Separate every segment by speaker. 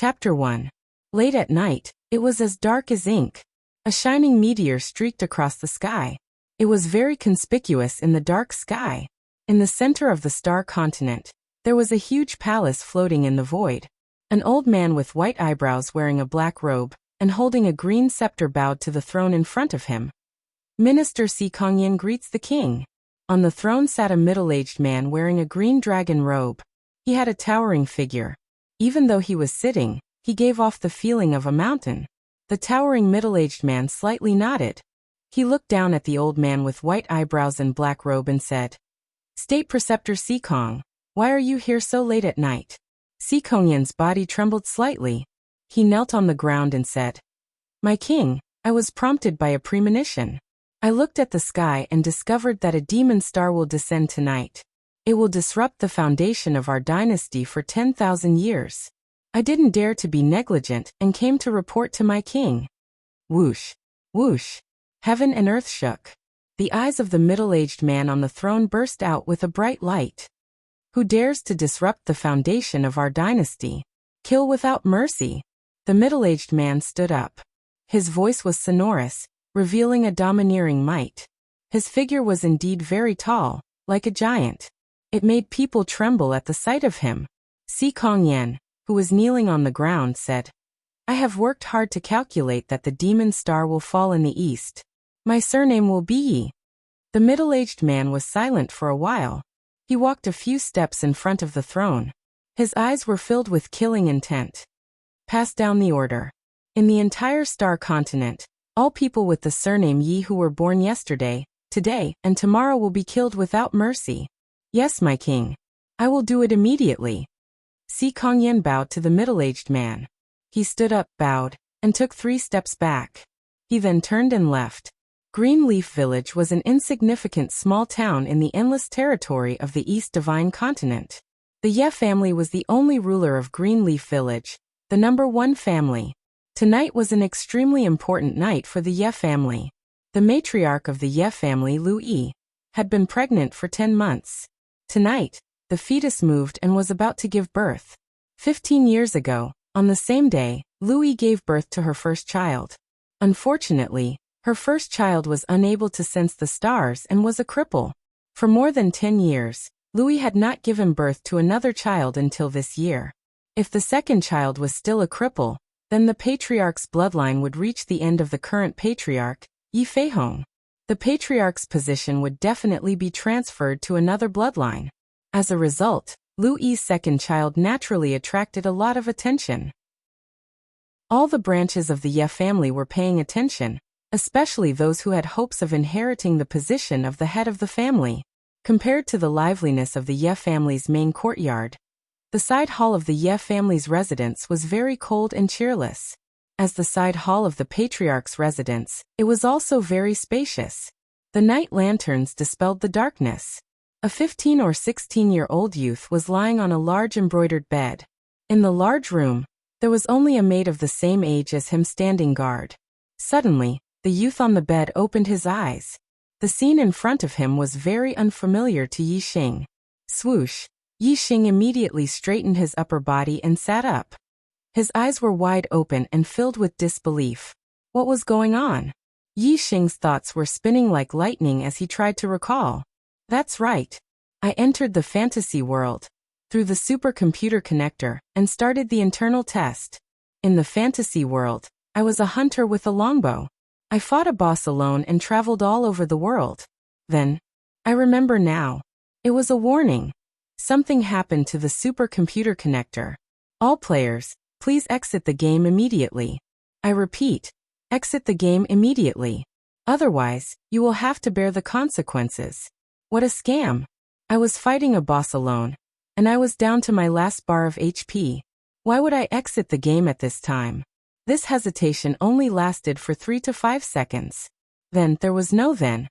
Speaker 1: Chapter 1. Late at night, it was as dark as ink. A shining meteor streaked across the sky. It was very conspicuous in the dark sky. In the center of the star continent, there was a huge palace floating in the void. An old man with white eyebrows wearing a black robe and holding a green scepter bowed to the throne in front of him. Minister Si Kongyan greets the king. On the throne sat a middle-aged man wearing a green dragon robe. He had a towering figure. Even though he was sitting, he gave off the feeling of a mountain. The towering middle-aged man slightly nodded. He looked down at the old man with white eyebrows and black robe and said, "State Preceptor Si Kong, why are you here so late at night?" Si Kongyan's body trembled slightly. He knelt on the ground and said, "My king, I was prompted by a premonition. I looked at the sky and discovered that a demon star will descend tonight. It will disrupt the foundation of our dynasty for 10,000 years. I didn't dare to be negligent and came to report to my king." Whoosh! Whoosh! Heaven and earth shook. The eyes of the middle-aged man on the throne burst out with a bright light. "Who dares to disrupt the foundation of our dynasty? Kill without mercy." The middle-aged man stood up. His voice was sonorous, revealing a domineering might. His figure was indeed very tall, like a giant. It made people tremble at the sight of him. Si Kongyan, who was kneeling on the ground, said, "I have worked hard to calculate that the demon star will fall in the east. My surname will be Yi." The middle-aged man was silent for a while. He walked a few steps in front of the throne. His eyes were filled with killing intent. "Pass down the order. In the entire star continent, all people with the surname Yi who were born yesterday, today, and tomorrow will be killed without mercy." "Yes, my king. I will do it immediately." Si Kongyan bowed to the middle-aged man. He stood up, bowed, and took 3 steps back. He then turned and left. Greenleaf Village was an insignificant small town in the endless territory of the East Divine Continent. The Ye family was the only ruler of Greenleaf Village, the #1 family. Tonight was an extremely important night for the Ye family. The matriarch of the Ye family, Lu Yi, had been pregnant for 10 months. Tonight, the fetus moved and was about to give birth. 15 years ago, on the same day, Lu Yi gave birth to her first child. Unfortunately, her first child was unable to sense the stars and was a cripple. For more than 10 years, Lu Yi had not given birth to another child until this year. If the second child was still a cripple, then the patriarch's bloodline would reach the end of the current patriarch, Yi Feihong. The patriarch's position would definitely be transferred to another bloodline. As a result, Lu Yi's second child naturally attracted a lot of attention. All the branches of the Ye family were paying attention, especially those who had hopes of inheriting the position of the head of the family. Compared to the liveliness of the Ye family's main courtyard, the side hall of the Ye family's residence was very cold and cheerless. As the side hall of the patriarch's residence, it was also very spacious. The night lanterns dispelled the darkness. A 15 or 16-year-old youth was lying on a large embroidered bed. In the large room, there was only a maid of the same age as him standing guard. Suddenly, the youth on the bed opened his eyes. The scene in front of him was very unfamiliar to Yi Xing. Swoosh! Yi Xing immediately straightened his upper body and sat up. His eyes were wide open and filled with disbelief. What was going on? Yi Xing's thoughts were spinning like lightning as he tried to recall. "That's right. I entered the fantasy world through the supercomputer connector and started the internal test. In the fantasy world, I was a hunter with a longbow. I fought a boss alone and traveled all over the world. Then, I remember now. It was a warning. Something happened to the supercomputer connector. All players, please exit the game immediately. I repeat, exit the game immediately. Otherwise, you will have to bear the consequences." What a scam. I was fighting a boss alone, and I was down to my last bar of HP. Why would I exit the game at this time? This hesitation only lasted for 3 to 5 seconds. Then there was no then.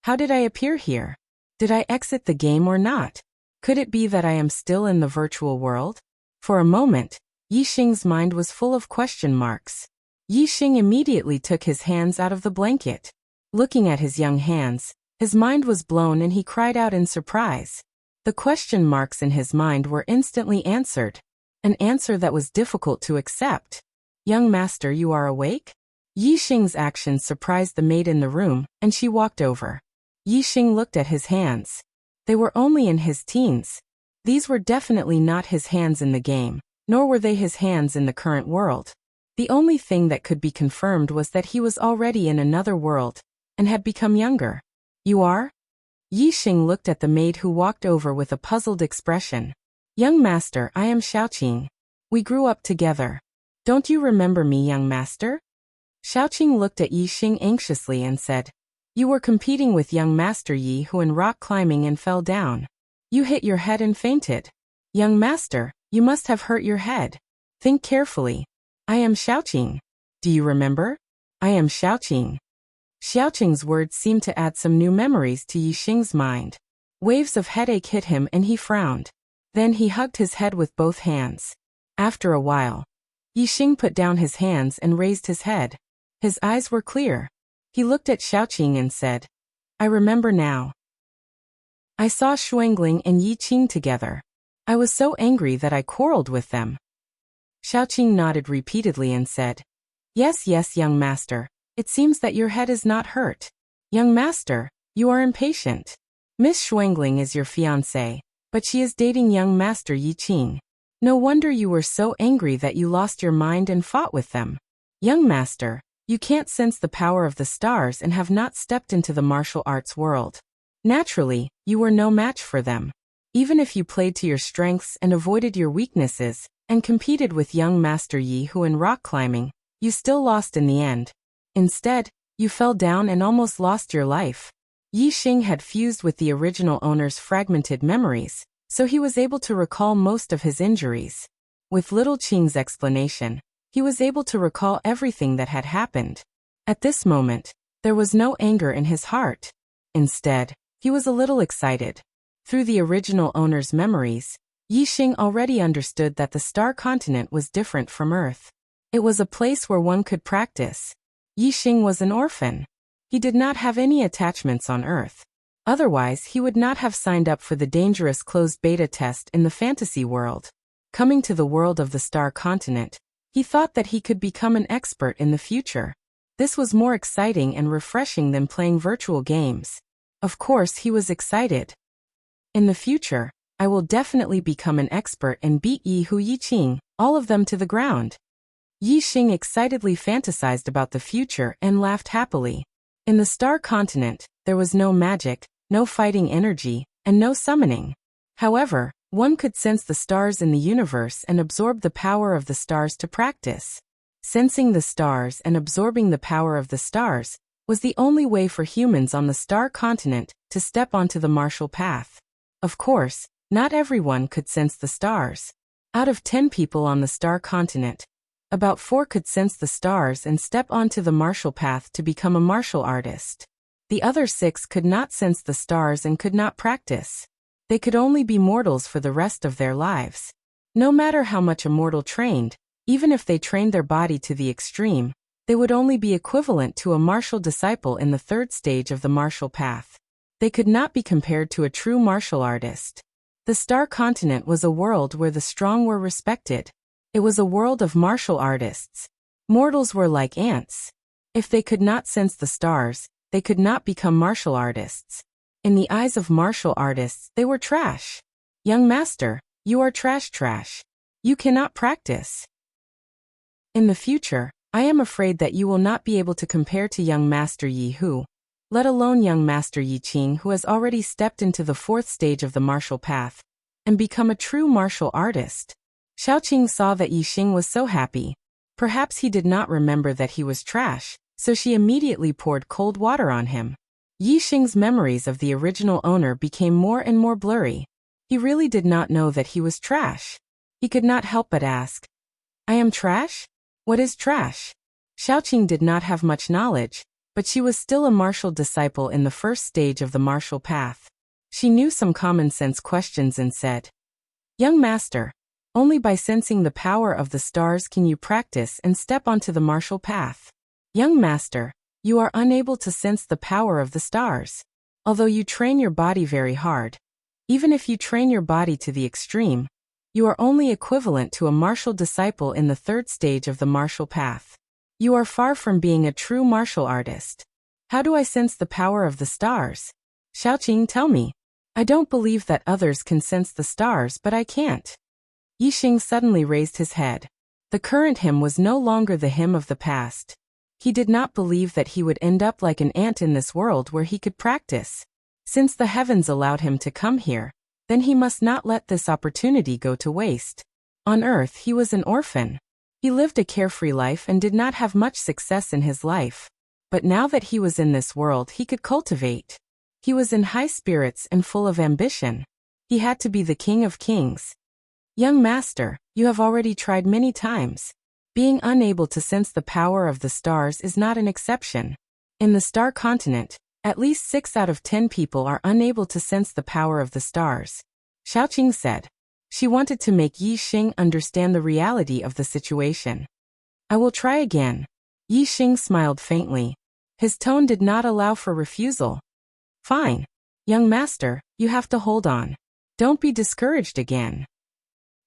Speaker 1: How did I appear here? Did I exit the game or not? Could it be that I am still in the virtual world? For a moment, Yi Xing's mind was full of question marks. Yi Xing immediately took his hands out of the blanket. Looking at his young hands, his mind was blown and he cried out in surprise. The question marks in his mind were instantly answered. An answer that was difficult to accept. Young master, you are awake? Yi Xing's actions surprised the maid in the room, and she walked over. Yi Xing looked at his hands. They were only in his teens. These were definitely not his hands in the game, nor were they his hands in the current world. The only thing that could be confirmed was that he was already in another world, and had become younger. You are? Yi Xing looked at the maid who walked over with a puzzled expression. Young master, I am Xiaoqing. We grew up together. Don't you remember me, young master? Xiaoqing looked at Yi Xing anxiously and said, You were competing with young master Yi Hu in rock climbing and fell down. You hit your head and fainted. Young master, you must have hurt your head. Think carefully. I am Xiaoqing. Do you remember? I am Xiaoqing. Xiaoqing's words seemed to add some new memories to Yi Xing's mind. Waves of headache hit him and he frowned. Then he hugged his head with both hands. After a while, Yi Xing put down his hands and raised his head. His eyes were clear. He looked at Xiaoqing and said, I remember now. I saw Xuangling and Yi Qing together. I was so angry that I quarreled with them. Xiaoqing nodded repeatedly and said, Yes, yes, young master. It seems that your head is not hurt. Young master, you are impatient. Miss Xuangling is your fiancée, but she is dating young master Yi Qing. No wonder you were so angry that you lost your mind and fought with them. Young master, you can't sense the power of the stars and have not stepped into the martial arts world. Naturally, you were no match for them. Even if you played to your strengths and avoided your weaknesses, and competed with young master Yi Hu in rock climbing, you still lost in the end. Instead, you fell down and almost lost your life. Yi Xing had fused with the original owner's fragmented memories, so he was able to recall most of his injuries. With Little Qing's explanation, he was able to recall everything that had happened. At this moment, there was no anger in his heart. Instead, he was a little excited. Through the original owner's memories, Yi Xing already understood that the star continent was different from Earth. It was a place where one could practice. Yi Xing was an orphan. He did not have any attachments on Earth. Otherwise, he would not have signed up for the dangerous closed beta test in the fantasy world. Coming to the world of the star continent, he thought that he could become an expert in the future. This was more exciting and refreshing than playing virtual games. Of course, he was excited. In the future, I will definitely become an expert and beat Yi Hu Yi Qing, all of them to the ground. Yi Xing excitedly fantasized about the future and laughed happily. In the star continent, there was no magic, no fighting energy, and no summoning. However, one could sense the stars in the universe and absorb the power of the stars to practice. Sensing the stars and absorbing the power of the stars was the only way for humans on the star continent to step onto the martial path. Of course, not everyone could sense the stars. Out of 10 people on the star continent, about 4 could sense the stars and step onto the martial path to become a martial artist. The other 6 could not sense the stars and could not practice. They could only be mortals for the rest of their lives. No matter how much a mortal trained, even if they trained their body to the extreme, they would only be equivalent to a martial disciple in the 3rd stage of the martial path. They could not be compared to a true martial artist. The star continent was a world where the strong were respected. It was a world of martial artists. Mortals were like ants. If they could not sense the stars, they could not become martial artists. In the eyes of martial artists, they were trash. Young master, you are trash. You cannot practice. In the future, I am afraid that you will not be able to compare to young master Yi Hu, let alone young master Yi Qing, who has already stepped into the 4th stage of the martial path and become a true martial artist. Xiaoqing saw that Yi Xing was so happy. Perhaps he did not remember that he was trash, so she immediately poured cold water on him. Yi Xing's memories of the original owner became more and more blurry. He really did not know that he was trash. He could not help but ask, I am trash? What is trash? Xiaoqing did not have much knowledge, but she was still a martial disciple in the 1st stage of the martial path. She knew some common sense questions and said, Young master, only by sensing the power of the stars can you practice and step onto the martial path. Young master, you are unable to sense the power of the stars. Although you train your body very hard, even if you train your body to the extreme, You are only equivalent to a martial disciple in the third stage of the martial path. You are far from being a true martial artist. How do I sense the power of the stars? Xiaoqing, tell me. I don't believe that others can sense the stars, but I can't. Yixing suddenly raised his head. The current him was no longer the him of the past. He did not believe that he would end up like an ant in this world where he could practice. Since the heavens allowed him to come here, then he must not let this opportunity go to waste. On earth he was an orphan. He lived a carefree life and did not have much success in his life. But now that he was in this world he could cultivate. He was in high spirits and full of ambition. He had to be the king of kings. Young master, you have already tried many times. Being unable to sense the power of the stars is not an exception. In the star continent, at least 6 out of 10 people are unable to sense the power of the stars. Xiaoqing said. She wanted to make Yixing understand the reality of the situation. I will try again. Yixing smiled faintly. His tone did not allow for refusal. Fine. Young master, you have to hold on. Don't be discouraged again.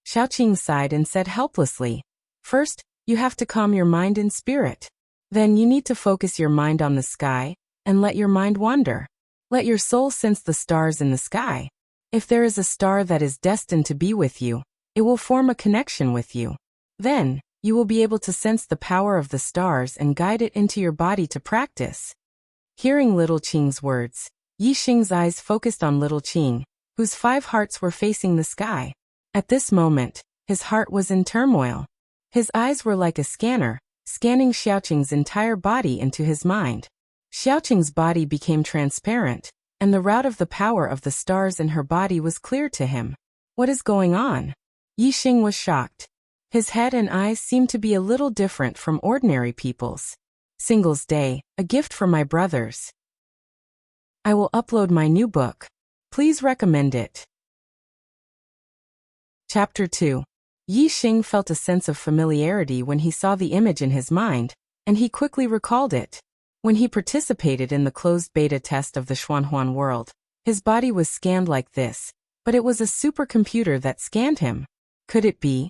Speaker 1: Xiaoqing sighed and said helplessly. First, you have to calm your mind and spirit. Then you need to focus your mind on the sky, and let your mind wander. Let your soul sense the stars in the sky. If there is a star that is destined to be with you, it will form a connection with you. Then, you will be able to sense the power of the stars and guide it into your body to practice. Hearing Little Qing's words, Yixing's eyes focused on Little Qing, whose 5 hearts were facing the sky. At this moment, his heart was in turmoil. His eyes were like a scanner, scanning Xiaoqing's entire body into his mind. Xiaoqing's body became transparent, and the route of the power of the stars in her body was clear to him. What is going on? Yixing was shocked. His head and eyes seemed to be a little different from ordinary people's. Singles Day, a gift for my brothers. I will upload my new book. Please recommend it. Chapter 2. Yixing felt a sense of familiarity when he saw the image in his mind, and he quickly recalled it. When he participated in the closed beta test of the Xuanhuan world, his body was scanned like this, but it was a supercomputer that scanned him. Could it be?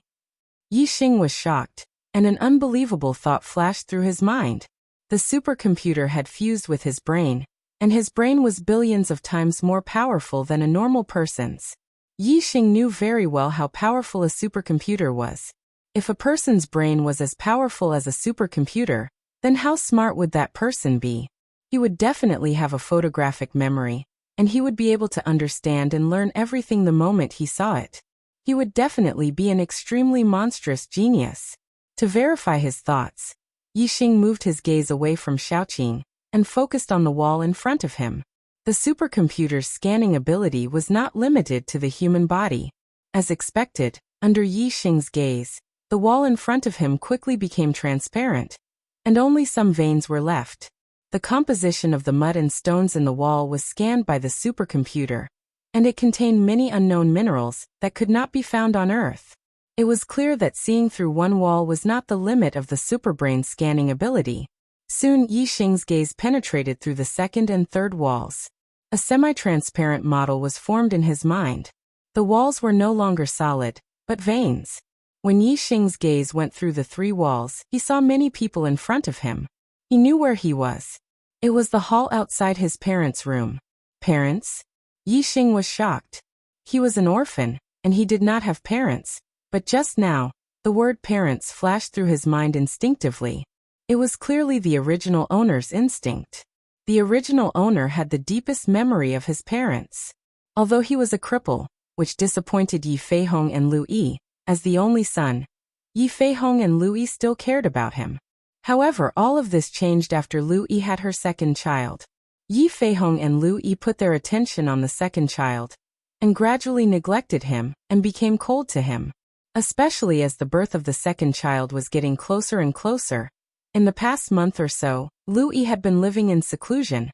Speaker 1: Yixing was shocked, and an unbelievable thought flashed through his mind. The supercomputer had fused with his brain, and his brain was billions of times more powerful than a normal person's. Yixing knew very well how powerful a supercomputer was. If a person's brain was as powerful as a supercomputer, then how smart would that person be? He would definitely have a photographic memory, and he would be able to understand and learn everything the moment he saw it. He would definitely be an extremely monstrous genius. To verify his thoughts, Yixing moved his gaze away from Xiaoqing and focused on the wall in front of him. The supercomputer's scanning ability was not limited to the human body. As expected, under Yixing's gaze, the wall in front of him quickly became transparent, and only some veins were left. The composition of the mud and stones in the wall was scanned by the supercomputer, and it contained many unknown minerals that could not be found on Earth. It was clear that seeing through one wall was not the limit of the superbrain's scanning ability. Soon Yixing's gaze penetrated through the second and third walls. A semi-transparent model was formed in his mind. The walls were no longer solid, but veins. When Yixing's gaze went through the 3 walls, he saw many people in front of him. He knew where he was. It was the hall outside his parents' room. Parents? Yixing was shocked. He was an orphan, and he did not have parents. But just now, the word parents flashed through his mind instinctively. It was clearly the original owner's instinct. The original owner had the deepest memory of his parents. Although he was a cripple, which disappointed Yi Feihong and Lu Yi, as the only son, Yi Feihong and Lu Yi still cared about him. However, all of this changed after Lu Yi had her second child. Yi Feihong and Lu Yi put their attention on the second child, and gradually neglected him and became cold to him. Especially as the birth of the second child was getting closer and closer. In the past month or so, Lu Yi had been living in seclusion,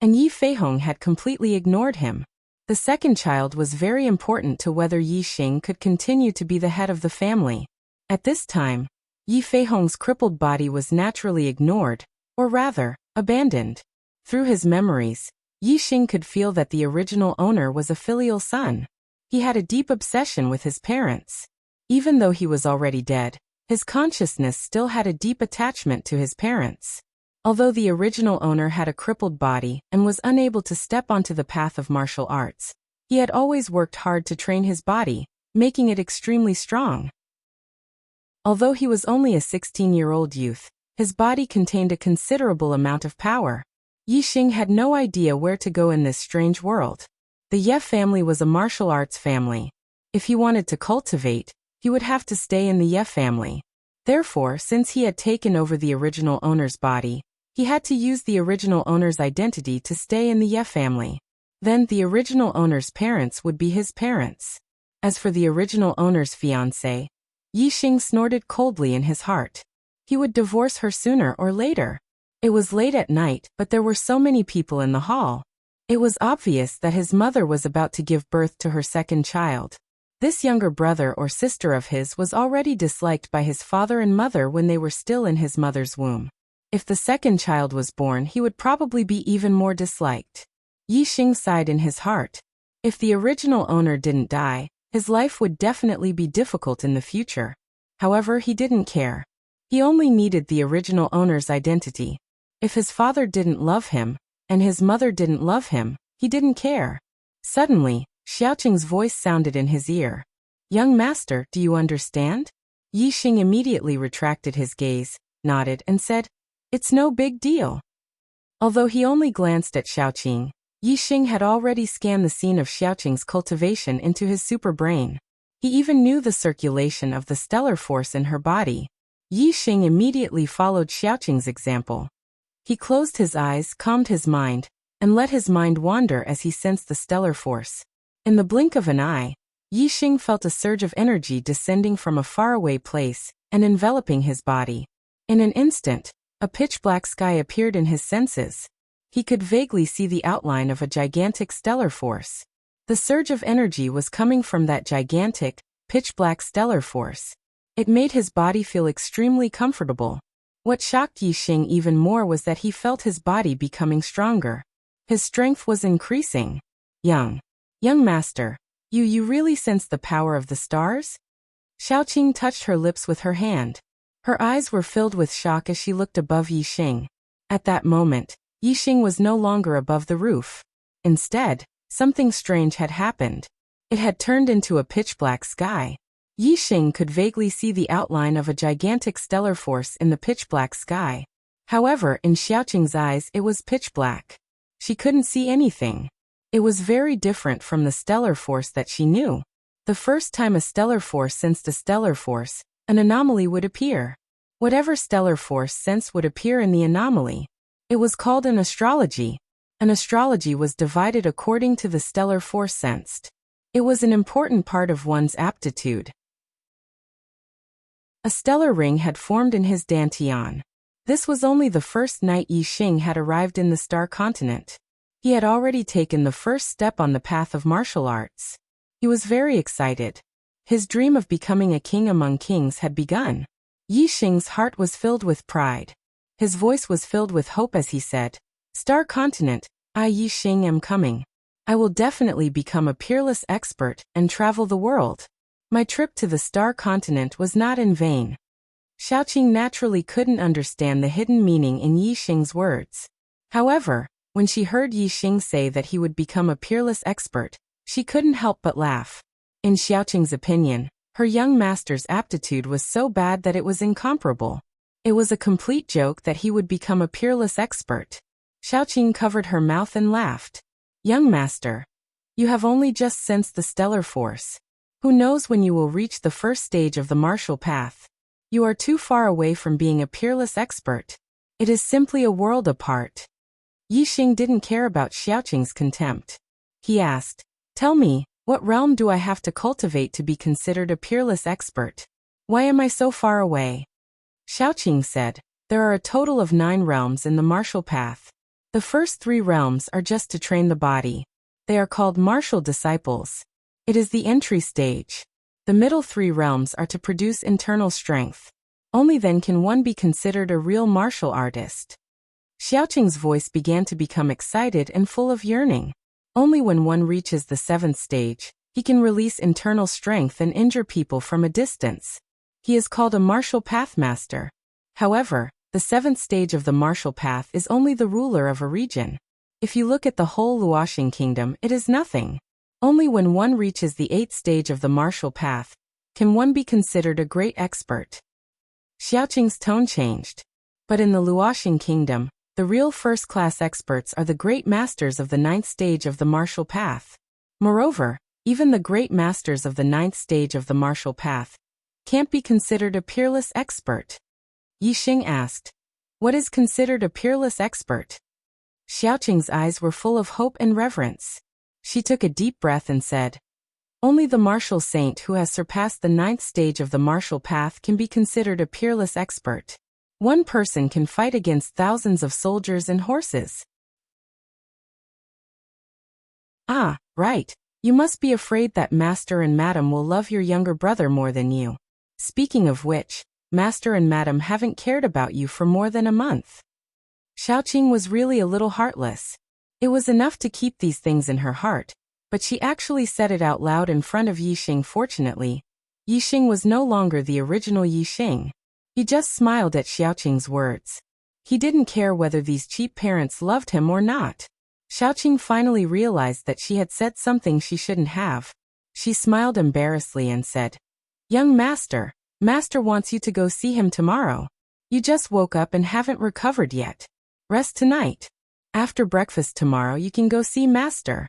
Speaker 1: and Yi Feihong had completely ignored him. The second child was very important to whether Yixing could continue to be the head of the family. At this time, Yi Feihong's crippled body was naturally ignored, or rather, abandoned. Through his memories, Yixing could feel that the original owner was a filial son. He had a deep obsession with his parents. Even though he was already dead, his consciousness still had a deep attachment to his parents. Although the original owner had a crippled body and was unable to step onto the path of martial arts, he had always worked hard to train his body, making it extremely strong. Although he was only a 16-year-old youth, his body contained a considerable amount of power. Yixing had no idea where to go in this strange world. The Ye family was a martial arts family. If he wanted to cultivate, he would have to stay in the Ye family. Therefore, since he had taken over the original owner's body, he had to use the original owner's identity to stay in the Ye family. Then the original owner's parents would be his parents. As for the original owner's fiancée, Yixing snorted coldly in his heart. He would divorce her sooner or later. It was late at night, but there were so many people in the hall. It was obvious that his mother was about to give birth to her second child. This younger brother or sister of his was already disliked by his father and mother when they were still in his mother's womb. If the second child was born, he would probably be even more disliked. Yixing sighed in his heart. If the original owner didn't die, his life would definitely be difficult in the future. However, he didn't care. He only needed the original owner's identity. If his father didn't love him, and his mother didn't love him, he didn't care. Suddenly, Xiaoqing's voice sounded in his ear. "Young master, do you understand?" Yixing immediately retracted his gaze, nodded, and said, "It's no big deal." Although he only glanced at Xiaoqing, Yixing had already scanned the scene of Xiaoqing's cultivation into his super brain. He even knew the circulation of the stellar force in her body. Yixing immediately followed Xiaoqing's example. He closed his eyes, calmed his mind, and let his mind wander as he sensed the stellar force. In the blink of an eye, Yixing felt a surge of energy descending from a faraway place and enveloping his body. In an instant, a pitch-black sky appeared in his senses. He could vaguely see the outline of a gigantic stellar force. The surge of energy was coming from that gigantic, pitch-black stellar force. It made his body feel extremely comfortable. What shocked Yixing even more was that he felt his body becoming stronger. His strength was increasing. Young master, you really sense the power of the stars?" Xiaoqing touched her lips with her hand. Her eyes were filled with shock as she looked above Yixing. At that moment, Yixing was no longer above the roof. Instead, something strange had happened. It had turned into a pitch-black sky. Yixing could vaguely see the outline of a gigantic stellar force in the pitch-black sky. However, in Xiaoqing's eyes it was pitch-black. She couldn't see anything. It was very different from the stellar force that she knew. The first time a stellar force sensed a stellar force, an anomaly would appear. Whatever stellar force sensed would appear in the anomaly. It was called an astrology. An astrology was divided according to the stellar force sensed. It was an important part of one's aptitude. A stellar ring had formed in his dantian. This was only the first night Yixing had arrived in the star continent. He had already taken the first step on the path of martial arts. He was very excited. His dream of becoming a king among kings had begun. Yixing's heart was filled with pride. His voice was filled with hope as he said, "Star continent, I Yixing am coming. I will definitely become a peerless expert and travel the world." My trip to the star continent was not in vain. Xiaoqing naturally couldn't understand the hidden meaning in Yixing's words. However, when she heard Yixing say that he would become a peerless expert, she couldn't help but laugh. In Xiaoqing's opinion, her young master's aptitude was so bad that it was incomparable. It was a complete joke that he would become a peerless expert. Xiaoqing covered her mouth and laughed. "Young master, you have only just sensed the stellar force. Who knows when you will reach the first stage of the martial path? You are too far away from being a peerless expert. It is simply a world apart." Yixing didn't care about Xiaoqing's contempt. He asked, "Tell me, what realm do I have to cultivate to be considered a peerless expert? Why am I so far away?" Xiaoqing said, "There are a total of 9 realms in the martial path. The first 3 realms are just to train the body. They are called martial disciples. It is the entry stage. The middle 3 realms are to produce internal strength. Only then can one be considered a real martial artist." Xiaoqing's voice began to become excited and full of yearning. Only when one reaches the 7th stage, He can release internal strength and injure people from a distance. He is called a martial path master. However, the 7th stage of the martial path is only the ruler of a region. If you look at the whole Luoxing kingdom, it is nothing. Only when one reaches the 8th stage of the martial path can one be considered a great expert. Xiaoqing's tone changed. But in the Luoxing kingdom, the real first-class experts are the great masters of the 9th stage of the martial path. Moreover, even the great masters of the 9th stage of the martial path can't be considered a peerless expert. Yixing asked, "What is considered a peerless expert?" Xiaoqing's eyes were full of hope and reverence. She took a deep breath and said, "Only the martial saint who has surpassed the 9th stage of the martial path can be considered a peerless expert. One person can fight against thousands of soldiers and horses." "Ah, right. You must be afraid that Master and Madam will love your younger brother more than you. Speaking of which, Master and Madam haven't cared about you for more than a month." Xiaoqing was really a little heartless. It was enough to keep these things in her heart, but she actually said it out loud in front of Yixing. Fortunately, Yixing was no longer the original Yixing. He just smiled at Xiaoqing's words. He didn't care whether these cheap parents loved him or not. Xiaoqing finally realized that she had said something she shouldn't have. She smiled embarrassedly and said, "Young master, Master wants you to go see him tomorrow. You just woke up and haven't recovered yet. Rest tonight. After breakfast tomorrow you can go see Master."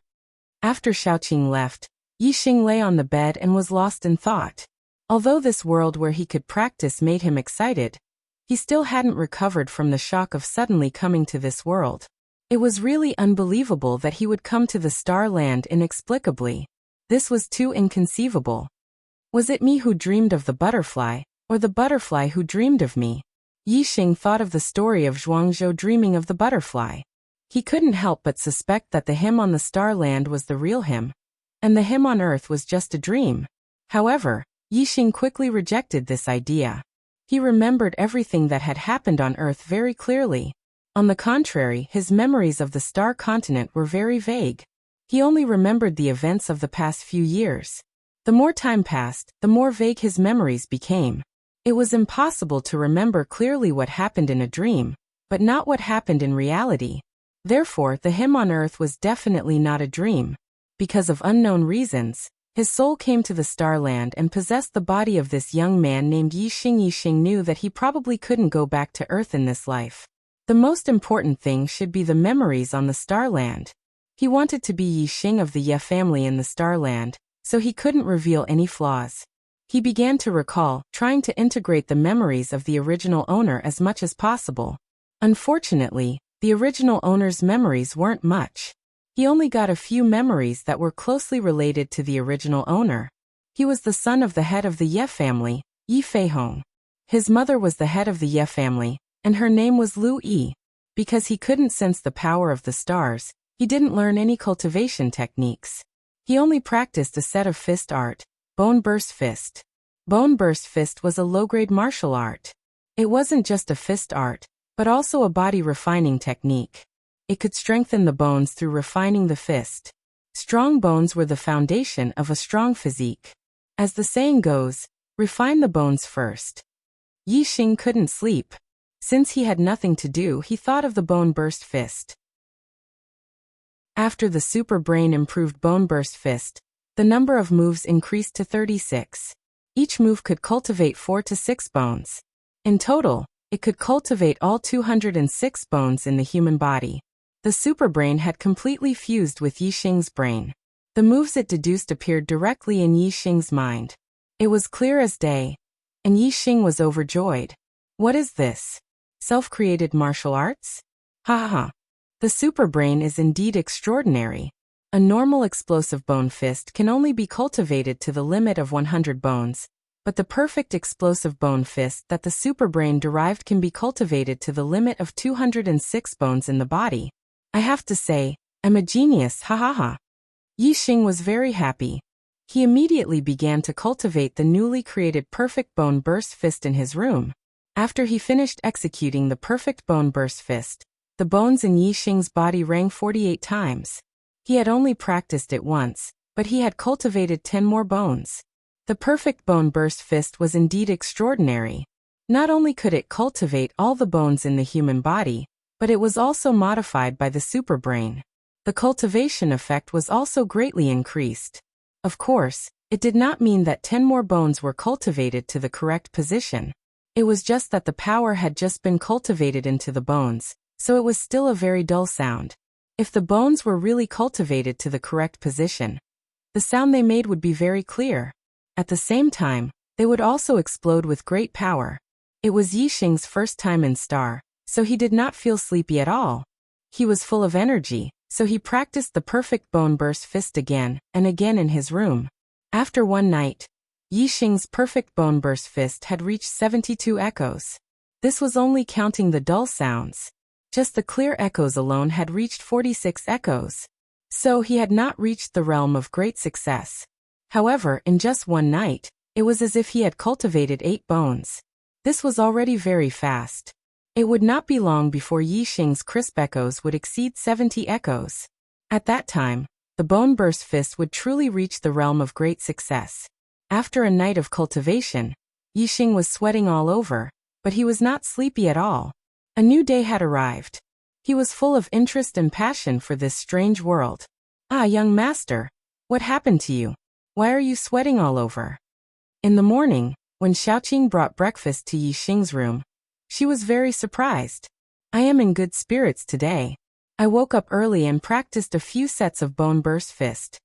Speaker 1: After Xiaoqing left, Yixing lay on the bed and was lost in thought. Although this world where he could practice made him excited, he still hadn't recovered from the shock of suddenly coming to this world. It was really unbelievable that he would come to the Star Land inexplicably. This was too inconceivable. Was it me who dreamed of the butterfly, or the butterfly who dreamed of me? Yixing thought of the story of Zhuangzhou dreaming of the butterfly. He couldn't help but suspect that the him on the Star Land was the real him, and the him on Earth was just a dream. However, Yixing quickly rejected this idea. He remembered everything that had happened on Earth very clearly. On the contrary, his memories of the Star Continent were very vague. He only remembered the events of the past few years. The more time passed, the more vague his memories became. It was impossible to remember clearly what happened in a dream, but not what happened in reality. Therefore, the him on Earth was definitely not a dream. Because of unknown reasons, his soul came to the Starland and possessed the body of this young man named Yixing. Yixing knew that he probably couldn't go back to Earth in this life. The most important thing should be the memories on the Starland. He wanted to be Yixing of the Ye family in the Starland, so he couldn't reveal any flaws. He began to recall, trying to integrate the memories of the original owner as much as possible. Unfortunately, the original owner's memories weren't much. He only got a few memories that were closely related to the original owner. He was the son of the head of the Ye family, Yi Feihong. His mother was the head of the Ye family, and her name was Lu Yi. Because he couldn't sense the power of the stars, he didn't learn any cultivation techniques. He only practiced a set of fist art, Bone Burst Fist. Bone Burst Fist was a low-grade martial art. It wasn't just a fist art, but also a body refining technique. It could strengthen the bones through refining the fist. Strong bones were the foundation of a strong physique. As the saying goes, refine the bones first. Yixing couldn't sleep. Since he had nothing to do, he thought of the Bone Burst Fist. After the super brain improved Bone Burst Fist, the number of moves increased to 36. Each move could cultivate 4 to 6 bones. In total, it could cultivate all 206 bones in the human body. The superbrain had completely fused with Yixing's brain. The moves it deduced appeared directly in Yixing's mind. It was clear as day, and Yixing was overjoyed. What is this? Self-created martial arts? Ha ha ha. The superbrain is indeed extraordinary. A normal explosive bone fist can only be cultivated to the limit of 100 bones, but the perfect explosive bone fist that the superbrain derived can be cultivated to the limit of 206 bones in the body. I have to say, I'm a genius, ha ha ha. Yixing was very happy. He immediately began to cultivate the newly created perfect bone burst fist in his room. After he finished executing the perfect bone burst fist, the bones in Yixing's body rang 48 times. He had only practiced it once, but he had cultivated 10 more bones. The perfect bone burst fist was indeed extraordinary. Not only could it cultivate all the bones in the human body, but it was also modified by the superbrain. The cultivation effect was also greatly increased. Of course, it did not mean that 10 more bones were cultivated to the correct position. It was just that the power had just been cultivated into the bones, so it was still a very dull sound. If the bones were really cultivated to the correct position, the sound they made would be very clear. At the same time, they would also explode with great power. It was Yixing's first time in Star, so he did not feel sleepy at all. He was full of energy, so he practiced the perfect bone burst fist again and again in his room. After one night, Yixing's perfect bone burst fist had reached 72 echoes. This was only counting the dull sounds. Just the clear echoes alone had reached 46 echoes. So he had not reached the realm of great success. However, in just one night, it was as if he had cultivated 8 bones. This was already very fast. It would not be long before Yixing's crisp echoes would exceed 70 echoes. At that time, the bone burst fist would truly reach the realm of great success. After a night of cultivation, Yixing was sweating all over, but he was not sleepy at all. A new day had arrived. He was full of interest and passion for this strange world. "Ah, young master, what happened to you? Why are you sweating all over?" In the morning, when Xiaoqing brought breakfast to Yixing's room, she was very surprised. "I am in good spirits today. I woke up early and practiced a few sets of bone burst fist."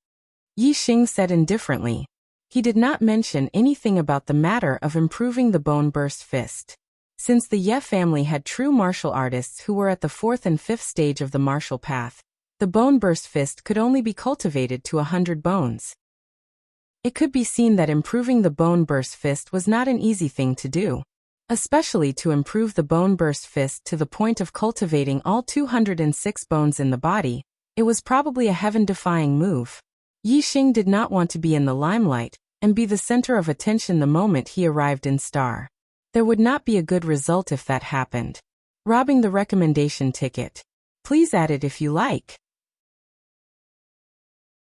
Speaker 1: Yixing said indifferently. He did not mention anything about the matter of improving the bone burst fist. Since the Ye family had true martial artists who were at the 4th and 5th stage of the martial path, the bone burst fist could only be cultivated to 100 bones. It could be seen that improving the bone burst fist was not an easy thing to do. Especially to improve the bone burst fist to the point of cultivating all 206 bones in the body, it was probably a heaven-defying move. Yixing did not want to be in the limelight and be the center of attention the moment he arrived in Star. There would not be a good result if that happened. Robbing the recommendation ticket. Please add it if you like.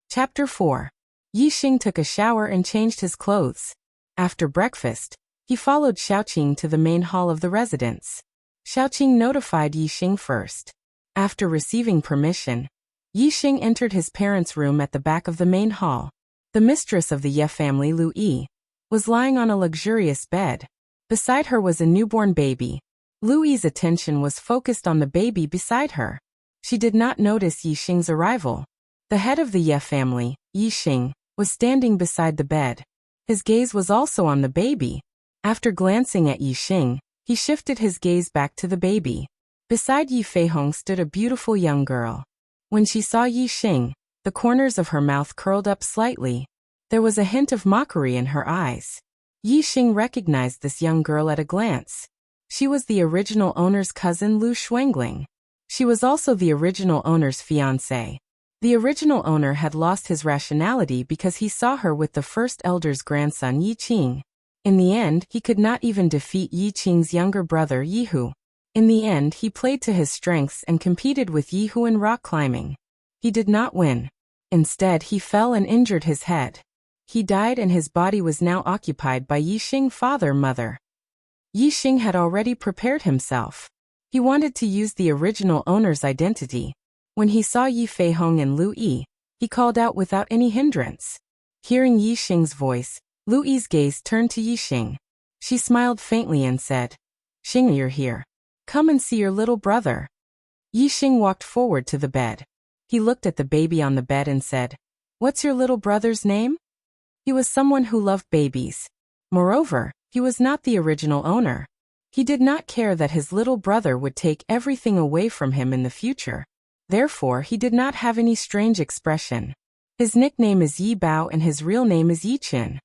Speaker 1: Chapter 4. Yixing took a shower and changed his clothes. After breakfast, he followed Xiaoqing to the main hall of the residence. Xiaoqing notified Yixing first. After receiving permission, Yixing entered his parents' room at the back of the main hall. The mistress of the Ye family, Lu Yi, was lying on a luxurious bed. Beside her was a newborn baby. Lu Yi's attention was focused on the baby beside her. She did not notice Yixing's arrival. The head of the Ye family, Yixing, was standing beside the bed. His gaze was also on the baby. After glancing at Yixing, he shifted his gaze back to the baby. Beside Yi Feihong stood a beautiful young girl. When she saw Yixing, the corners of her mouth curled up slightly. There was a hint of mockery in her eyes. Yixing recognized this young girl at a glance. She was the original owner's cousin Lu Shuangling. She was also the original owner's fiancée. The original owner had lost his rationality because he saw her with the first elder's grandson Yi Qing. In the end, he could not even defeat Yi Qing's younger brother Yi Hu. In the end, he played to his strengths and competed with Yi Hu in rock climbing. He did not win. Instead, he fell and injured his head. He died and his body was now occupied by Yixing father-mother. Yixing had already prepared himself. He wanted to use the original owner's identity. When he saw Yi Feihong and Lu Yi, he called out without any hindrance. Hearing Yixing's voice, Lu Yi's gaze turned to Yixing. She smiled faintly and said, "Xing, you're here. Come and see your little brother." Yixing walked forward to the bed. He looked at the baby on the bed and said, "What's your little brother's name?" He was someone who loved babies. Moreover, he was not the original owner. He did not care that his little brother would take everything away from him in the future. Therefore, he did not have any strange expression. His nickname is Yi Bao and his real name is Yi Qin.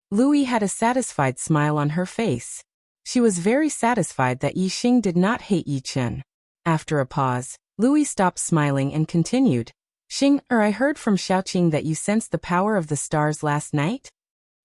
Speaker 1: Lu Yi had a satisfied smile on her face. She was very satisfied that Yixing did not hate Yi Qin. After a pause, Lu Yi stopped smiling and continued, "Xing, I heard from Xiaoqing that you sensed the power of the stars last night?"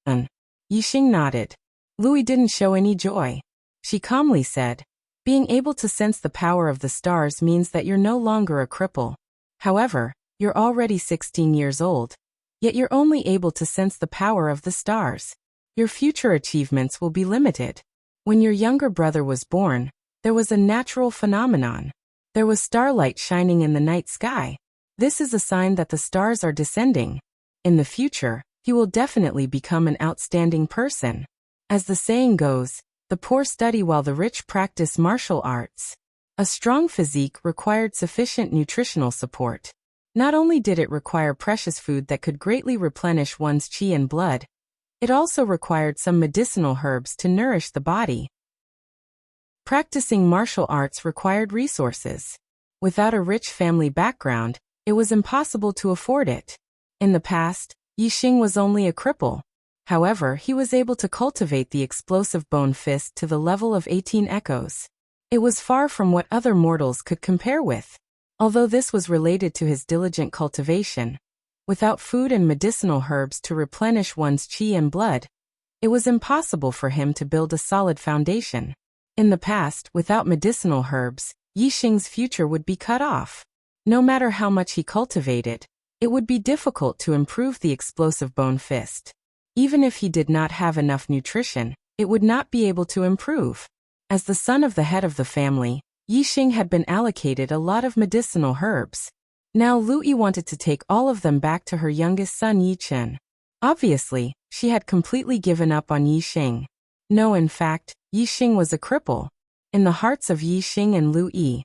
Speaker 1: Yixing nodded. Lu Yi didn't show any joy. She calmly said, "Being able to sense the power of the stars means that you're no longer a cripple. However, you're already 16 years old. Yet you're only able to sense the power of the stars. Your future achievements will be limited. When your younger brother was born, there was a natural phenomenon. There was starlight shining in the night sky. This is a sign that the stars are descending. In the future, he will definitely become an outstanding person. As the saying goes, the poor study while the rich practice martial arts. A strong physique required sufficient nutritional support. Not only did it require precious food that could greatly replenish one's qi and blood, it also required some medicinal herbs to nourish the body. Practicing martial arts required resources. Without a rich family background, it was impossible to afford it. In the past, Yixing was only a cripple. However, he was able to cultivate the explosive bone fist to the level of 18 echoes. It was far from what other mortals could compare with. Although this was related to his diligent cultivation, without food and medicinal herbs to replenish one's qi and blood, it was impossible for him to build a solid foundation. In the past, without medicinal herbs, Yixing's future would be cut off. No matter how much he cultivated, it would be difficult to improve the explosive bone fist. Even if he did not have enough nutrition, it would not be able to improve. As the son of the head of the family, Yixing had been allocated a lot of medicinal herbs. Now Lu Yi wanted to take all of them back to her youngest son Yichen. Obviously, she had completely given up on Yixing. No, in fact, Yixing was a cripple. In the hearts of Yixing and Lu Yi,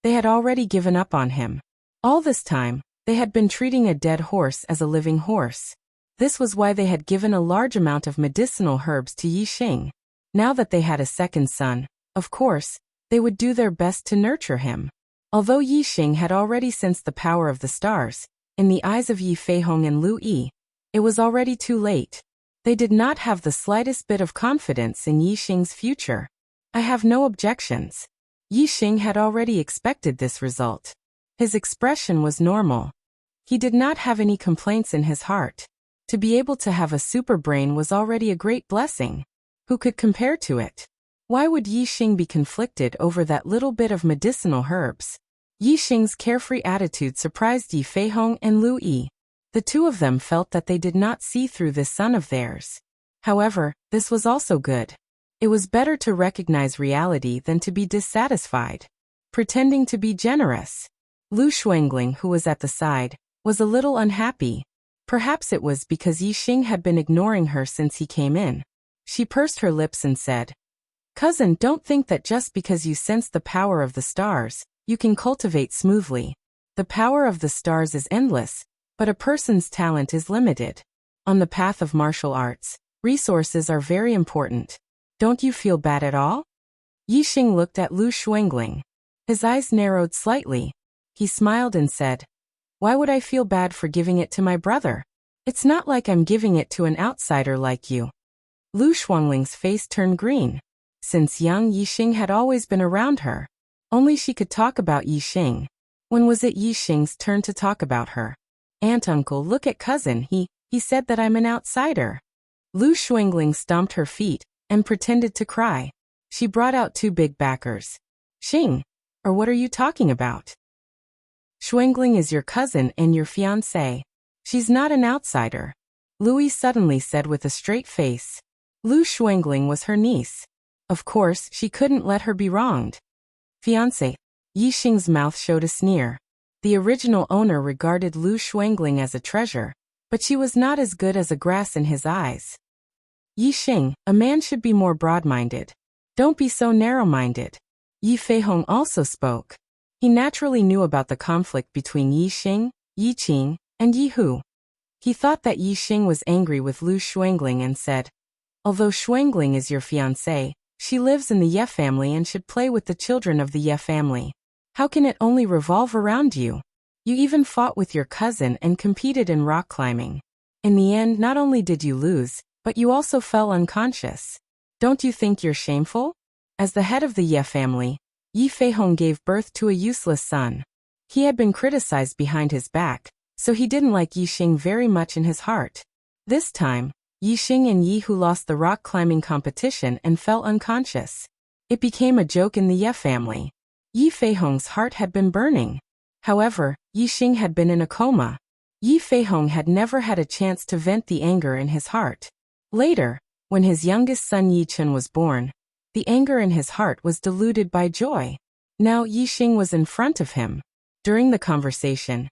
Speaker 1: they had already given up on him. All this time, they had been treating a dead horse as a living horse. This was why they had given a large amount of medicinal herbs to Yixing. Now that they had a second son, of course, they would do their best to nurture him. Although Yixing had already sensed the power of the stars, in the eyes of Yi Feihong and Lu Yi, it was already too late. They did not have the slightest bit of confidence in Yixing's future. I have no objections. Yixing had already expected this result. His expression was normal. He did not have any complaints in his heart. To be able to have a super brain was already a great blessing. Who could compare to it? Why would Yixing be conflicted over that little bit of medicinal herbs? Yixing's carefree attitude surprised Yi Feihong and Lu Yi. The two of them felt that they did not see through this son of theirs. However, this was also good. It was better to recognize reality than to be dissatisfied. Pretending to be generous. Lu Shuangling, who was at the side, was a little unhappy. Perhaps it was because Yixing had been ignoring her since he came in. She pursed her lips and said, "Cousin, don't think that just because you sense the power of the stars, you can cultivate smoothly. The power of the stars is endless, but a person's talent is limited. On the path of martial arts, resources are very important. Don't you feel bad at all?" Yixing looked at Lu Shuangling. His eyes narrowed slightly. He smiled and said, "Why would I feel bad for giving it to my brother? It's not like I'm giving it to an outsider like you." Lu Shuangling's face turned green. Since young, Yixing had always been around her. Only she could talk about Yixing. When was it Yixing's turn to talk about her? "Aunt, uncle, look at cousin, he said that I'm an outsider." Lu Shuangling stomped her feet and pretended to cry. She brought out two big backers. "Xing, or what are you talking about? Shuangling is your cousin and your fiancée. She's not an outsider," Louis suddenly said with a straight face. Lu Shuangling was her niece. Of course, she couldn't let her be wronged. "Fiancé." Yixing's mouth showed a sneer. The original owner regarded Lu Shuangling as a treasure, but she was not as good as a grass in his eyes. "Yixing, a man should be more broad-minded. Don't be so narrow-minded." Yi Feihong also spoke. He naturally knew about the conflict between Yixing, Yiqing, and Yi Hu. He thought that Yixing was angry with Lu Shuangling and said, "Although Shuangling is your fiancée, she lives in the Ye family and should play with the children of the Ye family. How can it only revolve around you? You even fought with your cousin and competed in rock climbing. In the end, not only did you lose, but you also fell unconscious. Don't you think you're shameful?" As the head of the Ye family, Yi Feihong gave birth to a useless son. He had been criticized behind his back, so he didn't like Yixing very much in his heart. This time, Yixing and Yi Hu lost the rock climbing competition and fell unconscious. It became a joke in the Ye family. Yi Feihong's heart had been burning. However, Yixing had been in a coma. Yi Feihong had never had a chance to vent the anger in his heart. Later, when his youngest son Yi Chen was born, the anger in his heart was diluted by joy. Now Yi Xing was in front of him. During the conversation,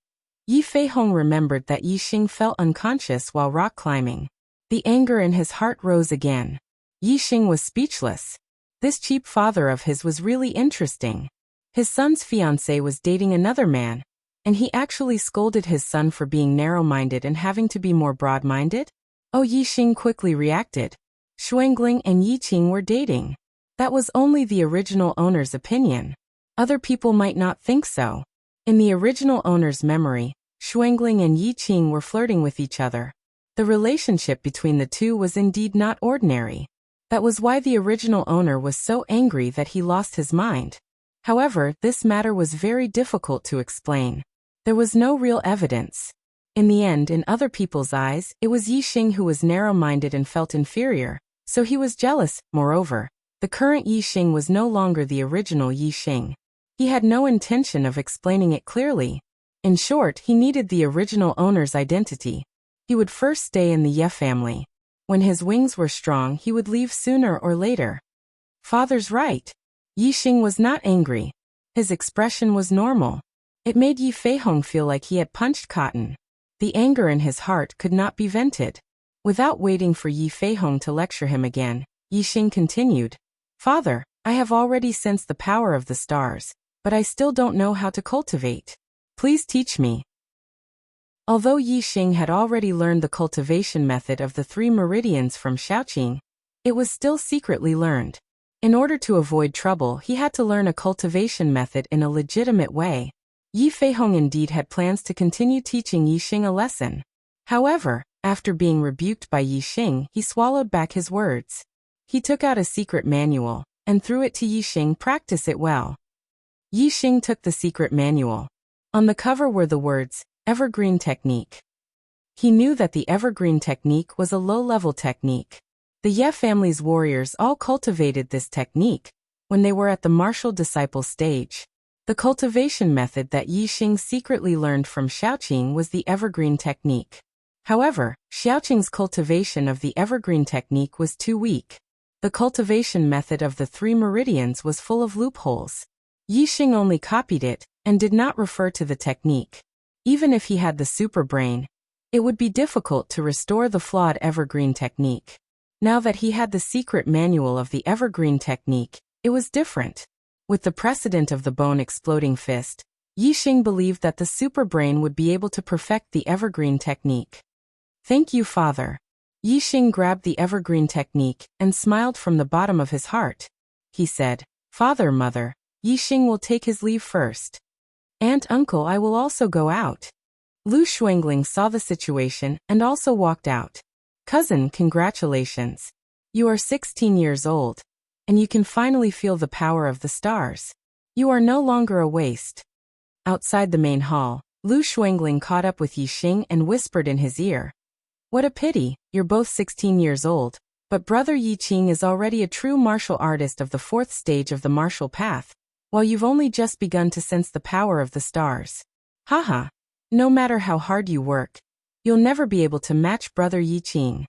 Speaker 1: Yi Feihong remembered that Yi Xing fell unconscious while rock climbing. The anger in his heart rose again. Yi Xing was speechless. This cheap father of his was really interesting. His son's fiancée was dating another man, and he actually scolded his son for being narrow-minded and having to be more broad-minded? Oh, Yi Xing quickly reacted. Xuangling and Yi Qing were dating. That was only the original owner's opinion. Other people might not think so. In the original owner's memory, Xuangling and Yi Qing were flirting with each other. The relationship between the two was indeed not ordinary. That was why the original owner was so angry that he lost his mind. However, this matter was very difficult to explain. There was no real evidence. In the end, in other people's eyes, it was Yi Xing who was narrow-minded and felt inferior, so he was jealous. Moreover, the current Yi Xing was no longer the original Yi Xing. He had no intention of explaining it clearly. In short, he needed the original owner's identity. He would first stay in the Ye family. When his wings were strong, he would leave sooner or later. Father's right. Yi Xing was not angry. His expression was normal. It made Yi Feihong feel like he had punched cotton. The anger in his heart could not be vented. Without waiting for Yi Feihong to lecture him again, Yi Xing continued. Father, I have already sensed the power of the stars, but I still don't know how to cultivate. Please teach me. Although Yi Xing had already learned the cultivation method of the 3 meridians from Shaoqing, it was still secretly learned. In order to avoid trouble, he had to learn a cultivation method in a legitimate way. Yi Feihong indeed had plans to continue teaching Yi Xing a lesson. However, after being rebuked by Yi Xing, he swallowed back his words. He took out a secret manual and threw it to Yi Xing. Practice it well. Yi Xing took the secret manual. On the cover were the words, Evergreen Technique. He knew that the Evergreen Technique was a low-level technique. The Ye family's warriors all cultivated this technique when they were at the martial disciple stage. The cultivation method that Yi Xing secretly learned from Shaoqing was the Evergreen Technique. However, Shaoqing's cultivation of the Evergreen Technique was too weak. The cultivation method of the 3 meridians was full of loopholes. Yi Xing only copied it and did not refer to the technique. Even if he had the super brain, it would be difficult to restore the flawed Evergreen Technique. Now that he had the secret manual of the Evergreen Technique, it was different. With the precedent of the bone-exploding fist, Yi Xing believed that the super brain would be able to perfect the Evergreen Technique. Thank you, Father. Yi Xing grabbed the Evergreen Technique and smiled from the bottom of his heart. He said, Father, Mother, Yi Xing will take his leave first. Aunt, Uncle, I will also go out. Lu Xuangling saw the situation and also walked out. Cousin, congratulations. You are 16 years old, and you can finally feel the power of the stars. You are no longer a waste. Outside the main hall, Lu Xuangling caught up with Yi Xing and whispered in his ear. What a pity, you're both 16 years old, but brother Yi Qing is already a true martial artist of the 4th stage of the martial path, while you've only just begun to sense the power of the stars. Haha. No matter how hard you work, you'll never be able to match brother Yi Qing.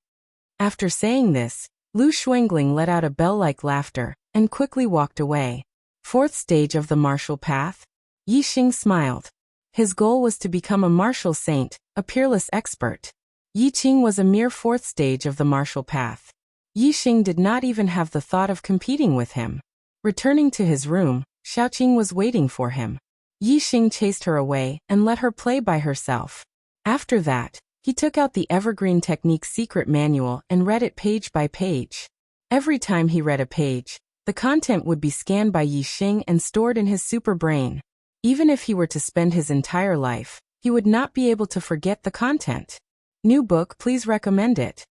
Speaker 1: After saying this, Lu Xuangling let out a bell-like laughter and quickly walked away. 4th stage of the martial path? Yi Xing smiled. His goal was to become a martial saint, a peerless expert. Yi Qing was a mere 4th stage of the martial path. Yi Xing did not even have the thought of competing with him. Returning to his room, Shaoqing was waiting for him. Yi Xing chased her away and let her play by herself. After that, he took out the Evergreen Technique secret manual and read it page by page. Every time he read a page, the content would be scanned by Yi Xing and stored in his super brain. Even if he were to spend his entire life, he would not be able to forget the content. New book, please recommend it.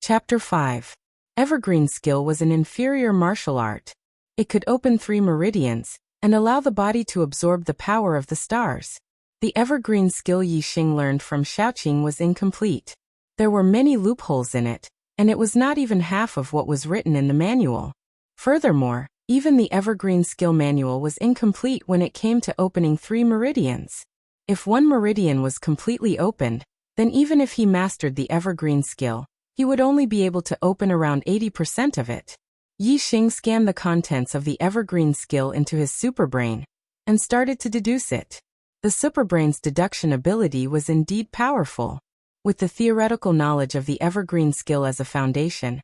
Speaker 1: Chapter 5. Evergreen skill was an inferior martial art. It could open 3 meridians and allow the body to absorb the power of the stars. The evergreen skill Yi Xing learned from Shaoqing was incomplete. There were many loopholes in it, and it was not even half of what was written in the manual. Furthermore, even the evergreen skill manual was incomplete when it came to opening 3 meridians. If one meridian was completely opened, then even if he mastered the evergreen skill, he would only be able to open around 80% of it. Yi Xing scanned the contents of the evergreen skill into his superbrain and started to deduce it. The superbrain's deduction ability was indeed powerful. With the theoretical knowledge of the evergreen skill as a foundation,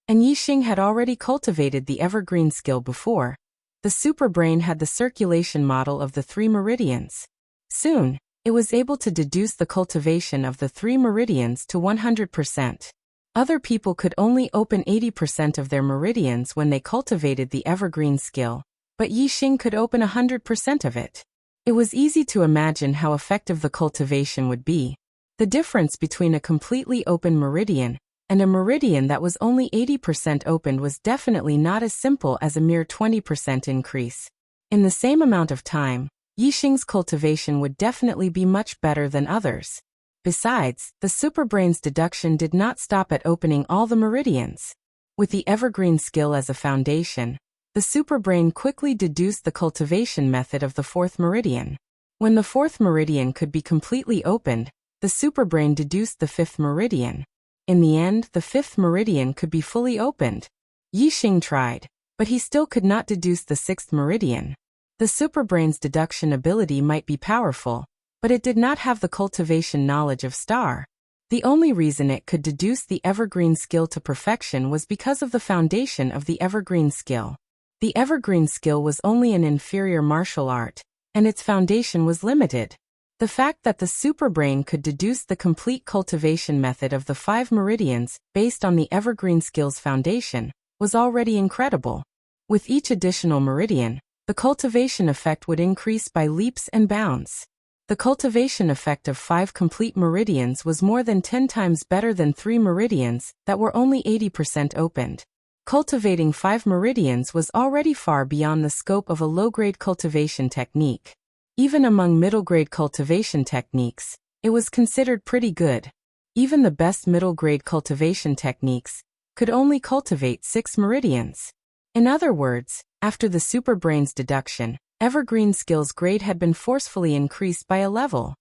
Speaker 1: and Yi Xing had already cultivated the evergreen skill before, the superbrain had the circulation model of the 3 meridians. Soon, it was able to deduce the cultivation of the 3 meridians to 100%. Other people could only open 80% of their meridians when they cultivated the evergreen skill, but Yi Xing could open 100% of it. It was easy to imagine how effective the cultivation would be. The difference between a completely open meridian and a meridian that was only 80% opened was definitely not as simple as a mere 20% increase. In the same amount of time, Yi Xing's cultivation would definitely be much better than others. Besides, the superbrain's deduction did not stop at opening all the meridians. With the evergreen skill as a foundation, the superbrain quickly deduced the cultivation method of the 4th meridian. When the 4th meridian could be completely opened, the superbrain deduced the 5th meridian. In the end, the 5th meridian could be fully opened. Yi Xing tried, but he still could not deduce the 6th meridian. The superbrain's deduction ability might be powerful, but it did not have the cultivation knowledge of star. The only reason it could deduce the evergreen skill to perfection was because of the foundation of the evergreen skill. The evergreen skill was only an inferior martial art, and its foundation was limited. The fact that the superbrain could deduce the complete cultivation method of the 5 meridians based on the evergreen skill's foundation was already incredible. With each additional meridian, the cultivation effect would increase by leaps and bounds. The cultivation effect of 5 complete meridians was more than 10 times better than 3 meridians that were only 80% opened. Cultivating 5 meridians was already far beyond the scope of a low-grade cultivation technique. Even among middle-grade cultivation techniques, it was considered pretty good. Even the best middle-grade cultivation techniques could only cultivate 6 meridians. In other words, after the superbrain's deduction, evergreen skill's grade had been forcefully increased by a level.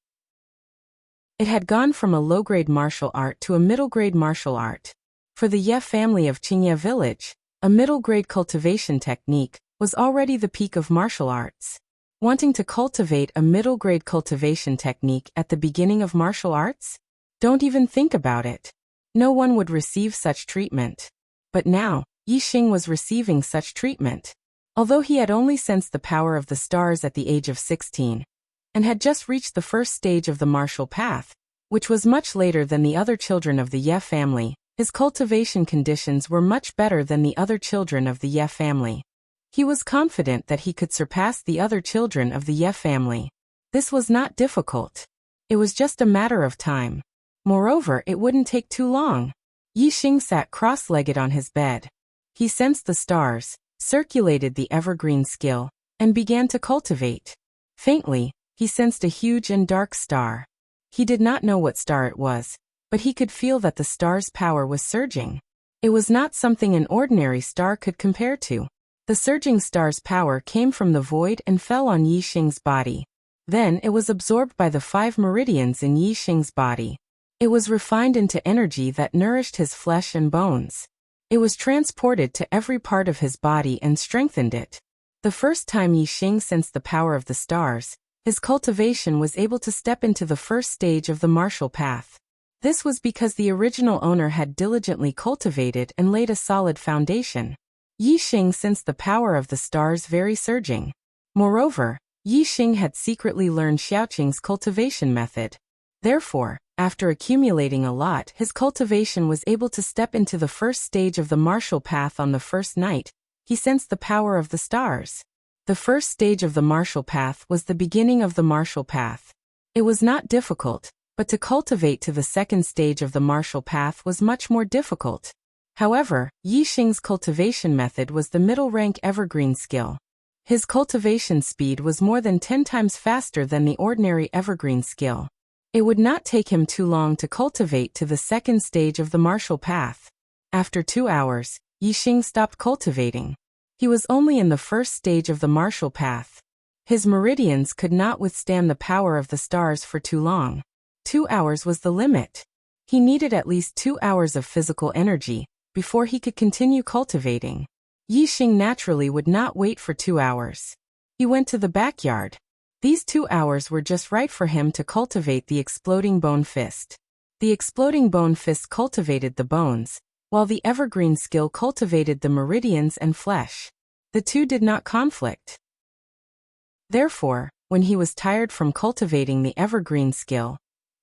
Speaker 1: It had gone from a low-grade martial art to a middle-grade martial art. For the Ye family of Qingye village, a middle-grade cultivation technique was already the peak of martial arts. Wanting to cultivate a middle-grade cultivation technique at the beginning of martial arts? Don't even think about it. No one would receive such treatment. But now, Yi Xing was receiving such treatment. Although he had only sensed the power of the stars at the age of 16, and had just reached the first stage of the martial path, which was much later than the other children of the Ye family, his cultivation conditions were much better than the other children of the Ye family. He was confident that he could surpass the other children of the Ye family. This was not difficult. It was just a matter of time. Moreover, it wouldn't take too long. Yi Xing sat cross-legged on his bed. He sensed the stars, circulated the evergreen skill, and began to cultivate. Faintly, he sensed a huge and dark star. He did not know what star it was, but he could feel that the star's power was surging. It was not something an ordinary star could compare to. The surging star's power came from the void and fell on Yi Xing's body. Then it was absorbed by the 5 meridians in Yi Xing's body. It was refined into energy that nourished his flesh and bones. It was transported to every part of his body and strengthened it. The first time Yi Xing sensed the power of the stars, his cultivation was able to step into the first stage of the martial path. This was because the original owner had diligently cultivated and laid a solid foundation. Yi Xing sensed the power of the stars very surging. Moreover, Yi Xing had secretly learned Xiaoqing's cultivation method. Therefore, after accumulating a lot, his cultivation was able to step into the first stage of the martial path on the first night. He sensed the power of the stars. The first stage of the martial path was the beginning of the martial path. It was not difficult, but to cultivate to the second stage of the martial path was much more difficult. However, Yi Xing's cultivation method was the middle-rank evergreen skill. His cultivation speed was more than 10 times faster than the ordinary evergreen skill. It would not take him too long to cultivate to the second stage of the martial path. After 2 hours, Yi Xing stopped cultivating. He was only in the first stage of the martial path. His meridians could not withstand the power of the stars for too long. 2 hours was the limit. He needed at least 2 hours of physical energy before he could continue cultivating. Yixing naturally would not wait for 2 hours. He went to the backyard. These 2 hours were just right for him to cultivate the exploding bone fist. The exploding bone fist cultivated the bones, while the evergreen skill cultivated the meridians and flesh. The two did not conflict. Therefore, when he was tired from cultivating the evergreen skill,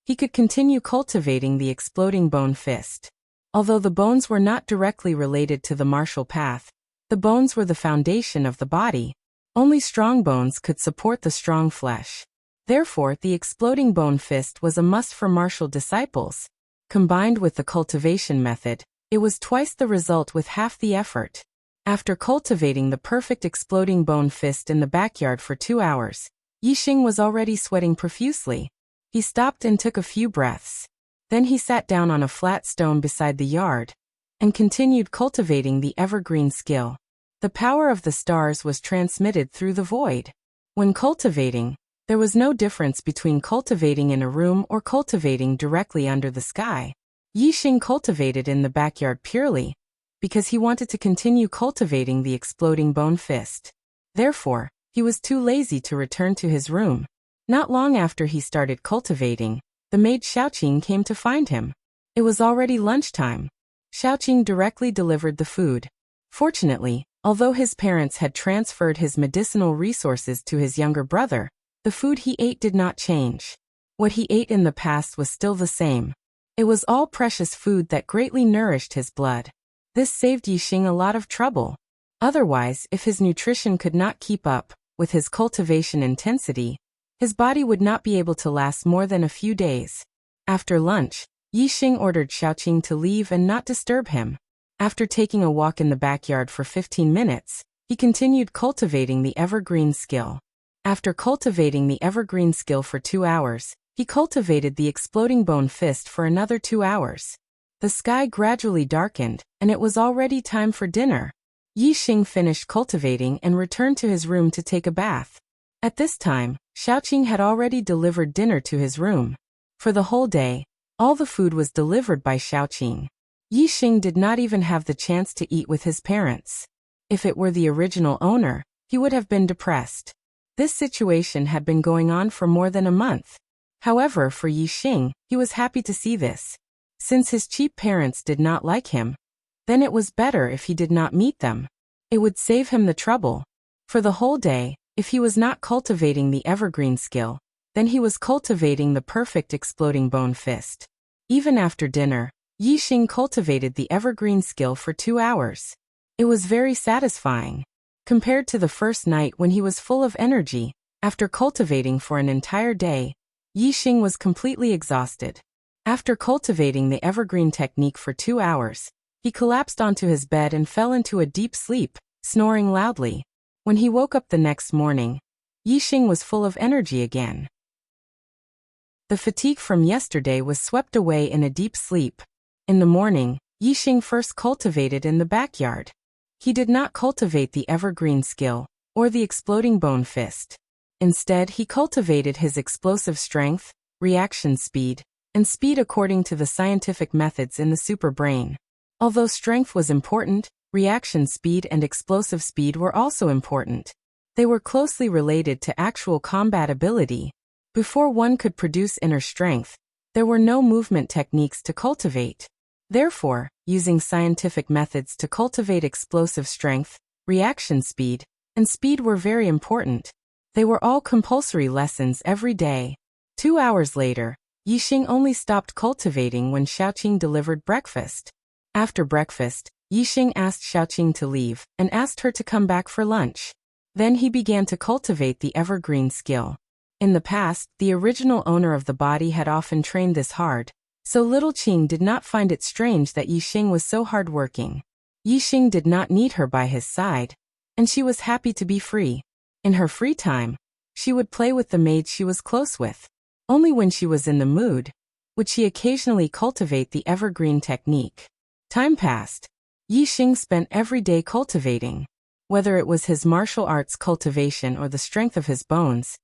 Speaker 1: he could continue cultivating the exploding bone fist. Although the bones were not directly related to the martial path, the bones were the foundation of the body. Only strong bones could support the strong flesh. Therefore, the exploding bone fist was a must for martial disciples. Combined with the cultivation method, it was twice the result with half the effort. After cultivating the perfect exploding bone fist in the backyard for 2 hours, Yixing was already sweating profusely. He stopped and took a few breaths. Then he sat down on a flat stone beside the yard and continued cultivating the evergreen skill. The power of the stars was transmitted through the void. When cultivating, there was no difference between cultivating in a room or cultivating directly under the sky. Yixing cultivated in the backyard purely because he wanted to continue cultivating the exploding bone fist. Therefore, he was too lazy to return to his room. Not long after he started cultivating, the maid Xiaoqing came to find him. It was already lunchtime. Xiaoqing directly delivered the food. Fortunately, although his parents had transferred his medicinal resources to his younger brother, the food he ate did not change. What he ate in the past was still the same. It was all precious food that greatly nourished his blood. This saved Yixing a lot of trouble. Otherwise, if his nutrition could not keep up with his cultivation intensity, his body would not be able to last more than a few days. After lunch, Yixing ordered Xiaoqing to leave and not disturb him. After taking a walk in the backyard for 15 minutes, he continued cultivating the evergreen skill. After cultivating the evergreen skill for 2 hours, he cultivated the exploding bone fist for another 2 hours. The sky gradually darkened, and it was already time for dinner. Yixing finished cultivating and returned to his room to take a bath. At this time, Xiaoqing had already delivered dinner to his room. For the whole day, all the food was delivered by Xiaoqing. Yixing did not even have the chance to eat with his parents. If it were the original owner, he would have been depressed. This situation had been going on for more than a month. However, for Yixing, he was happy to see this. Since his cheap parents did not like him, then it was better if he did not meet them. It would save him the trouble. For the whole day, if he was not cultivating the evergreen skill, then he was cultivating the perfect exploding bone fist. Even after dinner, Yixing cultivated the evergreen skill for 2 hours. It was very satisfying. Compared to the first night when he was full of energy, after cultivating for an entire day, Yixing was completely exhausted. After cultivating the evergreen technique for 2 hours, he collapsed onto his bed and fell into a deep sleep, snoring loudly. When he woke up the next morning, Yixing was full of energy again. The fatigue from yesterday was swept away in a deep sleep. In the morning, Yixing first cultivated in the backyard. He did not cultivate the evergreen skill or the exploding bone fist. Instead, he cultivated his explosive strength, reaction speed, and speed according to the scientific methods in the super brain. Although strength was important, reaction speed and explosive speed were also important. They were closely related to actual combat ability. Before one could produce inner strength, there were no movement techniques to cultivate. Therefore, using scientific methods to cultivate explosive strength, reaction speed, and speed were very important. They were all compulsory lessons every day. 2 hours later, Yixing only stopped cultivating when Xiaoqing delivered breakfast. After breakfast, Yixing asked Xiaoqing to leave and asked her to come back for lunch. Then he began to cultivate the evergreen skill. In the past, the original owner of the body had often trained this hard, so little Qing did not find it strange that Yixing was so hardworking. Yixing did not need her by his side, and she was happy to be free. In her free time, she would play with the maids she was close with. Only when she was in the mood would she occasionally cultivate the evergreen technique. Time passed. Yixing spent every day cultivating. Whether it was his martial arts cultivation or the strength of his bones,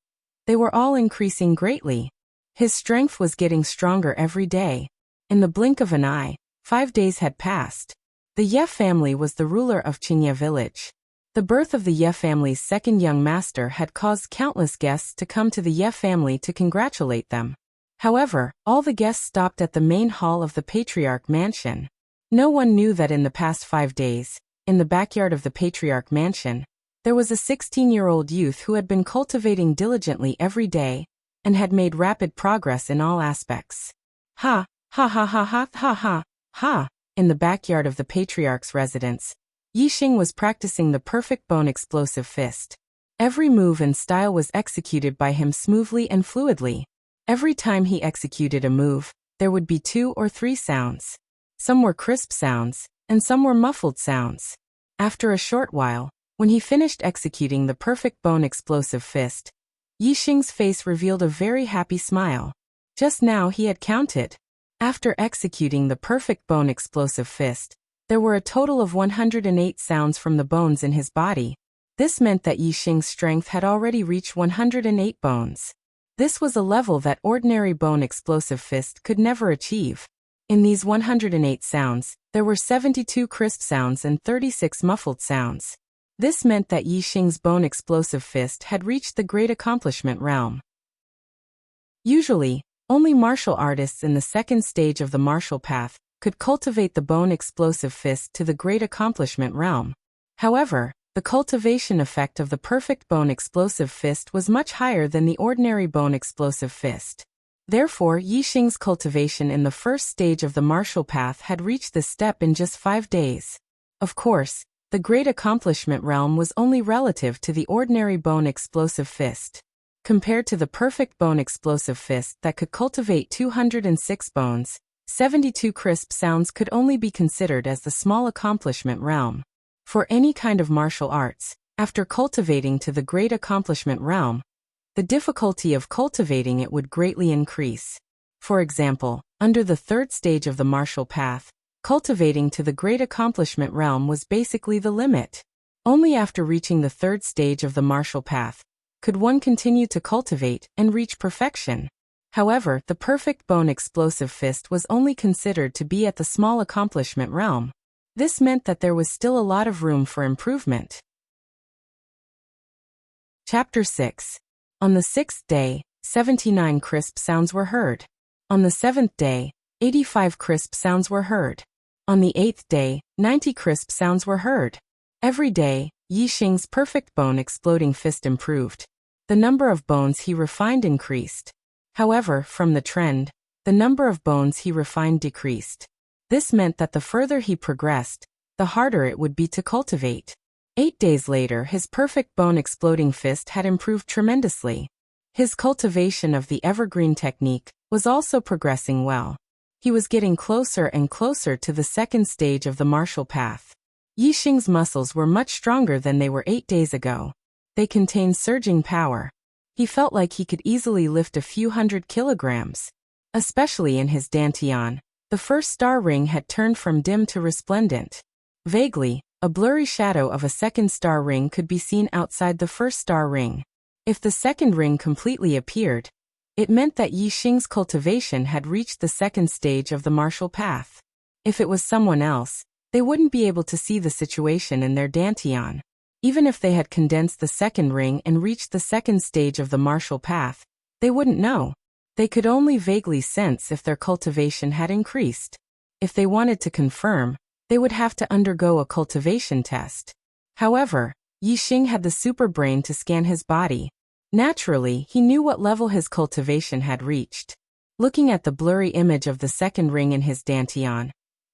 Speaker 1: they were all increasing greatly. His strength was getting stronger every day. In the blink of an eye, 5 days had passed. The Ye family was the ruler of Qingye village. The birth of the Ye family's second young master had caused countless guests to come to the Ye family to congratulate them. However, all the guests stopped at the main hall of the patriarch mansion. No one knew that in the past 5 days, in the backyard of the patriarch mansion, there was a 16-year-old youth who had been cultivating diligently every day and had made rapid progress in all aspects. Ha, ha ha ha ha ha ha, ha. In the backyard of the patriarch's residence, Yixing was practicing the perfect bone explosive fist. Every move and style was executed by him smoothly and fluidly. Every time he executed a move, there would be 2 or 3 sounds. Some were crisp sounds, and some were muffled sounds. After a short while, when he finished executing the perfect bone explosive fist, Yixing's face revealed a very happy smile. Just now he had counted. After executing the perfect bone explosive fist, there were a total of 108 sounds from the bones in his body. This meant that Yixing's strength had already reached 108 bones. This was a level that ordinary bone explosive fist could never achieve. In these 108 sounds, there were 72 crisp sounds and 36 muffled sounds. This meant that Yixing's bone explosive fist had reached the great accomplishment realm. Usually, only martial artists in the second stage of the martial path could cultivate the bone explosive fist to the great accomplishment realm. However, the cultivation effect of the perfect bone explosive fist was much higher than the ordinary bone explosive fist. Therefore, Yixing's cultivation in the first stage of the martial path had reached this step in just 5 days. Of course, the great accomplishment realm was only relative to the ordinary bone explosive fist. Compared to the perfect bone explosive fist that could cultivate 206 bones, 72 crisp sounds could only be considered as the small accomplishment realm. For any kind of martial arts, after cultivating to the great accomplishment realm, the difficulty of cultivating it would greatly increase. For example, under the third stage of the martial path, cultivating to the great accomplishment realm was basically the limit. Only after reaching the third stage of the martial path could one continue to cultivate and reach perfection. However, the perfect bone explosive fist was only considered to be at the small accomplishment realm. This meant that there was still a lot of room for improvement. Chapter 6. On the 6th day, 79 crisp sounds were heard. On the 7th day, 85 crisp sounds were heard. On the 8th day, 90 crisp sounds were heard. Every day, Yixing's perfect bone exploding fist improved. The number of bones he refined increased. However, from the trend, the number of bones he refined decreased. This meant that the further he progressed, the harder it would be to cultivate. 8 days later, his perfect bone exploding fist had improved tremendously. His cultivation of the evergreen technique was also progressing well. He was getting closer and closer to the second stage of the martial path. Yixing's muscles were much stronger than they were 8 days ago. They contained surging power. He felt like he could easily lift a few hundred kilograms. Especially in his dantian, the first star ring had turned from dim to resplendent. Vaguely, a blurry shadow of a second star ring could be seen outside the first star ring. If the second ring completely appeared, it meant that Yixing's cultivation had reached the second stage of the martial path. If it was someone else, they wouldn't be able to see the situation in their dantian. Even if they had condensed the second ring and reached the second stage of the martial path, they wouldn't know. They could only vaguely sense if their cultivation had increased. If they wanted to confirm, they would have to undergo a cultivation test. However, Yixing had the super brain to scan his body. Naturally, he knew what level his cultivation had reached. Looking at the blurry image of the second ring in his dantian,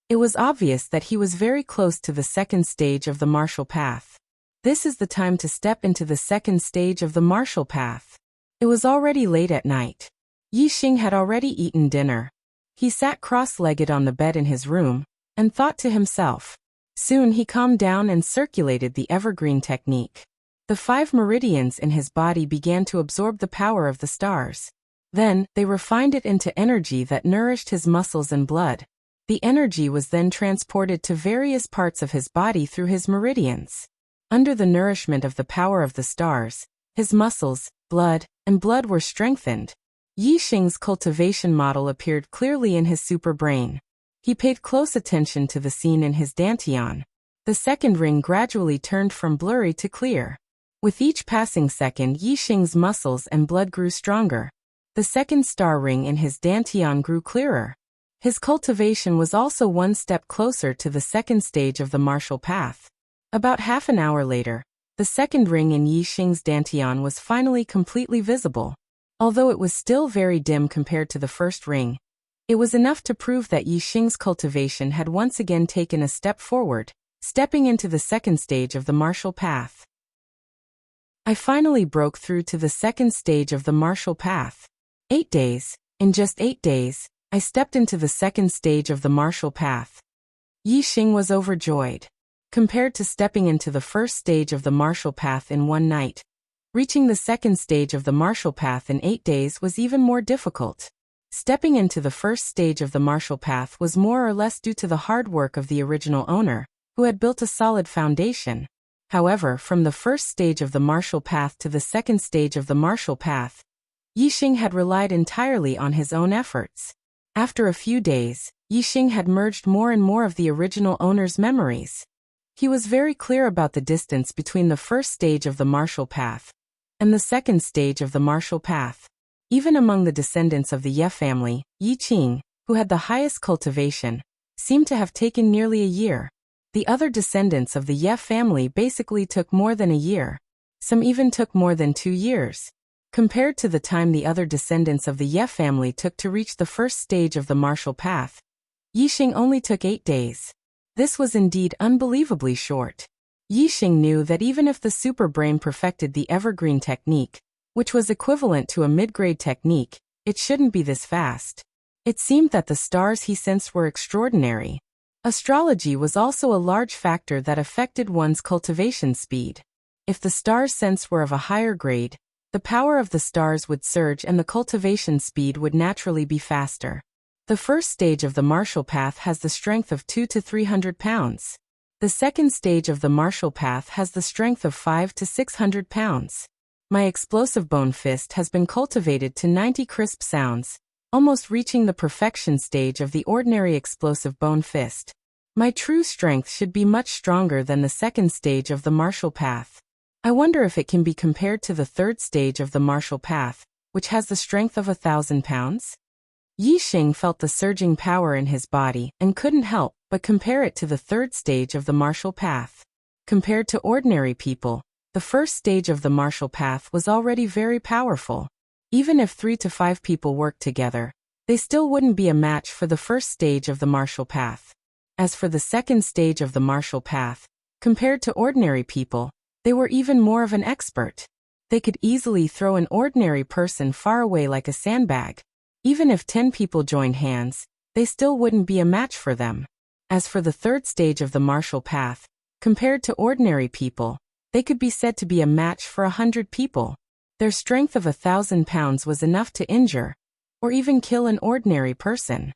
Speaker 1: it was obvious that he was very close to the second stage of the martial path. This is the time to step into the second stage of the martial path. It was already late at night. Yixing had already eaten dinner. He sat cross-legged on the bed in his room and thought to himself. Soon he calmed down and circulated the evergreen technique. The 5 meridians in his body began to absorb the power of the stars. Then, they refined it into energy that nourished his muscles and blood. The energy was then transported to various parts of his body through his meridians. Under the nourishment of the power of the stars, his muscles, blood were strengthened. Yi Xing's cultivation model appeared clearly in his super brain. He paid close attention to the scene in his dantian. The second ring gradually turned from blurry to clear. With each passing second, Yi Xing's muscles and blood grew stronger. The second star ring in his dantian grew clearer. His cultivation was also one step closer to the second stage of the martial path. About half an hour later, the second ring in Yi Xing's dantian was finally completely visible. Although it was still very dim compared to the first ring, it was enough to prove that Yi Xing's cultivation had once again taken a step forward, stepping into the second stage of the martial path. I finally broke through to the second stage of the martial path. 8 days. In just 8 days, I stepped into the second stage of the martial path. Yi Xing was overjoyed. Compared to stepping into the first stage of the martial path in one night, reaching the second stage of the martial path in 8 days was even more difficult. Stepping into the first stage of the martial path was more or less due to the hard work of the original owner, who had built a solid foundation. However, from the first stage of the martial path to the second stage of the martial path, Yi Xing had relied entirely on his own efforts. After a few days, Yi Xing had merged more and more of the original owner's memories. He was very clear about the distance between the first stage of the martial path and the second stage of the martial path. Even among the descendants of the Ye family, Yi Qing, who had the highest cultivation, seemed to have taken nearly a year. The other descendants of the Ye family basically took more than a year. Some even took more than 2 years. Compared to the time the other descendants of the Ye family took to reach the first stage of the martial path, Yi Xing only took 8 days. This was indeed unbelievably short. Yi Xing knew that even if the super brain perfected the evergreen technique, which was equivalent to a mid-grade technique, it shouldn't be this fast. It seemed that the stars he sensed were extraordinary. Astrology was also a large factor that affected one's cultivation speed. If the stars' sense were of a higher grade, the power of the stars would surge and the cultivation speed would naturally be faster. The first stage of the martial path has the strength of 200 to 300 pounds. The second stage of the martial path has the strength of 500 to 600 pounds. My explosive bone fist has been cultivated to 90 crisp sounds, almost reaching the perfection stage of the ordinary explosive bone fist. My true strength should be much stronger than the second stage of the martial path. I wonder if it can be compared to the third stage of the martial path, which has the strength of 1,000 pounds? Yi Xing felt the surging power in his body and couldn't help but compare it to the third stage of the martial path. Compared to ordinary people, the first stage of the martial path was already very powerful. Even if 3 to 5 people worked together, they still wouldn't be a match for the first stage of the martial path. As for the second stage of the martial path, compared to ordinary people, they were even more of an expert. They could easily throw an ordinary person far away like a sandbag. Even if 10 people joined hands, they still wouldn't be a match for them. As for the third stage of the martial path, compared to ordinary people, they could be said to be a match for 100 people. Their strength of 1,000 pounds was enough to injure, or even kill an ordinary person.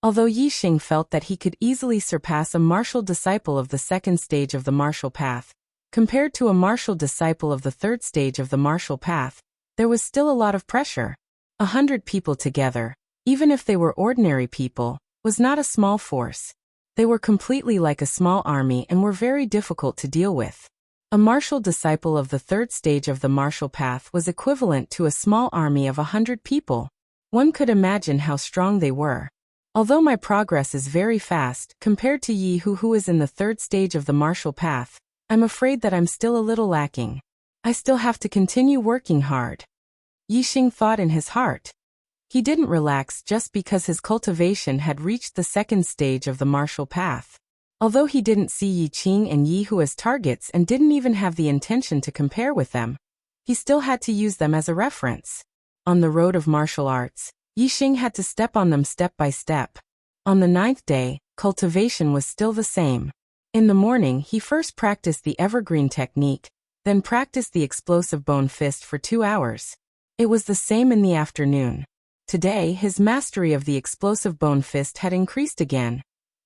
Speaker 1: Although Yi Xing felt that he could easily surpass a martial disciple of the second stage of the martial path, compared to a martial disciple of the third stage of the martial path, there was still a lot of pressure. 100 people together, even if they were ordinary people, was not a small force. They were completely like a small army and were very difficult to deal with. A martial disciple of the third stage of the martial path was equivalent to a small army of 100 people. One could imagine how strong they were. Although my progress is very fast compared to Yi who is in the third stage of the martial path, I'm afraid that I'm still a little lacking. I still have to continue working hard. Yi Xing thought in his heart. He didn't relax just because his cultivation had reached the second stage of the martial path. Although he didn't see Yi Qing and Yi Hu as targets and didn't even have the intention to compare with them, he still had to use them as a reference. On the road of martial arts, Yi Xing had to step on them step by step. On the 9th day, cultivation was still the same. In the morning he first practiced the evergreen technique, then practiced the explosive bone fist for 2 hours. It was the same in the afternoon. Today his mastery of the explosive bone fist had increased again,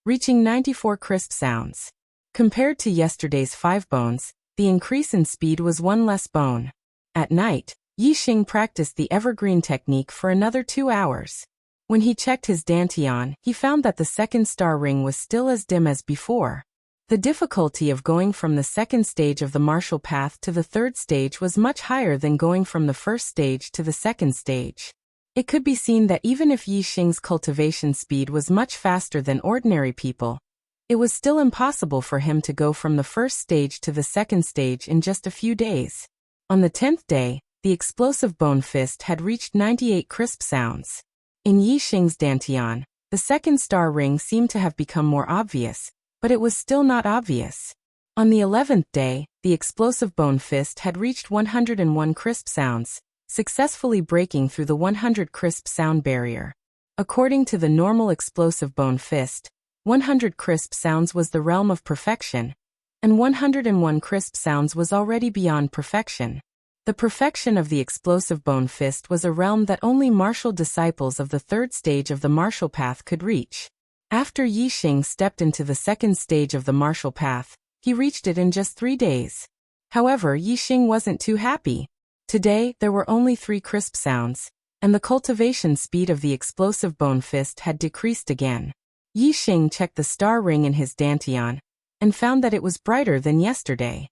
Speaker 1: reaching 94 crisp sounds. Compared to yesterday's 5 bones, the increase in speed was 1 less bone. At night, Yixing practiced the evergreen technique for another 2 hours. When he checked his dantian, he found that the second star ring was still as dim as before. The difficulty of going from the second stage of the martial path to the third stage was much higher than going from the first stage to the second stage. It could be seen that even if Yixing's cultivation speed was much faster than ordinary people, it was still impossible for him to go from the first stage to the second stage in just a few days. On the 10th day, the explosive bone fist had reached 98 crisp sounds. In Yixing's dantian, the second star ring seemed to have become more obvious, but it was still not obvious. On the 11th day, the explosive bone fist had reached 101 crisp sounds, successfully breaking through the 100 crisp sound barrier. According to the normal explosive bone fist, 100 crisp sounds was the realm of perfection, and 101 crisp sounds was already beyond perfection. The perfection of the explosive bone fist was a realm that only martial disciples of the third stage of the martial path could reach. After Yixing stepped into the second stage of the martial path, he reached it in just 3 days. However, Yixing wasn't too happy. Today, there were only 3 crisp sounds, and the cultivation speed of the explosive bone fist had decreased again. Yixing checked the star ring in his dantian, and found that it was brighter than yesterday.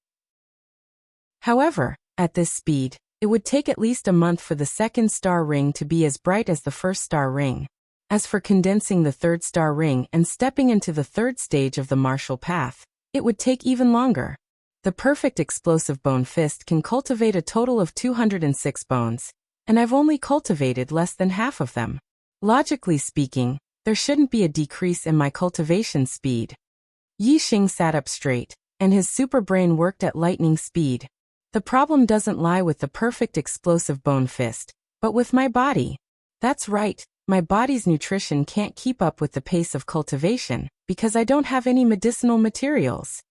Speaker 1: However, at this speed, it would take at least a month for the second star ring to be as bright as the first star ring. As for condensing the third star ring and stepping into the third stage of the martial path, it would take even longer. The perfect explosive bone fist can cultivate a total of 206 bones, and I've only cultivated less than half of them. Logically speaking, there shouldn't be a decrease in my cultivation speed. Yixing sat up straight, and his super brain worked at lightning speed. The problem doesn't lie with the perfect explosive bone fist, but with my body. That's right, my body's nutrition can't keep up with the pace of cultivation, because I don't have any medicinal materials.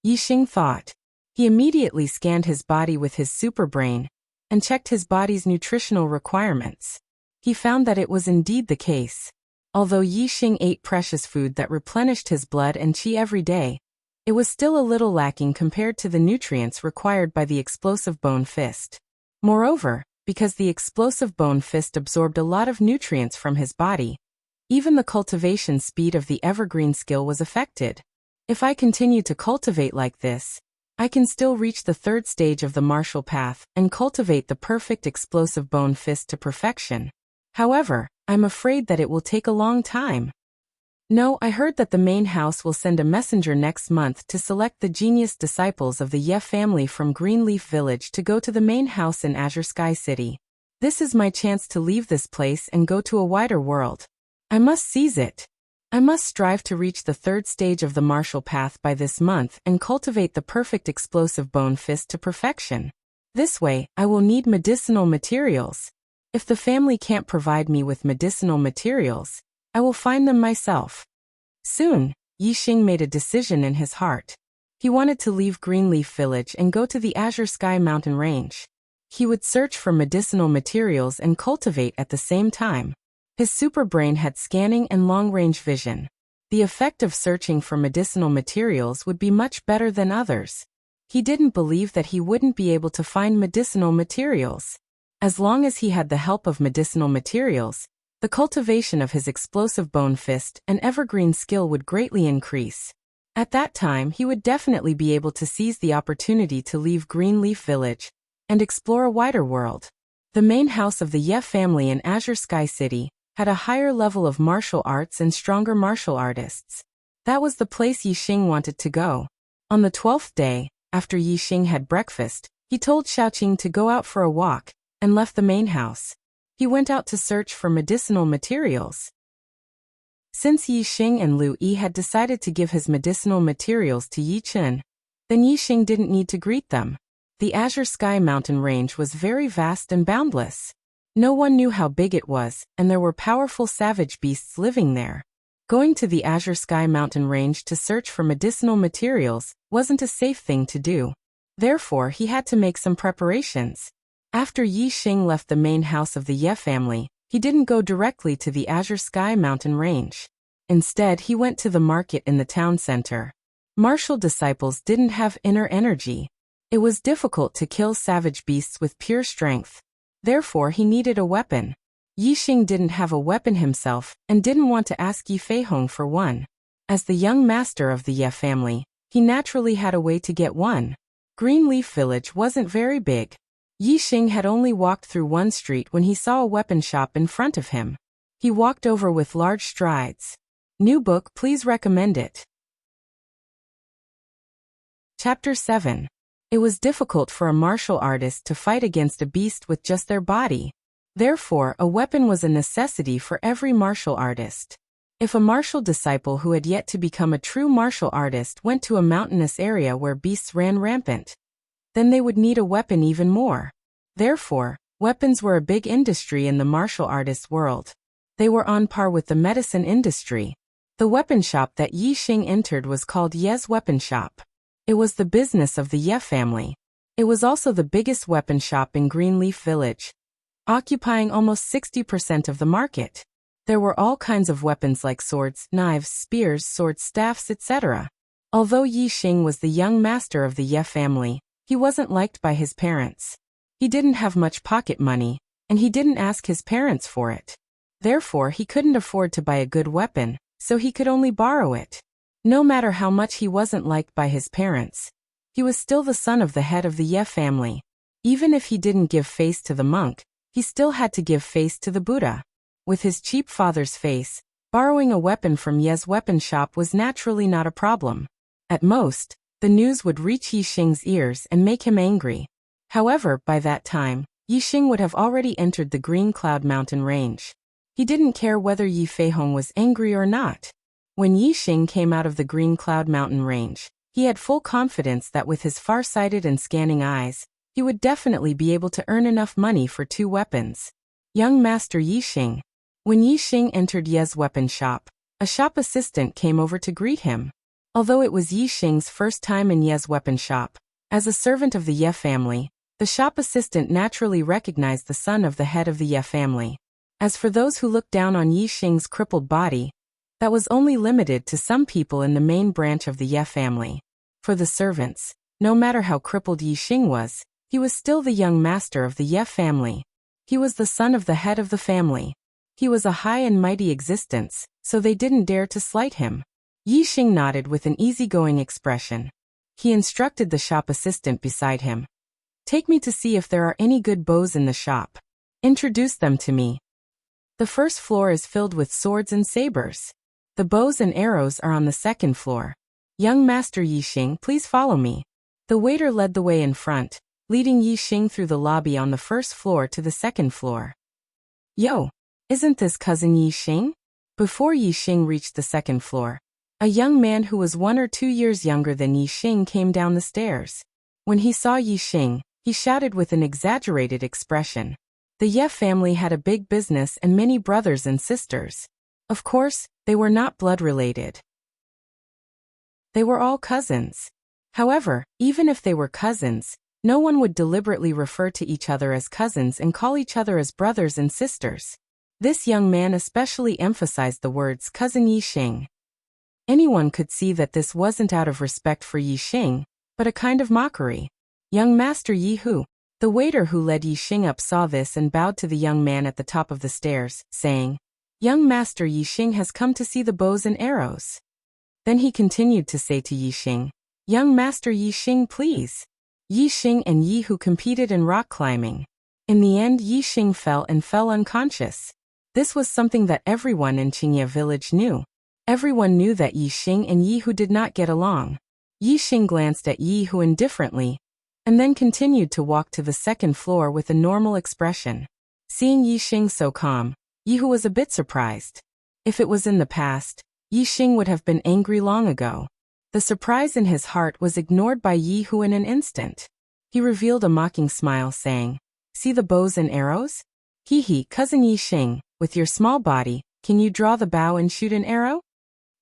Speaker 1: Yixing thought. He immediately scanned his body with his super brain, and checked his body's nutritional requirements. He found that it was indeed the case. Although Yixing ate precious food that replenished his blood and qi every day, it was still a little lacking compared to the nutrients required by the explosive bone fist. Moreover, because the explosive bone fist absorbed a lot of nutrients from his body, even the cultivation speed of the evergreen skill was affected. If I continue to cultivate like this, I can still reach the third stage of the martial path and cultivate the perfect explosive bone fist to perfection. However, I'm afraid that it will take a long time. No, I heard that the main house will send a messenger next month to select the genius disciples of the Ye family from Greenleaf Village to go to the main house in Azure Sky City. This is my chance to leave this place and go to a wider world. I must seize it. I must strive to reach the third stage of the martial path by this month and cultivate the perfect explosive bone fist to perfection. This way, I will need medicinal materials. If the family can't provide me with medicinal materials, I will find them myself. Soon, Yixing made a decision in his heart. He wanted to leave Greenleaf Village and go to the Azure Sky mountain range. He would search for medicinal materials and cultivate at the same time. His super brain had scanning and long-range vision. The effect of searching for medicinal materials would be much better than others. He didn't believe that he wouldn't be able to find medicinal materials. As long as he had the help of medicinal materials, the cultivation of his explosive bone fist and evergreen skill would greatly increase. At that time, he would definitely be able to seize the opportunity to leave Greenleaf Village and explore a wider world. The main house of the Ye family in Azure Sky City had a higher level of martial arts and stronger martial artists. That was the place Yixing wanted to go. On the 12th day, after Yixing had breakfast, he told Xiaoqing to go out for a walk, and left the main house. He went out to search for medicinal materials. Since Yixing and Lu Yi had decided to give his medicinal materials to Yichen, then Yixing didn't need to greet them. The Azure Sky mountain range was very vast and boundless. No one knew how big it was, and there were powerful savage beasts living there. Going to the Azure Sky mountain range to search for medicinal materials wasn't a safe thing to do. Therefore, he had to make some preparations. After Yixing left the main house of the Ye family, he didn't go directly to the Azure Sky mountain range. Instead, he went to the market in the town center. Martial disciples didn't have inner energy. It was difficult to kill savage beasts with pure strength. Therefore he needed a weapon. Yi Xing didn't have a weapon himself and didn't want to ask Yi Feihong for one. As the young master of the Ye family, he naturally had a way to get one. Greenleaf Village wasn't very big. Yi Xing had only walked through one street when he saw a weapon shop in front of him. He walked over with large strides. New book, please recommend it. Chapter 7. It was difficult for a martial artist to fight against a beast with just their body. Therefore, a weapon was a necessity for every martial artist. If a martial disciple who had yet to become a true martial artist went to a mountainous area where beasts ran rampant, then they would need a weapon even more. Therefore, weapons were a big industry in the martial artist world. They were on par with the medicine industry. The weapon shop that Yi Xing entered was called Ye's Weapon Shop. It was the business of the Ye family. It was also the biggest weapon shop in Greenleaf Village, occupying almost 60% of the market. There were all kinds of weapons like swords, knives, spears, sword staffs, etc. Although Yi Xing was the young master of the Ye family, he wasn't liked by his parents. He didn't have much pocket money, and he didn't ask his parents for it. Therefore, he couldn't afford to buy a good weapon, so he could only borrow it. No matter how much he wasn't liked by his parents, he was still the son of the head of the Ye family. Even if he didn't give face to the monk, he still had to give face to the Buddha. With his cheap father's face, borrowing a weapon from Ye's weapon shop was naturally not a problem. At most, the news would reach Yi Xing's ears and make him angry. However, by that time, Yi Xing would have already entered the Green Cloud Mountain range. He didn't care whether Yi Feihong was angry or not. When Yi Xing came out of the Green Cloud Mountain range, he had full confidence that with his far-sighted and scanning eyes, he would definitely be able to earn enough money for 2 weapons. Young Master Yi Xing. When Yi Xing entered Ye's weapon shop, a shop assistant came over to greet him. Although it was Yi Xing's first time in Ye's weapon shop, as a servant of the Ye family, the shop assistant naturally recognized the son of the head of the Ye family. As for those who looked down on Yi Xing's crippled body, that was only limited to some people in the main branch of the Ye family. For the servants, no matter how crippled Yi Xing was, he was still the young master of the Ye family. He was the son of the head of the family. He was a high and mighty existence, so they didn't dare to slight him. Yi Xing nodded with an easygoing expression. He instructed the shop assistant beside him. Take me to see if there are any good bows in the shop. Introduce them to me. The first floor is filled with swords and sabers. The bows and arrows are on the second floor. Young Master Yi Xing, please follow me. The waiter led the way in front, leading Yi Xing through the lobby on the first floor to the second floor. Yo, isn't this cousin Yi Xing? Before Yi Xing reached the second floor, a young man who was 1 or 2 years younger than Yi Xing came down the stairs. When he saw Yi Xing, he shouted with an exaggerated expression. The Ye family had a big business and many brothers and sisters. Of course, they were not blood-related. They were all cousins. However, even if they were cousins, no one would deliberately refer to each other as cousins and call each other as brothers and sisters. This young man especially emphasized the words cousin Yi Xing. Anyone could see that this wasn't out of respect for Yi Xing, but a kind of mockery. Young Master Yi Hu. The waiter who led Yi Xing up saw this and bowed to the young man at the top of the stairs, saying, Young Master Yi Xing has come to see the bows and arrows. Then he continued to say to Yi Xing, Young Master Yi Xing, please. Yi Xing and Yi Hu competed in rock climbing. In the end, Yi Xing fell unconscious. This was something that everyone in Qingye village knew. Everyone knew that Yi Xing and Yi Hu did not get along. Yi Xing glanced at Yi Hu indifferently, and then continued to walk to the second floor with a normal expression. Seeing Yi Xing so calm, Yi Hu was a bit surprised. If it was in the past, Yi Xing would have been angry long ago. The surprise in his heart was ignored by Yi Hu in an instant. He revealed a mocking smile, saying, See the bows and arrows? Hee, cousin Yi Xing, with your small body, can you draw the bow and shoot an arrow?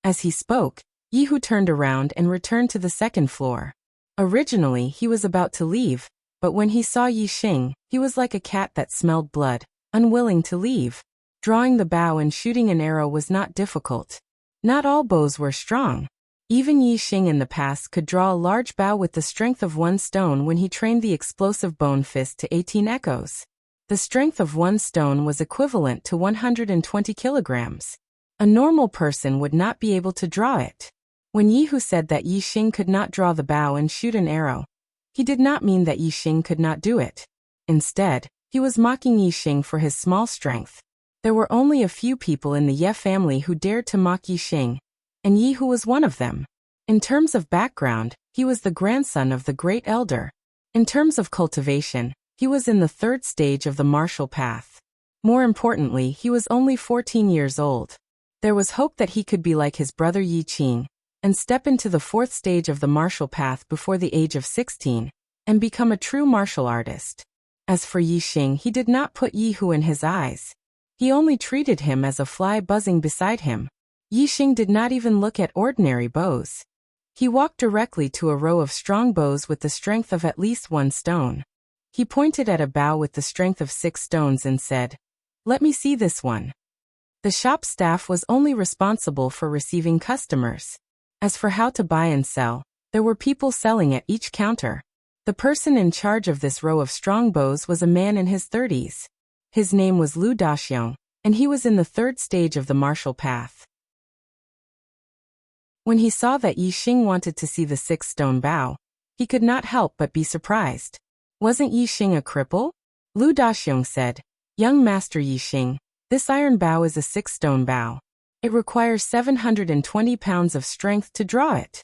Speaker 1: As he spoke, Yi Hu turned around and returned to the second floor. Originally, he was about to leave, but when he saw Yi Xing, he was like a cat that smelled blood, unwilling to leave. Drawing the bow and shooting an arrow was not difficult. Not all bows were strong. Even Yi Xing in the past could draw a large bow with the strength of 1 stone when he trained the explosive bone fist to 18 echoes. The strength of 1 stone was equivalent to 120 kilograms. A normal person would not be able to draw it. When Yi Hu said that Yi Xing could not draw the bow and shoot an arrow, he did not mean that Yi Xing could not do it. Instead, he was mocking Yi Xing for his small strength. There were only a few people in the Ye family who dared to mock Yi Xing, and Yi Hu was one of them. In terms of background, he was the grandson of the great elder. In terms of cultivation, he was in the 3rd stage of the martial path. More importantly, he was only 14 years old. There was hope that he could be like his brother Yi Qing, and step into the 4th stage of the martial path before the age of 16, and become a true martial artist. As for Yi Xing, he did not put Yi Hu in his eyes. He only treated him as a fly buzzing beside him. Yi Xing did not even look at ordinary bows. He walked directly to a row of strong bows with the strength of at least 1 stone. He pointed at a bow with the strength of 6 stones and said, "Let me see this one." The shop staff was only responsible for receiving customers. As for how to buy and sell, there were people selling at each counter. The person in charge of this row of strong bows was a man in his 30s. His name was Lu Daxiong, and he was in the 3rd stage of the martial path. When he saw that Yi Xing wanted to see the 6-stone bow, he could not help but be surprised. "Wasn't Yi Xing a cripple?" Lu Daxiong said. "Young Master Yi Xing, this iron bow is a 6-stone bow. It requires 720 pounds of strength to draw it."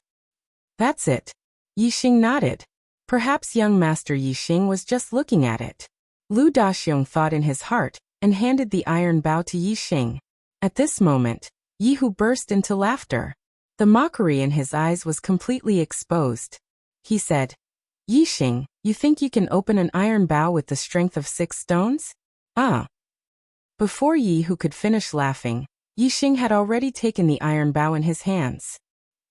Speaker 1: "That's it." Yi Xing nodded. Perhaps young Master Yi Xing was just looking at it. Lu Daxiong thought in his heart, and handed the iron bow to Yi Xing. At this moment, Yi Hu burst into laughter. The mockery in his eyes was completely exposed. He said, "Yi Xing, you think you can open an iron bow with the strength of 6 stones? Ah." Before Yi Hu could finish laughing, Yi Xing had already taken the iron bow in his hands.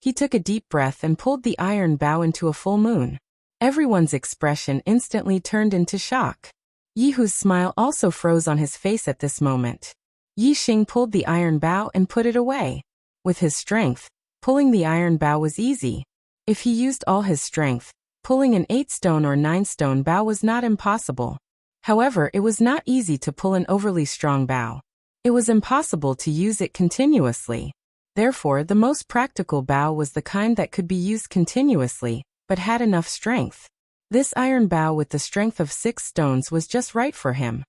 Speaker 1: He took a deep breath and pulled the iron bow into a full moon. Everyone's expression instantly turned into shock. Yi Hu's smile also froze on his face at this moment. Yi Xing pulled the iron bow and put it away. With his strength, pulling the iron bow was easy. If he used all his strength, pulling an 8-stone or 9-stone bow was not impossible. However, it was not easy to pull an overly strong bow. It was impossible to use it continuously. Therefore, the most practical bow was the kind that could be used continuously, but had enough strength. This iron bow with the strength of 6 stones was just right for him.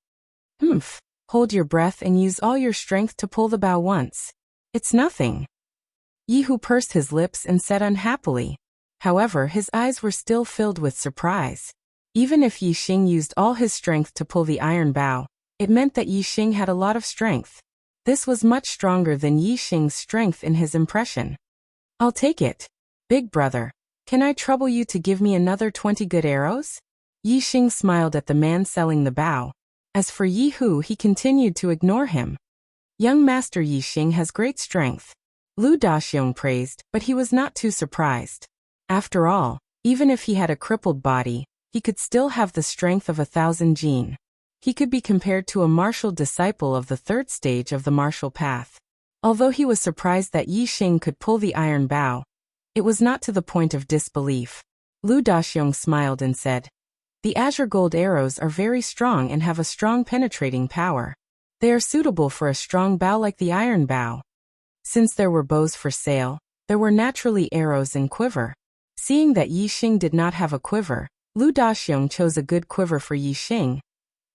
Speaker 1: "Humph. Hold your breath and use all your strength to pull the bow once. It's nothing." Yi Hu pursed his lips and said unhappily. However, his eyes were still filled with surprise. Even if Yi Xing used all his strength to pull the iron bow, it meant that Yi Xing had a lot of strength. This was much stronger than Yi Xing's strength in his impression. "I'll take it. Big brother, can I trouble you to give me another 20 good arrows?" Yi Xing smiled at the man selling the bow. As for Yi Hu, he continued to ignore him. "Young Master Yi Xing has great strength," Lu Daxiong praised, but he was not too surprised. After all, even if he had a crippled body, he could still have the strength of 1,000 jin. He could be compared to a martial disciple of the 3rd stage of the martial path. Although he was surprised that Yi Xing could pull the iron bow, it was not to the point of disbelief. Lu Daxiong smiled and said, "The azure gold arrows are very strong and have a strong penetrating power. They are suitable for a strong bow like the iron bow." Since there were bows for sale, there were naturally arrows and quiver. Seeing that Yi Xing did not have a quiver, Lu Daxiong chose a good quiver for Yi Xing.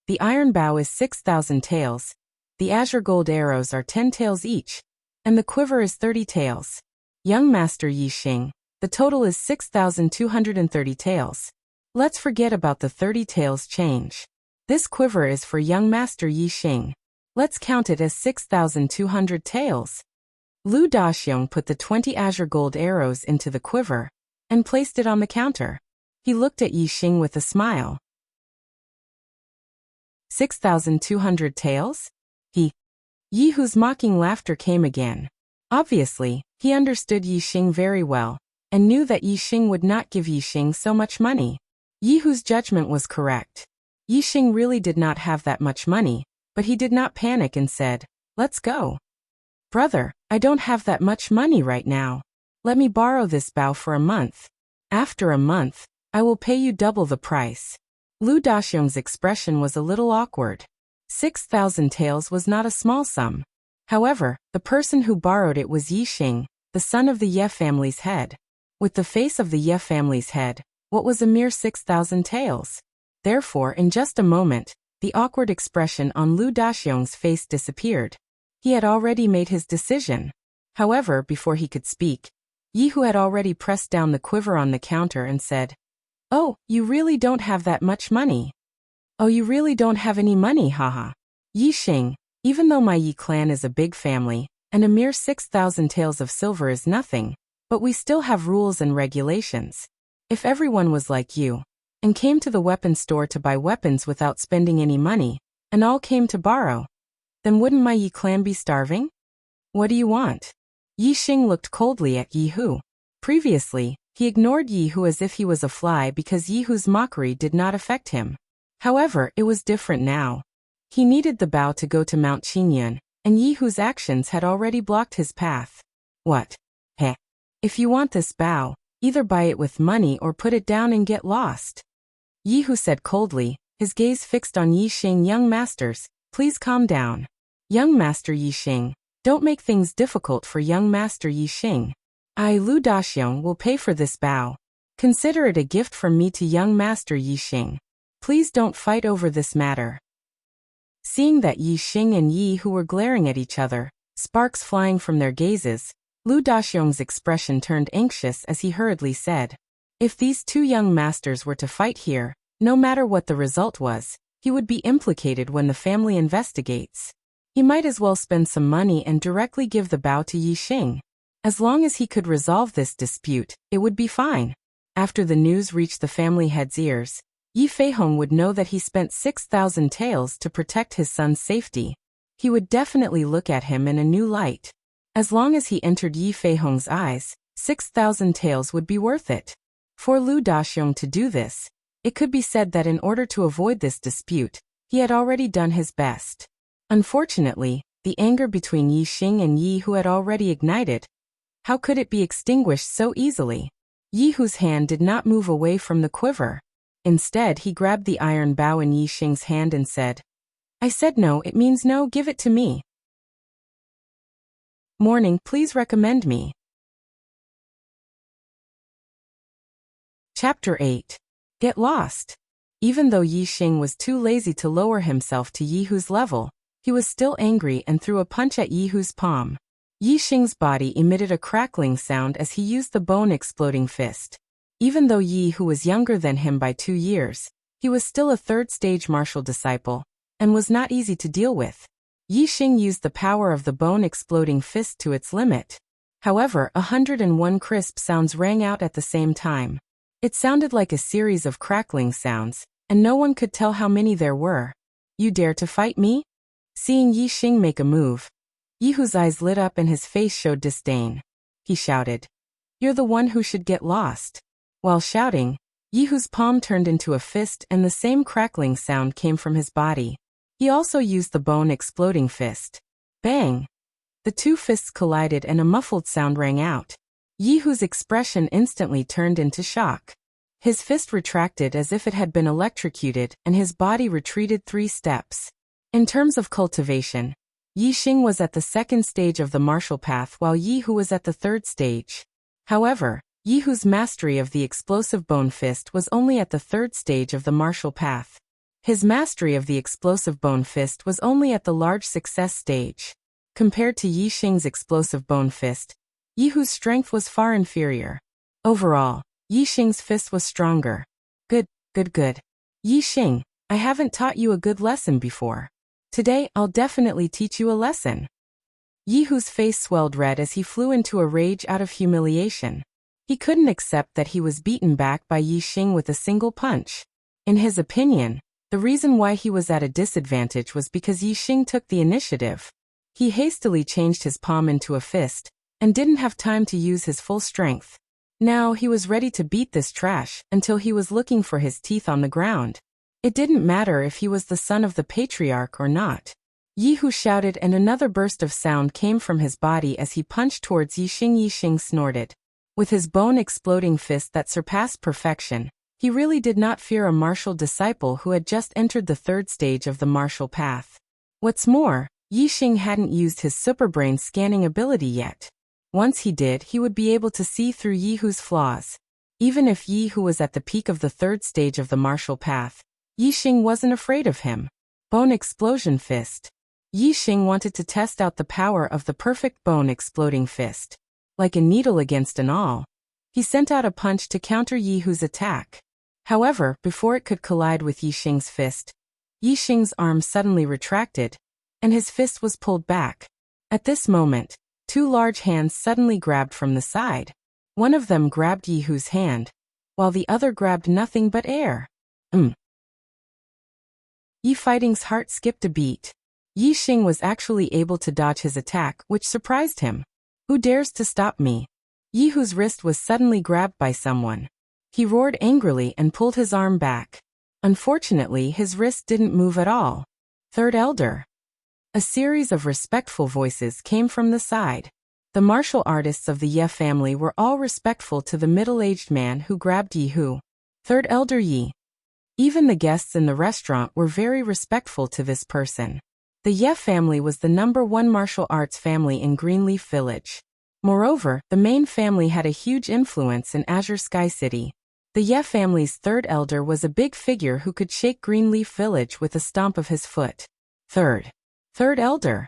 Speaker 1: The iron bow is 6,000 taels, the azure gold arrows are 10 taels each, and the quiver is 30 taels. Young Master Yi Xing, the total is 6,230 taels. Let's forget about the 30 taels change. This quiver is for young Master Yi Xing. Let's count it as 6,200 taels. Lu Daxiong put the 20 azure gold arrows into the quiver and placed it on the counter. He looked at Yi Xing with a smile. 6,200 taels? Yi Hu's mocking laughter came again. Obviously, he understood Yi Xing very well, and knew that Yi Xing would not give Yi Xing so much money. Yi Hu's judgment was correct. Yi Xing really did not have that much money, but he did not panic and said, "Let's go." "Brother, I don't have that much money right now. Let me borrow this bow for a month. After a month, I will pay you double the price. Lu Daxiong's expression was a little awkward. 6,000 taels was not a small sum. However, the person who borrowed it was Yi Xing, the son of the Ye family's head. With the face of the Ye family's head, what was a mere 6,000 taels? Therefore, in just a moment, the awkward expression on Lu Daxiong's face disappeared. He had already made his decision. However, before he could speak, Yi Hu had already pressed down the quiver on the counter and said, "Oh, you really don't have that much money. Oh, you really don't have any money, haha. Yi Xing, even though my Yi clan is a big family, and a mere 6,000 taels of silver is nothing, but we still have rules and regulations. If everyone was like you, and came to the weapon store to buy weapons without spending any money, and all came to borrow, then wouldn't my Yi clan be starving? What do you want?" Yi Xing looked coldly at Yi Hu. Previously, he ignored Yi Hu as if he was a fly because Yi Hu's mockery did not affect him. However, it was different now. He needed the bow to go to Mount Qingyun, and Yi Hu's actions had already blocked his path. "What? Heh. If you want this bow, either buy it with money or put it down and get lost." Yi Hu said coldly, his gaze fixed on Yi Xing. "Young masters, please calm down. Young Master Yi Xing, don't make things difficult for young Master Yi Xing. I, Lu Daxiong, will pay for this bow. Consider it a gift from me to young Master Yi Xing. Please don't fight over this matter." Seeing that Yi Xing and Yi Hu were glaring at each other, sparks flying from their gazes, Lu Daxiong's expression turned anxious as he hurriedly said, "If these two young masters were to fight here, no matter what the result was, he would be implicated when the family investigates. He might as well spend some money and directly give the bow to Yi Xing. As long as he could resolve this dispute, it would be fine." After the news reached the family head's ears, Yi Feihong would know that he spent 6,000 taels to protect his son's safety. He would definitely look at him in a new light. As long as he entered Yi Feihong's eyes, 6,000 taels would be worth it. For Lu Daxiong to do this, it could be said that in order to avoid this dispute, he had already done his best. Unfortunately, the anger between Yi Xing and Yi Hu had already ignited. How could it be extinguished so easily? Yi Hu's hand did not move away from the quiver. Instead, he grabbed the iron bow in Yi Xing's hand and said, "I said no, it means no, give it to me. Morning, please recommend me." Chapter 8. Get Lost. Even though Yi Xing was too lazy to lower himself to Yi Hu's level, he was still angry and threw a punch at Yi Hu's palm. Yi Xing's body emitted a crackling sound as he used the bone-exploding fist. Even though Yi Hu was younger than him by 2 years, he was still a third-stage martial disciple, and was not easy to deal with. Yi Xing used the power of the bone-exploding fist to its limit. However, 101 crisp sounds rang out at the same time. It sounded like a series of crackling sounds, and no one could tell how many there were. "You dare to fight me?" Seeing Yi Xing make a move, Yi Hu's eyes lit up and his face showed disdain. He shouted, "You're the one who should get lost." While shouting, Yi Hu's palm turned into a fist and the same crackling sound came from his body. He also used the bone-exploding fist. Bang! The two fists collided and a muffled sound rang out. Yi Hu's expression instantly turned into shock. His fist retracted as if it had been electrocuted and his body retreated 3 steps. In terms of cultivation, Yi Xing was at the 2nd stage of the martial path while Yi Hu was at the 3rd stage. However, Yi Hu's mastery of the explosive bone fist was only at the 3rd stage of the martial path. His mastery of the explosive bone fist was only at the large success stage. Compared to Yi Xing's explosive bone fist, Yi Hu's strength was far inferior. Overall, Yi Xing's fist was stronger. Good. Yi Xing, I haven't taught you a good lesson before. Today, I'll definitely teach you a lesson. Yi Hu's face swelled red as he flew into a rage out of humiliation. He couldn't accept that he was beaten back by Yi Xing with a single punch. In his opinion, the reason why he was at a disadvantage was because Yi Xing took the initiative. He hastily changed his palm into a fist, and didn't have time to use his full strength. Now he was ready to beat this trash until he was looking for his teeth on the ground. It didn't matter if he was the son of the patriarch or not. Yi Hu shouted and another burst of sound came from his body as he punched towards Yi Xing. Yi Xing snorted. With his bone-exploding fist that surpassed perfection, he really did not fear a martial disciple who had just entered the third stage of the martial path. What's more, Yi Xing hadn't used his superbrain scanning ability yet. Once he did, he would be able to see through Yi Hu's flaws. Even if Yi Hu was at the peak of the third stage of the martial path, Yi Xing wasn't afraid of him. Bone Explosion Fist. Yi Xing wanted to test out the power of the perfect bone-exploding fist. Like a needle against an awl, he sent out a punch to counter Yi Hu's attack. However, before it could collide with Yi Xing's fist, Yi Xing's arm suddenly retracted, and his fist was pulled back. At this moment, two large hands suddenly grabbed from the side. One of them grabbed Yi Hu's hand, while the other grabbed nothing but air. Yi Fighting's heart skipped a beat. Yi Xing was actually able to dodge his attack, which surprised him. Who dares to stop me? Yi Hu's wrist was suddenly grabbed by someone. He roared angrily and pulled his arm back. Unfortunately, his wrist didn't move at all. Third Elder. A series of respectful voices came from the side. The martial artists of the Ye family were all respectful to the middle-aged man who grabbed Yi Hu. Third Elder Yi. Even the guests in the restaurant were very respectful to this person. The Ye family was the #1 martial arts family in Greenleaf Village. Moreover, the main family had a huge influence in Azure Sky City. The Ye family's third elder was a big figure who could shake Greenleaf Village with a stomp of his foot. Third Elder.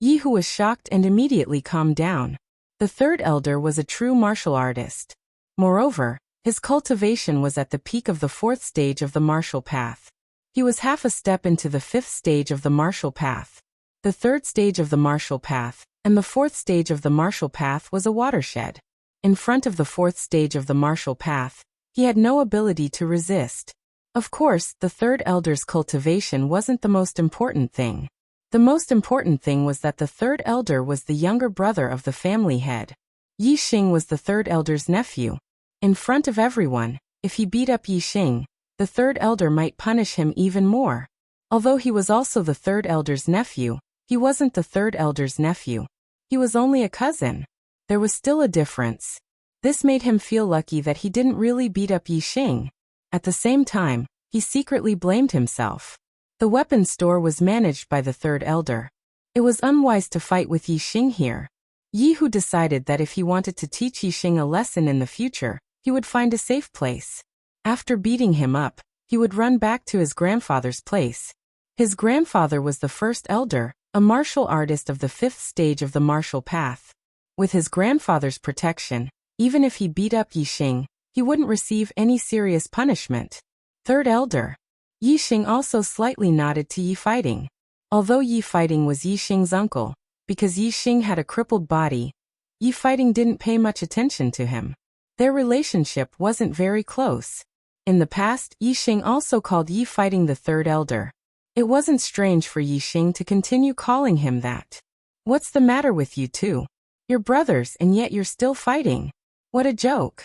Speaker 1: Yi Hu was shocked and immediately calmed down. The third elder was a true martial artist. Moreover, his cultivation was at the peak of the fourth stage of the martial path. He was half a step into the fifth stage of the martial path. The third stage of the martial path, and the fourth stage of the martial path was a watershed. In front of the fourth stage of the martial path, he had no ability to resist. Of course, the third elder's cultivation wasn't the most important thing. The most important thing was that the third elder was the younger brother of the family head. Yi Xing was the third elder's nephew. In front of everyone, if he beat up Yi Xing, the third elder might punish him even more. Although he was also the third elder's nephew, he wasn't the third elder's nephew. He was only a cousin. There was still a difference. This made him feel lucky that he didn't really beat up Yi Xing. At the same time, he secretly blamed himself. The weapons store was managed by the third elder. It was unwise to fight with Yi Xing here. Yi Hu decided that if he wanted to teach Yi Xing a lesson in the future, he would find a safe place. After beating him up, he would run back to his grandfather's place. His grandfather was the first elder, a martial artist of the fifth stage of the martial path. With his grandfather's protection, even if he beat up Yi Xing, he wouldn't receive any serious punishment. Third elder. Yi Xing also slightly nodded to Yi Fighting. Although Yi Fighting was Yi Xing's uncle, because Yi Xing had a crippled body, Yi Fighting didn't pay much attention to him. Their relationship wasn't very close. In the past, Yi Xing also called Yi Fighting the third elder. It wasn't strange for Yi Xing to continue calling him that. What's the matter with you two? You're brothers and yet you're still fighting. What a joke.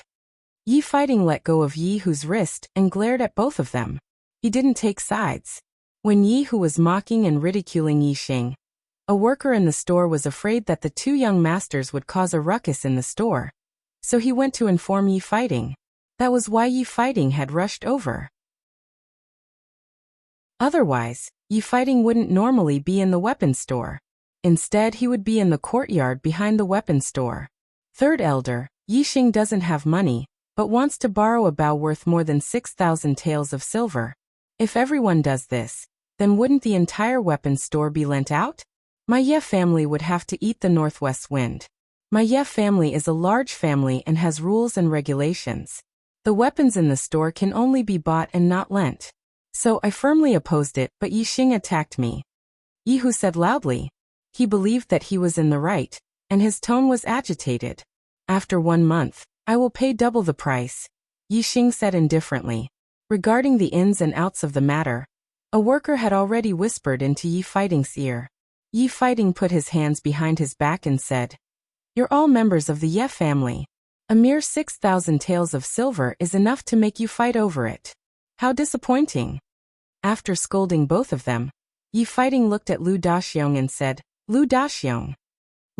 Speaker 1: Yi Fighting let go of Yi Hu's wrist and glared at both of them. He didn't take sides. When Yi Hu was mocking and ridiculing Yi Xing, a worker in the store was afraid that the two young masters would cause a ruckus in the store. So he went to inform Yi Fighting. That was why Yi Fighting had rushed over. Otherwise, Yi Fighting wouldn't normally be in the weapons store. Instead, he would be in the courtyard behind the weapons store. Third elder, Yi Xing doesn't have money, but wants to borrow a bow worth more than 6,000 taels of silver. If everyone does this, then wouldn't the entire weapons store be lent out? My Ye family would have to eat the northwest wind. My Ye family is a large family and has rules and regulations. The weapons in the store can only be bought and not lent. So I firmly opposed it, but Yi Xing attacked me. Yi Hu said loudly. He believed that he was in the right, and his tone was agitated. After 1 month, I will pay double the price, Yi Xing said indifferently. Regarding the ins and outs of the matter, a worker had already whispered into Yi Fighting's ear. Yi Fighting put his hands behind his back and said, You're all members of the Ye family. A mere 6,000 taels of silver is enough to make you fight over it. How disappointing. After scolding both of them, Yi Fighting looked at Lu Daxiong and said, Lu Daxiong.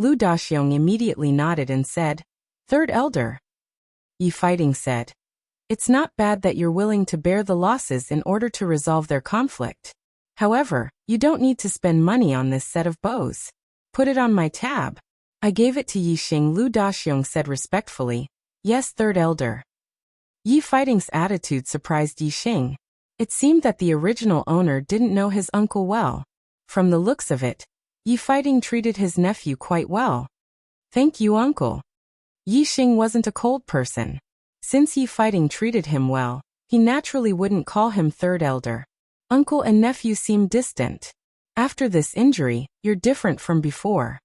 Speaker 1: Lu Daxiong immediately nodded and said, Third elder, Yi Fighting said. It's not bad that you're willing to bear the losses in order to resolve their conflict. However, you don't need to spend money on this set of bows. Put it on my tab. I gave it to Yixing, Lu Daxiong said respectfully. Yes, third elder. Yi Fighting's attitude surprised Yixing. It seemed that the original owner didn't know his uncle well. From the looks of it, Yi Fighting treated his nephew quite well. Thank you, uncle. Yixing wasn't a cold person. Since Yi Fighting treated him well, he naturally wouldn't call him third elder. Uncle and nephew seemed distant. After this injury, you're different from before.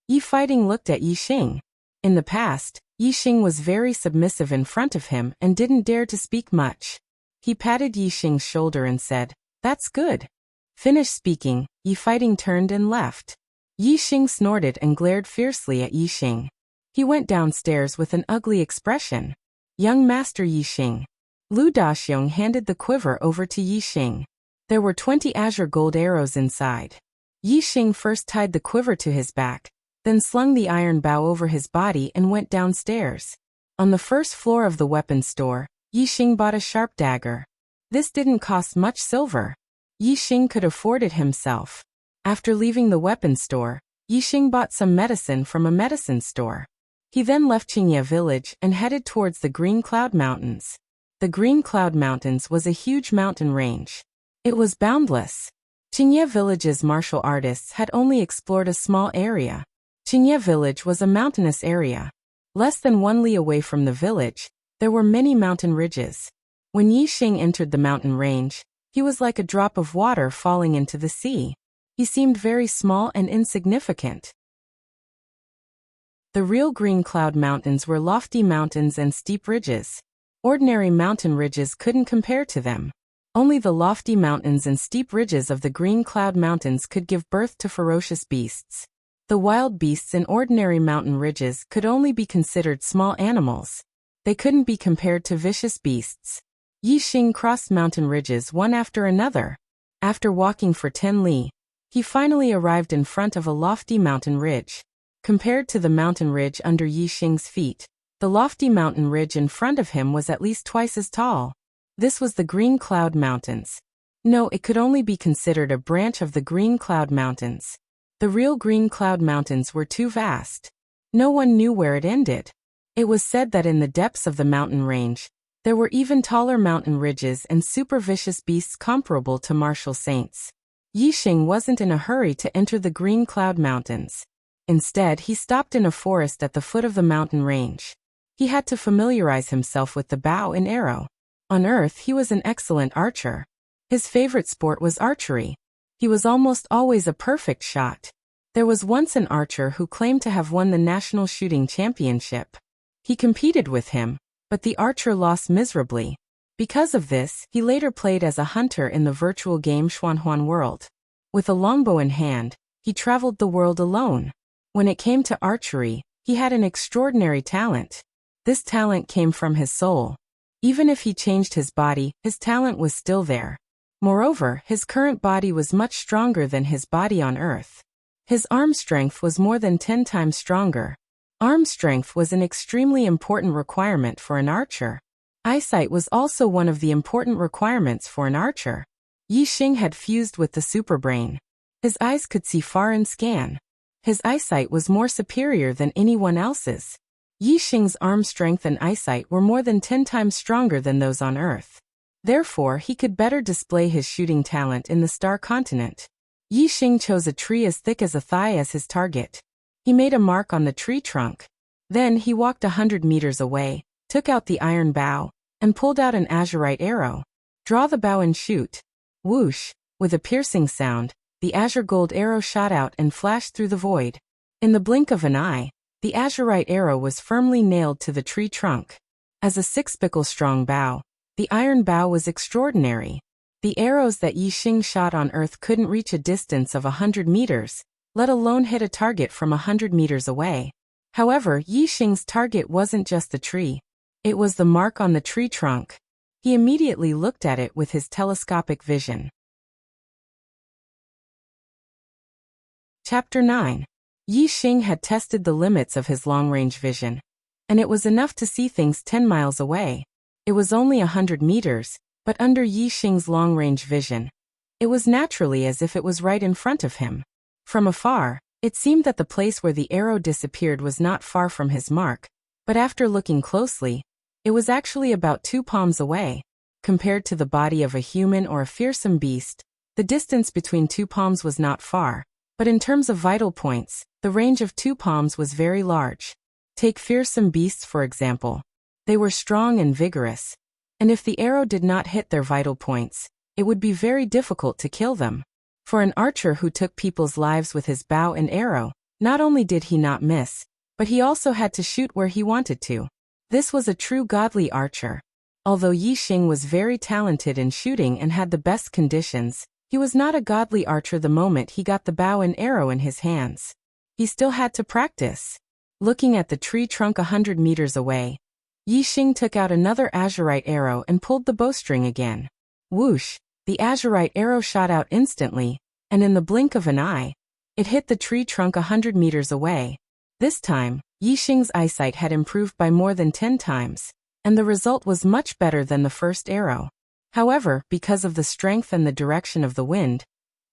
Speaker 1: Yi Fighting looked at Yixing. In the past, Yixing was very submissive in front of him and didn't dare to speak much. He patted Yixing's shoulder and said, That's good. Finished speaking, Yi Fighting turned and left. Yixing snorted and glared fiercely at Yixing. He went downstairs with an ugly expression. Young Master Yixing. Lu Daxiong handed the quiver over to Yixing. There were 20 azure gold arrows inside. Yixing first tied the quiver to his back, then slung the iron bow over his body and went downstairs. On the first floor of the weapons store, Yixing bought a sharp dagger. This didn't cost much silver. Yixing could afford it himself. After leaving the weapons store, Yixing bought some medicine from a medicine store. He then left Qingye village and headed towards the Green Cloud Mountains. The Green Cloud Mountains was a huge mountain range. It was boundless. Qingye village's martial artists had only explored a small area. Qingye village was a mountainous area. Less than 1 li away from the village, there were many mountain ridges. When Yixing entered the mountain range, he was like a drop of water falling into the sea. He seemed very small and insignificant. The real Green Cloud Mountains were lofty mountains and steep ridges. Ordinary mountain ridges couldn't compare to them. Only the lofty mountains and steep ridges of the Green Cloud Mountains could give birth to ferocious beasts. The wild beasts in ordinary mountain ridges could only be considered small animals. They couldn't be compared to vicious beasts. Yixing crossed mountain ridges one after another. After walking for 10 li, he finally arrived in front of a lofty mountain ridge. Compared to the mountain ridge under Yixing's feet, the lofty mountain ridge in front of him was at least twice as tall. This was the Green Cloud Mountains. No, it could only be considered a branch of the Green Cloud Mountains. The real Green Cloud Mountains were too vast. No one knew where it ended. It was said that in the depths of the mountain range, there were even taller mountain ridges and super vicious beasts comparable to martial saints. Yixing wasn't in a hurry to enter the Green Cloud Mountains. Instead, he stopped in a forest at the foot of the mountain range. He had to familiarize himself with the bow and arrow. On Earth, he was an excellent archer. His favorite sport was archery. He was almost always a perfect shot. There was once an archer who claimed to have won the national shooting championship. He competed with him, but the archer lost miserably. Because of this, he later played as a hunter in the virtual game Xuanhuan World. With a longbow in hand, he traveled the world alone. When it came to archery, he had an extraordinary talent. This talent came from his soul. Even if he changed his body, his talent was still there. Moreover, his current body was much stronger than his body on Earth. His arm strength was more than 10 times stronger. Arm strength was an extremely important requirement for an archer. Eyesight was also one of the important requirements for an archer. Yixing had fused with the superbrain. His eyes could see far and scan. His eyesight was more superior than anyone else's. Yixing's arm strength and eyesight were more than 10 times stronger than those on Earth. Therefore, he could better display his shooting talent in the Star Continent. Yixing chose a tree as thick as a thigh as his target. He made a mark on the tree trunk. Then he walked 100 meters away, took out the iron bow, and pulled out an azurite arrow. Draw the bow and shoot. Whoosh! With a piercing sound, the azure gold arrow shot out and flashed through the void. In the blink of an eye, the azurite arrow was firmly nailed to the tree trunk. As a 6-bickle-strong bow, the iron bow was extraordinary. The arrows that Yixing shot on Earth couldn't reach a distance of 100 meters, let alone hit a target from 100 meters away. However, Yixing's target wasn't just the tree. It was the mark on the tree trunk. He immediately looked at it with his telescopic vision. Chapter 9. Yixing had tested the limits of his long-range vision. and it was enough to see things 10 miles away. It was only 100 meters, but under Yi Xing's long-range vision, it was naturally as if it was right in front of him. From afar, it seemed that the place where the arrow disappeared was not far from his mark, but after looking closely, it was actually about 2 palms away. Compared to the body of a human or a fearsome beast, the distance between 2 palms was not far, but in terms of vital points, the range of 2 palms was very large. Take fearsome beasts for example. They were strong and vigorous, and if the arrow did not hit their vital points, it would be very difficult to kill them. For an archer who took people's lives with his bow and arrow, not only did he not miss, but he also had to shoot where he wanted to. This was a true godly archer. Although Yi Xing was very talented in shooting and had the best conditions, he was not a godly archer the moment he got the bow and arrow in his hands. He still had to practice. Looking at the tree trunk 100 meters away, Yi Xing took out another azurite arrow and pulled the bowstring again. Whoosh! The azurite arrow shot out instantly, and in the blink of an eye, it hit the tree trunk 100 meters away. This time, Yi Xing's eyesight had improved by more than 10 times, and the result was much better than the first arrow. However, because of the strength and the direction of the wind,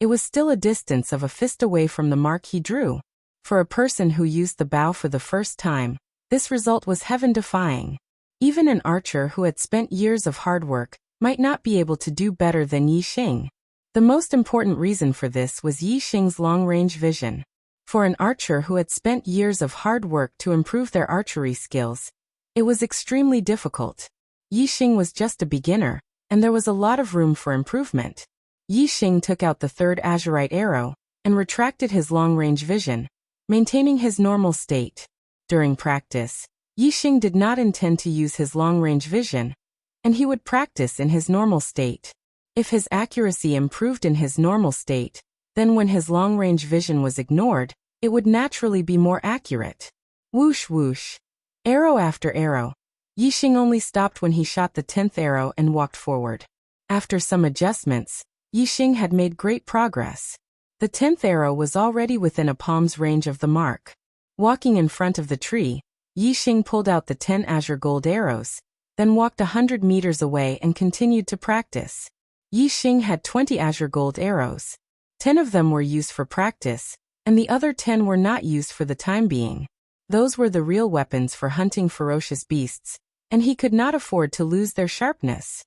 Speaker 1: it was still a distance of a fist away from the mark he drew. For a person who used the bow for the first time, this result was heaven-defying. Even an archer who had spent years of hard work might not be able to do better than Yi Xing. The most important reason for this was Yi Xing's long-range vision. For an archer who had spent years of hard work to improve their archery skills, it was extremely difficult. Yi Xing was just a beginner, and there was a lot of room for improvement. Yi Xing took out the third azurite arrow and retracted his long-range vision, maintaining his normal state. During practice, Yi Xing did not intend to use his long-range vision, and he would practice in his normal state. If his accuracy improved in his normal state, then when his long-range vision was ignored, it would naturally be more accurate. Whoosh whoosh. Arrow after arrow. Yi Xing only stopped when he shot the 10th arrow and walked forward. After some adjustments, Yi Xing had made great progress. The 10th arrow was already within a palm's range of the mark. Walking in front of the tree, Yi Xing pulled out the 10 azure gold arrows, then walked 100 meters away and continued to practice. Yi Xing had 20 azure gold arrows. 10 of them were used for practice, and the other 10 were not used for the time being. Those were the real weapons for hunting ferocious beasts, and he could not afford to lose their sharpness.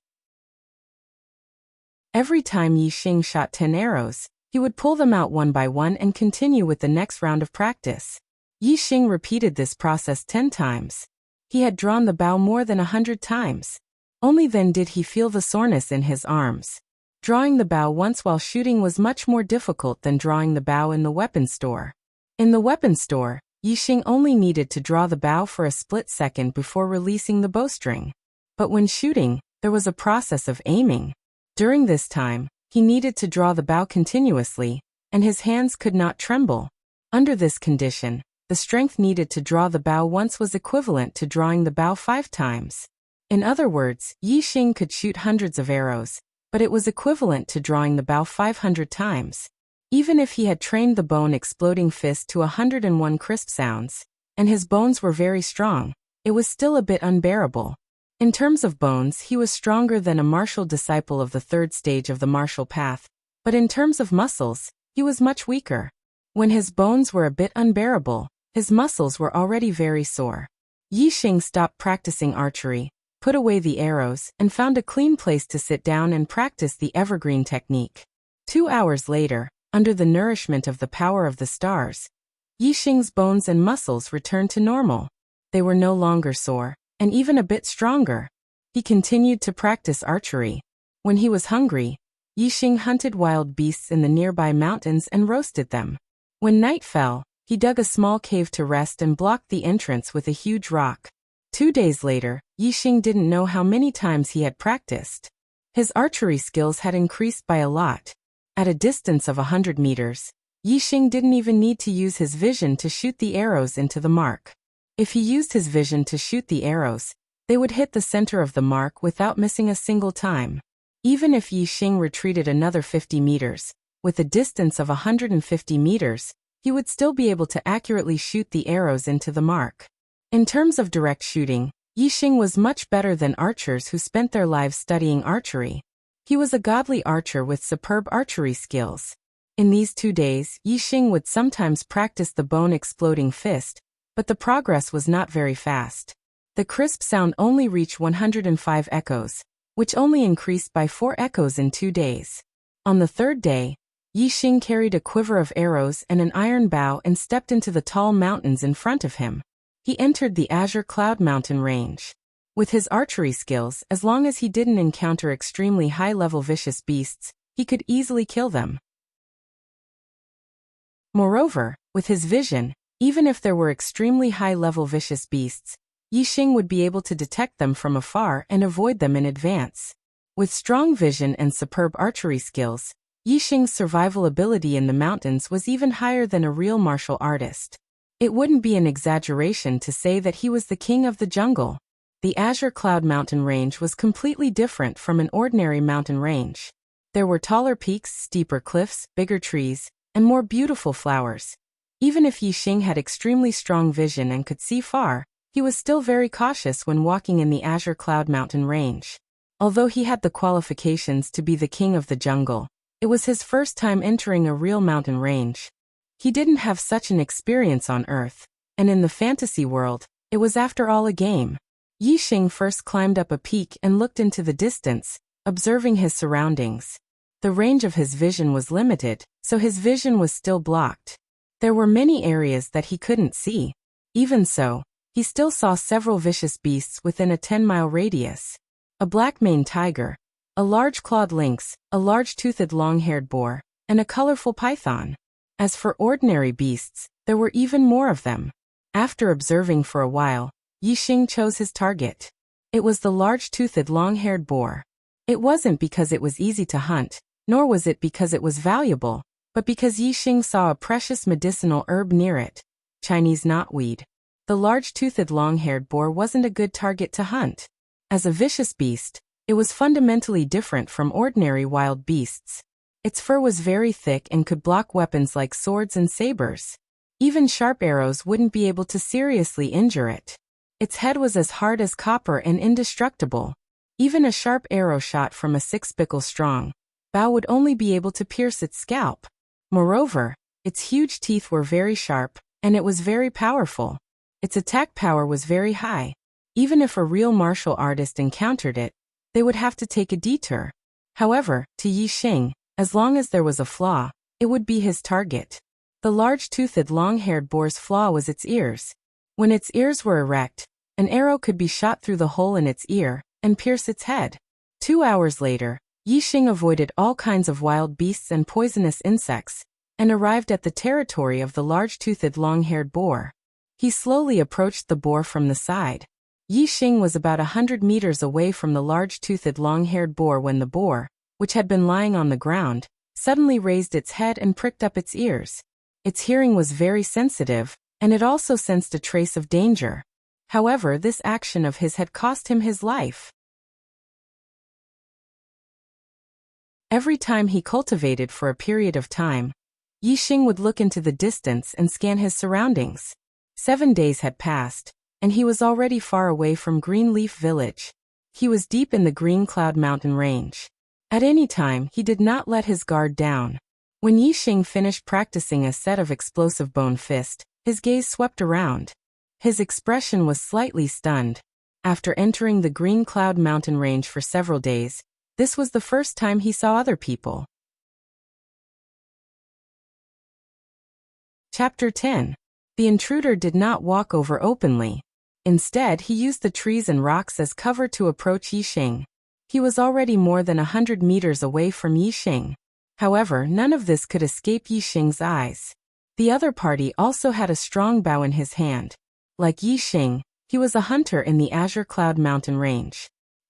Speaker 1: Every time Yi Xing shot 10 arrows, he would pull them out one by one and continue with the next round of practice. Yi Xing repeated this process 10 times. He had drawn the bow more than 100 times. Only then did he feel the soreness in his arms. Drawing the bow once while shooting was much more difficult than drawing the bow in the weapon store. In the weapon store, Yi Xing only needed to draw the bow for a split second before releasing the bowstring. But when shooting, there was a process of aiming. During this time, he needed to draw the bow continuously, and his hands could not tremble. Under this condition, the strength needed to draw the bow once was equivalent to drawing the bow 5 times. In other words, Yi Xing could shoot hundreds of arrows, but it was equivalent to drawing the bow 500 times. Even if he had trained the bone exploding fist to 101 crisp sounds, and his bones were very strong, it was still a bit unbearable. In terms of bones, he was stronger than a martial disciple of the 3rd stage of the martial path, but in terms of muscles, he was much weaker. When his bones were a bit unbearable, his muscles were already very sore. Yi Xing stopped practicing archery, put away the arrows, and found a clean place to sit down and practice the evergreen technique. 2 hours later, under the nourishment of the power of the stars, Yi Xing's bones and muscles returned to normal. They were no longer sore, and even a bit stronger. He continued to practice archery. When he was hungry, Yi Xing hunted wild beasts in the nearby mountains and roasted them. When night fell, he dug a small cave to rest and blocked the entrance with a huge rock. 2 days later, Yi Xing didn't know how many times he had practiced. His archery skills had increased by a lot. At a distance of 100 meters, Yi Xing didn't even need to use his vision to shoot the arrows into the mark. If he used his vision to shoot the arrows, they would hit the center of the mark without missing a single time. Even if Yi Xing retreated another 50 meters, with a distance of 150 meters, he would still be able to accurately shoot the arrows into the mark. In terms of direct shooting, Yixing was much better than archers who spent their lives studying archery. He was a godly archer with superb archery skills. In these 2 days, Yixing would sometimes practice the bone-exploding fist, but the progress was not very fast. The crisp sound only reached 105 echoes, which only increased by 4 echoes in 2 days. On the 3rd day, Yixing carried a quiver of arrows and an iron bow and stepped into the tall mountains in front of him. He entered the Azure Cloud Mountain range. With his archery skills, as long as he didn't encounter extremely high-level vicious beasts, he could easily kill them. Moreover, with his vision, even if there were extremely high-level vicious beasts, Yixing would be able to detect them from afar and avoid them in advance. With strong vision and superb archery skills, Yixing's survival ability in the mountains was even higher than a real martial artist. It wouldn't be an exaggeration to say that he was the king of the jungle. The Azure Cloud Mountain range was completely different from an ordinary mountain range. There were taller peaks, steeper cliffs, bigger trees, and more beautiful flowers. Even if Yixing had extremely strong vision and could see far, he was still very cautious when walking in the Azure Cloud Mountain range. Although he had the qualifications to be the king of the jungle, it was his first time entering a real mountain range. He didn't have such an experience on Earth, and in the fantasy world, it was after all a game. Yixing first climbed up a peak and looked into the distance, observing his surroundings. The range of his vision was limited, so his vision was still blocked. There were many areas that he couldn't see. Even so, he still saw several vicious beasts within a 10-mile radius. A black-maned tiger, a large clawed lynx, a large-toothed long-haired boar, and a colorful python. As for ordinary beasts, there were even more of them. After observing for a while, Yixing chose his target. It was the large-toothed long-haired boar. It wasn't because it was easy to hunt, nor was it because it was valuable, but because Yixing saw a precious medicinal herb near it, Chinese knotweed. The large-toothed long-haired boar wasn't a good target to hunt. As a vicious beast, it was fundamentally different from ordinary wild beasts. Its fur was very thick and could block weapons like swords and sabers. Even sharp arrows wouldn't be able to seriously injure it. Its head was as hard as copper and indestructible. Even a sharp arrow shot from a 6-pickle strong bow would only be able to pierce its scalp. Moreover, its huge teeth were very sharp, and it was very powerful. Its attack power was very high. Even if a real martial artist encountered it, they would have to take a detour. However, to Yixing, as long as there was a flaw, it would be his target. The large-toothed long-haired boar's flaw was its ears. When its ears were erect, an arrow could be shot through the hole in its ear and pierce its head. 2 hours later, Yixing avoided all kinds of wild beasts and poisonous insects, and arrived at the territory of the large-toothed long-haired boar. He slowly approached the boar from the side. Yixing was about 100 meters away from the large-toothed long-haired boar when the boar, which had been lying on the ground, suddenly raised its head and pricked up its ears. Its hearing was very sensitive, and it also sensed a trace of danger. However, this action of his had cost him his life. Every time he cultivated for a period of time, Yixing would look into the distance and scan his surroundings. 7 days had passed, and he was already far away from Greenleaf Village. He was deep in the Green Cloud Mountain range. At any time, he did not let his guard down. When Yixing finished practicing a set of explosive bone fist, his gaze swept around. His expression was slightly stunned. After entering the Green Cloud Mountain range for several days, this was the first time he saw other people. Chapter 10. The intruder did not walk over openly. Instead, he used the trees and rocks as cover to approach Yixing. He was already more than 100 meters away from Yixing. However, none of this could escape Yixing's eyes. The other party also had a strong bow in his hand. Like Yixing, he was a hunter in the Azure Cloud Mountain range.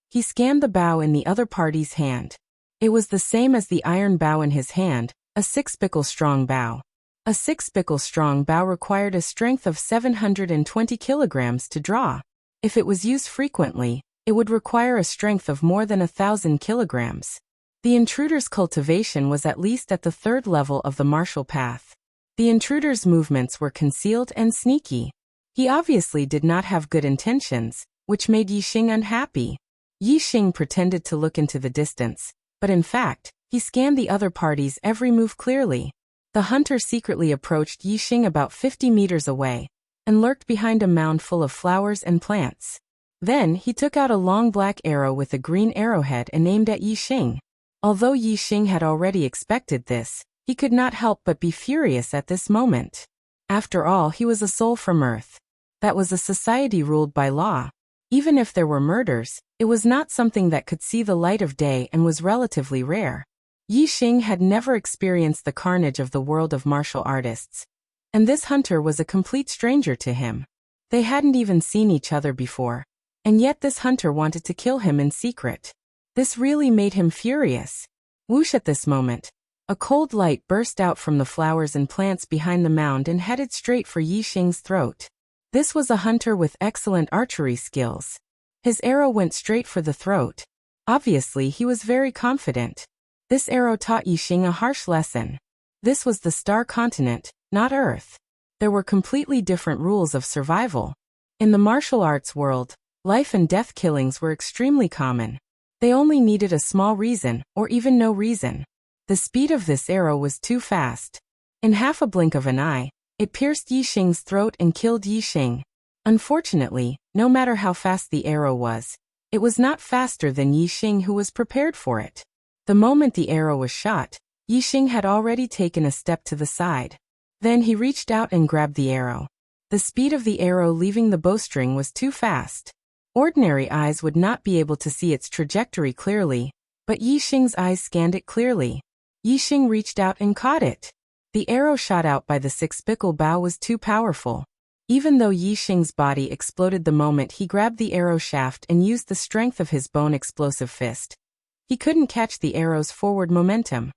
Speaker 1: He scanned the bow in the other party's hand. It was the same as the iron bow in his hand, a 6-pickle strong bow. A 6-pickle strong bow required a strength of 720 kilograms to draw. If it was used frequently, it would require a strength of more than 1,000 kilograms. The intruder's cultivation was at least at the 3rd level of the martial path. The intruder's movements were concealed and sneaky. He obviously did not have good intentions, which made Yixing unhappy. Yixing pretended to look into the distance, but in fact, he scanned the other party's every move clearly. The hunter secretly approached Yixing about 50 meters away, and lurked behind a mound full of flowers and plants. Then he took out a long black arrow with a green arrowhead and aimed at Yixing. Although Yixing had already expected this, he could not help but be furious at this moment. After all, he was a soul from Earth. That was a society ruled by law. Even if there were murders, it was not something that could see the light of day and was relatively rare. Yixing had never experienced the carnage of the world of martial artists, and this hunter was a complete stranger to him. They hadn't even seen each other before, and yet this hunter wanted to kill him in secret. This really made him furious. Whoosh! At this moment, a cold light burst out from the flowers and plants behind the mound and headed straight for Yixing's throat. This was a hunter with excellent archery skills. His arrow went straight for the throat. Obviously, he was very confident. This arrow taught Yixing a harsh lesson. This was the Star Continent, not Earth. There were completely different rules of survival. In the martial arts world, life and death killings were extremely common. They only needed a small reason, or even no reason. The speed of this arrow was too fast. In half a blink of an eye, it pierced Yixing's throat and killed Yixing. Unfortunately, no matter how fast the arrow was, it was not faster than Yixing, who was prepared for it. The moment the arrow was shot, Yixing had already taken a step to the side. Then he reached out and grabbed the arrow. The speed of the arrow leaving the bowstring was too fast. Ordinary eyes would not be able to see its trajectory clearly, but Yixing's eyes scanned it clearly. Yixing reached out and caught it. The arrow shot out by the six-pickle bow was too powerful. Even though Yixing's body exploded the moment he grabbed the arrow shaft and used the strength of his bone-explosive fist, he couldn't catch the arrow's forward momentum.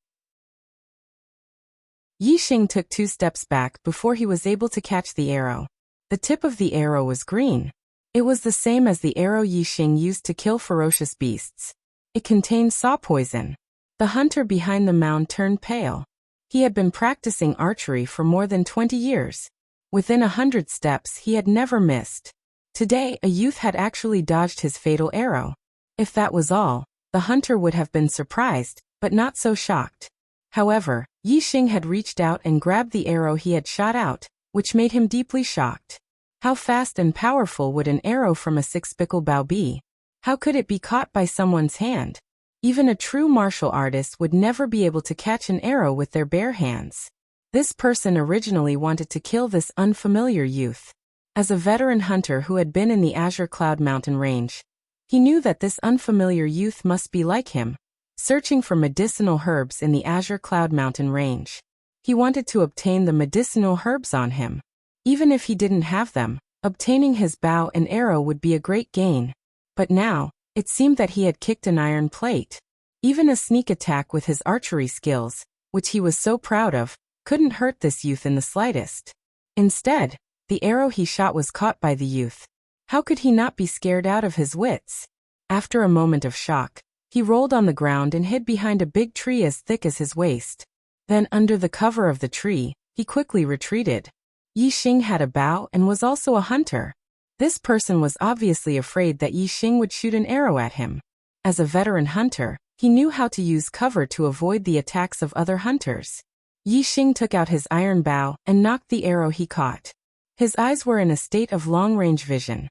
Speaker 1: Yixing took 2 steps back before he was able to catch the arrow. The tip of the arrow was green. It was the same as the arrow Yixing used to kill ferocious beasts. It contained saw poison. The hunter behind the mound turned pale. He had been practicing archery for more than 20 years. Within 100 steps he had never missed. Today a youth had actually dodged his fatal arrow. If that was all, the hunter would have been surprised, but not so shocked. However, Yixing had reached out and grabbed the arrow he had shot out, which made him deeply shocked. How fast and powerful would an arrow from a six-pickle bow be? How could it be caught by someone's hand? Even a true martial artist would never be able to catch an arrow with their bare hands. This person originally wanted to kill this unfamiliar youth. As a veteran hunter who had been in the Azure Cloud Mountain range, he knew that this unfamiliar youth must be like him, searching for medicinal herbs in the Azure Cloud Mountain range. He wanted to obtain the medicinal herbs on him. Even if he didn't have them, obtaining his bow and arrow would be a great gain. But now, it seemed that he had kicked an iron plate. Even a sneak attack with his archery skills, which he was so proud of, couldn't hurt this youth in the slightest. Instead, the arrow he shot was caught by the youth. How could he not be scared out of his wits? After a moment of shock, he rolled on the ground and hid behind a big tree as thick as his waist. Then, under the cover of the tree, he quickly retreated. Yixing had a bow and was also a hunter. This person was obviously afraid that Yixing would shoot an arrow at him. As a veteran hunter, he knew how to use cover to avoid the attacks of other hunters. Yixing took out his iron bow and knocked the arrow he caught. His eyes were in a state of long-range vision.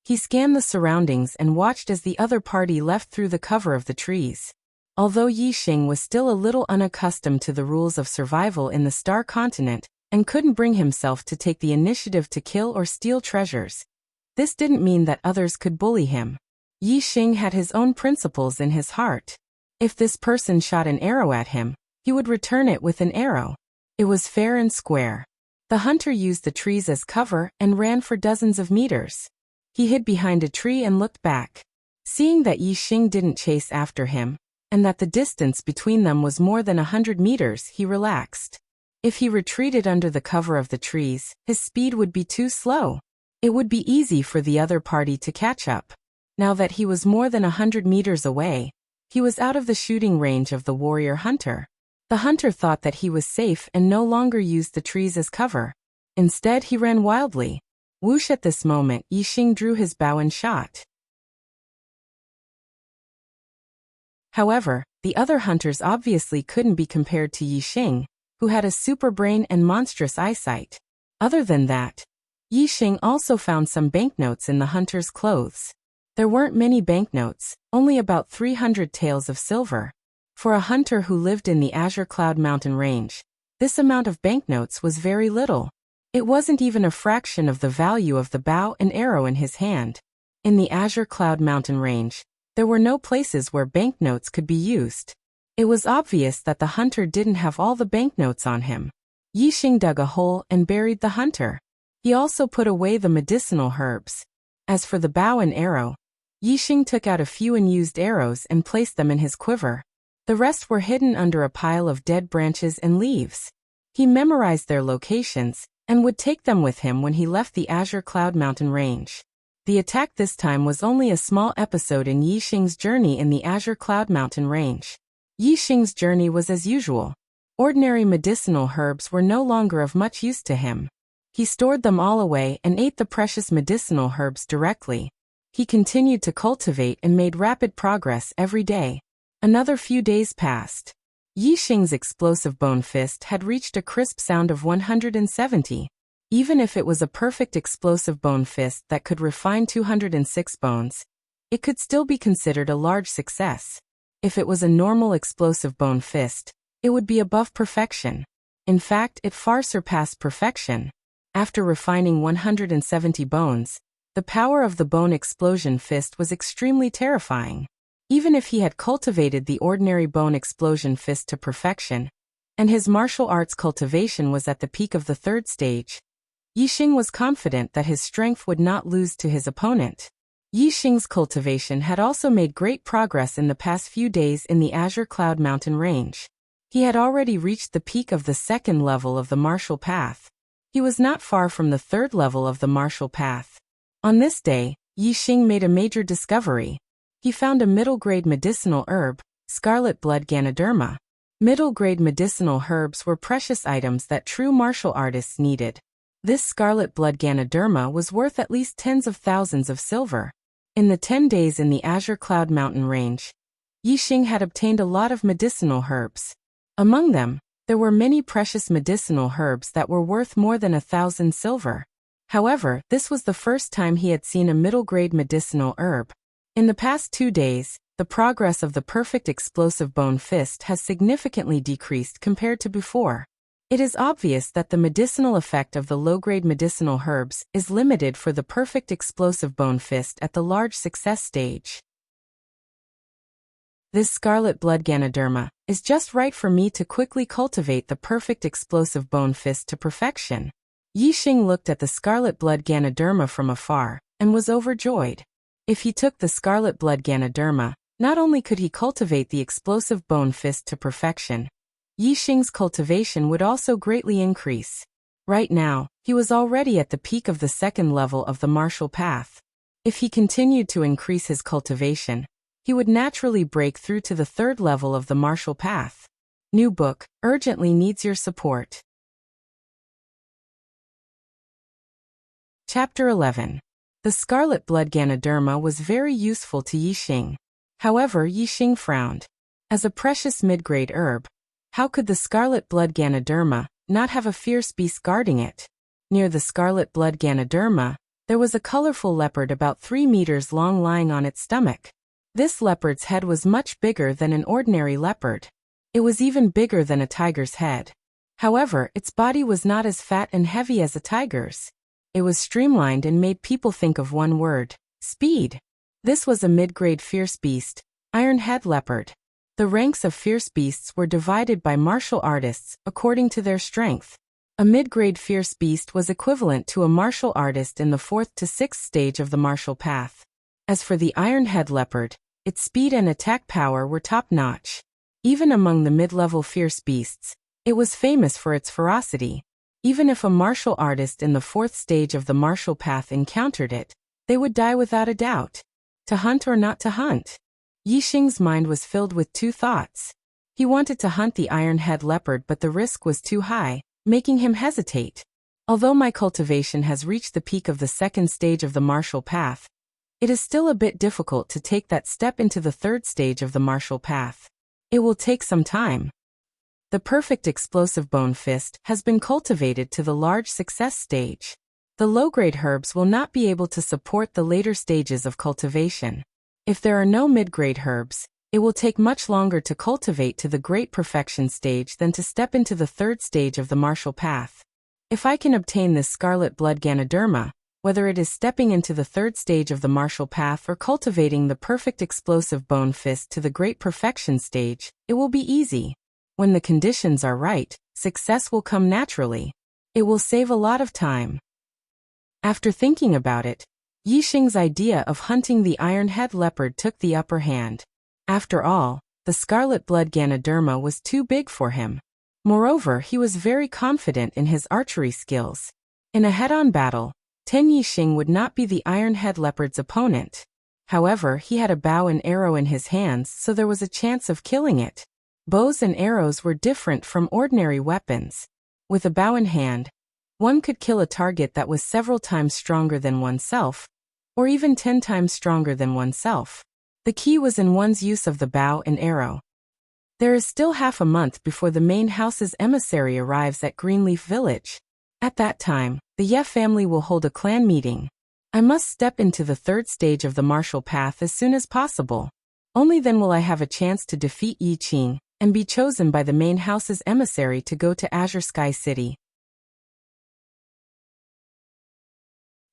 Speaker 1: He scanned the surroundings and watched as the other party left through the cover of the trees. Although Yixing was still a little unaccustomed to the rules of survival in the Star Continent, and couldn't bring himself to take the initiative to kill or steal treasures, this didn't mean that others could bully him. Yixing had his own principles in his heart. If this person shot an arrow at him, he would return it with an arrow. It was fair and square. The hunter used the trees as cover and ran for dozens of meters. He hid behind a tree and looked back. Seeing that Yixing didn't chase after him, and that the distance between them was more than 100 meters, he relaxed. If he retreated under the cover of the trees, his speed would be too slow. It would be easy for the other party to catch up. Now that he was more than 100 meters away, he was out of the shooting range of the warrior hunter. The hunter thought that he was safe and no longer used the trees as cover. Instead, he ran wildly. Whoosh! At this moment, Yixing drew his bow and shot. However, the other hunters obviously couldn't be compared to Yixing, who had a super brain and monstrous eyesight. Other than that, Yixing also found some banknotes in the hunter's clothes. There weren't many banknotes, only about 300 taels of silver. For a hunter who lived in the Azure Cloud Mountain range, this amount of banknotes was very little. It wasn't even a fraction of the value of the bow and arrow in his hand. In the Azure Cloud Mountain range, there were no places where banknotes could be used. It was obvious that the hunter didn't have all the banknotes on him. Yixing dug a hole and buried the hunter. He also put away the medicinal herbs. As for the bow and arrow, Yixing took out a few unused arrows and placed them in his quiver. The rest were hidden under a pile of dead branches and leaves. He memorized their locations and would take them with him when he left the Azure Cloud Mountain range. The attack this time was only a small episode in Yixing's journey in the Azure Cloud Mountain range. Yixing's journey was as usual. Ordinary medicinal herbs were no longer of much use to him. He stored them all away and ate the precious medicinal herbs directly. He continued to cultivate and made rapid progress every day. Another few days passed. Yixing's explosive bone fist had reached a crisp sound of 170. Even if it was a perfect explosive bone fist that could refine 206 bones, it could still be considered a large success. If it was a normal explosive bone fist, it would be above perfection. In fact, it far surpassed perfection. After refining 170 bones, the power of the bone explosion fist was extremely terrifying. Even if he had cultivated the ordinary bone explosion fist to perfection, and his martial arts cultivation was at the peak of the third stage, Yixing was confident that his strength would not lose to his opponent. Yixing's cultivation had also made great progress in the past few days in the Azure Cloud Mountain range. He had already reached the peak of the second level of the martial path. He was not far from the third level of the martial path. On this day, Yixing made a major discovery. He found a middle-grade medicinal herb, scarlet blood Ganoderma. Middle-grade medicinal herbs were precious items that true martial artists needed. This scarlet blood Ganoderma was worth at least tens of thousands of silver. In the 10 days in the Azure Cloud Mountain range, Yixing had obtained a lot of medicinal herbs. Among them, there were many precious medicinal herbs that were worth more than 1,000 silver. However, this was the first time he had seen a middle-grade medicinal herb. In the past 2 days, the progress of the perfect explosive bone fist has significantly decreased compared to before. It is obvious that the medicinal effect of the low-grade medicinal herbs is limited for the perfect explosive bone fist at the large success stage. This scarlet blood Ganoderma is just right for me to quickly cultivate the perfect explosive bone fist to perfection. Yixing looked at the scarlet blood Ganoderma from afar and was overjoyed. If he took the scarlet blood Ganoderma, not only could he cultivate the explosive bone fist to perfection, Yixing's cultivation would also greatly increase. Right now, he was already at the peak of the second level of the martial path. If he continued to increase his cultivation, he would naturally break through to the third level of the martial path. New book urgently needs your support. Chapter 11. The scarlet blood Ganoderma was very useful to Yixing. However, Yixing frowned. As a precious mid-grade herb, how could the scarlet blood Ganoderma not have a fierce beast guarding it? Near the scarlet blood Ganoderma, there was a colorful leopard about 3 meters long lying on its stomach. This leopard's head was much bigger than an ordinary leopard. It was even bigger than a tiger's head. However, its body was not as fat and heavy as a tiger's. It was streamlined and made people think of one word: speed. This was a mid-grade fierce beast, iron-head leopard. The ranks of fierce beasts were divided by martial artists according to their strength. A mid-grade fierce beast was equivalent to a martial artist in the 4th to 6th stage of the martial path. As for the iron-head leopard, its speed and attack power were top-notch. Even among the mid-level fierce beasts, it was famous for its ferocity. Even if a martial artist in the 4th stage of the martial path encountered it, they would die without a doubt. To hunt or not to hunt? Yixing's mind was filled with 2 thoughts. He wanted to hunt the iron-head leopard, but the risk was too high, making him hesitate. Although my cultivation has reached the peak of the second stage of the martial path, it is still a bit difficult to take that step into the third stage of the martial path. It will take some time. The perfect explosive bone fist has been cultivated to the large success stage. The low-grade herbs will not be able to support the later stages of cultivation. If there are no mid-grade herbs, it will take much longer to cultivate to the great perfection stage than to step into the third stage of the martial path. If I can obtain this scarlet blood Ganoderma, whether it is stepping into the third stage of the martial path or cultivating the perfect explosive bone fist to the great perfection stage, it will be easy. When the conditions are right, success will come naturally. It will save a lot of time. After thinking about it, Yixing's idea of hunting the iron-head leopard took the upper hand. After all, the scarlet blood Ganoderma was too big for him. Moreover, he was very confident in his archery skills. In a head-on battle, Yixing would not be the iron-head leopard's opponent. However, he had a bow and arrow in his hands, so there was a chance of killing it. Bows and arrows were different from ordinary weapons. With a bow in hand, one could kill a target that was several times stronger than oneself, or even 10 times stronger than oneself. The key was in one's use of the bow and arrow. There is still half a month before the main house's emissary arrives at Greenleaf Village. At that time, the Ye family will hold a clan meeting. I must step into the third stage of the martial path as soon as possible. Only then will I have a chance to defeat Yiqing and be chosen by the main house's emissary to go to Azure Sky City.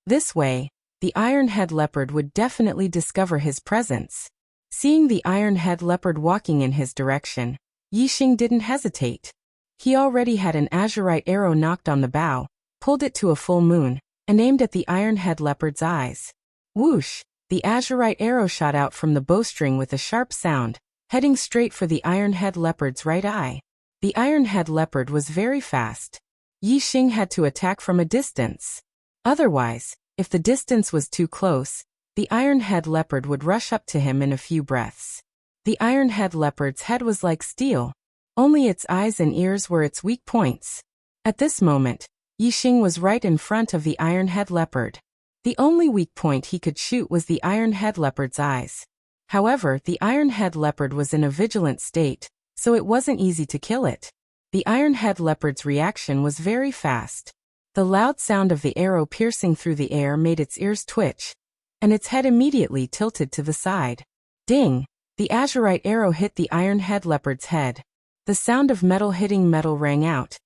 Speaker 1: This way, the iron-head leopard would definitely discover his presence. Seeing the iron-head leopard walking in his direction, Yixing didn't hesitate. He already had an azurite arrow knocked on the bow, pulled it to a full moon, and aimed at the iron-head leopard's eyes. Whoosh! The azurite arrow shot out from the bowstring with a sharp sound, heading straight for the iron-head leopard's right eye. The iron-head leopard was very fast. Yixing had to attack from a distance. Otherwise, if the distance was too close, the iron-head leopard would rush up to him in a few breaths. The iron-head leopard's head was like steel. Only its eyes and ears were its weak points. At this moment, Yixing was right in front of the iron-head leopard. The only weak point he could shoot was the iron-head leopard's eyes. However, the iron-head leopard was in a vigilant state, so it wasn't easy to kill it. The iron-head leopard's reaction was very fast. The loud sound of the arrow piercing through the air made its ears twitch, and its head immediately tilted to the side. Ding! The azurite arrow hit the iron-head leopard's head. The sound of metal hitting metal rang out,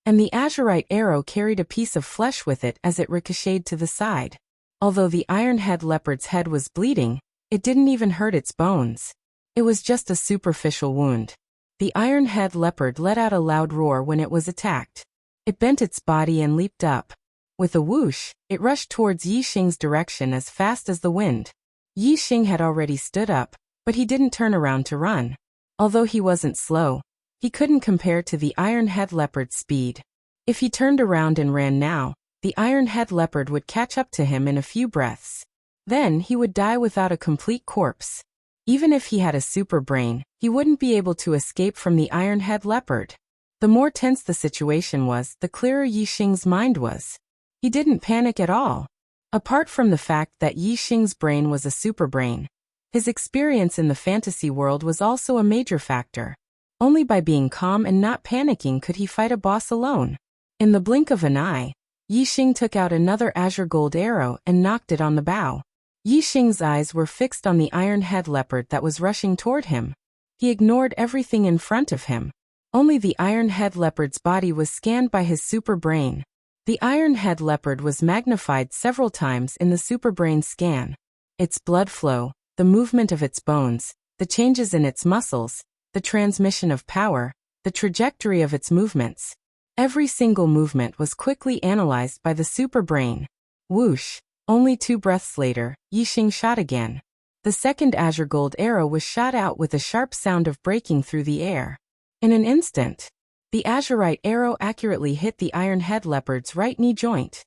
Speaker 1: and the azurite arrow carried a piece of flesh with it as it ricocheted to the side. Although the iron-head leopard's head was bleeding, it didn't even hurt its bones. It was just a superficial wound. The iron-head leopard let out a loud roar when it was attacked. It bent its body and leaped up. With a whoosh, it rushed towards Yixing's direction as fast as the wind. Yixing had already stood up, but he didn't turn around to run. Although he wasn't slow, he couldn't compare to the iron-head leopard's speed. If he turned around and ran now, the iron-head leopard would catch up to him in a few breaths. Then he would die without a complete corpse. Even if he had a super brain, he wouldn't be able to escape from the iron-head leopard. The more tense the situation was, the clearer Yixing's mind was. He didn't panic at all. Apart from the fact that Yixing's brain was a super brain, his experience in the fantasy world was also a major factor. Only by being calm and not panicking could he fight a boss alone. In the blink of an eye, Yixing took out another azure gold arrow and knocked it on the bow. Yixing's eyes were fixed on the iron-head leopard that was rushing toward him. He ignored everything in front of him. Only the iron-head leopard's body was scanned by his super brain. The iron-head leopard was magnified several times in the super brain scan. Its blood flow, the movement of its bones, the changes in its muscles, the transmission of power, the trajectory of its movements. Every single movement was quickly analyzed by the super brain. Whoosh! Only 2 breaths later, Yixing shot again. The second azure gold arrow was shot out with a sharp sound of breaking through the air. In an instant, the azurite arrow accurately hit the iron-head leopard's right knee joint.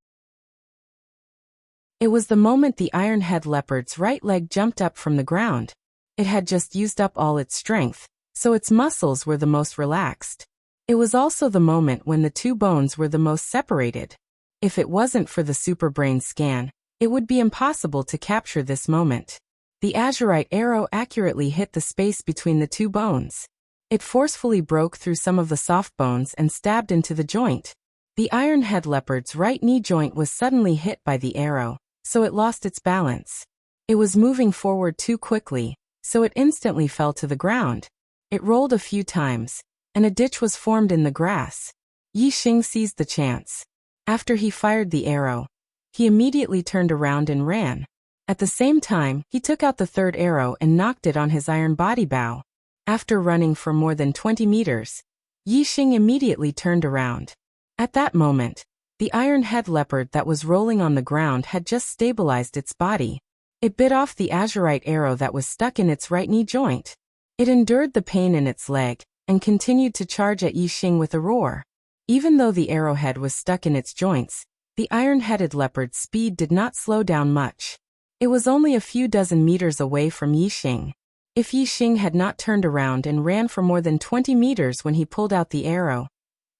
Speaker 1: It was the moment the iron-head leopard's right leg jumped up from the ground. It had just used up all its strength, so its muscles were the most relaxed. It was also the moment when the 2 bones were the most separated. If it wasn't for the superbrain scan, it would be impossible to capture this moment. The azurite arrow accurately hit the space between the two bones. It forcefully broke through some of the soft bones and stabbed into the joint. The iron-head leopard's right knee joint was suddenly hit by the arrow, so it lost its balance. It was moving forward too quickly, so it instantly fell to the ground. It rolled a few times, and a ditch was formed in the grass. Yi Xing seized the chance. After he fired the arrow, he immediately turned around and ran. At the same time, he took out the third arrow and knocked it on his iron body bow. After running for more than 20 meters, Yi Xing immediately turned around. At that moment, the iron-head leopard that was rolling on the ground had just stabilized its body. It bit off the azurite arrow that was stuck in its right knee joint. It endured the pain in its leg and continued to charge at Yi Xing with a roar. Even though the arrowhead was stuck in its joints, the iron-headed leopard's speed did not slow down much. It was only a few dozen meters away from Yi Xing. If Yi Xing had not turned around and ran for more than 20 meters when he pulled out the arrow,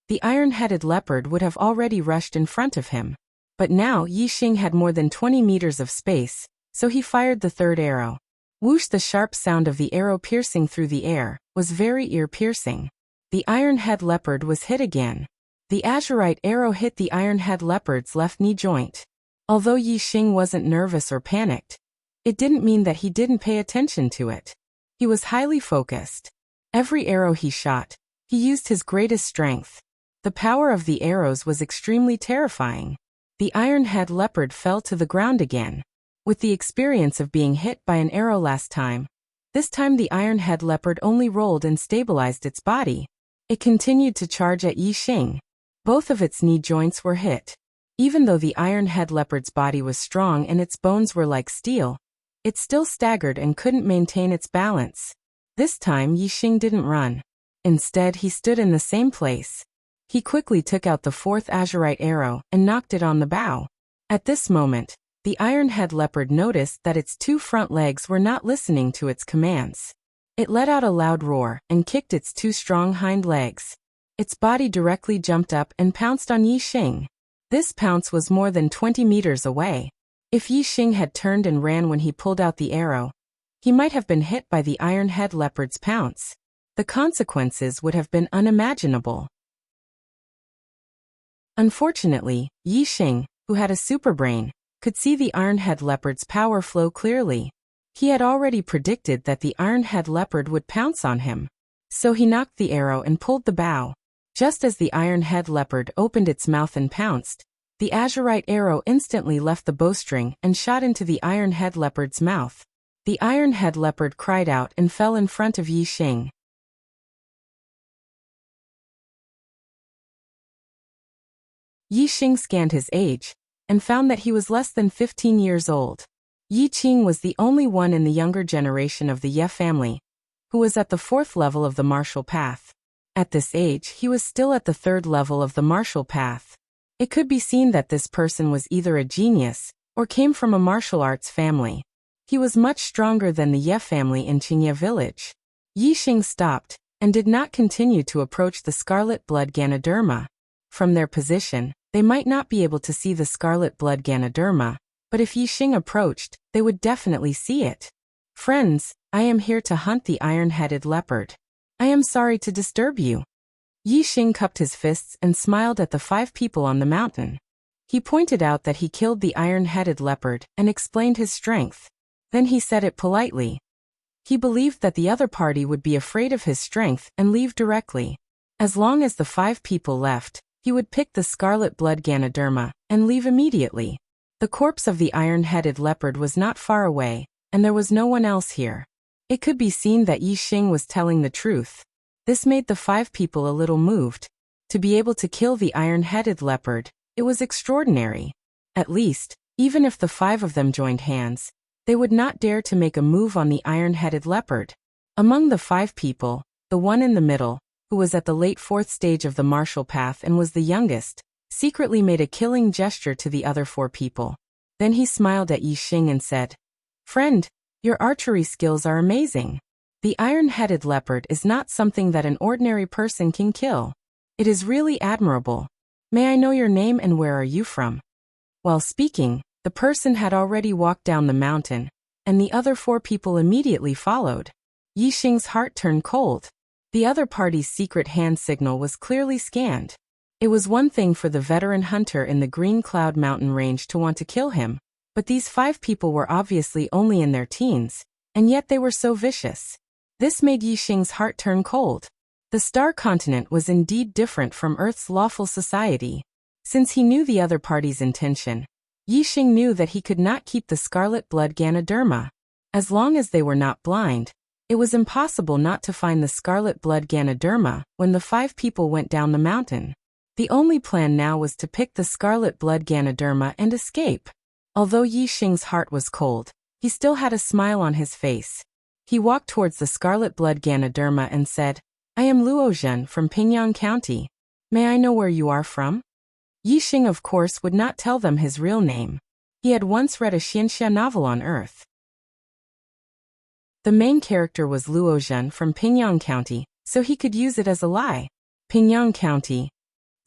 Speaker 1: the iron-headed leopard would have already rushed in front of him. But now Yi Xing had more than 20 meters of space, so he fired the third arrow. Whoosh! The sharp sound of the arrow piercing through the air was very ear-piercing. The iron-head leopard was hit again. The azurite arrow hit the iron-head leopard's left knee joint. Although Yi Xing wasn't nervous or panicked, it didn't mean that he didn't pay attention to it. He was highly focused. Every arrow he shot, he used his greatest strength. The power of the arrows was extremely terrifying. The iron-head leopard fell to the ground again. With the experience of being hit by an arrow last time, this time the iron-head leopard only rolled and stabilized its body. It continued to charge at Yi Xing. Both of its knee joints were hit. Even though the iron-head leopard's body was strong and its bones were like steel, it still staggered and couldn't maintain its balance. This time Yi Xing didn't run. Instead, he stood in the same place. He quickly took out the fourth azurite arrow and knocked it on the bow. At this moment, the iron-head leopard noticed that its two front legs were not listening to its commands. It let out a loud roar and kicked its two strong hind legs. Its body directly jumped up and pounced on Yi Xing. This pounce was more than 20 meters away. If Yi Xing had turned and ran when he pulled out the arrow, he might have been hit by the iron-head leopard's pounce. The consequences would have been unimaginable. Unfortunately, Yi Xing, who had a superbrain, could see the iron-head leopard's power flow clearly. He had already predicted that the iron-head leopard would pounce on him. So he knocked the arrow and pulled the bow. Just as the iron-head leopard opened its mouth and pounced, the azurite arrow instantly left the bowstring and shot into the iron-head leopard's mouth. The iron-head leopard cried out and fell in front of Yi Xing. Yi Xing scanned his age and found that he was less than 15 years old. Yi Qing was the only one in the younger generation of the Ye family who was at the 4th level of the martial path. At this age, he was still at the 3rd level of the martial path. It could be seen that this person was either a genius or came from a martial arts family. He was much stronger than the Ye family in Qingye village. Yi Xing stopped and did not continue to approach the scarlet blood Ganoderma. From their position, they might not be able to see the scarlet blood Ganoderma, but if Yi Xing approached, they would definitely see it. Friends, I am here to hunt the iron-headed leopard. I am sorry to disturb you. Yi Xing cupped his fists and smiled at the 5 people on the mountain. He pointed out that he killed the iron-headed leopard and explained his strength. Then he said it politely. He believed that the other party would be afraid of his strength and leave directly. As long as the 5 people left, he would pick the scarlet blood Ganoderma and leave immediately. The corpse of the iron-headed leopard was not far away, and there was no one else here. It could be seen that Yi Xing was telling the truth. This made the 5 people a little moved. To be able to kill the iron-headed leopard, it was extraordinary. At least, even if the 5 of them joined hands, they would not dare to make a move on the iron-headed leopard. Among the 5 people, the one in the middle, who was at the late 4th stage of the martial path and was the youngest, secretly made a killing gesture to the other 4 people. Then he smiled at Yi Xing and said, "Friend, your archery skills are amazing. The iron-headed leopard is not something that an ordinary person can kill. It is really admirable. May I know your name and where are you from? While speaking, the person had already walked down the mountain, and the other 4 people immediately followed. Yixing's heart turned cold. The other party's secret hand signal was clearly scanned. It was one thing for the veteran hunter in the Green Cloud Mountain range to want to kill him, but these 5 people were obviously only in their teens, and yet they were so vicious. This made Yixing's heart turn cold. The Star Continent was indeed different from Earth's lawful society. Since he knew the other party's intention, Yixing knew that he could not keep the scarlet blood Ganoderma. As long as they were not blind, it was impossible not to find the scarlet blood Ganoderma when the 5 people went down the mountain. The only plan now was to pick the scarlet blood Ganoderma and escape. Although Yixing's heart was cold, he still had a smile on his face. He walked towards the scarlet blood Ganoderma and said, I am Luozhen from Pingyang County. May I know where you are from? Yixing of course would not tell them his real name. He had once read a Xianxia novel on Earth. The main character was Luozhen from Pingyang County, so he could use it as a lie. Pingyang County.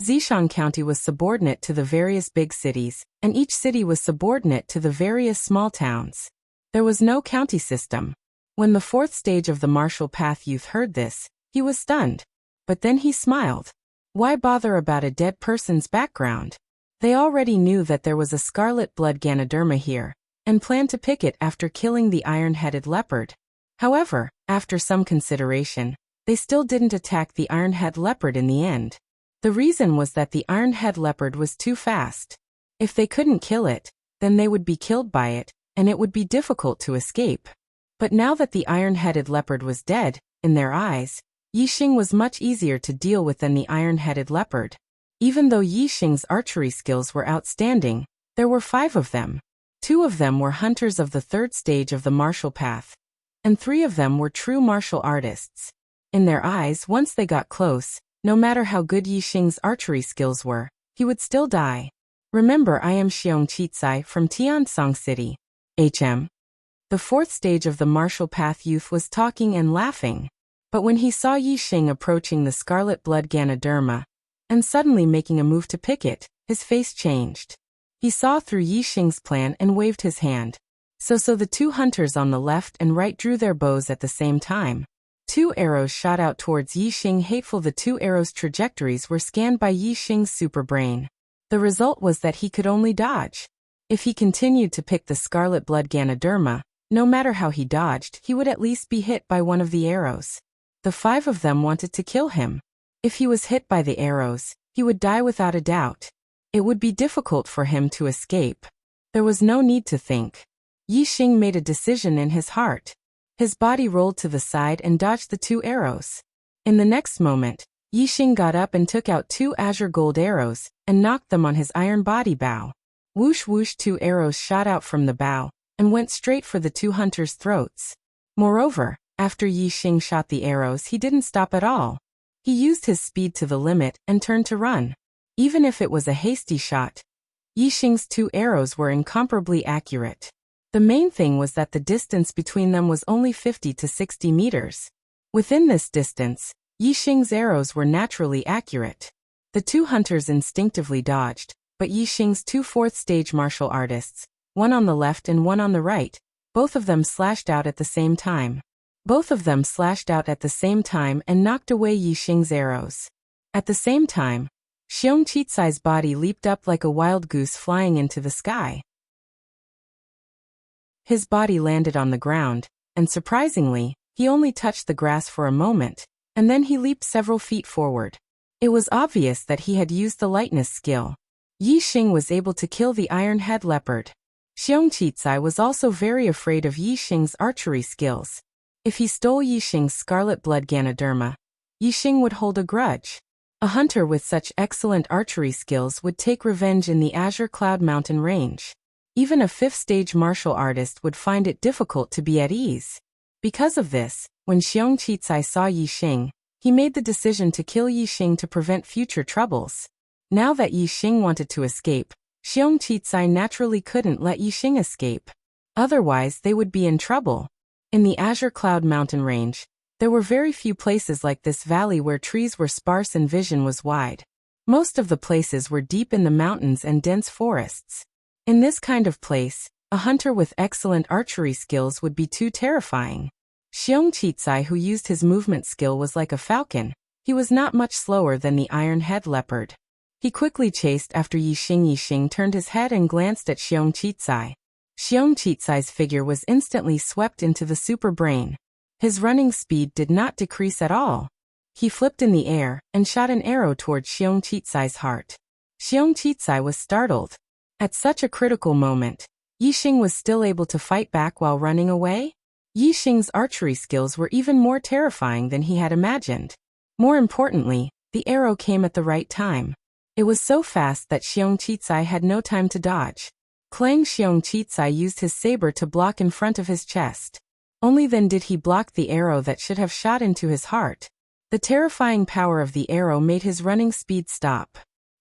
Speaker 1: Zishan County was subordinate to the various big cities, and each city was subordinate to the various small towns. There was no county system. When the 4th stage of the Martial Path youth heard this, he was stunned. But then he smiled. Why bother about a dead person's background? They already knew that there was a scarlet blood Ganoderma here, and planned to pick it after killing the iron-headed leopard. However, after some consideration, they still didn't attack the iron-head leopard in the end. The reason was that the iron-head leopard was too fast. If they couldn't kill it, then they would be killed by it, and it would be difficult to escape. But now that the iron-headed leopard was dead, in their eyes, Yixing was much easier to deal with than the iron-headed leopard. Even though Yixing's archery skills were outstanding, there were 5 of them. 2 of them were hunters of the 3rd stage of the martial path, and 3 of them were true martial artists. In their eyes, once they got close, no matter how good Yixing's archery skills were, he would still die. Remember, I am Xiong Chitsai from Tiansong City. HM. The 4th stage of the martial path youth was talking and laughing. But when he saw Yixing approaching the scarlet blood Ganoderma, and suddenly making a move to pick it, his face changed. He saw through Yixing's plan and waved his hand. So the 2 hunters on the left and right drew their bows at the same time. 2 arrows shot out towards Yixing. Hateful. The 2 arrows' trajectories were scanned by Yixing's super brain. The result was that he could only dodge. If he continued to pick the scarlet blood Ganoderma, no matter how he dodged, he would at least be hit by one of the arrows. The 5 of them wanted to kill him. If he was hit by the arrows, he would die without a doubt. It would be difficult for him to escape. There was no need to think. Yixing made a decision in his heart. His body rolled to the side and dodged the 2 arrows. In the next moment, Yixing got up and took out 2 azure gold arrows, and knocked them on his iron body bow. Whoosh whoosh, 2 arrows shot out from the bow, and went straight for the 2 hunters' throats. Moreover, after Yixing shot the arrows, he didn't stop at all. He used his speed to the limit and turned to run. Even if it was a hasty shot, Yixing's 2 arrows were incomparably accurate. The main thing was that the distance between them was only 50 to 60 meters. Within this distance, Yixing's arrows were naturally accurate. The 2 hunters instinctively dodged, but Yixing's 2 4th-stage martial artists, one on the left and one on the right, both of them slashed out at the same time. Both of them slashed out at the same time and knocked away Yixing's arrows. At the same time, Xiong Chitsai's body leaped up like a wild goose flying into the sky. His body landed on the ground, and surprisingly, he only touched the grass for a moment, and then he leaped several feet forward. It was obvious that he had used the lightness skill. Yixing was able to kill the iron-head leopard. Xiong Chitsai was also very afraid of Yixing's archery skills. If he stole Yixing's scarlet blood Ganoderma, Yixing would hold a grudge. A hunter with such excellent archery skills would take revenge in the Azure Cloud Mountain range. Even a 5th-stage martial artist would find it difficult to be at ease. Because of this, when Xiong Chitsai saw Yixing, he made the decision to kill Yixing to prevent future troubles. Now that Yixing wanted to escape, Xiong Chitsai naturally couldn't let Yixing escape. Otherwise, they would be in trouble. In the Azure Cloud Mountain range, there were very few places like this valley where trees were sparse and vision was wide. Most of the places were deep in the mountains and dense forests. In this kind of place, a hunter with excellent archery skills would be too terrifying. Xiong Chitsai, who used his movement skill, was like a falcon. He was not much slower than the iron-head leopard. He quickly chased after Yixing. Yixing turned his head and glanced at Xiong Chitsai. Xiong Chitsai's figure was instantly swept into the super brain. His running speed did not decrease at all. He flipped in the air and shot an arrow toward Xiong Chitsai's heart. Xiong Chitsai was startled. At such a critical moment, Yixing was still able to fight back while running away? Yixing's archery skills were even more terrifying than he had imagined. More importantly, the arrow came at the right time. It was so fast that Xiong Chitsai had no time to dodge. Clang! Xiong Chitsai used his saber to block in front of his chest. Only then did he block the arrow that should have shot into his heart. The terrifying power of the arrow made his running speed stop.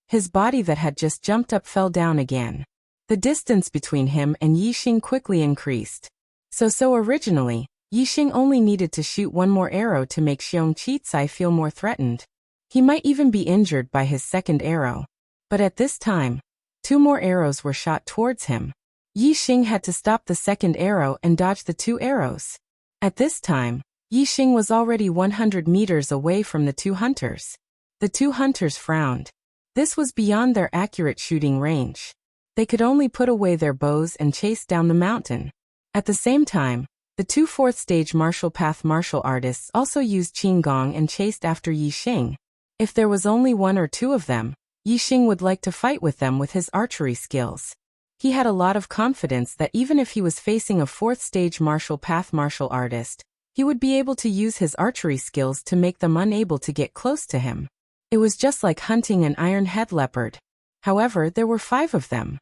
Speaker 1: His body that had just jumped up fell down again. The distance between him and Yixing quickly increased. So originally, Yixing only needed to shoot one more arrow to make Xiong Chitsai feel more threatened. He might even be injured by his second arrow. But at this time, 2 more arrows were shot towards him. Yixing had to stop the second arrow and dodge the 2 arrows. At this time, Yixing was already 100 meters away from the 2 hunters. The 2 hunters frowned. This was beyond their accurate shooting range. They could only put away their bows and chase down the mountain. At the same time, the 2 fourth-stage martial path martial artists also used Qinggong and chased after Yixing. If there was only 1 or 2 of them, Yixing would like to fight with them with his archery skills. He had a lot of confidence that even if he was facing a 4th-stage martial path martial artist, he would be able to use his archery skills to make them unable to get close to him. It was just like hunting an iron-head leopard. However, there were 5 of them.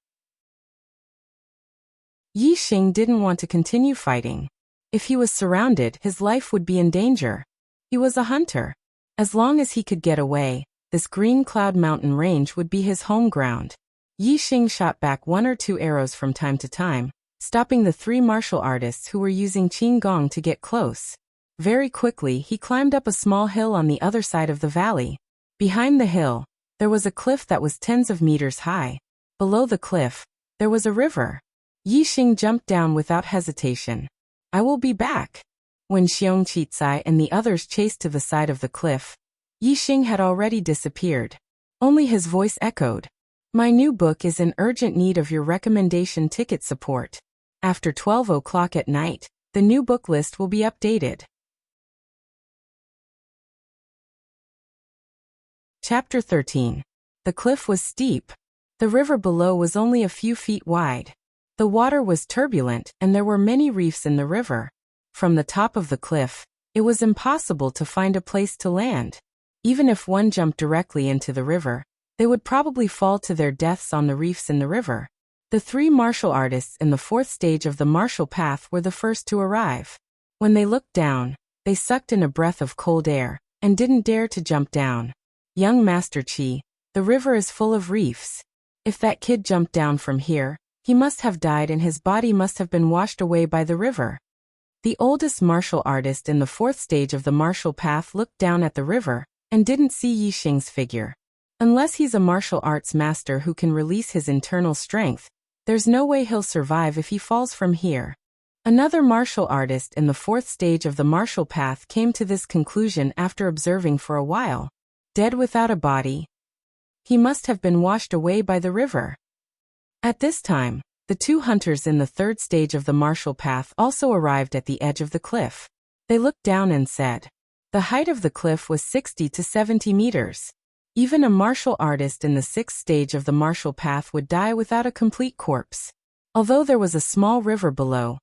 Speaker 1: Yixing didn't want to continue fighting. If he was surrounded, his life would be in danger. He was a hunter. As long as he could get away, this Green Cloud Mountain range would be his home ground. Yixing shot back 1 or 2 arrows from time to time, stopping the 3 martial artists who were using Qinggong to get close. Very quickly, he climbed up a small hill on the other side of the valley. Behind the hill, there was a cliff that was tens of meters high. Below the cliff, there was a river. Yixing jumped down without hesitation. I will be back. When Xiong Chitsai and the others chased to the side of the cliff, Yixing had already disappeared. Only his voice echoed. My new book is in urgent need of your recommendation ticket support. After 12 o'clock at night, the new book list will be updated. Chapter 13. The cliff was steep. The river below was only a few feet wide. The water was turbulent and there were many reefs in the river. From the top of the cliff, it was impossible to find a place to land. Even if one jumped directly into the river, they would probably fall to their deaths on the reefs in the river. The 3 martial artists in the 4th stage of the martial path were the first to arrive. When they looked down, they sucked in a breath of cold air and didn't dare to jump down. Young Master Qi, the river is full of reefs. If that kid jumped down from here, he must have died and his body must have been washed away by the river. The oldest martial artist in the 4th stage of the martial path looked down at the river and didn't see Yixing's figure. Unless he's a martial arts master who can release his internal strength, there's no way he'll survive if he falls from here. Another martial artist in the 4th stage of the martial path came to this conclusion after observing for a while. Dead without a body. He must have been washed away by the river. At this time, the 2 hunters in the 3rd stage of the martial path also arrived at the edge of the cliff. They looked down and said, the height of the cliff was 60 to 70 meters. Even a martial artist in the 6th stage of the martial path would die without a complete corpse. Although there was a small river below,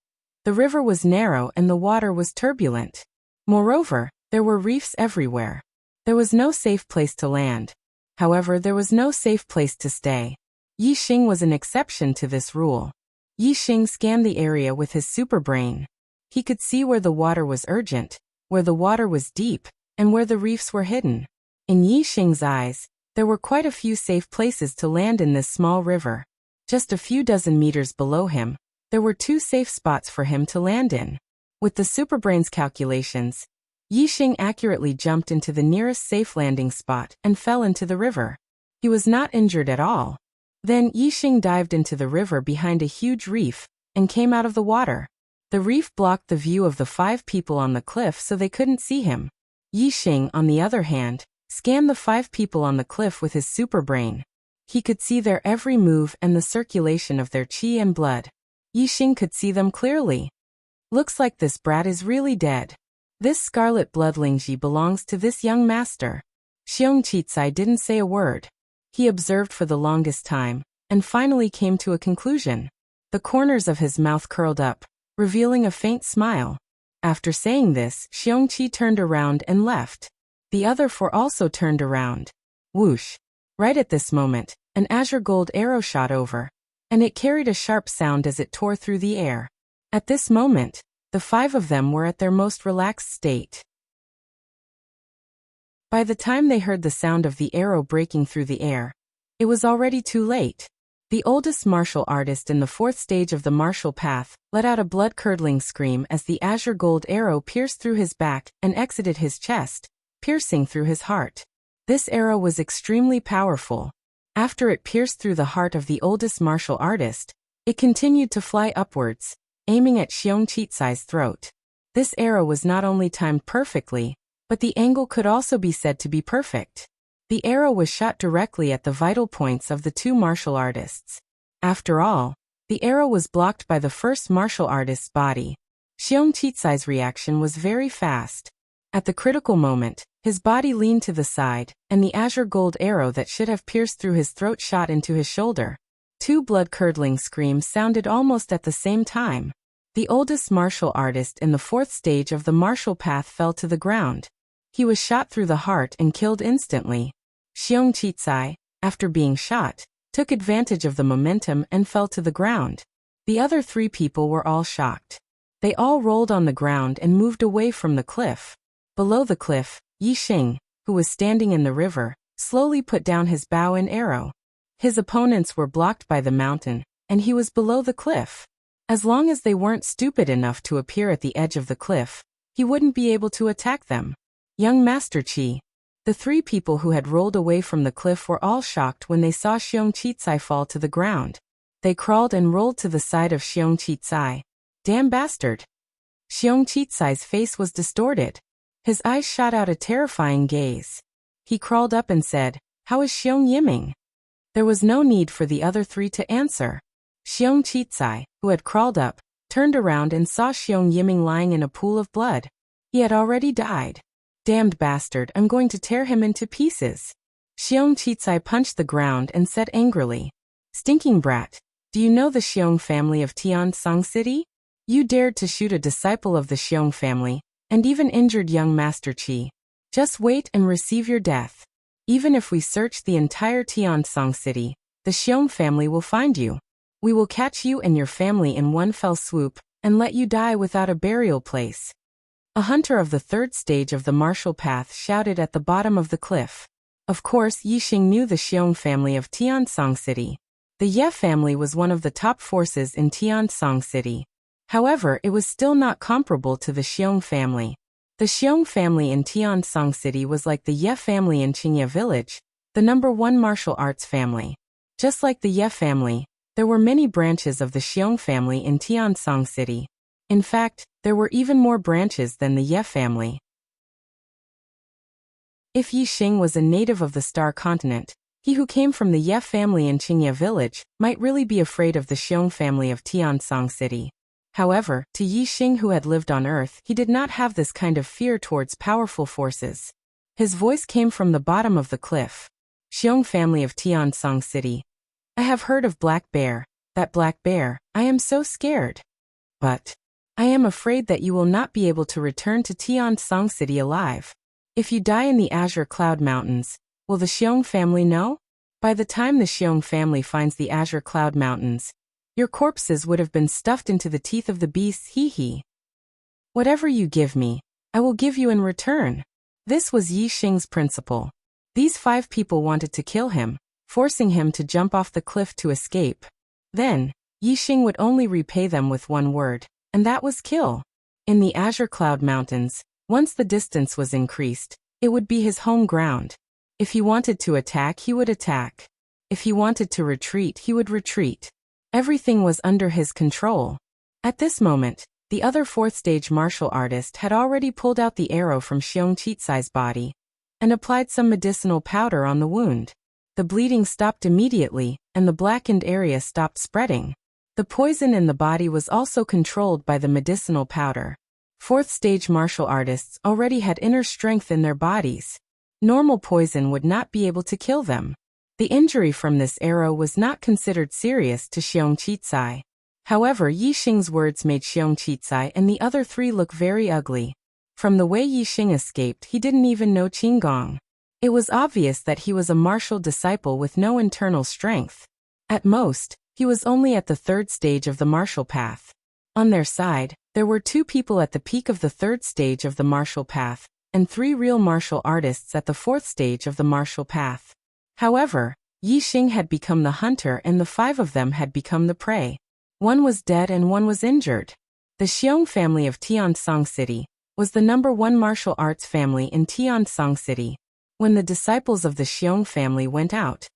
Speaker 1: the river was narrow and the water was turbulent. Moreover, there were reefs everywhere. There was no safe place to land. However, there was no safe place to stay. Yixing was an exception to this rule. Yixing scanned the area with his super brain. He could see where the water was urgent, where the water was deep, and where the reefs were hidden. In Yixing's eyes, there were quite a few safe places to land in this small river. Just a few dozen meters below him, there were 2 safe spots for him to land in. With the superbrain's calculations, Yixing accurately jumped into the nearest safe landing spot and fell into the river. He was not injured at all. Then Yixing dived into the river behind a huge reef and came out of the water. The reef blocked the view of the 5 people on the cliff so they couldn't see him. Yixing, on the other hand, scanned the 5 people on the cliff with his super brain. He could see their every move and the circulation of their qi and blood. Yixing could see them clearly. Looks like this brat is really dead. This scarlet blood Lingji belongs to this young master. Xiong Qicai didn't say a word. He observed for the longest time, and finally came to a conclusion. The corners of his mouth curled up, revealing a faint smile. After saying this, Xiongqi turned around and left. The other 4 also turned around. Whoosh! Right at this moment, an azure gold arrow shot over, and it carried a sharp sound as it tore through the air. At this moment, the 5 of them were at their most relaxed state. By the time they heard the sound of the arrow breaking through the air, it was already too late. The oldest martial artist in the 4th stage of the martial path let out a blood-curdling scream as the azure gold arrow pierced through his back and exited his chest, piercing through his heart. This arrow was extremely powerful. After it pierced through the heart of the oldest martial artist, it continued to fly upwards, aiming at Xiong Qicai's throat. This arrow was not only timed perfectly, but the angle could also be said to be perfect. The arrow was shot directly at the vital points of the 2 martial artists. After all, the arrow was blocked by the first martial artist's body. Xiong Qicai's reaction was very fast. At the critical moment, his body leaned to the side, and the azure gold arrow that should have pierced through his throat shot into his shoulder. 2 blood-curdling screams sounded almost at the same time. The oldest martial artist in the 4th stage of the martial path fell to the ground. He was shot through the heart and killed instantly. Xiong Qicai, after being shot, took advantage of the momentum and fell to the ground. The other 3 people were all shocked. They all rolled on the ground and moved away from the cliff. Below the cliff, Yixing, who was standing in the river, slowly put down his bow and arrow. His opponents were blocked by the mountain, and he was below the cliff. As long as they weren't stupid enough to appear at the edge of the cliff, he wouldn't be able to attack them. Young Master Qi. The 3 people who had rolled away from the cliff were all shocked when they saw Xiong Qicai fall to the ground. They crawled and rolled to the side of Xiong Qicai. Damn bastard! Xiong Qicai's face was distorted. His eyes shot out a terrifying gaze. He crawled up and said, "How is Xiong Yiming?" There was no need for the other 3 to answer. Xiong Qicai, who had crawled up, turned around and saw Xiong Yiming lying in a pool of blood. He had already died. Damned bastard, I'm going to tear him into pieces. Xiong Qicai punched the ground and said angrily, "Stinking brat, do you know the Xiong family of Tiansong City? You dared to shoot a disciple of the Xiong family, and even injured young Master Qi. Just wait and receive your death. Even if we search the entire Tiansong City, the Xiong family will find you. We will catch you and your family in one fell swoop, and let you die without a burial place." A hunter of the 3rd stage of the martial path shouted at the bottom of the cliff. Of course, Yixing knew the Xiong family of Tiansong City. The Ye family was one of the top forces in Tiansong City. However, it was still not comparable to the Xiong family. The Xiong family in Tiansong City was like the Ye family in Qingye village, the #1 martial arts family. Just like the Ye family, there were many branches of the Xiong family in Tiansong City. In fact, there were even more branches than the Ye family. If Yixing was a native of the Star Continent, he who came from the Ye family in Qingye village might really be afraid of the Xiong family of Tiansong City. However, to Yixing who had lived on Earth, he did not have this kind of fear towards powerful forces. His voice came from the bottom of the cliff. "Xiong family of Tiansong City. I have heard of Black Bear, that Black Bear, I am so scared. But I am afraid that you will not be able to return to Tiansong City alive. If you die in the Azure Cloud Mountains, will the Xiong family know? By the time the Xiong family finds the Azure Cloud Mountains, your corpses would have been stuffed into the teeth of the beasts. Hee. Whatever you give me, I will give you in return." This was Yixing's principle. These 5 people wanted to kill him, forcing him to jump off the cliff to escape. Then, Yixing would only repay them with one word, and that was kill. In the Azure Cloud Mountains, once the distance was increased, it would be his home ground. If he wanted to attack, he would attack. If he wanted to retreat, he would retreat. Everything was under his control. At this moment, the other fourth-stage martial artist had already pulled out the arrow from Xiong Chitsai's body and applied some medicinal powder on the wound. The bleeding stopped immediately, and the blackened area stopped spreading. The poison in the body was also controlled by the medicinal powder. Fourth-stage martial artists already had inner strength in their bodies. Normal poison would not be able to kill them. The injury from this arrow was not considered serious to Xiong Chitsai. However, Yi Xing's words made Xiong Chitsai and the other three look very ugly. From the way Yi Xing escaped, he didn't even know Qinggong. It was obvious that he was a martial disciple with no internal strength. At most, he was only at the third stage of the martial path. On their side, there were 2 people at the peak of the third stage of the martial path, and 3 real martial artists at the fourth stage of the martial path. However, Yi Xing had become the hunter and the 5 of them had become the prey. One was dead and one was injured. The Xiong family of Tiansong City was the #1 martial arts family in Tiansong City. When the disciples of the Xiong family went out,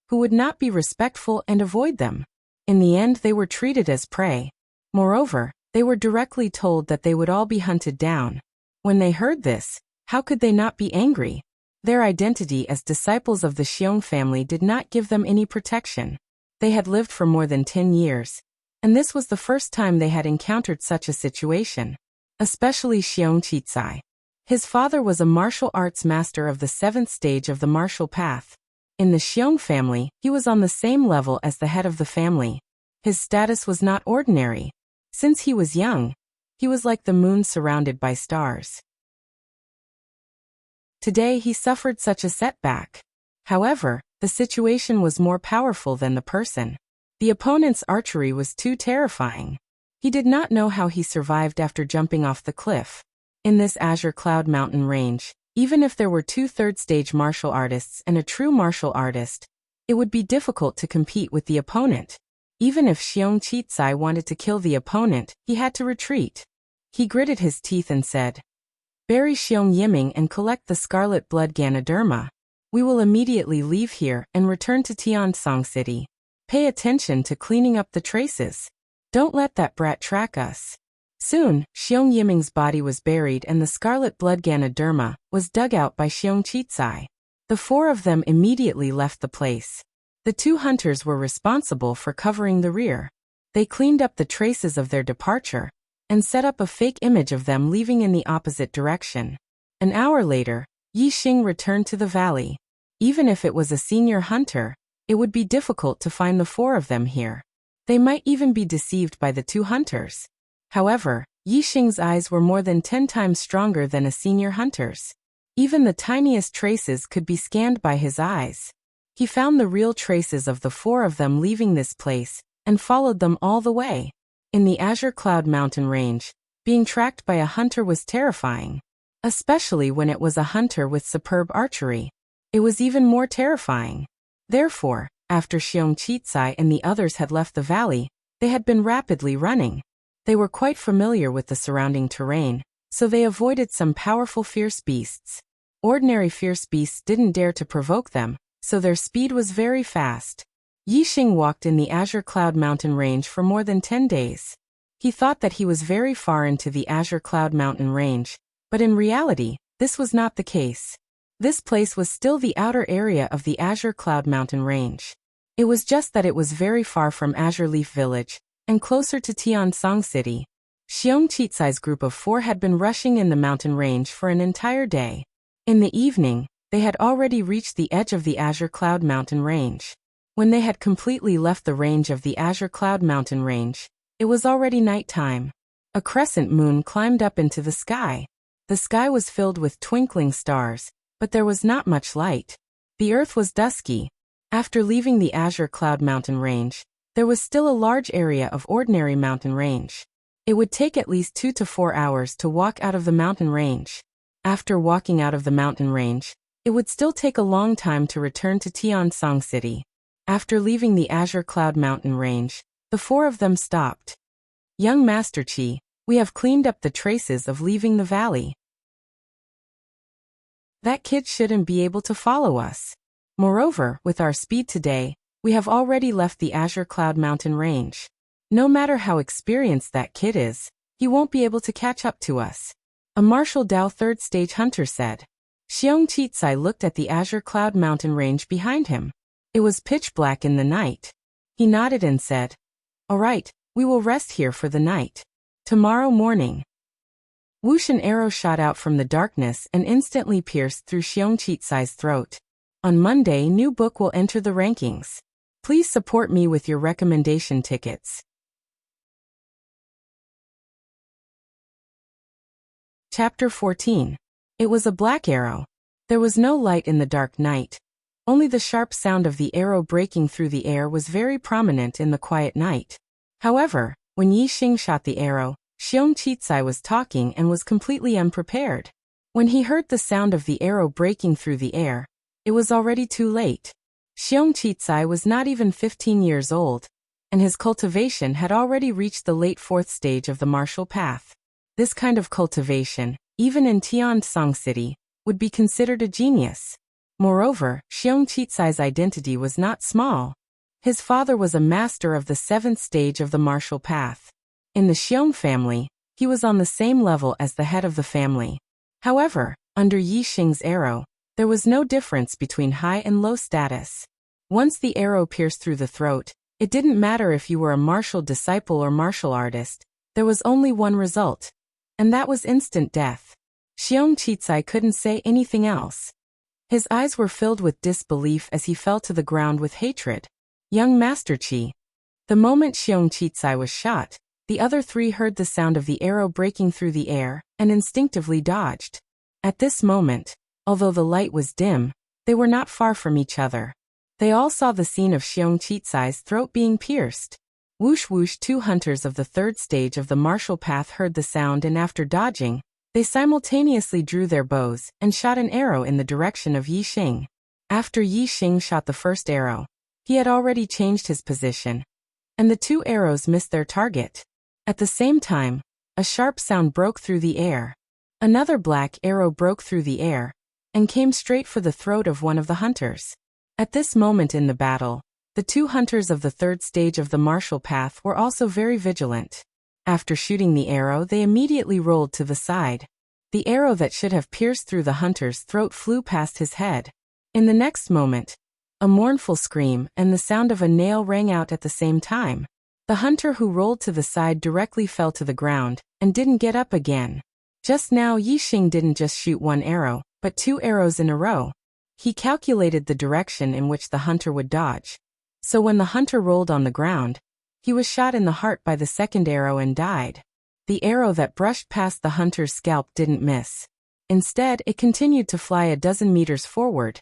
Speaker 1: who would not be respectful and avoid them? In the end, they were treated as prey. Moreover, they were directly told that they would all be hunted down. When they heard this, how could they not be angry? Their identity as disciples of the Xiong family did not give them any protection. They had lived for more than 10 years, and this was the first time they had encountered such a situation. Especially Xiong Chitsai. His father was a martial arts master of the 7th stage of the martial path. In the Xiong family, he was on the same level as the head of the family. His status was not ordinary. Since he was young, he was like the moon surrounded by stars. Today he suffered such a setback. However, the situation was more powerful than the person. The opponent's archery was too terrifying. He did not know how he survived after jumping off the cliff. In this Azure Cloud Mountain range, even if there were 2 third-stage martial artists and a true martial artist, it would be difficult to compete with the opponent. Even if Xiong Chitsai wanted to kill the opponent, he had to retreat. He gritted his teeth and said, "Bury Xiong Yiming and collect the scarlet blood Ganoderma. We will immediately leave here and return to Tiansong City. Pay attention to cleaning up the traces. Don't let that brat track us." Soon, Xiong Yiming's body was buried and the scarlet blood Ganoderma was dug out by Xiong Chitsai. The 4 of them immediately left the place. The 2 hunters were responsible for covering the rear. They cleaned up the traces of their departure and set up a fake image of them leaving in the opposite direction. An hour later, Yi Xing returned to the valley. Even if it was a senior hunter, it would be difficult to find the 4 of them here. They might even be deceived by the 2 hunters. However, Yi Xing's eyes were more than 10 times stronger than a senior hunter's. Even the tiniest traces could be scanned by his eyes. He found the real traces of the 4 of them leaving this place and followed them all the way. In the Azure Cloud Mountain range, being tracked by a hunter was terrifying. Especially when it was a hunter with superb archery. It was even more terrifying. Therefore, after Xiong Chitsai and the others had left the valley, they had been rapidly running. They were quite familiar with the surrounding terrain, so they avoided some powerful fierce beasts. Ordinary fierce beasts didn't dare to provoke them, so their speed was very fast. Yi Xing walked in the Azure Cloud Mountain range for more than 10 days. He thought that he was very far into the Azure Cloud Mountain range, but in reality, this was not the case. This place was still the outer area of the Azure Cloud Mountain range. It was just that it was very far from Azure Leaf Village, and closer to Tiansong City. Xiong Chitsai's group of 4 had been rushing in the mountain range for an entire day. In the evening, they had already reached the edge of the Azure Cloud Mountain range. When they had completely left the range of the Azure Cloud Mountain range, it was already nighttime. A crescent moon climbed up into the sky. The sky was filled with twinkling stars, but there was not much light. The earth was dusky. After leaving the Azure Cloud Mountain range, there was still a large area of ordinary mountain range. It would take at least 2 to 4 hours to walk out of the mountain range. After walking out of the mountain range, it would still take a long time to return to Tiansong City. After leaving the Azure Cloud Mountain range, the 4 of them stopped. "Young Master Qi, we have cleaned up the traces of leaving the valley." That kid shouldn't be able to follow us. Moreover, with our speed today, we have already left the Azure Cloud Mountain range. No matter how experienced that kid is, he won't be able to catch up to us. A Martial Dao third stage hunter said. Xiong Chitsai looked at the Azure Cloud Mountain range behind him. It was pitch black in the night. He nodded and said, "All right, we will rest here for the night. Tomorrow morning." Whoosh, an arrow shot out from the darkness and instantly pierced through Xiong Chitsai's throat. On Monday, new book will enter the rankings. Please support me with your recommendation tickets. Chapter 14. It was a black arrow. There was no light in the dark night. Only the sharp sound of the arrow breaking through the air was very prominent in the quiet night. However, when Yi Xing shot the arrow, Xiong Chitsai was talking and was completely unprepared. When he heard the sound of the arrow breaking through the air, it was already too late. Xiong Chitsai was not even 15 years old, and his cultivation had already reached the late fourth stage of the martial path. This kind of cultivation, even in Tiansong City, would be considered a genius. Moreover, Xiong Chitsai's identity was not small. His father was a master of the seventh stage of the martial path. In the Xiong family, he was on the same level as the head of the family. However, under Yi Xing's arrow, there was no difference between high and low status. Once the arrow pierced through the throat, it didn't matter if you were a martial disciple or martial artist, there was only one result. And that was instant death. Xiong Chitsai couldn't say anything else. His eyes were filled with disbelief as he fell to the ground with hatred. Young Master Qi. The moment Xiong Chitsai was shot, the other three heard the sound of the arrow breaking through the air, and instinctively dodged. At this moment, although the light was dim, they were not far from each other. They all saw the scene of Xiong Chitsai's throat being pierced. Whoosh whoosh, two hunters of the third stage of the martial path heard the sound, and after dodging, they simultaneously drew their bows and shot an arrow in the direction of Yi Xing. After Yi Xing shot the first arrow, he had already changed his position, and the two arrows missed their target. At the same time, a sharp sound broke through the air. Another black arrow broke through the air and came straight for the throat of one of the hunters. At this moment in the battle, the two hunters of the third stage of the martial path were also very vigilant. After shooting the arrow, they immediately rolled to the side. The arrow that should have pierced through the hunter's throat flew past his head. In the next moment, a mournful scream and the sound of a nail rang out at the same time. The hunter who rolled to the side directly fell to the ground and didn't get up again. Just now Yi Xing didn't just shoot one arrow, but two arrows in a row. He calculated the direction in which the hunter would dodge. So when the hunter rolled on the ground, he was shot in the heart by the second arrow and died. The arrow that brushed past the hunter's scalp didn't miss. Instead, it continued to fly a dozen meters forward,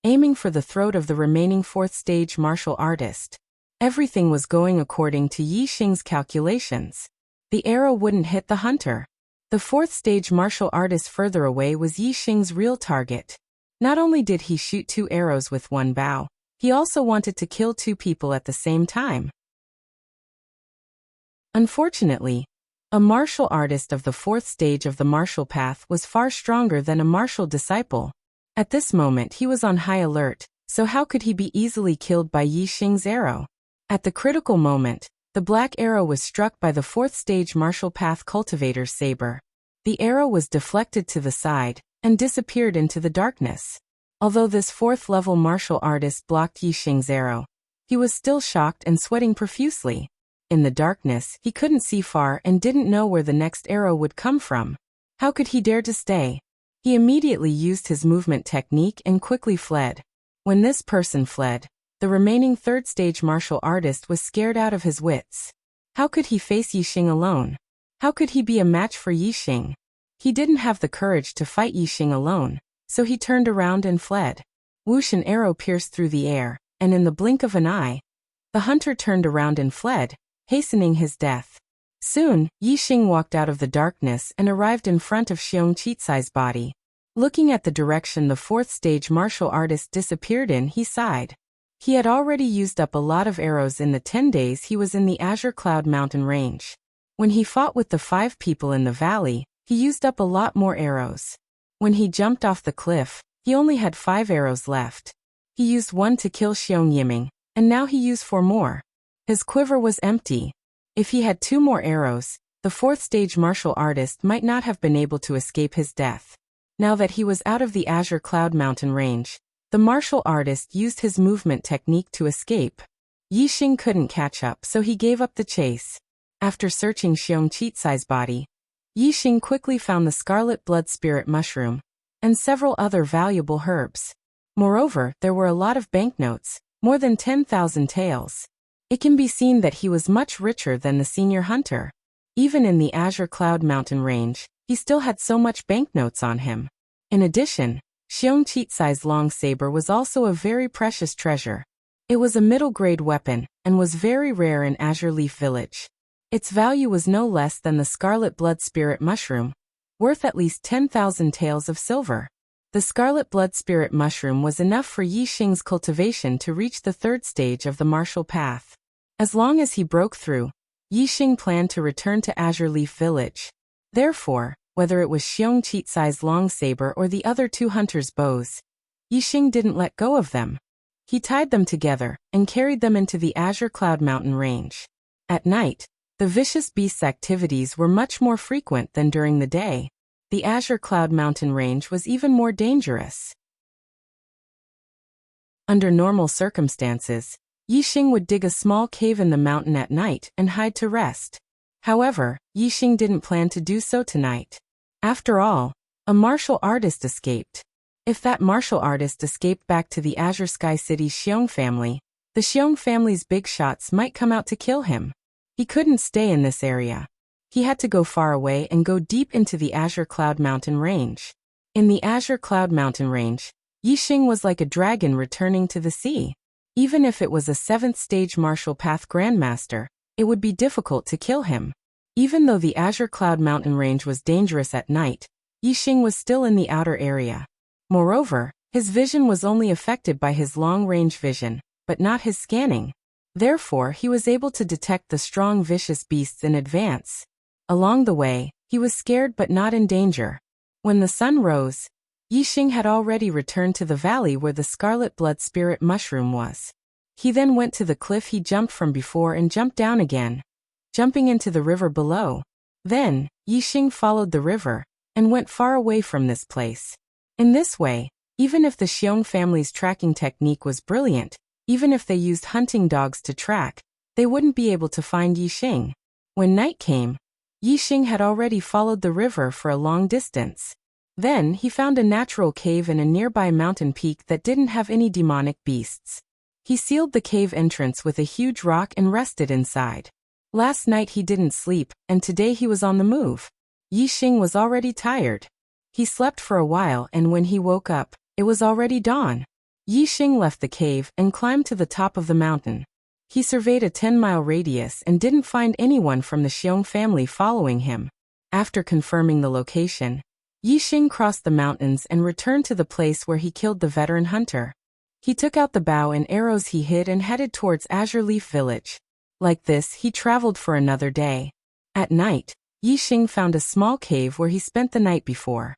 Speaker 1: aiming for the throat of the remaining fourth stage martial artist. Everything was going according to Yi Xing's calculations. The arrow wouldn't hit the hunter. The fourth stage martial artist further away was Yi Xing's real target. Not only did he shoot two arrows with one bow, he also wanted to kill two people at the same time. Unfortunately, a martial artist of the fourth stage of the martial path was far stronger than a martial disciple. At this moment he was on high alert, so how could he be easily killed by Yi Xing's arrow? At the critical moment, the black arrow was struck by the fourth stage martial path cultivator's saber. The arrow was deflected to the side and disappeared into the darkness. Although this fourth-level martial artist blocked Yi Xing's arrow, he was still shocked and sweating profusely. In the darkness, he couldn't see far and didn't know where the next arrow would come from. How could he dare to stay? He immediately used his movement technique and quickly fled. When this person fled, the remaining third-stage martial artist was scared out of his wits. How could he face Yi Xing alone? How could he be a match for Yi Xing? He didn't have the courage to fight Yi Xing alone, so he turned around and fled. Whoosh, an arrow pierced through the air, and in the blink of an eye, the hunter turned around and fled, hastening his death. Soon, Yi Xing walked out of the darkness and arrived in front of Xiong Chitsai's body. Looking at the direction the fourth stage martial artist disappeared in, he sighed. He had already used up a lot of arrows in the 10 days he was in the Azure Cloud Mountain range. When he fought with the 5 people in the valley, he used up a lot more arrows. When he jumped off the cliff, he only had 5 arrows left. He used 1 to kill Xiong Yiming, and now he used 4 more. His quiver was empty. If he had 2 more arrows, the 4th stage martial artist might not have been able to escape his death. Now that he was out of the Azure Cloud Mountain range, the martial artist used his movement technique to escape. Yixing couldn't catch up, so he gave up the chase. After searching Xiong Qitsai's body, Yixing quickly found the scarlet blood spirit mushroom and several other valuable herbs. Moreover, there were a lot of banknotes, more than 10,000 taels. It can be seen that he was much richer than the senior hunter. Even in the Azure Cloud Mountain range, he still had so much banknotes on him. In addition, Xiong Qitsai's long saber was also a very precious treasure. It was a middle-grade weapon, and was very rare in Azure Leaf Village. Its value was no less than the scarlet blood spirit mushroom, worth at least 10,000 taels of silver. The scarlet blood spirit mushroom was enough for Yixing's cultivation to reach the 3rd stage of the martial path. As long as he broke through, Yixing planned to return to Azure Leaf Village. Therefore, whether it was Xiong Qitsai's long saber or the other 2 hunters' bows, Yixing didn't let go of them. He tied them together and carried them into the Azure Cloud Mountain range. At night, the vicious beast's activities were much more frequent than during the day. The Azure Cloud Mountain range was even more dangerous. Under normal circumstances, Yixing would dig a small cave in the mountain at night and hide to rest. However, Yixing didn't plan to do so tonight. After all, a martial artist escaped. If that martial artist escaped back to the Azure Sky City's Xiong family, the Xiong family's big shots might come out to kill him. He couldn't stay in this area. He had to go far away and go deep into the Azure Cloud Mountain range. In the Azure Cloud Mountain range, Yixing was like a dragon returning to the sea. Even if it was a 7th stage martial path grandmaster, it would be difficult to kill him. Even though the Azure Cloud Mountain range was dangerous at night, Yixing was still in the outer area. Moreover, his vision was only affected by his long-range vision, but not his scanning. Therefore, he was able to detect the strong vicious beasts in advance. Along the way, he was scared but not in danger. When the sun rose, Yixing had already returned to the valley where the scarlet blood spirit mushroom was. He then went to the cliff he jumped from before and jumped down again, jumping into the river below. Then, Yixing followed the river and went far away from this place. In this way, even if the Xiong family's tracking technique was brilliant, even if they used hunting dogs to track, they wouldn't be able to find Yixing. When night came, Yixing had already followed the river for a long distance. Then he found a natural cave in a nearby mountain peak that didn't have any demonic beasts. He sealed the cave entrance with a huge rock and rested inside. Last night he didn't sleep, and today he was on the move. Yixing was already tired. He slept for a while, and when he woke up, it was already dawn. Yixing left the cave and climbed to the top of the mountain. He surveyed a 10-mile radius and didn't find anyone from the Xiong family following him. After confirming the location, Yixing crossed the mountains and returned to the place where he killed the veteran hunter. He took out the bow and arrows he hid and headed towards Azure Leaf Village. Like this, he traveled for another day. At night, Yixing found a small cave where he spent the night before.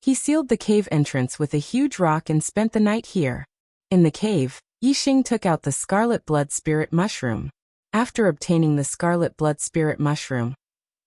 Speaker 1: He sealed the cave entrance with a huge rock and spent the night here. In the cave, Yixing took out the scarlet blood spirit mushroom. After obtaining the scarlet blood spirit mushroom,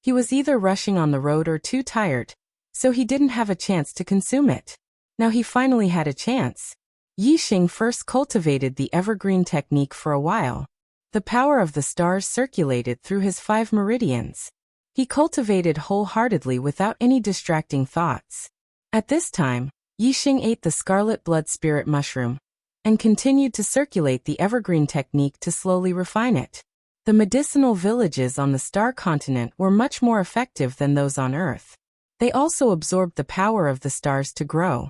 Speaker 1: he was either rushing on the road or too tired, so he didn't have a chance to consume it. Now he finally had a chance. Yixing first cultivated the evergreen technique for a while. The power of the stars circulated through his 5 meridians. He cultivated wholeheartedly without any distracting thoughts. At this time, Yixing ate the scarlet blood spirit mushroom and continued to circulate the evergreen technique to slowly refine it. The medicinal villages on the star continent were much more effective than those on Earth. They also absorbed the power of the stars to grow.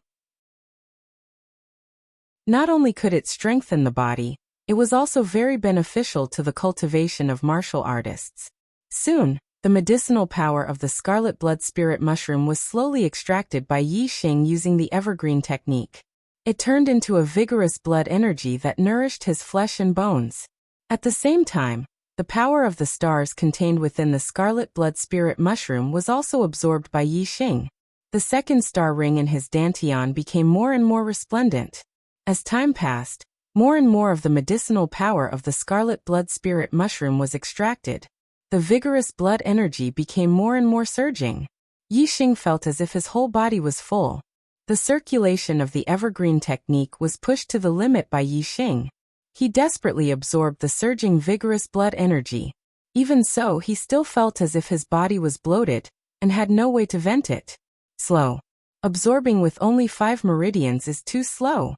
Speaker 1: Not only could it strengthen the body, it was also very beneficial to the cultivation of martial artists. Soon, the medicinal power of the scarlet blood spirit mushroom was slowly extracted by Yixing using the evergreen technique. It turned into a vigorous blood energy that nourished his flesh and bones. At the same time, the power of the stars contained within the scarlet blood spirit mushroom was also absorbed by Yixing. The second star ring in his dantian became more and more resplendent. As time passed, more and more of the medicinal power of the scarlet blood spirit mushroom was extracted. The vigorous blood energy became more and more surging. Yixing felt as if his whole body was full. The circulation of the evergreen technique was pushed to the limit by Yixing. He desperately absorbed the surging vigorous blood energy. Even so, he still felt as if his body was bloated and had no way to vent it. Slow. Absorbing with only 5 meridians is too slow.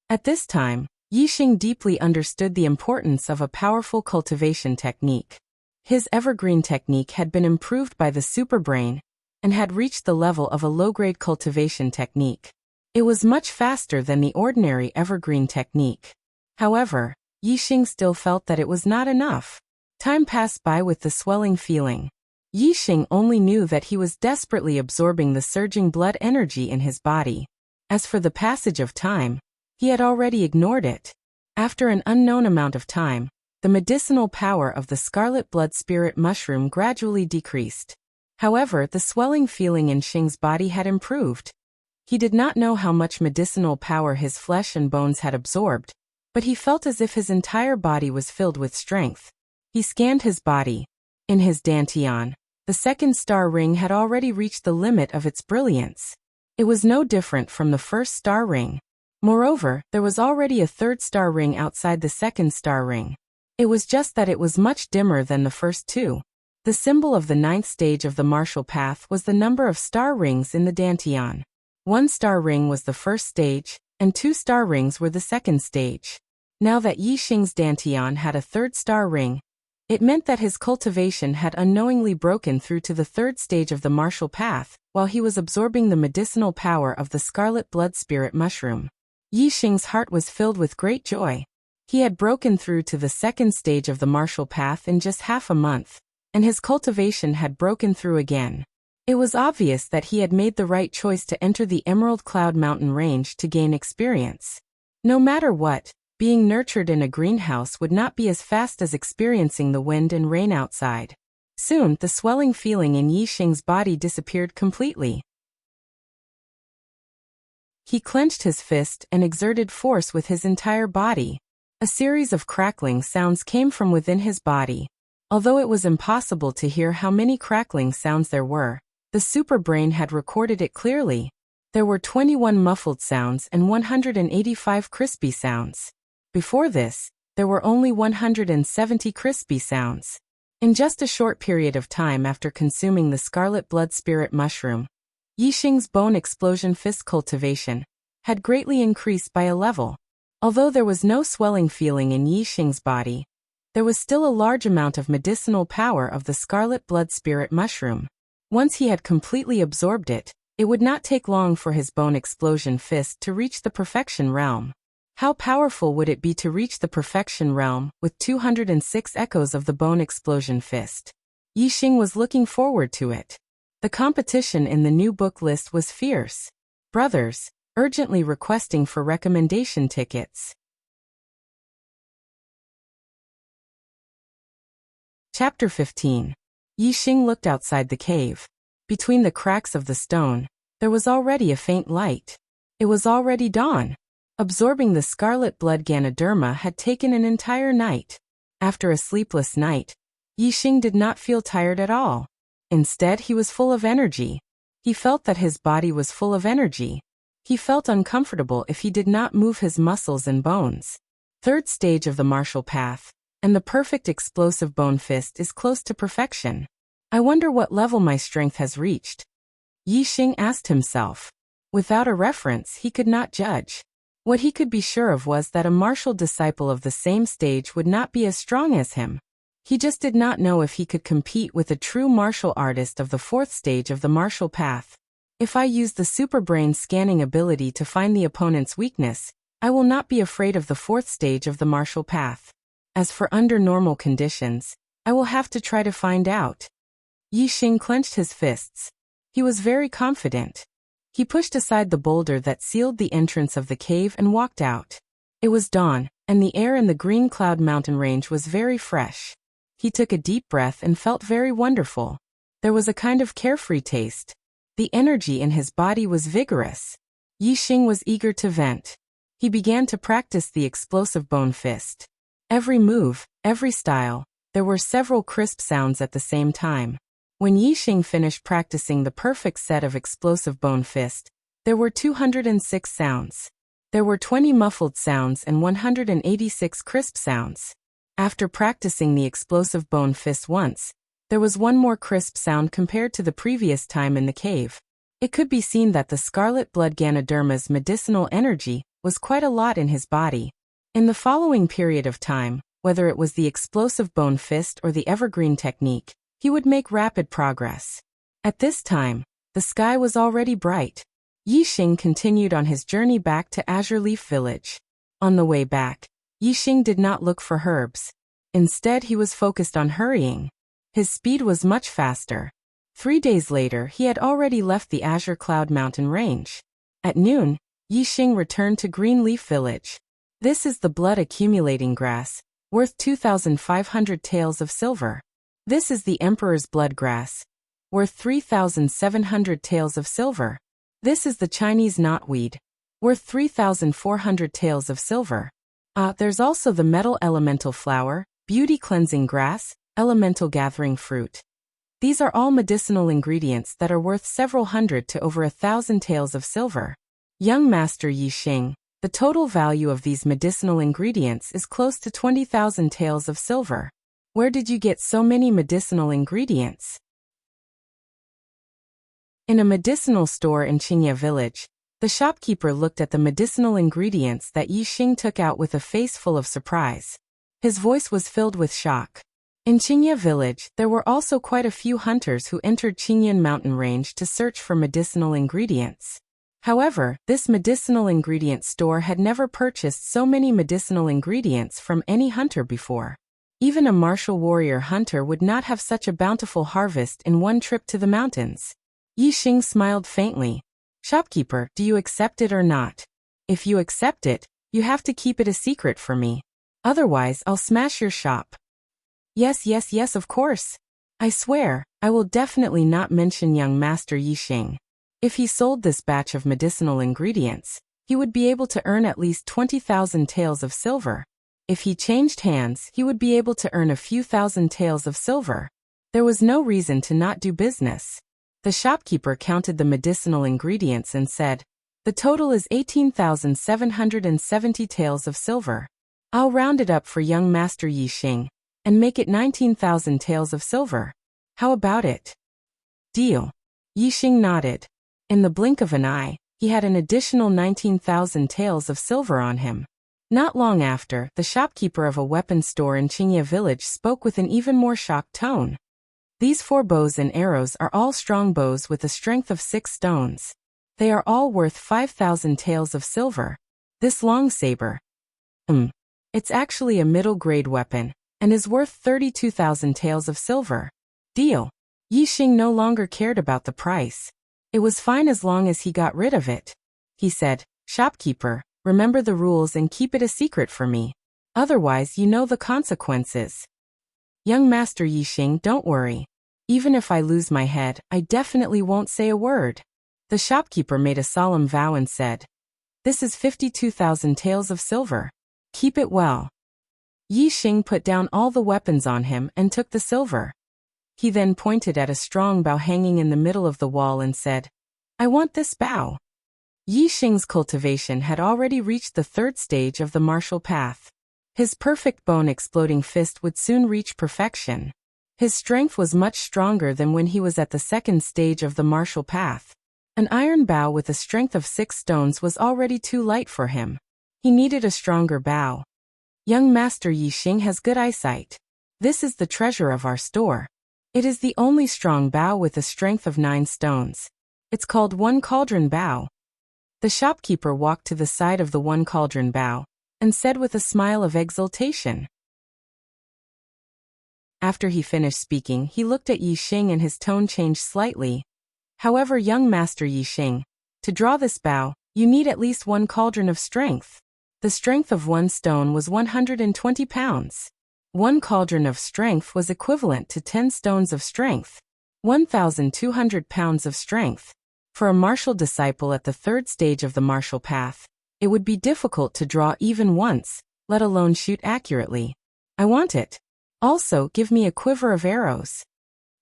Speaker 1: At this time, Yixing deeply understood the importance of a powerful cultivation technique. His evergreen technique had been improved by the superbrain and had reached the level of a low-grade cultivation technique. It was much faster than the ordinary evergreen technique. However, Yixing still felt that it was not enough. Time passed by with the swelling feeling. Yixing only knew that he was desperately absorbing the surging blood energy in his body. As for the passage of time, he had already ignored it. After an unknown amount of time, the medicinal power of the scarlet blood spirit mushroom gradually decreased. However, the swelling feeling in Xing's body had improved. He did not know how much medicinal power his flesh and bones had absorbed, but he felt as if his entire body was filled with strength. He scanned his body. In his dantian, the second star ring had already reached the limit of its brilliance. It was no different from the first star ring. Moreover, there was already a third star ring outside the second star ring. It was just that it was much dimmer than the first two. The symbol of the 9th stage of the martial path was the number of star rings in the dantian. 1 star ring was the first stage, and 2 star rings were the second stage. Now that Yixing's dantian had a 3rd star ring, it meant that his cultivation had unknowingly broken through to the 3rd stage of the martial path, while he was absorbing the medicinal power of the scarlet blood spirit mushroom. Yixing's heart was filled with great joy. He had broken through to the 2nd stage of the martial path in just half a month, and his cultivation had broken through again. It was obvious that he had made the right choice to enter the Emerald Cloud Mountain range to gain experience. No matter what, being nurtured in a greenhouse would not be as fast as experiencing the wind and rain outside. Soon, the swelling feeling in Yixing's body disappeared completely. He clenched his fist and exerted force with his entire body. A series of crackling sounds came from within his body. Although it was impossible to hear how many crackling sounds there were, the superbrain had recorded it clearly. There were 21 muffled sounds and 185 crispy sounds. Before this, there were only 170 crispy sounds. In just a short period of time after consuming the scarlet blood spirit mushroom, Yixing's bone explosion fist cultivation had greatly increased by a level. Although there was no swelling feeling in Yixing's body, there was still a large amount of medicinal power of the scarlet blood spirit mushroom. Once he had completely absorbed it, it would not take long for his bone explosion fist to reach the perfection realm. How powerful would it be to reach the perfection realm with 206 echoes of the bone explosion fist? Yixing was looking forward to it. The competition in the new book list was fierce. Brothers, urgently requesting for recommendation tickets. Chapter 15. Yixing looked outside the cave. Between the cracks of the stone, there was already a faint light. It was already dawn. Absorbing the scarlet blood Ganoderma had taken an entire night. After a sleepless night, Yixing did not feel tired at all. Instead, he was full of energy. He felt that his body was full of energy. He felt uncomfortable if he did not move his muscles and bones. 3rd stage of the martial path, and the perfect explosive bone fist is close to perfection. I wonder what level my strength has reached. Yixing asked himself. Without a reference, he could not judge. What he could be sure of was that a martial disciple of the same stage would not be as strong as him. He just did not know if he could compete with a true martial artist of the 4th stage of the martial path. If I use the superbrain scanning ability to find the opponent's weakness, I will not be afraid of the 4th stage of the martial path. As for under normal conditions, I will have to try to find out. Yixing clenched his fists. He was very confident. He pushed aside the boulder that sealed the entrance of the cave and walked out. It was dawn, and the air in the Green Cloud Mountain range was very fresh. He took a deep breath and felt very wonderful. There was a kind of carefree taste. The energy in his body was vigorous. Yixing was eager to vent. He began to practice the explosive bone fist. Every move, every style, there were several crisp sounds at the same time. When Yixing finished practicing the perfect set of explosive bone fist, there were 206 sounds. There were 20 muffled sounds and 186 crisp sounds. After practicing the explosive bone fist once, there was one more crisp sound compared to the previous time in the cave. It could be seen that the scarlet blood Ganoderma's medicinal energy was quite a lot in his body. In the following period of time, whether it was the explosive bone fist or the evergreen technique, he would make rapid progress. At this time, the sky was already bright. Yixing continued on his journey back to Azure Leaf Village. On the way back, Yixing did not look for herbs. Instead, he was focused on hurrying. His speed was much faster. 3 days later, he had already left the Azure Cloud Mountain range. At noon, Yixing returned to Greenleaf Village. This is the blood accumulating grass, worth 2,500 taels of silver. This is the Emperor's blood grass, worth 3,700 taels of silver. This is the Chinese knotweed, worth 3,400 taels of silver. There's also the metal elemental flower, beauty cleansing grass, elemental gathering fruit. These are all medicinal ingredients that are worth several hundred to over 1,000 taels of silver. Young Master Yixing, the total value of these medicinal ingredients is close to 20,000 taels of silver. Where did you get so many medicinal ingredients? In a medicinal store in Qingye village, the shopkeeper looked at the medicinal ingredients that Yixing took out with a face full of surprise. His voice was filled with shock. In Qingye village, there were also quite a few hunters who entered Qingyan mountain range to search for medicinal ingredients. However, this medicinal ingredient store had never purchased so many medicinal ingredients from any hunter before. Even a martial warrior hunter would not have such a bountiful harvest in one trip to the mountains. Yixing smiled faintly. Shopkeeper, do you accept it or not? If you accept it, you have to keep it a secret for me. Otherwise, I'll smash your shop. Yes, of course. I swear, I will definitely not mention young Master Yixing. If he sold this batch of medicinal ingredients, he would be able to earn at least 20,000 taels of silver. If he changed hands, he would be able to earn a few thousand taels of silver. There was no reason to not do business. The shopkeeper counted the medicinal ingredients and said, "The total is 18,770 taels of silver. I'll round it up for young Master Yixing and make it 19,000 taels of silver. How about it?" Deal. Yixing nodded. In the blink of an eye, he had an additional 19,000 taels of silver on him. Not long after, the shopkeeper of a weapon store in Qingye village spoke with an even more shocked tone. These 4 bows and arrows are all strong bows with a strength of 6 stones. They are all worth 5,000 taels of silver. This long saber. It's actually a middle-grade weapon, and is worth 32,000 taels of silver. Deal. Yixing no longer cared about the price. It was fine as long as he got rid of it. He said, "Shopkeeper, remember the rules and keep it a secret for me. Otherwise you know the consequences." Young Master Yixing, don't worry. Even if I lose my head, I definitely won't say a word. The shopkeeper made a solemn vow and said, "This is 52,000 taels of silver. Keep it well." Yixing put down all the weapons on him and took the silver. He then pointed at a strong bow hanging in the middle of the wall and said, "I want this bow." Yixing's cultivation had already reached the 3rd stage of the martial path. His perfect bone-exploding fist would soon reach perfection. His strength was much stronger than when he was at the 2nd stage of the martial path. An iron bow with a strength of 6 stones was already too light for him. He needed a stronger bow. Young Master Yixing has good eyesight. This is the treasure of our store. It is the only strong bow with a strength of 9 stones. It's called One Cauldron Bow. The shopkeeper walked to the side of the One Cauldron Bow and said with a smile of exultation. After he finished speaking, he looked at Yixing and his tone changed slightly. "However, young Master Yixing, to draw this bow, you need at least 1 cauldron of strength. The strength of 1 stone was 120 pounds. 1 cauldron of strength was equivalent to 10 stones of strength. 1,200 pounds of strength. For a martial disciple at the third stage of the martial path, it would be difficult to draw even once, let alone shoot accurately. I want it. Also, give me a quiver of arrows.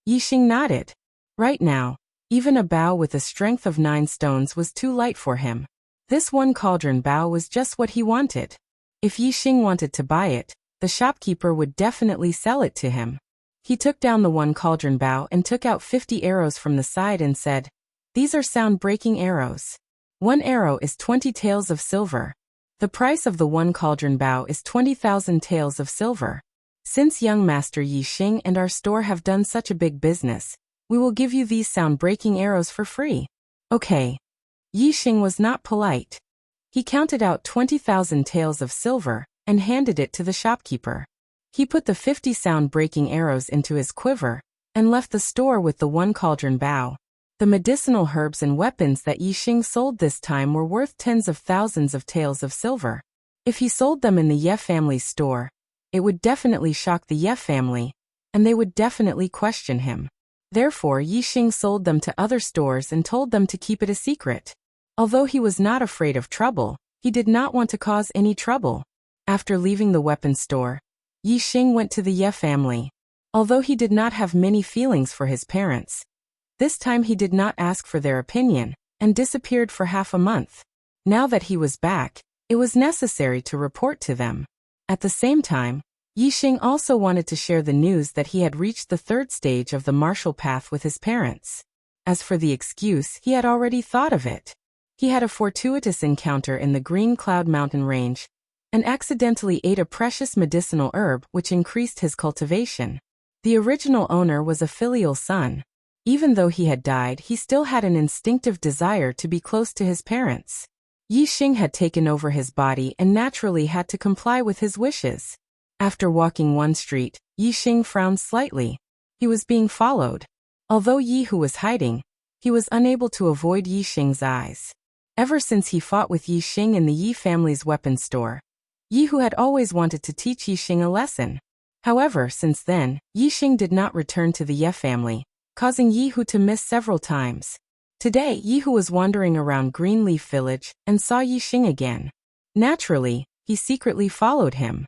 Speaker 1: Yixing nodded. Right now, even a bow with a strength of 9 stones was too light for him. This one cauldron bow was just what he wanted. If Yixing wanted to buy it, the shopkeeper would definitely sell it to him. He took down the one cauldron bow and took out 50 arrows from the side and said, "These are sound-breaking arrows. One arrow is 20 taels of silver. The price of the one cauldron bow is 20,000 taels of silver. Since young Master Yixing and our store have done such a big business, we will give you these sound-breaking arrows for free." Okay. Yixing was not polite. He counted out 20,000 taels of silver and handed it to the shopkeeper. He put the 50 sound-breaking arrows into his quiver and left the store with the one cauldron bow. The medicinal herbs and weapons that Yixing sold this time were worth tens of thousands of taels of silver. If he sold them in the Ye family's store, it would definitely shock the Ye family, and they would definitely question him. Therefore, Yixing sold them to other stores and told them to keep it a secret. Although he was not afraid of trouble, he did not want to cause any trouble. After leaving the weapon store, Yixing went to the Ye family. Although he did not have many feelings for his parents, this time he did not ask for their opinion, and disappeared for half a month. Now that he was back, it was necessary to report to them. At the same time, Yixing also wanted to share the news that he had reached the third stage of the martial path with his parents. As for the excuse, he had already thought of it. He had a fortuitous encounter in the Green Cloud Mountain Range, and accidentally ate a precious medicinal herb which increased his cultivation. The original owner was a filial son. Even though he had died, he still had an instinctive desire to be close to his parents. Yixing had taken over his body and naturally had to comply with his wishes. After walking one street, Yixing frowned slightly. He was being followed. Although Yi Hu was hiding, he was unable to avoid Yixing's eyes. Ever since he fought with Yixing in the Yi family's weapons store, Yi Hu had always wanted to teach Yixing a lesson. However, since then, Yixing did not return to the Ye family, causing Yi Hu to miss several times. Today, Yi Hu was wandering around Greenleaf Village and saw Yixing again. Naturally, he secretly followed him.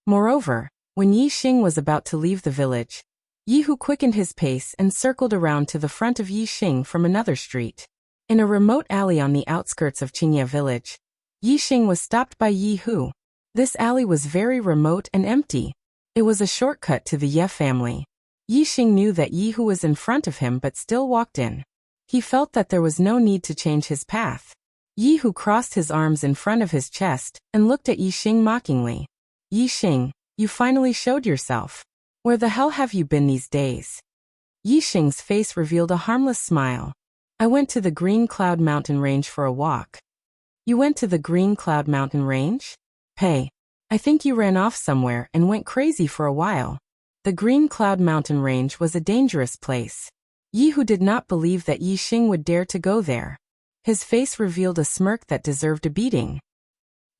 Speaker 1: Moreover, when Yixing was about to leave the village, Yi Hu quickened his pace and circled around to the front of Yixing from another street. In a remote alley on the outskirts of Qingye village, Yixing was stopped by Yi Hu. This alley was very remote and empty. It was a shortcut to the Ye family. Yixing knew that Yi Hu was in front of him but still walked in. He felt that there was no need to change his path. Yi Hu crossed his arms in front of his chest and looked at Yixing mockingly. "Yixing, you finally showed yourself. Where the hell have you been these days?" Yixing's face revealed a harmless smile. "I went to the Green Cloud Mountain Range for a walk." "You went to the Green Cloud Mountain Range? Hey, I think you ran off somewhere and went crazy for a while." The Green Cloud Mountain Range was a dangerous place. Yi Hu did not believe that Yixing would dare to go there. His face revealed a smirk that deserved a beating.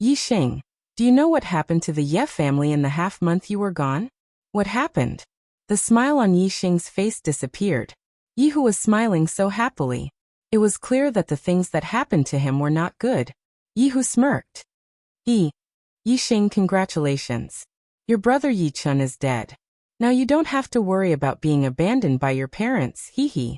Speaker 1: "Yixing, do you know what happened to the Ye family in the half-month you were gone?" "What happened?" The smile on Yixing's face disappeared. Yi Hu was smiling so happily. It was clear that the things that happened to him were not good. Yi Hu smirked. Yixing, congratulations. Your brother Yichun is dead. Now you don't have to worry about being abandoned by your parents, hee.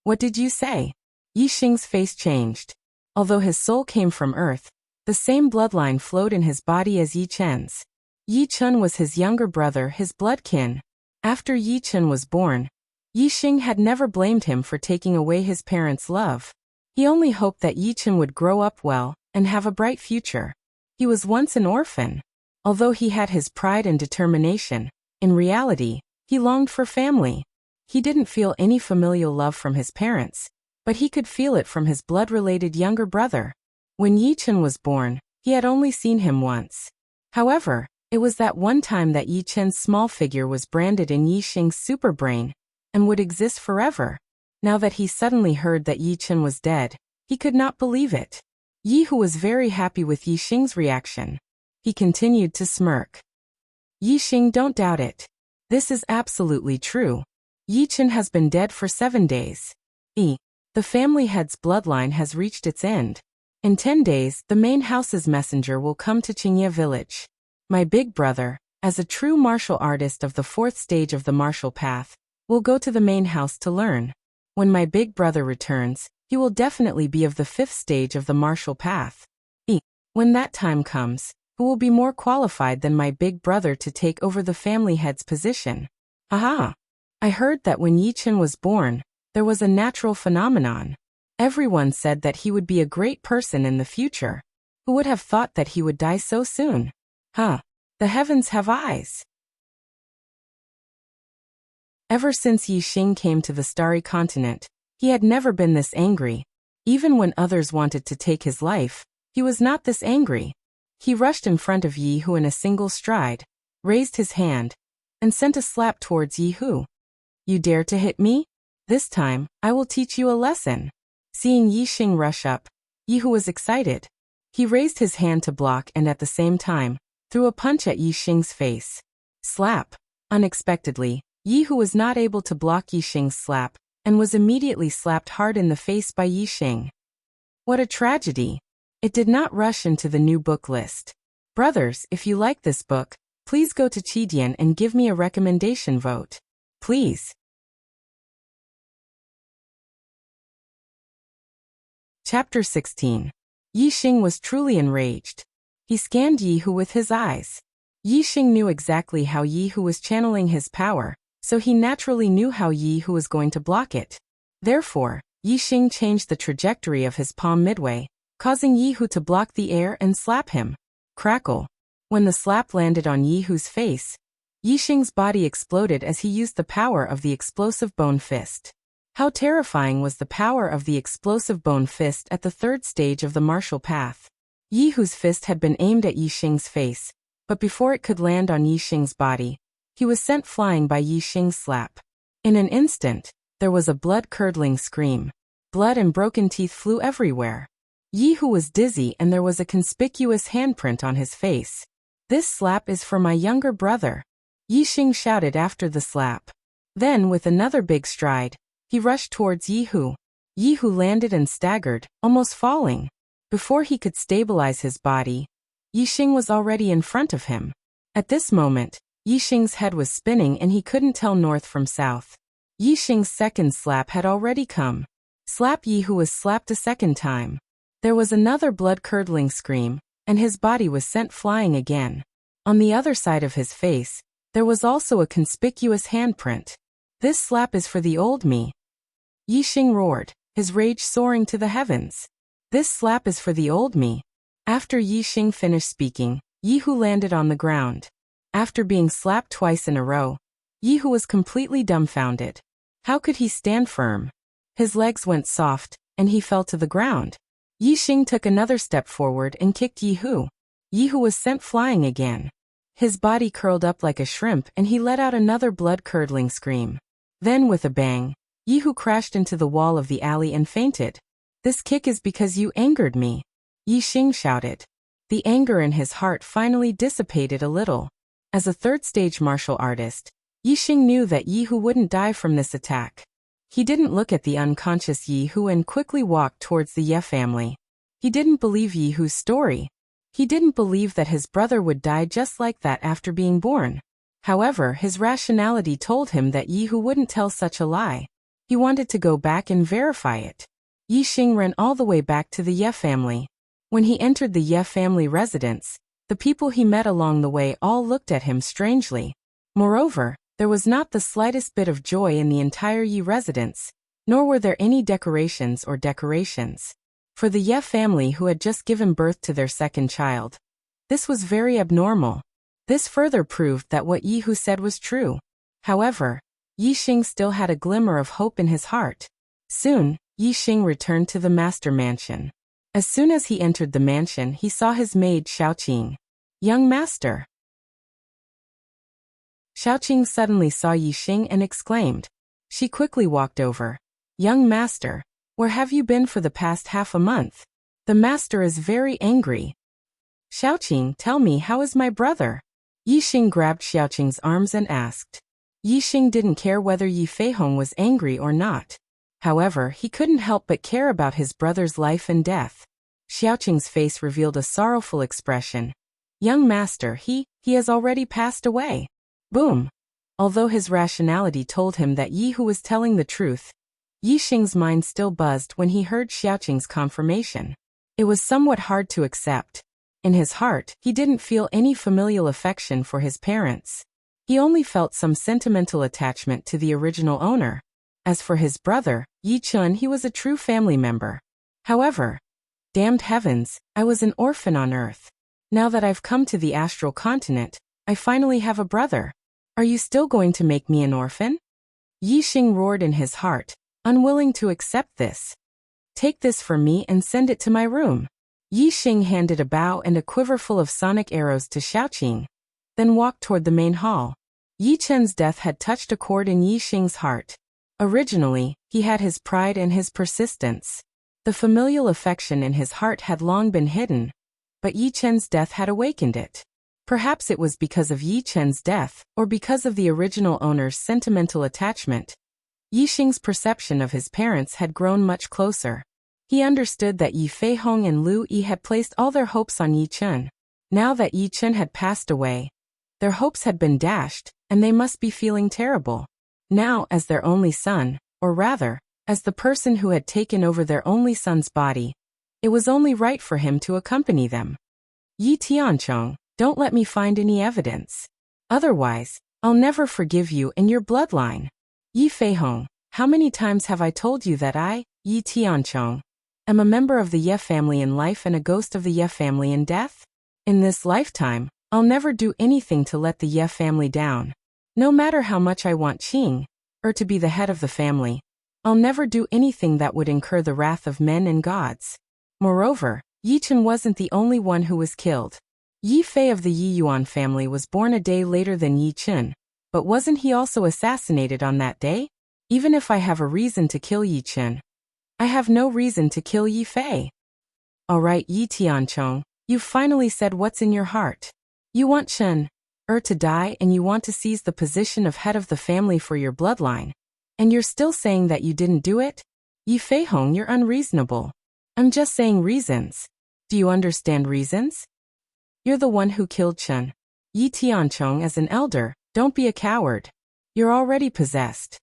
Speaker 1: What did you say? Yixing's face changed. Although his soul came from Earth, the same bloodline flowed in his body as Yichun's. Yichun was his younger brother, his blood kin. After Yichun was born, Yixing had never blamed him for taking away his parents' love. He only hoped that Yichun would grow up well and have a bright future. He was once an orphan. Although he had his pride and determination, in reality, he longed for family. He didn't feel any familial love from his parents, but he could feel it from his blood-related younger brother. When Yichun was born, he had only seen him once. However, it was that one time that Yichun's small figure was branded in Yixing's superbrain and would exist forever. Now that he suddenly heard that Yichun was dead, he could not believe it. Yi Hu was very happy with Yixing's reaction. He continued to smirk. "Yixing, don't doubt it. This is absolutely true. Yichen has been dead for 7 days. The family head's bloodline has reached its end. In 10 days, the main house's messenger will come to Qingye village. My big brother, as a true martial artist of the 4th stage of the martial path, will go to the main house to learn. When my big brother returns, he will definitely be of the 5th stage of the martial path. When that time comes, who will be more qualified than my big brother to take over the family head's position? Aha! I heard that when Yichen was born, there was a natural phenomenon. Everyone said that he would be a great person in the future. Who would have thought that he would die so soon? The heavens have eyes. Ever since Yixing came to the starry continent, he had never been this angry. Even when others wanted to take his life, he was not this angry. He rushed in front of Yi Hu in a single stride, raised his hand, and sent a slap towards Yi Hu. You dare to hit me? This time, I will teach you a lesson. Seeing Yixing rush up, Yi Hu was excited. He raised his hand to block and at the same time, threw a punch at Yixing's face. Slap! Unexpectedly, Yi Hu was not able to block Yixing's slap, and was immediately slapped hard in the face by Yixing. What a tragedy! It did not rush into the new book list. Brothers, if you like this book, please go to Qidian and give me a recommendation vote. Please. Chapter 16. Yixing was truly enraged. He scanned Yi Hu with his eyes. Yixing knew exactly how Yi Hu was channeling his power, so he naturally knew how Yi Hu was going to block it. Therefore, Yixing changed the trajectory of his palm midway, causing Yi Hu to block the air and slap him. Crackle. When the slap landed on Yi Hu's face, Yixing's body exploded as he used the power of the explosive bone fist. How terrifying was the power of the explosive bone fist at the 3rd stage of the martial path. Yi Hu's fist had been aimed at Yixing's face, but before it could land on Yixing's body, he was sent flying by Yixing's slap. In an instant, there was a blood-curdling scream. Blood and broken teeth flew everywhere. Yi Hu was dizzy and there was a conspicuous handprint on his face. This slap is for my younger brother. Yixing shouted after the slap. Then, with another big stride, he rushed towards Yi Hu. Yi Hu landed and staggered, almost falling. Before he could stabilize his body, Yixing was already in front of him. At this moment, Yixing's head was spinning and he couldn't tell north from south. Yixing's second slap had already come. Slap! Yi Hu was slapped a second time. There was another blood-curdling scream, and his body was sent flying again. On the other side of his face, there was also a conspicuous handprint. This slap is for the old me. Yixing roared, his rage soaring to the heavens. This slap is for the old me. After Yixing finished speaking, Yi Hu landed on the ground. After being slapped twice in a row, Yi Hu was completely dumbfounded. How could he stand firm? His legs went soft, and he fell to the ground. Yixing took another step forward and kicked Yi Hu. Yi Hu was sent flying again. His body curled up like a shrimp and he let out another blood-curdling scream. Then with a bang, Yi Hu crashed into the wall of the alley and fainted. This kick is because you angered me. Yixing shouted. The anger in his heart finally dissipated a little. As a 3rd stage martial artist, Yixing knew that Yi Hu wouldn't die from this attack. He didn't look at the unconscious Yi Hu and quickly walked towards the Ye family. He didn't believe Yi Hu's story. He didn't believe that his brother would die just like that after being born. However, his rationality told him that Yi Hu wouldn't tell such a lie. He wanted to go back and verify it. Yixing ran all the way back to the Ye family. When he entered the Ye family residence, the people he met along the way all looked at him strangely. Moreover, there was not the slightest bit of joy in the entire Yi residence, nor were there any decorations. For the Ye family who had just given birth to their second child, this was very abnormal. This further proved that what Yi Hu said was true. However, Yixing still had a glimmer of hope in his heart. Soon, Yixing returned to the master mansion. As soon as he entered the mansion, he saw his maid Xiaoqing. Young master. Xiaoqing suddenly saw Yixing and exclaimed. She quickly walked over. Young master, where have you been for the past half a month? The master is very angry. Xiaoqing, tell me, how is my brother? Yixing grabbed Xiaoqing's arms and asked. Yi Xing didn't care whether Yi Feihong was angry or not. However, he couldn't help but care about his brother's life and death. Xiaoqing's face revealed a sorrowful expression. Young master, he has already passed away. Boom. Although his rationality told him that Yi Hu was telling the truth, Yi Xing's mind still buzzed when he heard Xiaoqing's confirmation. It was somewhat hard to accept. In his heart, he didn't feel any familial affection for his parents. He only felt some sentimental attachment to the original owner. As for his brother, Yi Chun, he was a true family member. However, damned heavens, I was an orphan on Earth. Now that I've come to the astral continent, I finally have a brother. Are you still going to make me an orphan? Yi Xing roared in his heart, unwilling to accept this. Take this for me and send it to my room. Yi Xing handed a bow and a quiver full of sonic arrows to Xiaoqing, then walked toward the main hall. Yi Chen's death had touched a chord in Yi Xing's heart. Originally, he had his pride and his persistence. The familial affection in his heart had long been hidden, but Yi Chen's death had awakened it. Perhaps it was because of Yi Chen's death, or because of the original owner's sentimental attachment. Yi Xing's perception of his parents had grown much closer. He understood that Yi Feihong and Lu Yi had placed all their hopes on Yi Chen. Now that Yi Chen had passed away, their hopes had been dashed, and they must be feeling terrible. Now, as their only son, or rather, as the person who had taken over their only son's body, it was only right for him to accompany them. Yi Tianchong, don't let me find any evidence. Otherwise, I'll never forgive you and your bloodline. Yi Feihong, how many times have I told you that I, Yi Tianchong, am a member of the Ye family in life and a ghost of the Ye family in death? In this lifetime, I'll never do anything to let the Ye family down. No matter how much I want Qing, to be the head of the family, I'll never do anything that would incur the wrath of men and gods. Moreover, Yi Chen wasn't the only one who was killed. Yi Fei of the Yi Yuan family was born a day later than Yi Chen, but wasn't he also assassinated on that day? Even if I have a reason to kill Yi Chen, I have no reason to kill Yi Fei. Alright Yi Tianchong, you've finally said what's in your heart. You want Chen to die and you want to seize the position of head of the family for your bloodline. And you're still saying that you didn't do it? Yi Feihong, you're unreasonable. I'm just saying reasons. Do you understand reasons? You're the one who killed Chen. Yi Tianchong, as an elder, don't be a coward. You're already possessed.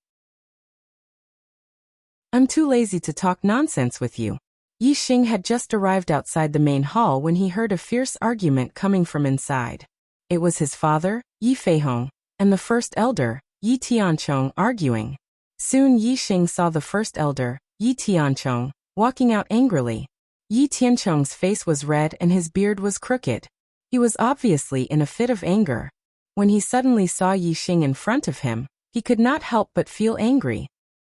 Speaker 1: I'm too lazy to talk nonsense with you. Yi Xing had just arrived outside the main hall when he heard a fierce argument coming from inside. It was his father, Yi Feihong, and the first elder, Yi Tianchong, arguing. Soon Yi Xing saw the first elder, Yi Tianchong, walking out angrily. Yi Tianchong's face was red and his beard was crooked. He was obviously in a fit of anger. When he suddenly saw Yi Xing in front of him, he could not help but feel angry.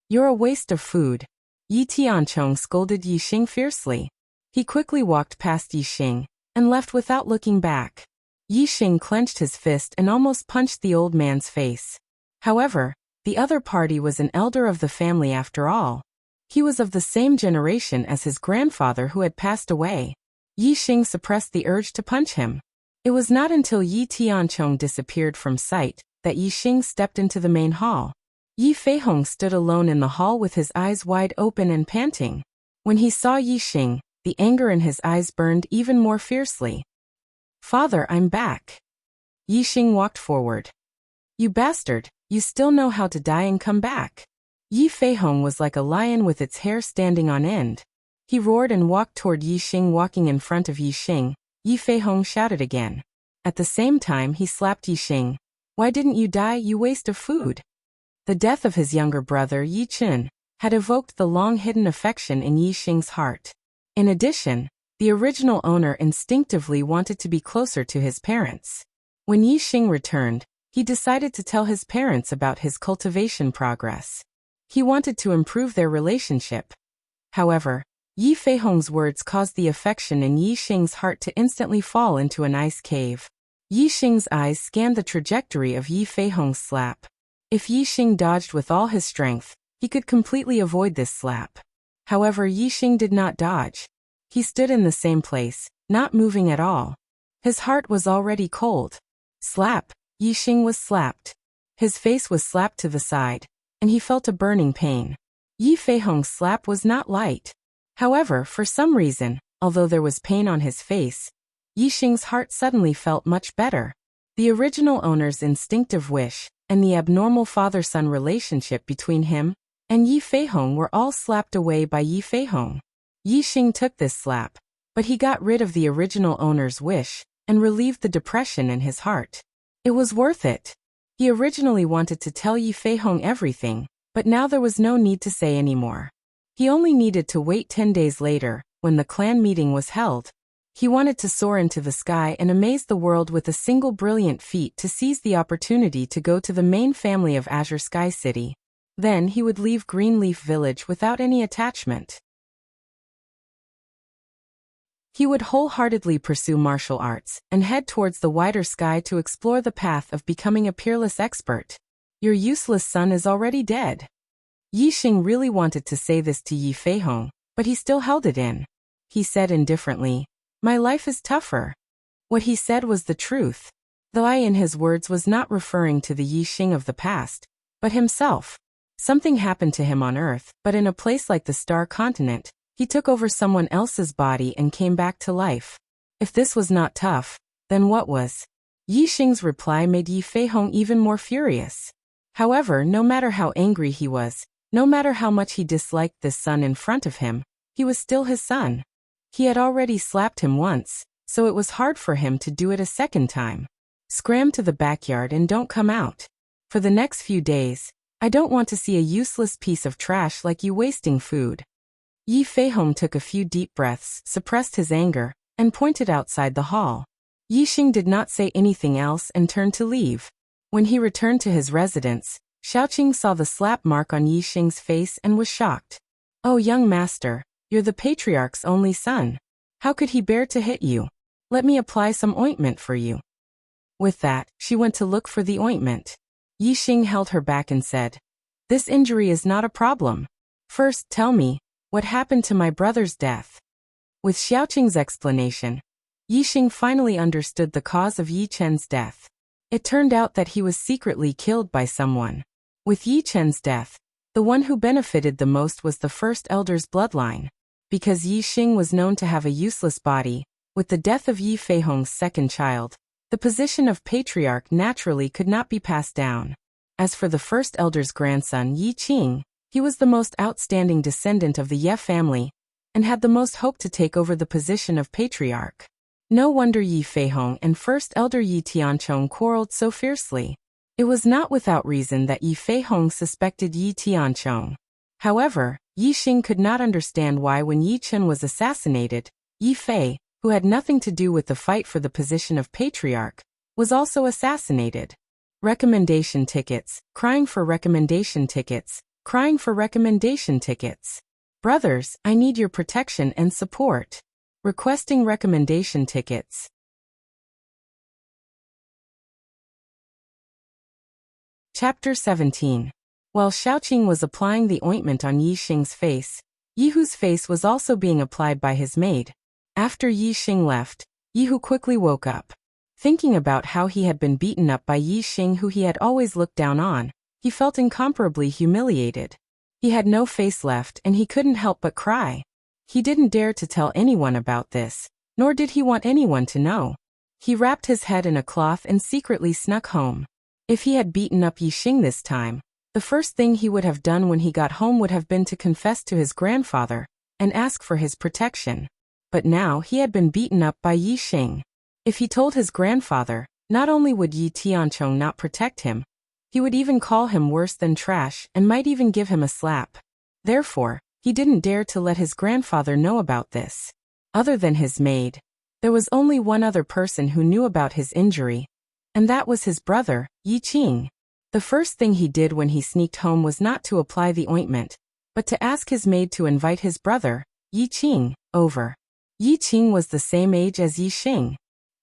Speaker 1: You're a waste of food. Yi Tianchong scolded Yi Xing fiercely. He quickly walked past Yi Xing and left without looking back. Yi Xing clenched his fist and almost punched the old man's face. However, the other party was an elder of the family after all. He was of the same generation as his grandfather who had passed away. Yi Xing suppressed the urge to punch him. It was not until Yi Tianchong disappeared from sight that Yi Xing stepped into the main hall. Yi Feihong stood alone in the hall with his eyes wide open and panting. When he saw Yi Xing, the anger in his eyes burned even more fiercely. Father, I'm back. Yi Xing walked forward. You bastard, you still know how to die and come back. Yi Feihong was like a lion with its hair standing on end. He roared and walked toward Yi Xing. Walking in front of Yi Xing, Yi Feihong shouted again. At the same time he slapped Yi Xing. Why didn't you die, you waste of food? The death of his younger brother Yi Chen had evoked the long-hidden affection in Yi Xing's heart. In addition, the original owner instinctively wanted to be closer to his parents. When Yi Xing returned, he decided to tell his parents about his cultivation progress. He wanted to improve their relationship. However, Yi Feihong's words caused the affection in Yi Xing's heart to instantly fall into an ice cave. Yi Xing's eyes scanned the trajectory of Yi Feihong's slap. If Yi Xing dodged with all his strength, he could completely avoid this slap. However, Yi Xing did not dodge. He stood in the same place, not moving at all. His heart was already cold. Slap! Yi Xing was slapped. His face was slapped to the side, and he felt a burning pain. Yi Feihong's slap was not light. However, for some reason, although there was pain on his face, Yi Xing's heart suddenly felt much better. The original owner's instinctive wish, and the abnormal father-son relationship between him and Yi Feihong were all slapped away by Yi Feihong. Yi Xing took this slap, but he got rid of the original owner's wish and relieved the depression in his heart. It was worth it. He originally wanted to tell Yi Feihong everything, but now there was no need to say anymore. He only needed to wait 10 days later, when the clan meeting was held. He wanted to soar into the sky and amaze the world with a single brilliant feat to seize the opportunity to go to the main family of Azure Sky City. Then he would leave Greenleaf Village without any attachment. He would wholeheartedly pursue martial arts and head towards the wider sky to explore the path of becoming a peerless expert. Your useless son is already dead. Yi Xing really wanted to say this to Yi Feihong, but he still held it in. He said indifferently, "My life is tougher." What he said was the truth. The lie in his words was not referring to the Yi Xing of the past, but himself. Something happened to him on Earth, but in a place like the Star Continent, he took over someone else's body and came back to life. If this was not tough, then what was? Yi Xing's reply made Yi Feihong even more furious. However, no matter how angry he was, no matter how much he disliked this son in front of him, he was still his son. He had already slapped him once, so it was hard for him to do it a second time. Scram to the backyard and don't come out. For the next few days, I don't want to see a useless piece of trash like you wasting food. Yi Feihong took a few deep breaths, suppressed his anger, and pointed outside the hall. Yi Xing did not say anything else and turned to leave. When he returned to his residence, Xiaoqing saw the slap mark on Yi Xing's face and was shocked. "Oh, young master, you're the patriarch's only son. How could he bear to hit you? Let me apply some ointment for you." With that, she went to look for the ointment. Yi Xing held her back and said, "This injury is not a problem. First, tell me, what happened to my brother's death?" With Xiaoqing's explanation, Yi Xing finally understood the cause of Yi Chen's death. It turned out that he was secretly killed by someone. With Yi Chen's death, the one who benefited the most was the first elder's bloodline. Because Yi Xing was known to have a useless body, with the death of Yi Feihong's second child, the position of patriarch naturally could not be passed down. As for the first elder's grandson Yi Qing, he was the most outstanding descendant of the Ye family, and had the most hope to take over the position of patriarch. No wonder Yi Feihong and first elder Yi Tianchong quarreled so fiercely. It was not without reason that Yi Feihong suspected Yi Tianchong. However, Yi Xing could not understand why when Yi Chen was assassinated, Yi Fei, who had nothing to do with the fight for the position of patriarch, was also assassinated. Recommendation tickets, crying for recommendation tickets, crying for recommendation tickets. Brothers, I need your protection and support. Requesting recommendation tickets. Chapter 17. While Xiaoqing was applying the ointment on Yi Xing's face, Yihu's face was also being applied by his maid. After Yi Xing left, Yihu quickly woke up. Thinking about how he had been beaten up by Yi Xing, who he had always looked down on, he felt incomparably humiliated. He had no face left and he couldn't help but cry. He didn't dare to tell anyone about this, nor did he want anyone to know. He wrapped his head in a cloth and secretly snuck home. If he had beaten up Yi Xing this time, the first thing he would have done when he got home would have been to confess to his grandfather and ask for his protection. But now he had been beaten up by Yi Xing. If he told his grandfather, not only would Yi Tianchong not protect him, he would even call him worse than trash and might even give him a slap. Therefore, he didn't dare to let his grandfather know about this. Other than his maid, there was only one other person who knew about his injury, and that was his brother, Yi Qing. The first thing he did when he sneaked home was not to apply the ointment, but to ask his maid to invite his brother, Yi Qing, over. Yi Qing was the same age as Yi Xing.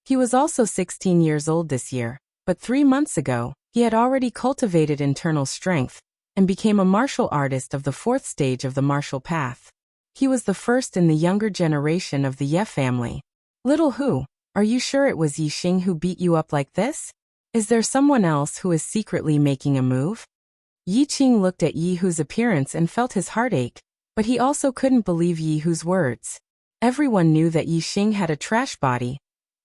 Speaker 1: He was also 16 years old this year, but 3 months ago, he had already cultivated internal strength and became a martial artist of the 4th stage of the martial path. He was the first in the younger generation of the Ye family. "Little Hu, are you sure it was Yi Xing who beat you up like this?" Is there someone else who is secretly making a move? Yi Qing looked at Yi Hu's appearance and felt his heart ache, but he also couldn't believe Yi Hu's words. Everyone knew that Yi Xing had a trash body,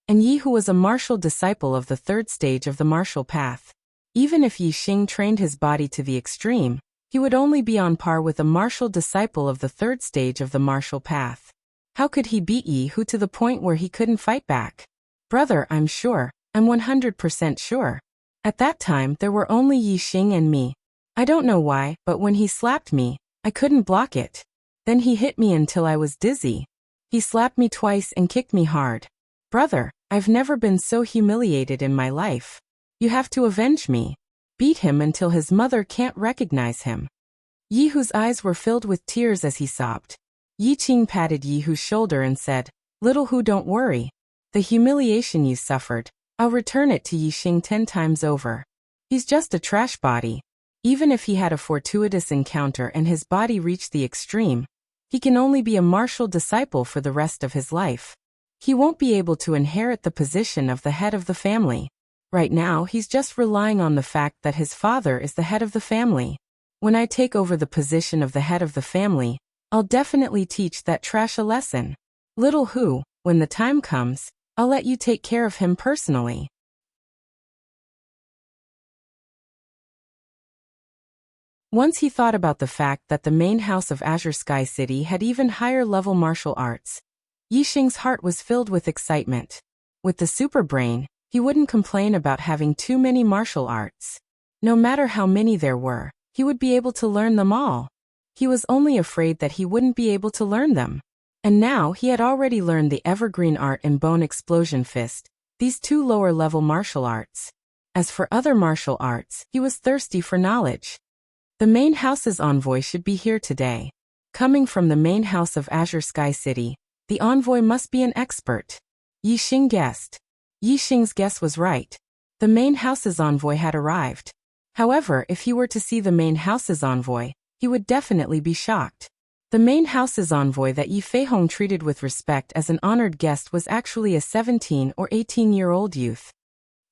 Speaker 1: and Yi Hu was a martial disciple of the third stage of the martial path. Even if Yi Xing trained his body to the extreme, he would only be on par with a martial disciple of the third stage of the martial path. How could he beat Yi Hu to the point where he couldn't fight back? Brother, I'm sure. I'm 100% sure. At that time there were only Yi Xing and me. I don't know why, but when he slapped me, I couldn't block it. Then he hit me until I was dizzy. He slapped me twice and kicked me hard. Brother, I've never been so humiliated in my life. You have to avenge me. Beat him until his mother can't recognize him. Yi Hu's eyes were filled with tears as he sobbed. Yi Qing patted Yi Hu's shoulder and said, "Little Hu, don't worry. The humiliation you suffered, I'll return it to Yi Xing 10 times over. He's just a trash body. Even if he had a fortuitous encounter and his body reached the extreme, he can only be a martial disciple for the rest of his life. He won't be able to inherit the position of the head of the family. Right now, he's just relying on the fact that his father is the head of the family. When I take over the position of the head of the family, I'll definitely teach that trash a lesson. Little Hu, when the time comes, I'll let you take care of him personally." Once he thought about the fact that the main house of Azure Sky City had even higher level martial arts. Yi Xing's heart was filled with excitement. With the super brain, he wouldn't complain about having too many martial arts. No matter how many there were, he would be able to learn them all. He was only afraid that he wouldn't be able to learn them. And now he had already learned the evergreen art and bone explosion fist, these 2 lower level martial arts. As for other martial arts, he was thirsty for knowledge. The main house's envoy should be here today. Coming from the main house of Azure Sky City, the envoy must be an expert. Yi Xing guessed. Yi Xing's guess was right. The main house's envoy had arrived. However, if he were to see the main house's envoy, he would definitely be shocked. The main house's envoy that Yi Feihong treated with respect as an honored guest was actually a 17 or 18-year-old youth.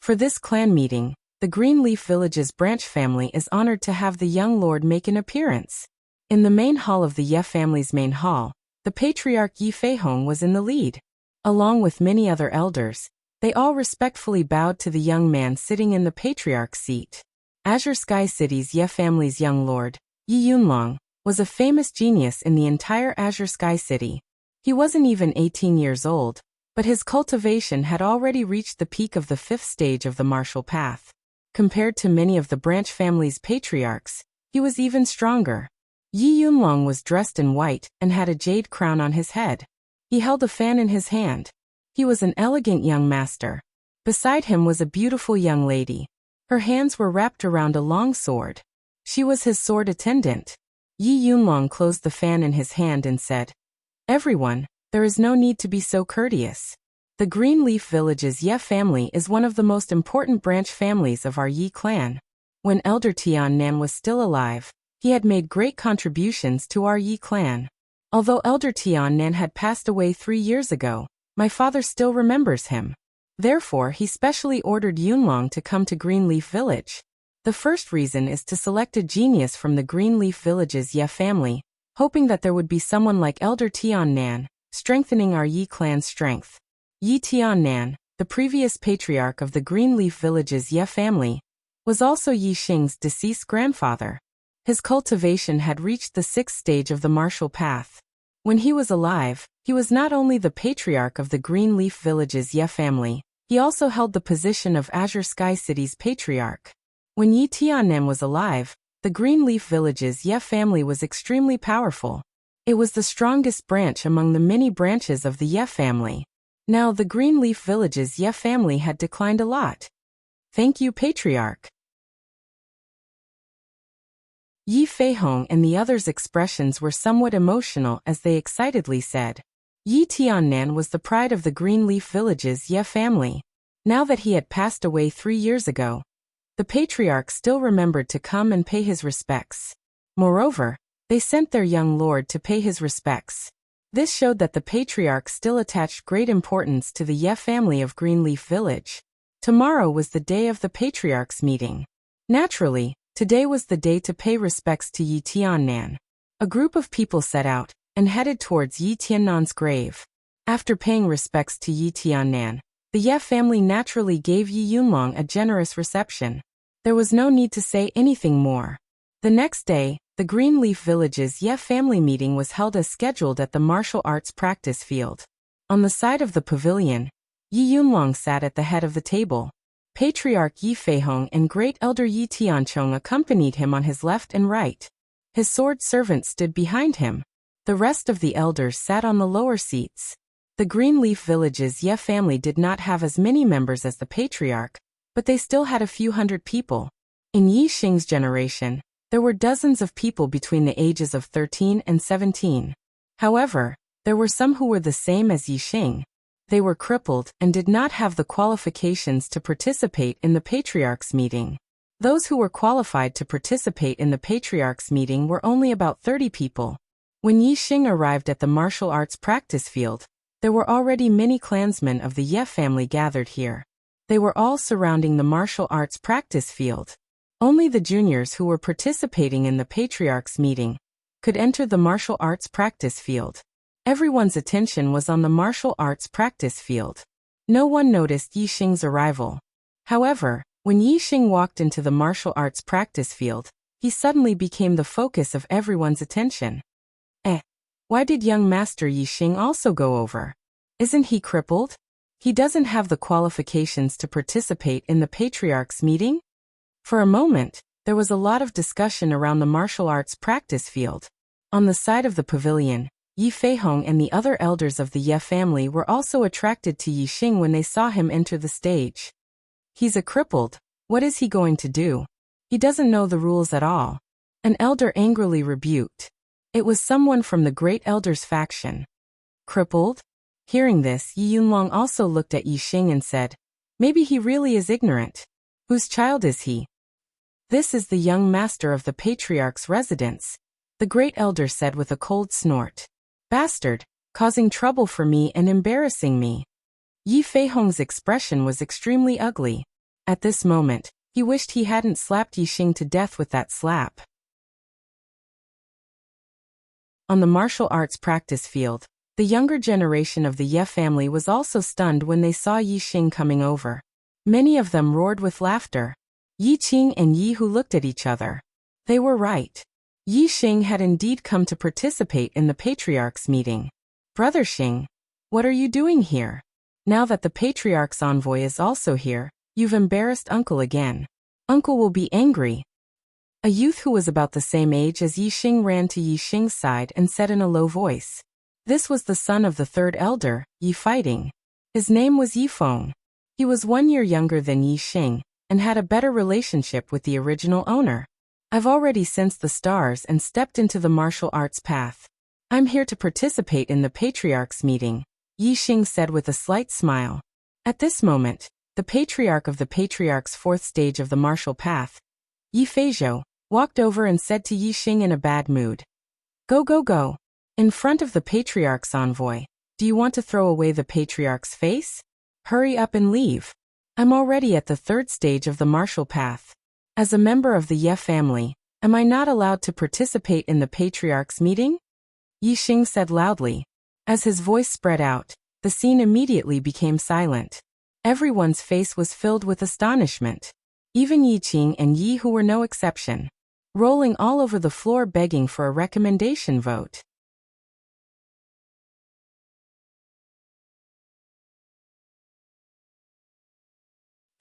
Speaker 1: For this clan meeting, the Greenleaf Village's branch family is honored to have the young lord make an appearance. In the main hall of the Ye family's main hall, the patriarch Yi Feihong was in the lead. Along with many other elders, they all respectfully bowed to the young man sitting in the patriarch's seat. Azure Sky City's Ye family's young lord, Yi Yunlong, was a famous genius in the entire Azure Sky City. He wasn't even 18 years old, but his cultivation had already reached the peak of the 5th stage of the martial path. Compared to many of the branch family's patriarchs, he was even stronger. Yi Yunlong was dressed in white and had a jade crown on his head. He held a fan in his hand. He was an elegant young master. Beside him was a beautiful young lady. Her hands were wrapped around a long sword. She was his sword attendant. Yi Yunlong closed the fan in his hand and said, "Everyone, there is no need to be so courteous. The Greenleaf Village's Ye family is one of the most important branch families of our Yi clan. When Elder Tian Nan was still alive, he had made great contributions to our Yi clan. Although Elder Tian Nan had passed away 3 years ago, my father still remembers him. Therefore, he specially ordered Yunlong to come to Greenleaf Village. The first reason is to select a genius from the Greenleaf Village's Ye family, hoping that there would be someone like Elder Tian Nan, strengthening our Yi clan's strength. Yi Tian Nan, the previous patriarch of the Greenleaf Village's Ye family, was also Yi Xing's deceased grandfather. His cultivation had reached the 6th stage of the martial path. When he was alive, he was not only the patriarch of the Greenleaf Village's Ye family, he also held the position of Azure Sky City's patriarch. When Yi Tiannen was alive, the Greenleaf Village's Ye family was extremely powerful. It was the strongest branch among the many branches of the Ye family. Now the Greenleaf Village's Ye family had declined a lot. Thank you, patriarch. Yi Feihong and the others' expressions were somewhat emotional as they excitedly said. Yi Tiannan was the pride of the Greenleaf Village's Ye family. Now that he had passed away 3 years ago, the patriarch still remembered to come and pay his respects. Moreover, they sent their young lord to pay his respects. This showed that the patriarch still attached great importance to the Ye family of Greenleaf Village. Tomorrow was the day of the patriarch's meeting. Naturally, today was the day to pay respects to Yi Tiannan. A group of people set out and headed towards Yi Tiannan's grave. After paying respects to Yi Tiannan, the Ye family naturally gave Yi Yunlong a generous reception. There was no need to say anything more. The next day, the Greenleaf Village's Ye family meeting was held as scheduled at the martial arts practice field. On the side of the pavilion, Yi Yunlong sat at the head of the table. Patriarch Yi Feihong and Great Elder Yi Tianchong accompanied him on his left and right. His sword servant stood behind him. The rest of the elders sat on the lower seats. The Greenleaf Village's Ye family did not have as many members as the patriarch, but they still had a few hundred people. In Yi Xing's generation, there were dozens of people between the ages of 13 and 17. However, there were some who were the same as Yi Xing. They were crippled and did not have the qualifications to participate in the patriarch's meeting. Those who were qualified to participate in the patriarch's meeting were only about 30 people. When Yi Xing arrived at the martial arts practice field, there were already many clansmen of the Ye family gathered here. They were all surrounding the martial arts practice field. Only the juniors who were participating in the patriarch's meeting could enter the martial arts practice field. Everyone's attention was on the martial arts practice field. No one noticed Yi Xing's arrival. However, when Yi Xing walked into the martial arts practice field, he suddenly became the focus of everyone's attention. Why did young Master Yi Xing also go over? Isn't he crippled? He doesn't have the qualifications to participate in the patriarch's meeting? For a moment, there was a lot of discussion around the martial arts practice field. On the side of the pavilion, Yi Feihong and the other elders of the Ye family were also attracted to Yi Xing when they saw him enter the stage. He's a crippled. What is he going to do? He doesn't know the rules at all. An elder angrily rebuked. It was someone from the Great Elder's faction. Crippled? Hearing this, Yi Yunlong also looked at Yi Xing and said, maybe he really is ignorant. Whose child is he? This is the young master of the patriarch's residence, the Great Elder said with a cold snort. Bastard, causing trouble for me and embarrassing me. Yi Feihong's expression was extremely ugly. At this moment, he wished he hadn't slapped Yi Xing to death with that slap. On the martial arts practice field, the younger generation of the Ye family was also stunned when they saw Yi Xing coming over. Many of them roared with laughter. Yi Qing and Yi Hu looked at each other. They were right. Yi Xing had indeed come to participate in the patriarch's meeting. Brother Xing, what are you doing here? Now that the patriarch's envoy is also here, you've embarrassed Uncle again. Uncle will be angry. A youth who was about the same age as Yi Xing ran to Yi Xing's side and said in a low voice. This was the son of the third elder, Yi Fighting. His name was Yi Feng. He was 1 year younger than Yi Xing, and had a better relationship with the original owner. I've already sensed the stars and stepped into the martial arts path. I'm here to participate in the patriarch's meeting, Yi Xing said with a slight smile. At this moment, the patriarch of the patriarch's fourth stage of the martial path, Yi Feizhou, walked over and said to Yi Xing in a bad mood. Go, go, go. In front of the patriarch's envoy, do you want to throw away the patriarch's face? Hurry up and leave. I'm already at the third stage of the martial path. As a member of the Ye family, am I not allowed to participate in the patriarch's meeting? Yi Xing said loudly. As his voice spread out, the scene immediately became silent. Everyone's face was filled with astonishment. Even Yi Qing and Yi Hu were no exception, rolling all over the floor begging for a recommendation vote.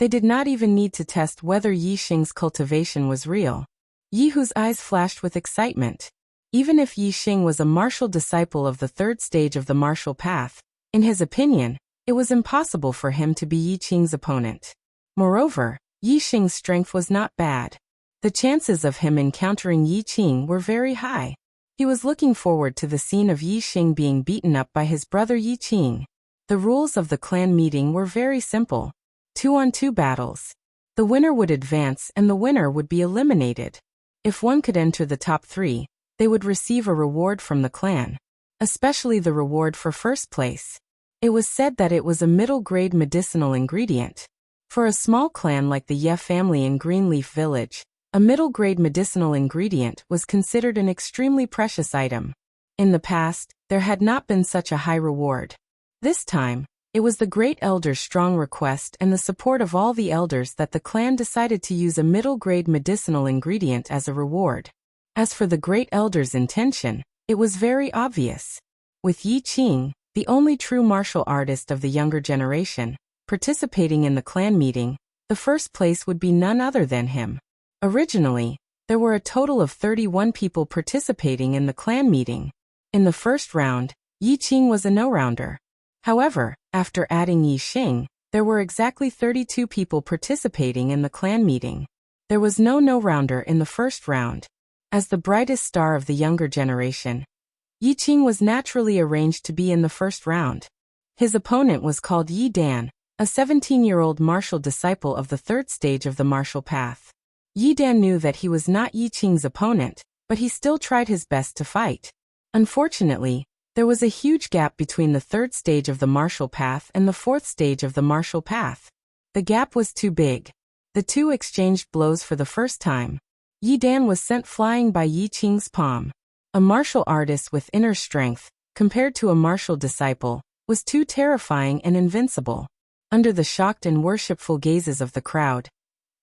Speaker 1: They did not even need to test whether Yi Xing's cultivation was real. Yi Hu's eyes flashed with excitement. Even if Yi Xing was a martial disciple of the third stage of the martial path, in his opinion, it was impossible for him to be Yi Qing's opponent. Moreover, Yi Xing's strength was not bad. The chances of him encountering Yi Qing were very high. He was looking forward to the scene of Yi Xing being beaten up by his brother Yi Qing. The rules of the clan meeting were very simple. 2-on-2 battles. The winner would advance and the winner would be eliminated. If one could enter the top 3, they would receive a reward from the clan, especially the reward for first place. It was said that it was a middle-grade medicinal ingredient. For a small clan like the Ye family in Greenleaf Village, a middle-grade medicinal ingredient was considered an extremely precious item. In the past, there had not been such a high reward. This time, it was the Great Elder's strong request and the support of all the elders that the clan decided to use a middle-grade medicinal ingredient as a reward. As for the Great Elder's intention, it was very obvious. With Yi Qing, the only true martial artist of the younger generation, participating in the clan meeting, the first place would be none other than him. Originally, there were a total of 31 people participating in the clan meeting. In the first round, Yi Qing was a no-rounder. However, after adding Yi Xing, there were exactly 32 people participating in the clan meeting. There was no no-rounder in the first round. As the brightest star of the younger generation, Yi Qing was naturally arranged to be in the first round. His opponent was called Yi Dan, a 17-year-old martial disciple of the third stage of the martial path. Yi Dan knew that he was not Yi Qing's opponent, but he still tried his best to fight. Unfortunately, there was a huge gap between the third stage of the martial path and the fourth stage of the martial path. The gap was too big. The two exchanged blows for the first time. Yi Dan was sent flying by Yi Qing's palm. A martial artist with inner strength, compared to a martial disciple, was too terrifying and invincible. Under the shocked and worshipful gazes of the crowd,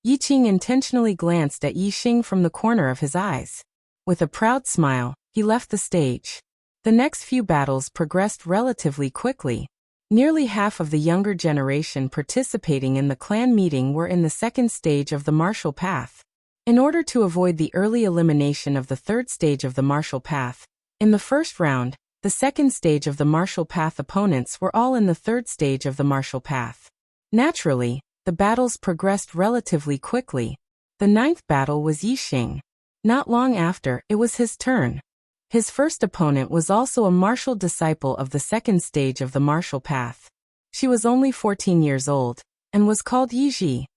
Speaker 1: Yi Qing intentionally glanced at Yi Xing from the corner of his eyes. With a proud smile, he left the stage. The next few battles progressed relatively quickly. Nearly half of the younger generation participating in the clan meeting were in the second stage of the martial path. In order to avoid the early elimination of the third stage of the martial path, in the first round, the second stage of the martial path opponents were all in the third stage of the martial path. Naturally, the battles progressed relatively quickly. The ninth battle was Yi Xing. Not long after, it was his turn. His first opponent was also a martial disciple of the second stage of the martial path. She was only 14 years old, and was called Yi Ji.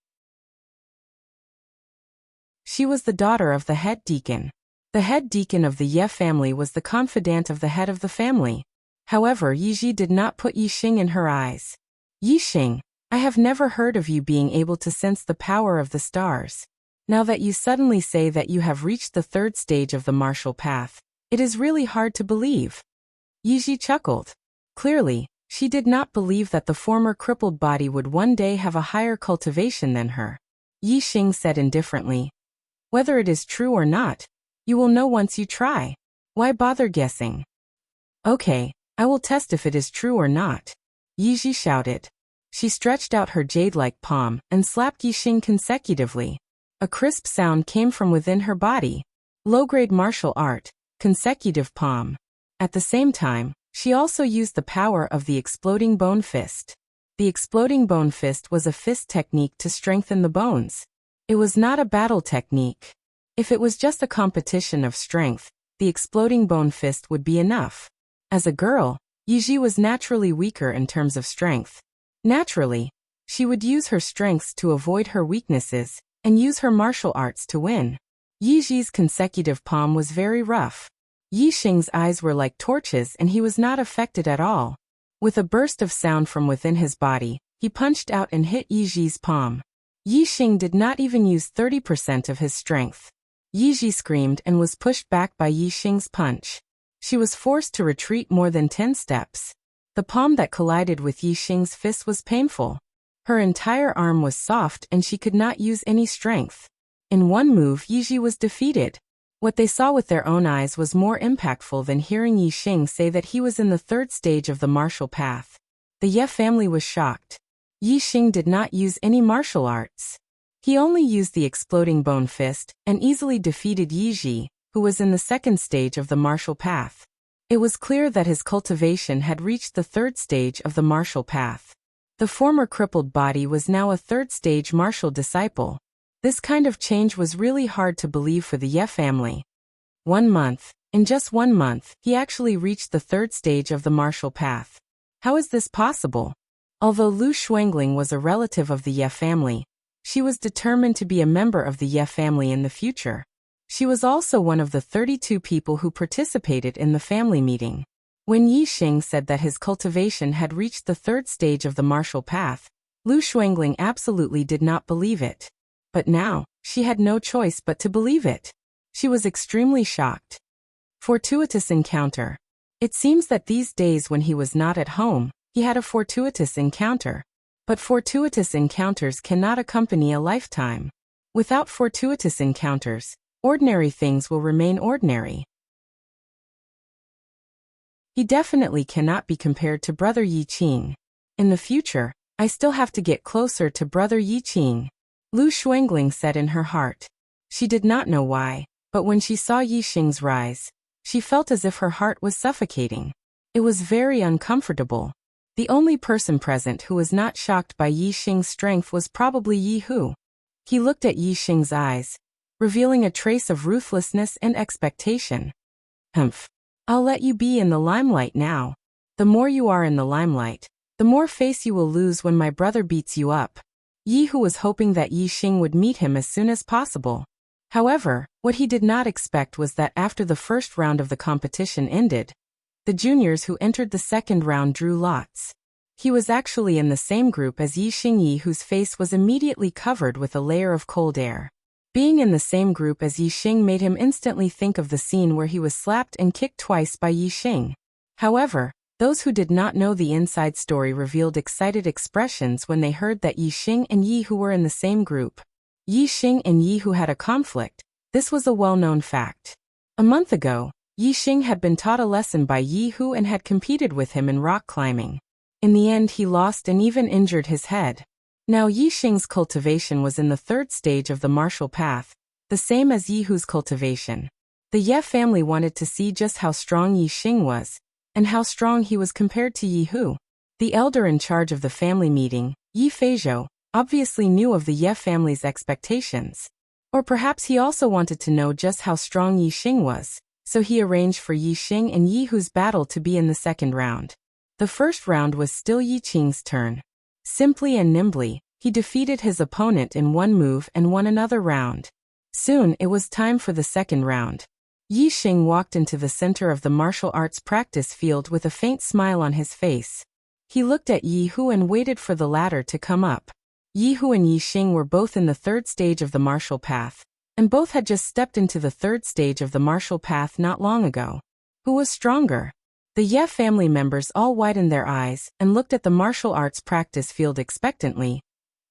Speaker 1: She was the daughter of the head deacon. The head deacon of the Ye family was the confidant of the head of the family. However, Yi Ji did not put Yi Xing in her eyes. Yi Xing, I have never heard of you being able to sense the power of the stars. Now that you suddenly say that you have reached the third stage of the martial path, it is really hard to believe. Yi Ji chuckled. Clearly, she did not believe that the former crippled body would one day have a higher cultivation than her. Yi Xing said indifferently, "Whether it is true or not, you will know once you try. Why bother guessing?" "Okay, I will test if it is true or not," Yi Ji shouted. She stretched out her jade-like palm and slapped Yi Xing consecutively. A crisp sound came from within her body. Low-grade martial art, consecutive palm. At the same time, she also used the power of the exploding bone fist. The exploding bone fist was a fist technique to strengthen the bones. It was not a battle technique. If it was just a competition of strength, the exploding bone fist would be enough. As a girl, Yi Ji was naturally weaker in terms of strength. Naturally, she would use her strengths to avoid her weaknesses, and use her martial arts to win. Yi Ji's consecutive palm was very rough. Yi Xing's eyes were like torches and he was not affected at all. With a burst of sound from within his body, he punched out and hit Yi Ji's palm. Yi Xing did not even use 30% of his strength. Yi Ji screamed and was pushed back by Yi Xing's punch. She was forced to retreat more than 10 steps. The palm that collided with Yi Xing's fist was painful. Her entire arm was soft and she could not use any strength. In one move, Yi Ji was defeated. What they saw with their own eyes was more impactful than hearing Yi Xing say that he was in the third stage of the martial path. The Ye family was shocked. Yi Xing did not use any martial arts. He only used the exploding bone fist and easily defeated Yi Ji, who was in the second stage of the martial path. It was clear that his cultivation had reached the third stage of the martial path. The former crippled body was now a third stage martial disciple. This kind of change was really hard to believe for the Ye family. 1 month, in just 1 month, he actually reached the third stage of the martial path. How is this possible? Although Lu Shuangling was a relative of the Ye family, she was determined to be a member of the Ye family in the future. She was also one of the 32 people who participated in the family meeting. When Yi Xing said that his cultivation had reached the third stage of the martial path, Lu Shuangling absolutely did not believe it. But now, she had no choice but to believe it. She was extremely shocked. Fortuitous encounter. It seems that these days when he was not at home, he had a fortuitous encounter. But fortuitous encounters cannot accompany a lifetime. Without fortuitous encounters, ordinary things will remain ordinary. He definitely cannot be compared to Brother Yi Qing. In the future, I still have to get closer to Brother Yi Qing, Lu Shuangling said in her heart. She did not know why, but when she saw Yi Xing's rise, she felt as if her heart was suffocating. It was very uncomfortable. The only person present who was not shocked by Yi Xing's strength was probably Yi Hu. He looked at Yi Xing's eyes, revealing a trace of ruthlessness and expectation. Humph. I'll let you be in the limelight now. The more you are in the limelight, the more face you will lose when my brother beats you up. Yi Hu was hoping that Yi Xing would meet him as soon as possible. However, what he did not expect was that after the first round of the competition ended, the juniors who entered the second round drew lots. He was actually in the same group as Yi Xingyi, whose face was immediately covered with a layer of cold air. Being in the same group as Yi Xing made him instantly think of the scene where he was slapped and kicked twice by Yi Xing. However, those who did not know the inside story revealed excited expressions when they heard that Yi Xing and Yi Hu were in the same group. Yi Xing and Yi Hu had a conflict. This was a well-known fact. A month ago, Yi Xing had been taught a lesson by Yi Hu and had competed with him in rock climbing. In the end, he lost and even injured his head. Now Yi Xing's cultivation was in the third stage of the martial path, the same as Yi Hu's cultivation. The Ye family wanted to see just how strong Yi Xing was, and how strong he was compared to Yi Hu. The elder in charge of the family meeting, Yi Feizhou, obviously knew of the Ye family's expectations. Or perhaps he also wanted to know just how strong Yi Xing was, so he arranged for Yi Xing and Yi Hu's battle to be in the second round. The first round was still Yi Qing's turn. Simply and nimbly, he defeated his opponent in one move and won another round. Soon it was time for the second round. Yi Xing walked into the center of the martial arts practice field with a faint smile on his face. He looked at Yi Hu and waited for the latter to come up. Yi Hu and Yi Xing were both in the third stage of the martial path, and both had just stepped into the third stage of the martial path not long ago. Who was stronger? The Ye family members all widened their eyes and looked at the martial arts practice field expectantly,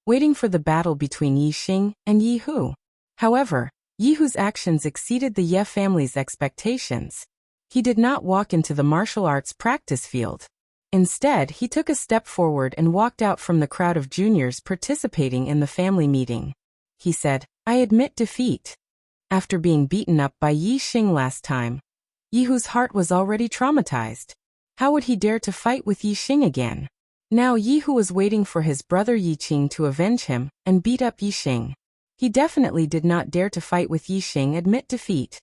Speaker 1: waiting for the battle between Yi Xing and Yi Hu. However, Yi Hu's actions exceeded the Ye family's expectations. He did not walk into the martial arts practice field. Instead, he took a step forward and walked out from the crowd of juniors participating in the family meeting. He said, "I admit defeat." After being beaten up by Yi Xing last time, Yi Hu's heart was already traumatized. How would he dare to fight with Yi Xing again? Now Yi Hu was waiting for his brother Yi Qing to avenge him and beat up Yi Xing. He definitely did not dare to fight with Yi Xing, admit defeat.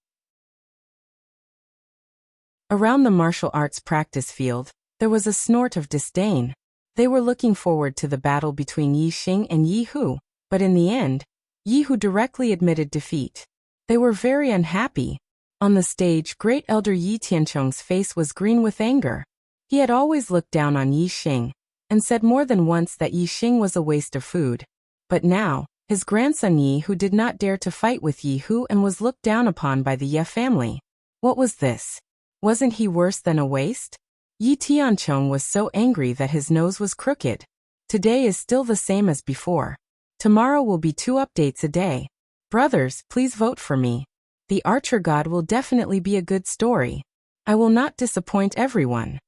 Speaker 1: Around the martial arts practice field, there was a snort of disdain. They were looking forward to the battle between Yi Xing and Yi Hu, but in the end, Yi Hu directly admitted defeat. They were very unhappy. On the stage, great elder Yi Tianchong's face was green with anger. He had always looked down on Yi Xing, and said more than once that Yi Xing was a waste of food. But now, his grandson Yi Hu did not dare to fight with Yi Hu and was looked down upon by the Ye family. What was this? Wasn't he worse than a waste? Yi Tianchong was so angry that his nose was crooked. Today is still the same as before. Tomorrow will be 2 updates a day. Brothers, please vote for me. The Archer God will definitely be a good story. I will not disappoint everyone.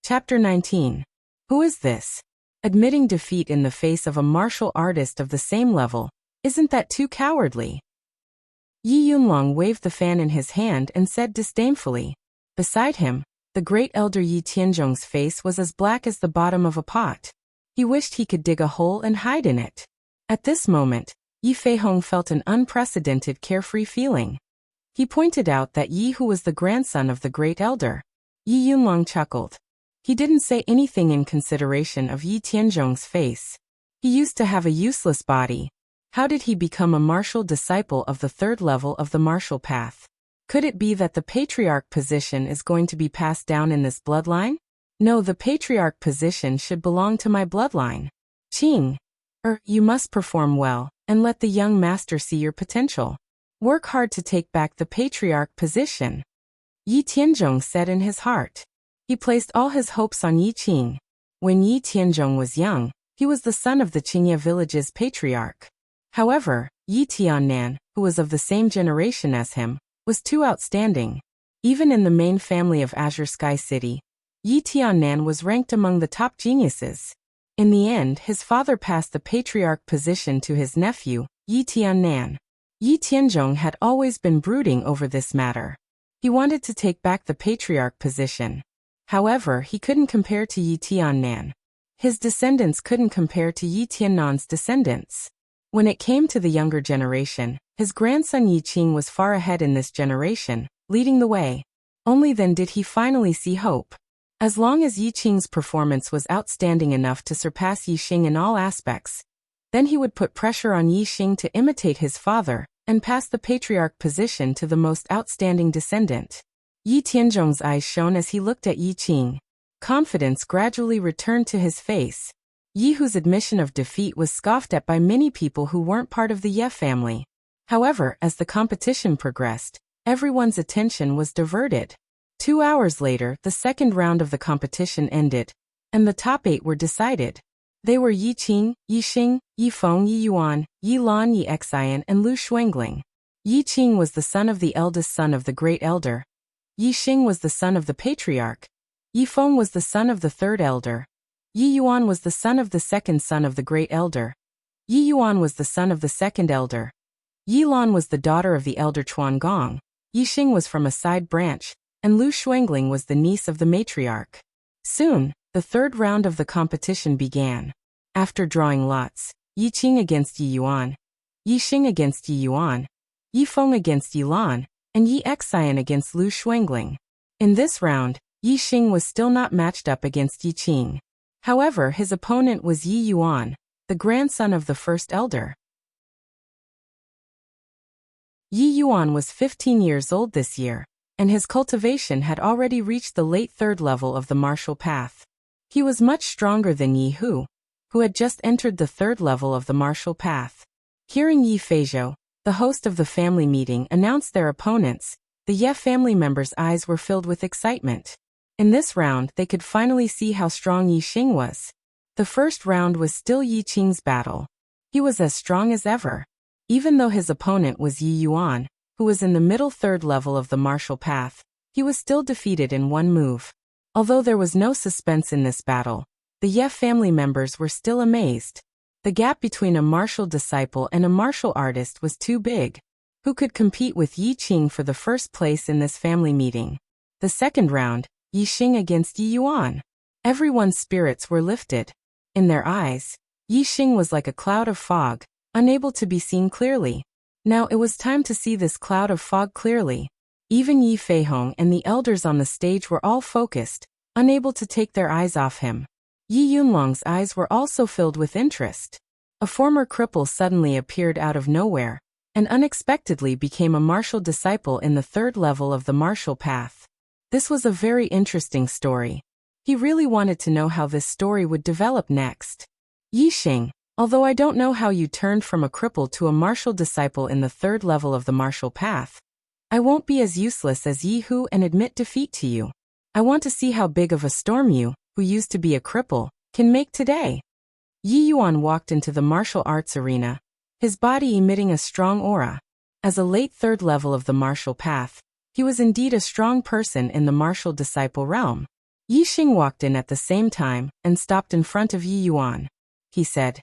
Speaker 1: Chapter 19. Who is this? Admitting defeat in the face of a martial artist of the same level, isn't that too cowardly? Yi Yunlong waved the fan in his hand and said disdainfully. Beside him, the great elder Yi Tianzhong's face was as black as the bottom of a pot. He wished he could dig a hole and hide in it. At this moment, Yi Feihong felt an unprecedented carefree feeling. He pointed out that Yi Hu was the grandson of the great elder. Yi Yunlong chuckled. He didn't say anything in consideration of Yi Tianzhong's face. He used to have a useless body. How did he become a martial disciple of the third level of the martial path? Could it be that the patriarch position is going to be passed down in this bloodline? No, the patriarch position should belong to my bloodline. Qing. You must perform well, and let the young master see your potential. Work hard to take back the patriarch position. Yi Tianzhong said in his heart. He placed all his hopes on Yi Qing. When Yi Tianzhong was young, he was the son of the Qingye village's patriarch. However, Yi Tiannan, who was of the same generation as him, was too outstanding. Even in the main family of Azure Sky City, Yi Tiannan was ranked among the top geniuses. In the end, his father passed the patriarch position to his nephew, Yi Tiannan. Yi Tianzhong had always been brooding over this matter. He wanted to take back the patriarch position. However, he couldn't compare to Yi Tiannan. His descendants couldn't compare to Yi Tiannan's descendants. When it came to the younger generation, his grandson Yi Qing was far ahead in this generation, leading the way. Only then did he finally see hope. As long as Yi Qing's performance was outstanding enough to surpass Yi Xing in all aspects, then he would put pressure on Yi Xing to imitate his father and pass the patriarch position to the most outstanding descendant. Yi Tianzhong's eyes shone as he looked at Yi Qing. Confidence gradually returned to his face. Yi Hu's admission of defeat was scoffed at by many people who weren't part of the Ye family. However, as the competition progressed, everyone's attention was diverted. 2 hours later, the second round of the competition ended, and the top 8 were decided. They were Yi Qing, Yi Xing, Yi Feng, Yi Yuan, Yi Lan, Yi Xian, and Lu Shuangling. Yi Qing was the son of the eldest son of the great elder. Yi Xing was the son of the patriarch. Yi Feng was the son of the third elder. Yi Yuan was the son of the second son of the great elder. Yi Yuan was the son of the second elder. Yi Lan was the daughter of the elder Chuan Gong. Yi Xing was from a side branch, and Lu Shuangling was the niece of the matriarch. Soon, the third round of the competition began. After drawing lots, Yi Qing against Yi Yuan, Yi Xing against Yi Yuan, Yi Feng against Yi Lan, and Yi Xian against Lu Shuangling. In this round, Yi Xing was still not matched up against Yi Qing. However, his opponent was Yi Yuan, the grandson of the first elder. Yi Yuan was 15 years old this year, and his cultivation had already reached the late third level of the martial path. He was much stronger than Yi Hu, who had just entered the third level of the martial path. Hearing Yi Feizhou, the host of the family meeting, announce their opponents, the Ye family members' eyes were filled with excitement. In this round, they could finally see how strong Yi Xing was. The first round was still Yi Qing's battle. He was as strong as ever. Even though his opponent was Yi Yuan, who was in the middle third level of the martial path, he was still defeated in one move. Although there was no suspense in this battle, the Ye family members were still amazed. The gap between a martial disciple and a martial artist was too big. Who could compete with Yi Qing for the first place in this family meeting? The second round, Yi Xing against Yi Yuan. Everyone's spirits were lifted. In their eyes, Yi Xing was like a cloud of fog, unable to be seen clearly. Now it was time to see this cloud of fog clearly. Even Yi Feihong and the elders on the stage were all focused, unable to take their eyes off him. Yi Yunlong's eyes were also filled with interest. A former cripple suddenly appeared out of nowhere, and unexpectedly became a martial disciple in the third level of the martial path. This was a very interesting story. He really wanted to know how this story would develop next. Yi Xing, although I don't know how you turned from a cripple to a martial disciple in the third level of the martial path, I won't be as useless as Yi Hu and admit defeat to you. I want to see how big of a storm you, who used to be a cripple, can make today. Yi Yuan walked into the martial arts arena, his body emitting a strong aura. As a late third level of the martial path, he was indeed a strong person in the martial disciple realm. Yi Xing walked in at the same time and stopped in front of Yi Yuan. He said,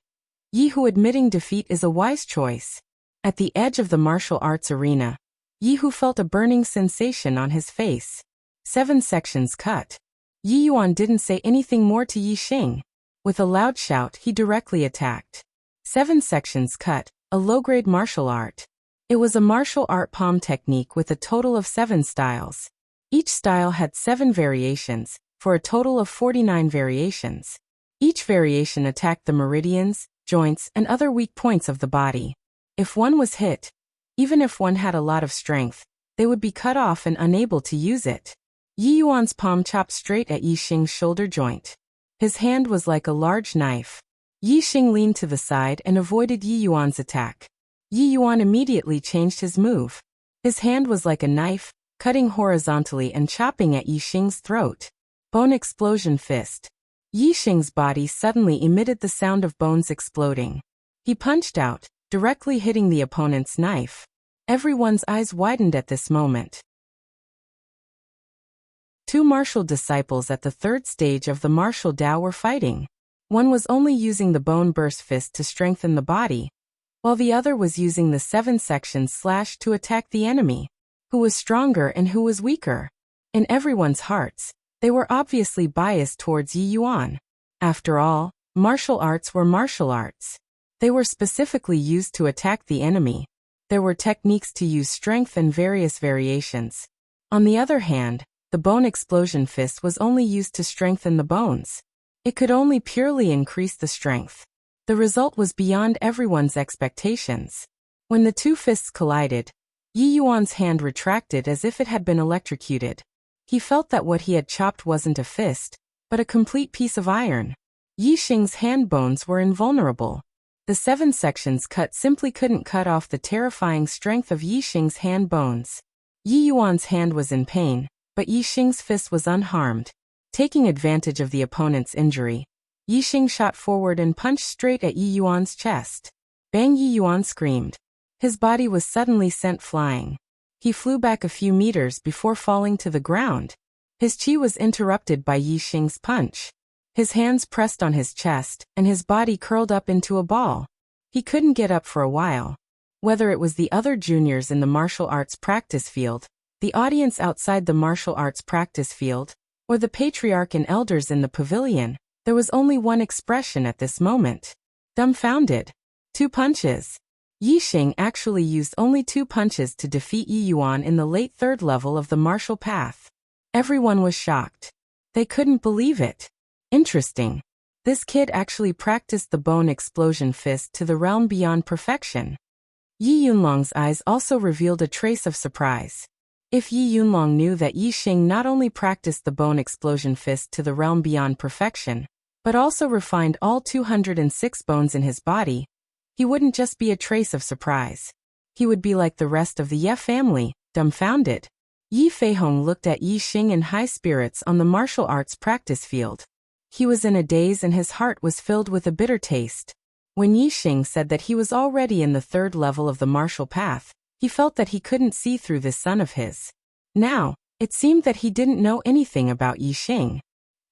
Speaker 1: Yi Hu admitting defeat is a wise choice. At the edge of the martial arts arena, Yi Hu felt a burning sensation on his face. 7 sections cut. Yi Yuan didn't say anything more to Yi Xing. With a loud shout, he directly attacked. 7 sections cut, a low-grade martial art. It was a martial art palm technique with a total of 7 styles. Each style had 7 variations, for a total of 49 variations. Each variation attacked the meridians, joints, and other weak points of the body. If one was hit, even if one had a lot of strength, they would be cut off and unable to use it. Yi Yuan's palm chopped straight at Yi Xing's shoulder joint. His hand was like a large knife. Yi Xing leaned to the side and avoided Yi Yuan's attack. Yi Yuan immediately changed his move. His hand was like a knife, cutting horizontally and chopping at Yi Xing's throat. Bone explosion fist. Yi Xing's body suddenly emitted the sound of bones exploding. He punched out, directly hitting the opponent's knife. Everyone's eyes widened at this moment. Two martial disciples at the third stage of the martial Tao were fighting. One was only using the bone burst fist to strengthen the body, while the other was using the 7-section slash to attack the enemy. Who was stronger and who was weaker? In everyone's hearts, they were obviously biased towards Yi Yuan. After all, martial arts were martial arts. They were specifically used to attack the enemy. There were techniques to use strength and various variations. On the other hand, the bone explosion fist was only used to strengthen the bones. It could only purely increase the strength. The result was beyond everyone's expectations. When the two fists collided, Yi Yuan's hand retracted as if it had been electrocuted. He felt that what he had chopped wasn't a fist, but a complete piece of iron. Yi Xing's hand bones were invulnerable. The 7 sections cut simply couldn't cut off the terrifying strength of Yi Xing's hand bones. Yi Yuan's hand was in pain, but Yi Xing's fist was unharmed. Taking advantage of the opponent's injury, Yi Xing shot forward and punched straight at Yi Yuan's chest. Bang! Yi Yuan screamed. His body was suddenly sent flying. He flew back a few meters before falling to the ground. His chi was interrupted by Yi Xing's punch. His hands pressed on his chest, and his body curled up into a ball. He couldn't get up for a while. Whether it was the other juniors in the martial arts practice field, the audience outside the martial arts practice field, or the patriarch and elders in the pavilion, there was only one expression at this moment. Dumbfounded. 2 punches. Yi Xing actually used only 2 punches to defeat Yi Yuan in the late 3rd level of the martial path. Everyone was shocked. They couldn't believe it. Interesting. This kid actually practiced the bone explosion fist to the realm beyond perfection. Yi Yunlong's eyes also revealed a trace of surprise. If Yi Yunlong knew that Yi Xing not only practiced the bone explosion fist to the realm beyond perfection, but also refined all 206 bones in his body, he wouldn't just be a trace of surprise. He would be like the rest of the Ye family, dumbfounded. Yi Feihong looked at Yi Xing in high spirits on the martial arts practice field. He was in a daze and his heart was filled with a bitter taste. When Yi Xing said that he was already in the 3rd level of the martial path, he felt that he couldn't see through this son of his. Now, it seemed that he didn't know anything about Yi Xing.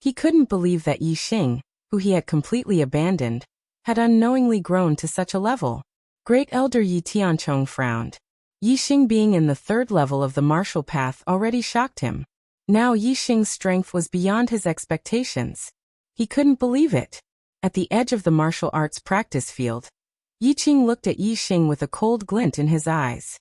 Speaker 1: He couldn't believe that Yi Xing, who he had completely abandoned, had unknowingly grown to such a level. Great Elder Yi Tianchong frowned. Yi Xing being in the 3rd level of the martial path already shocked him. Now Yi Xing's strength was beyond his expectations. He couldn't believe it. At the edge of the martial arts practice field, Yi Qing looked at Yi Xing with a cold glint in his eyes.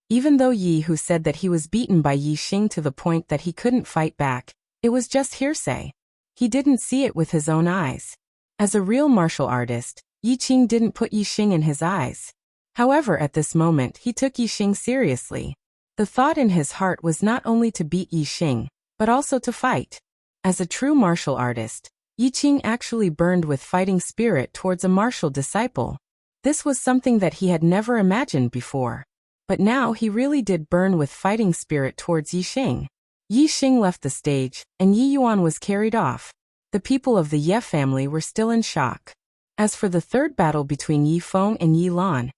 Speaker 1: Even though Yi Hu said that he was beaten by Yi Xing to the point that he couldn't fight back, it was just hearsay. He didn't see it with his own eyes. As a real martial artist, Yi Qing didn't put Yi Xing in his eyes. However, at this moment he took Yi Xing seriously. The thought in his heart was not only to beat Yi Xing, but also to fight. As a true martial artist, Yi Qing actually burned with fighting spirit towards a martial disciple. This was something that he had never imagined before. But now he really did burn with fighting spirit towards Yi Xing. Yi Xing left the stage, and Yi Yuan was carried off. The people of the Ye family were still in shock. As for the 3rd battle between Yi Feng and Yi Lan,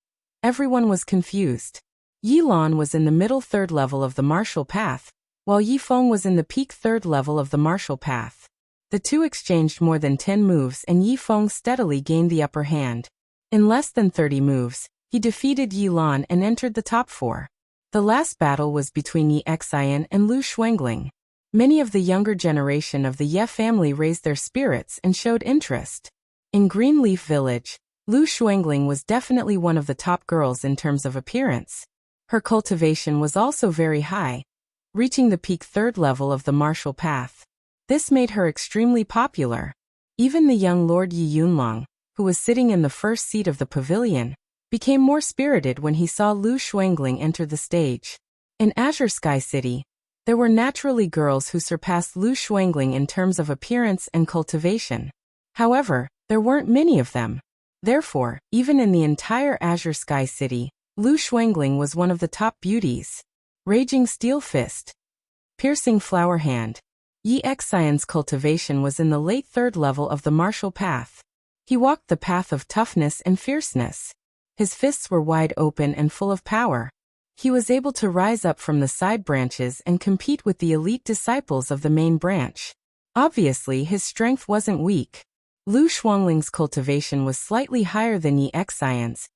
Speaker 1: everyone was confused. Yi Lan was in the middle 3rd level of the martial path, while Yi Feng was in the peak 3rd level of the martial path. The two exchanged more than 10 moves and Yi Feng steadily gained the upper hand. In less than 30 moves, he defeated Yi Lan and entered the top 4. The last battle was between Yi Xian and Lu Shuangling. Many of the younger generation of the Ye family raised their spirits and showed interest. In Greenleaf Village, Lu Shuangling was definitely one of the top girls in terms of appearance. Her cultivation was also very high, reaching the peak 3rd level of the martial path. This made her extremely popular. Even the young Lord Yi Yunlong, who was sitting in the first seat of the pavilion, became more spirited when he saw Lu Shuangling enter the stage. In Azure Sky City, there were naturally girls who surpassed Lu Shuangling in terms of appearance and cultivation. However, there weren't many of them. Therefore, even in the entire Azure Sky City, Lu Shuangling was one of the top beauties. Raging Steel Fist. Piercing Flower Hand. Yi Xian's cultivation was in the late third level of the martial path. He walked the path of toughness and fierceness. His fists were wide open and full of power. He was able to rise up from the side branches and compete with the elite disciples of the main branch. Obviously, his strength wasn't weak. Lu Shuangling's cultivation was slightly higher than Yi Xian's,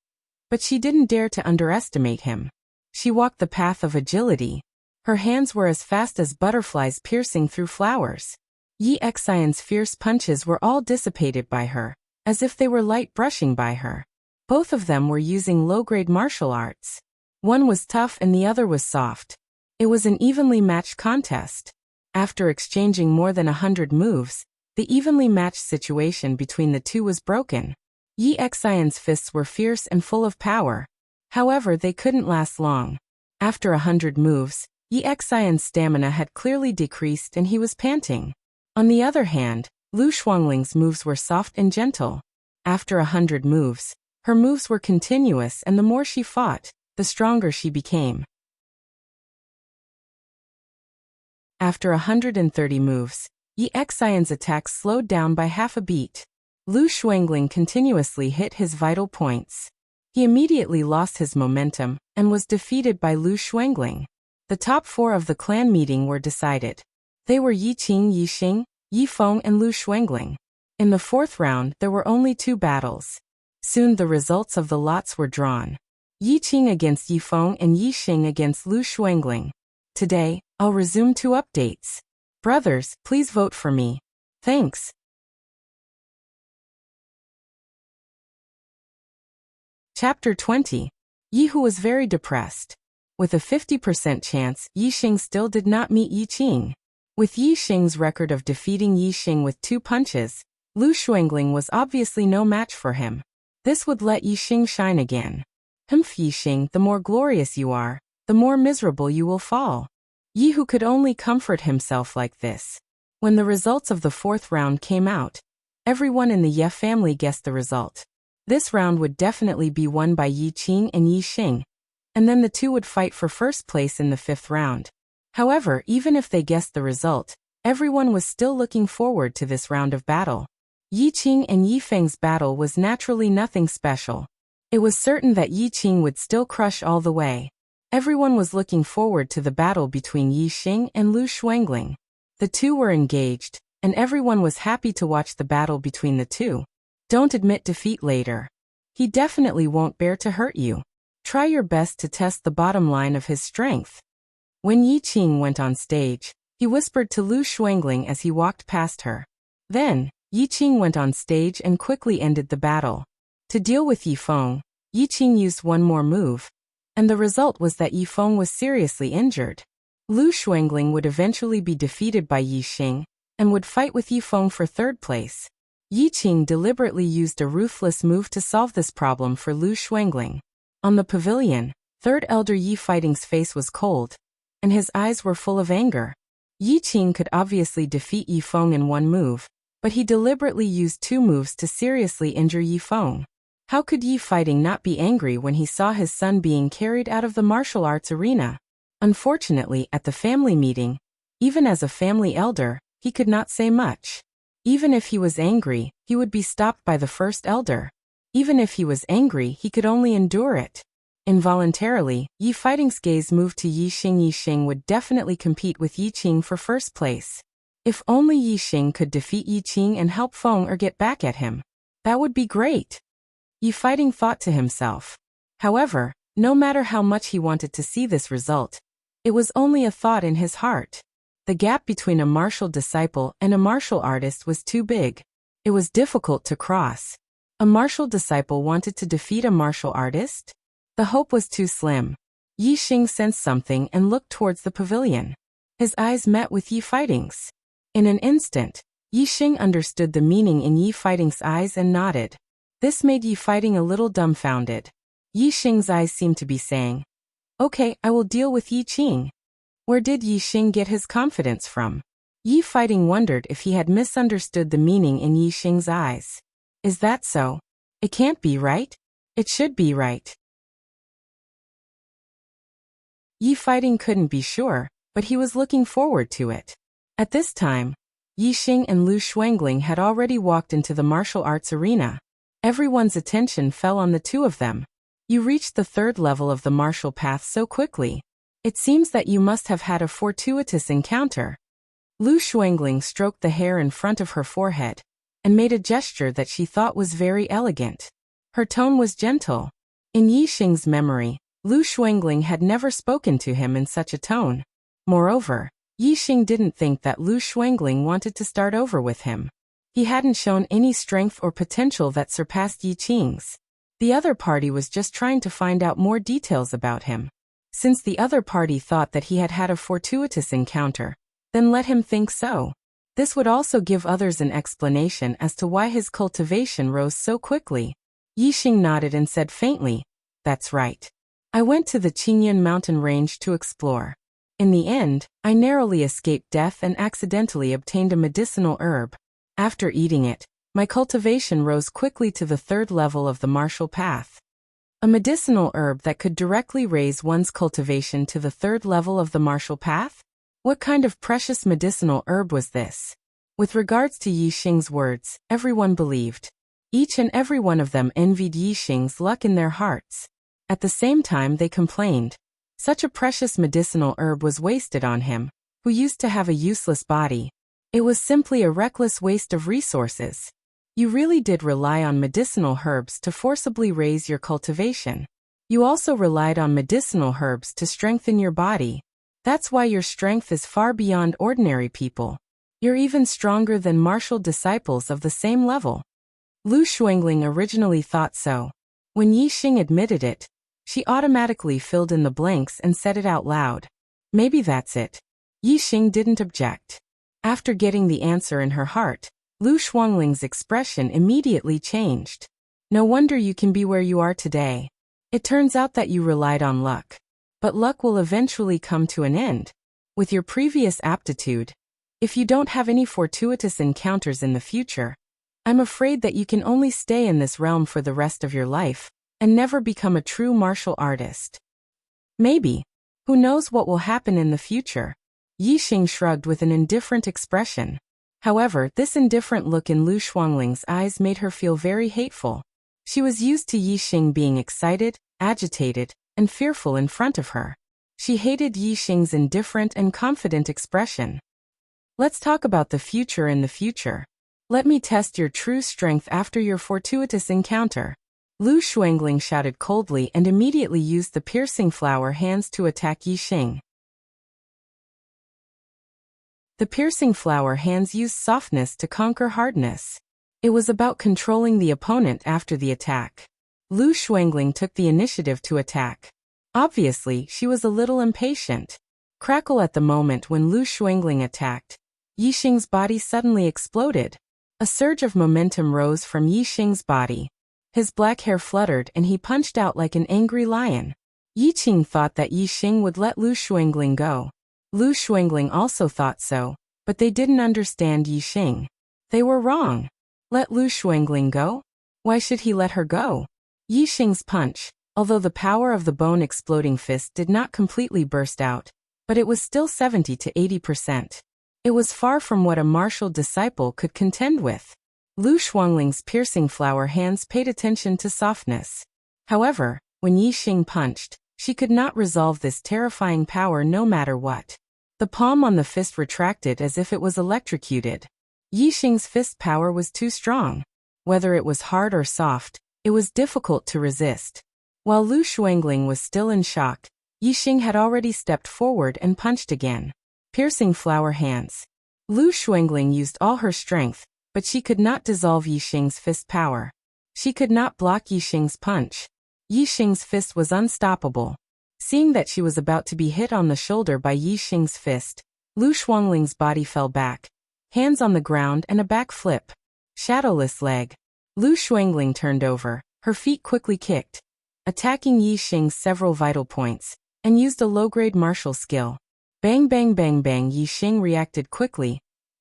Speaker 1: but she didn't dare to underestimate him. She walked the path of agility. Her hands were as fast as butterflies piercing through flowers. Yi Xian's fierce punches were all dissipated by her, as if they were light brushing by her. Both of them were using low-grade martial arts. One was tough and the other was soft. It was an evenly matched contest. After exchanging more than 100 moves, the evenly matched situation between the two was broken. Yi Xian's fists were fierce and full of power. However, they couldn't last long. After 100 moves, Yi Xian's stamina had clearly decreased and he was panting. On the other hand, Lu Shuangling's moves were soft and gentle. After 100 moves, her moves were continuous and the more she fought, the stronger she became. After 130 moves, Yi Xian's attacks slowed down by half a beat. Lu Shuangling continuously hit his vital points. He immediately lost his momentum and was defeated by Lu Shuangling. The top 4 of the clan meeting were decided. They were Yi Qing, Yi Xing, Yi Feng and Lu Shuangling. In the 4th round, there were only 2 battles. Soon the results of the lots were drawn. Yi Qing against Yi Feng and Yi Xing against Lu Shuangling. Today, I'll resume 2 updates. Brothers, please vote for me. Thanks. Chapter 20. Yi Hu was very depressed. With a 50% chance, Yi Xing still did not meet Yi Qing. With Yi Xing's record of defeating Yi Xing with 2 punches, Lu Shuangling was obviously no match for him. This would let Yi Xing shine again. Yi Xing, the more glorious you are, the more miserable you will fall. Yi Hu could only comfort himself like this. When the results of the 4th round came out, everyone in the Ye family guessed the result. This round would definitely be won by Yi Qing and Yi Xing, and then the two would fight for first place in the 5th round. However, even if they guessed the result, everyone was still looking forward to this round of battle. Yi Qing and Yi Feng's battle was naturally nothing special. It was certain that Yi Qing would still crush all the way. Everyone was looking forward to the battle between Yi Xing and Lu Shuangling. The two were engaged, and everyone was happy to watch the battle between the two. Don't admit defeat later. He definitely won't bear to hurt you. Try your best to test the bottom line of his strength. When Yi Qing went on stage, he whispered to Lu Shuangling as he walked past her. Then, Yi Qing went on stage and quickly ended the battle. To deal with Yi Feng, Yi Qing used one more move, and the result was that Yi Feng was seriously injured. Lu Shuangling would eventually be defeated by Yi Xing, and would fight with Yi Feng for 3rd place. Yi Qing deliberately used a ruthless move to solve this problem for Lu Shuangling. On the pavilion, 3rd Elder Yi Fighting's face was cold, and his eyes were full of anger. Yi Qing could obviously defeat Yi Feng in one move, but he deliberately used 2 moves to seriously injure Yi Feng. How could Yi Fighting not be angry when he saw his son being carried out of the martial arts arena? Unfortunately, at the family meeting, even as a family elder, he could not say much. Even if he was angry, he would be stopped by the 1st elder. Even if he was angry, he could only endure it. Involuntarily, Yi Fighting's gaze moved to Yi Xing. Yi Xing would definitely compete with Yi Qing for 1st place. If only Yi Xing could defeat Yi Qing and help Feng or get back at him. That would be great. Yi Fighting thought to himself. However, no matter how much he wanted to see this result, it was only a thought in his heart. The gap between a martial disciple and a martial artist was too big. It was difficult to cross. A martial disciple wanted to defeat a martial artist? The hope was too slim. Yi Xing sensed something and looked towards the pavilion. His eyes met with Yi Fighting's. In an instant, Yi Xing understood the meaning in Yi Fighting's eyes and nodded. This made Yi Fighting a little dumbfounded. Yi Xing's eyes seemed to be saying, "Okay, I will deal with Yi Qing." Where did Yi Xing get his confidence from? Yi Fighting wondered if he had misunderstood the meaning in Yi Xing's eyes. Is that so? It can't be right? It should be right. Yi Fighting couldn't be sure, but he was looking forward to it. At this time, Yi Xing and Lu Shuangling had already walked into the martial arts arena. Everyone's attention fell on the two of them. You reached the third level of the martial path so quickly. It seems that you must have had a fortuitous encounter. Lu Shuangling stroked the hair in front of her forehead and made a gesture that she thought was very elegant. Her tone was gentle. In Yi Xing's memory, Lu Shuangling had never spoken to him in such a tone. Moreover, Yi Xing didn't think that Lu Shuangling wanted to start over with him. He hadn't shown any strength or potential that surpassed Yi Qing's. The other party was just trying to find out more details about him. Since the other party thought that he had had a fortuitous encounter, then let him think so. This would also give others an explanation as to why his cultivation rose so quickly. Yi Xing nodded and said faintly, "That's right. I went to the Qingyun mountain range to explore. In the end, I narrowly escaped death and accidentally obtained a medicinal herb. After eating it, my cultivation rose quickly to the third level of the martial path." A medicinal herb that could directly raise one's cultivation to the third level of the martial path? What kind of precious medicinal herb was this? With regards to Yi Xing's words, everyone believed. Each and every one of them envied Yi Xing's luck in their hearts. At the same time they complained. Such a precious medicinal herb was wasted on him, who used to have a useless body. It was simply a reckless waste of resources. You really did rely on medicinal herbs to forcibly raise your cultivation. You also relied on medicinal herbs to strengthen your body. That's why your strength is far beyond ordinary people. You're even stronger than martial disciples of the same level. Lu Shuangling originally thought so. When Yi Xing admitted it, she automatically filled in the blanks and said it out loud. Maybe that's it. Yi Xing didn't object. After getting the answer in her heart, Lu Shuangling's expression immediately changed. No wonder you can be where you are today. It turns out that you relied on luck. But luck will eventually come to an end. With your previous aptitude, if you don't have any fortuitous encounters in the future, I'm afraid that you can only stay in this realm for the rest of your life and never become a true martial artist. Maybe. Who knows what will happen in the future? Yi Xing shrugged with an indifferent expression. However, this indifferent look in Lu Shuangling's eyes made her feel very hateful. She was used to Yi Xing being excited, agitated, and fearful in front of her. She hated Yi Xing's indifferent and confident expression. Let's talk about the future in the future. Let me test your true strength after your fortuitous encounter. Lu Shuangling shouted coldly and immediately used the piercing flower hands to attack Yi Xing. The piercing flower hands used softness to conquer hardness. It was about controlling the opponent after the attack. Lu Shuangling took the initiative to attack. Obviously, she was a little impatient. Crackle at the moment when Lu Shuangling attacked. Yi Xing's body suddenly exploded. A surge of momentum rose from Yi Xing's body. His black hair fluttered and he punched out like an angry lion. Yi Qing thought that Yi Xing would let Lu Shuangling go. Lu Shuangling also thought so, but they didn't understand Yi Xing. They were wrong. Let Lu Shuangling go? Why should he let her go? Yi Xing's punch, although the power of the bone-exploding fist did not completely burst out, but it was still 70 to 80%. It was far from what a martial disciple could contend with. Lu Shuangling's piercing flower hands paid attention to softness. However, when Yi Xing punched, she could not resolve this terrifying power no matter what. The palm on the fist retracted as if it was electrocuted. Yi Xing's fist power was too strong. Whether it was hard or soft, it was difficult to resist. While Lu Shuangling was still in shock, Yi Xing had already stepped forward and punched again. Piercing flower hands. Lu Shuangling used all her strength, but she could not dissolve Yi Xing's fist power. She could not block Yi Xing's punch. Yi Xing's fist was unstoppable. Seeing that she was about to be hit on the shoulder by Yi Xing's fist, Lu Shuangling's body fell back. Hands on the ground and a back flip. Shadowless leg. Lu Shuangling turned over, her feet quickly kicked. attacking Yi Xing's several vital points, and used a low-grade martial skill. Bang bang bang bang. Yi Xing reacted quickly,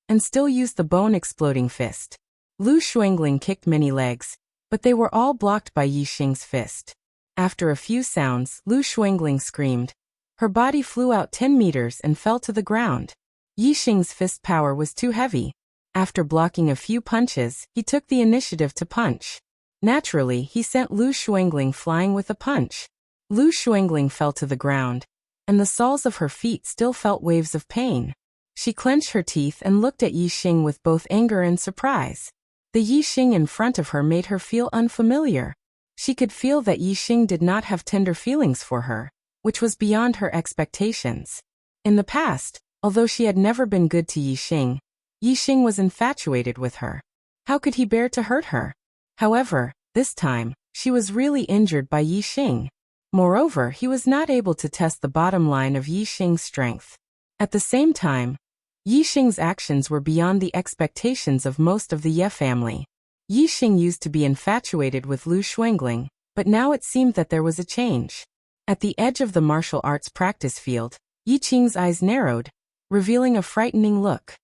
Speaker 1: and still used the bone-exploding fist. Lu Xuangling kicked many legs, but they were all blocked by Yi Xing's fist. After a few sounds, Lu Xuangling screamed. Her body flew out 10 meters and fell to the ground. Yi Xing's fist power was too heavy. After blocking a few punches, he took the initiative to punch. Naturally, he sent Lu Xuangling flying with a punch. Lu Xuangling fell to the ground, and the soles of her feet still felt waves of pain. She clenched her teeth and looked at Yi Xing with both anger and surprise. The Yi Xing in front of her made her feel unfamiliar. She could feel that Yi Xing did not have tender feelings for her, which was beyond her expectations. In the past, although she had never been good to Yi Xing was infatuated with her. How could he bear to hurt her? However, this time, she was really injured by Yi Xing. Moreover, he was not able to test the bottom line of Yi Xing's strength. At the same time, Yi Xing's actions were beyond the expectations of most of the Ye family. Yi Xing used to be infatuated with Lu Xuangling, but now it seemed that there was a change. At the edge of the martial arts practice field, Yi Xing's eyes narrowed, revealing a frightening look.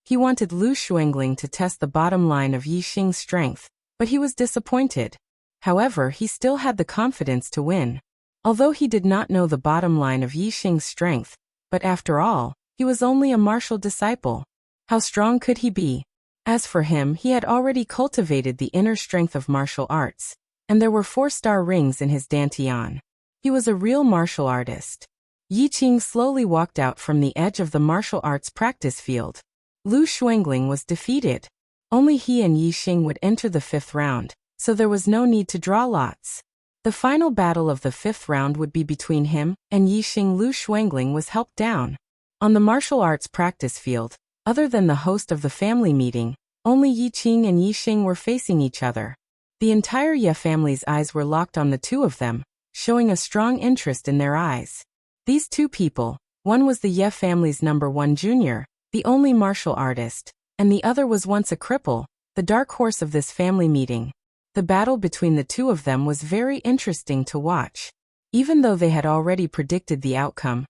Speaker 1: He wanted Lu Xuangling to test the bottom line of Yi Xing's strength, but he was disappointed. However, he still had the confidence to win. Although he did not know the bottom line of Yi Xing's strength, but after all, he was only a martial disciple. How strong could he be? As for him, he had already cultivated the inner strength of martial arts, and there were 4-star rings in his dantian. He was a real martial artist. Yi Xing slowly walked out from the edge of the martial arts practice field. Lu Xuangling was defeated. Only he and Yi Xing would enter the 5th round, so there was no need to draw lots. The final battle of the 5th round would be between him and Yi Xing. Lu Xuangling was helped down. On the martial arts practice field, other than the host of the family meeting, only Yi Xing and Yi Xing were facing each other. The entire Ye family's eyes were locked on the two of them, showing a strong interest in their eyes. These two people, one was the Ye family's #1 junior, the only martial artist, and the other was once a cripple, the dark horse of this family meeting. The battle between the two of them was very interesting to watch. Even though they had already predicted the outcome,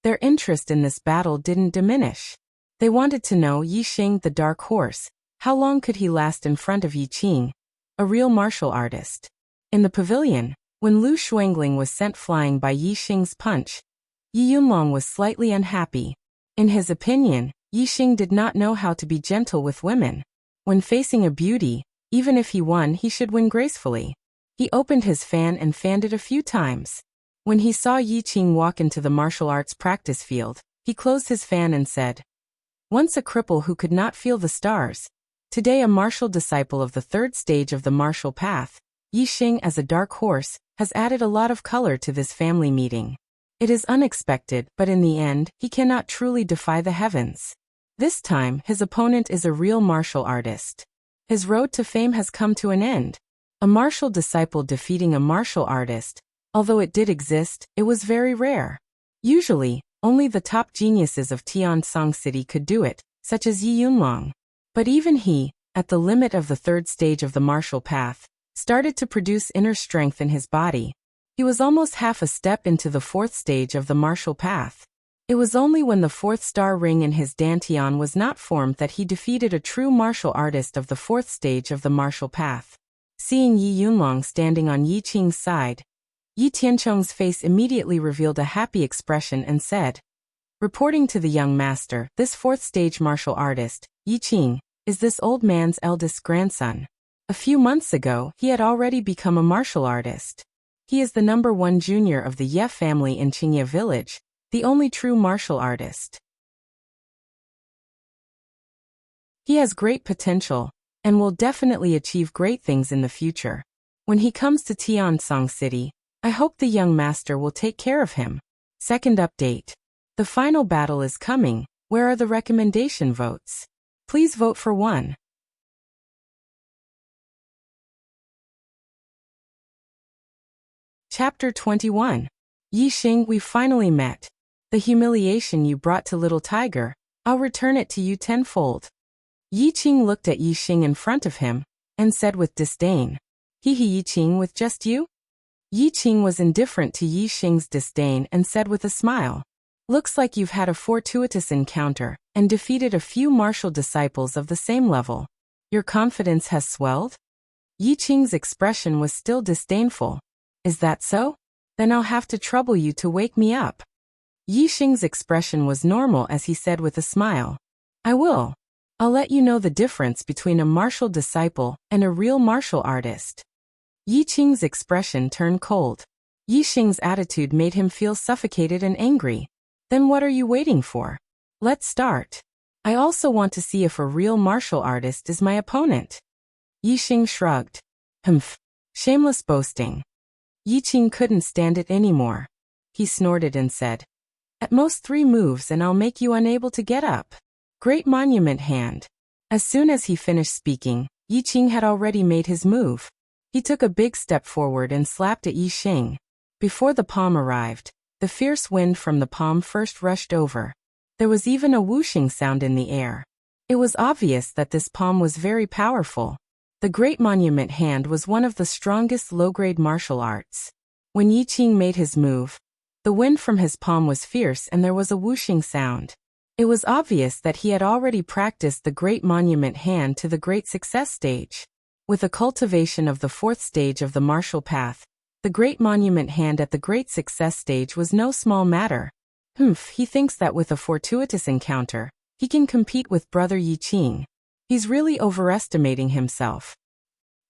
Speaker 1: their interest in this battle didn't diminish. They wanted to know Yi Xing, the dark horse, how long could he last in front of Yi Xing, a real martial artist. In the pavilion, when Lu Xuangling was sent flying by Yi Xing's punch, Yi Yunlong was slightly unhappy. In his opinion, Yi Xing did not know how to be gentle with women. When facing a beauty, even if he won, he should win gracefully. He opened his fan and fanned it a few times. When he saw Yi Xing walk into the martial arts practice field, he closed his fan and said, "Once a cripple who could not feel the stars, today a martial disciple of the 3rd stage of the martial path, Yi Xing as a dark horse, has added a lot of color to this family meeting. It is unexpected, but in the end, he cannot truly defy the heavens. This time, his opponent is a real martial artist. His road to fame has come to an end." A martial disciple defeating a martial artist, although it did exist, it was very rare. Usually, only the top geniuses of Tiansong City could do it, such as Yi Yunlong. But even he, at the limit of the 3rd stage of the martial path, started to produce inner strength in his body. He was almost half a step into the 4th stage of the martial path. It was only when the 4th star ring in his dantian was not formed that he defeated a true martial artist of the 4th stage of the martial path. Seeing Yi Yunlong standing on Yi Qing's side, Yi Tiancheng's face immediately revealed a happy expression and said, reporting to the young master, "This 4th stage martial artist, Yi Qing, is this old man's eldest grandson. A few months ago, he had already become a martial artist. He is the #1 junior of the Ye family in Qingye village, the only true martial artist. He has great potential, and will definitely achieve great things in the future. When he comes to Tiansong City, I hope the young master will take care of him." Second update. The final battle is coming. Where are the recommendation votes? Please vote for 1. Chapter 21. Yi Xing, we finally met. The humiliation you brought to little tiger, I'll return it to you tenfold. Yi Qing looked at Yi Xing in front of him, and said with disdain, Yi Qing, with just you? Yi Qing was indifferent to Yi Xing's disdain and said with a smile, looks like you've had a fortuitous encounter and defeated a few martial disciples of the same level. Your confidence has swelled? Yi Qing's expression was still disdainful. Is that so? Then I'll have to trouble you to wake me up. Yi Xing's expression was normal as he said with a smile, I will. I'll let you know the difference between a martial disciple and a real martial artist. Yi Qing's expression turned cold. Yi Xing's attitude made him feel suffocated and angry. Then what are you waiting for? Let's start. I also want to see if a real martial artist is my opponent. Yi Xing shrugged. Humph. Shameless boasting. Yi Qing couldn't stand it anymore. He snorted and said, at most 3 moves and I'll make you unable to get up. Great monument hand. As soon as he finished speaking, Yi Qing had already made his move. He took a big step forward and slapped at Yi Xing. Before the palm arrived, the fierce wind from the palm first rushed over. There was even a whooshing sound in the air. It was obvious that this palm was very powerful. The Great Monument Hand was one of the strongest low-grade martial arts. When Yi Qing made his move, the wind from his palm was fierce and there was a whooshing sound. It was obvious that he had already practiced the Great Monument Hand to the Great Success stage. With a cultivation of the 4th stage of the martial path, the Great Monument Hand at the Great Success stage was no small matter. He thinks that with a fortuitous encounter, he can compete with brother Yi Qing. He's really overestimating himself.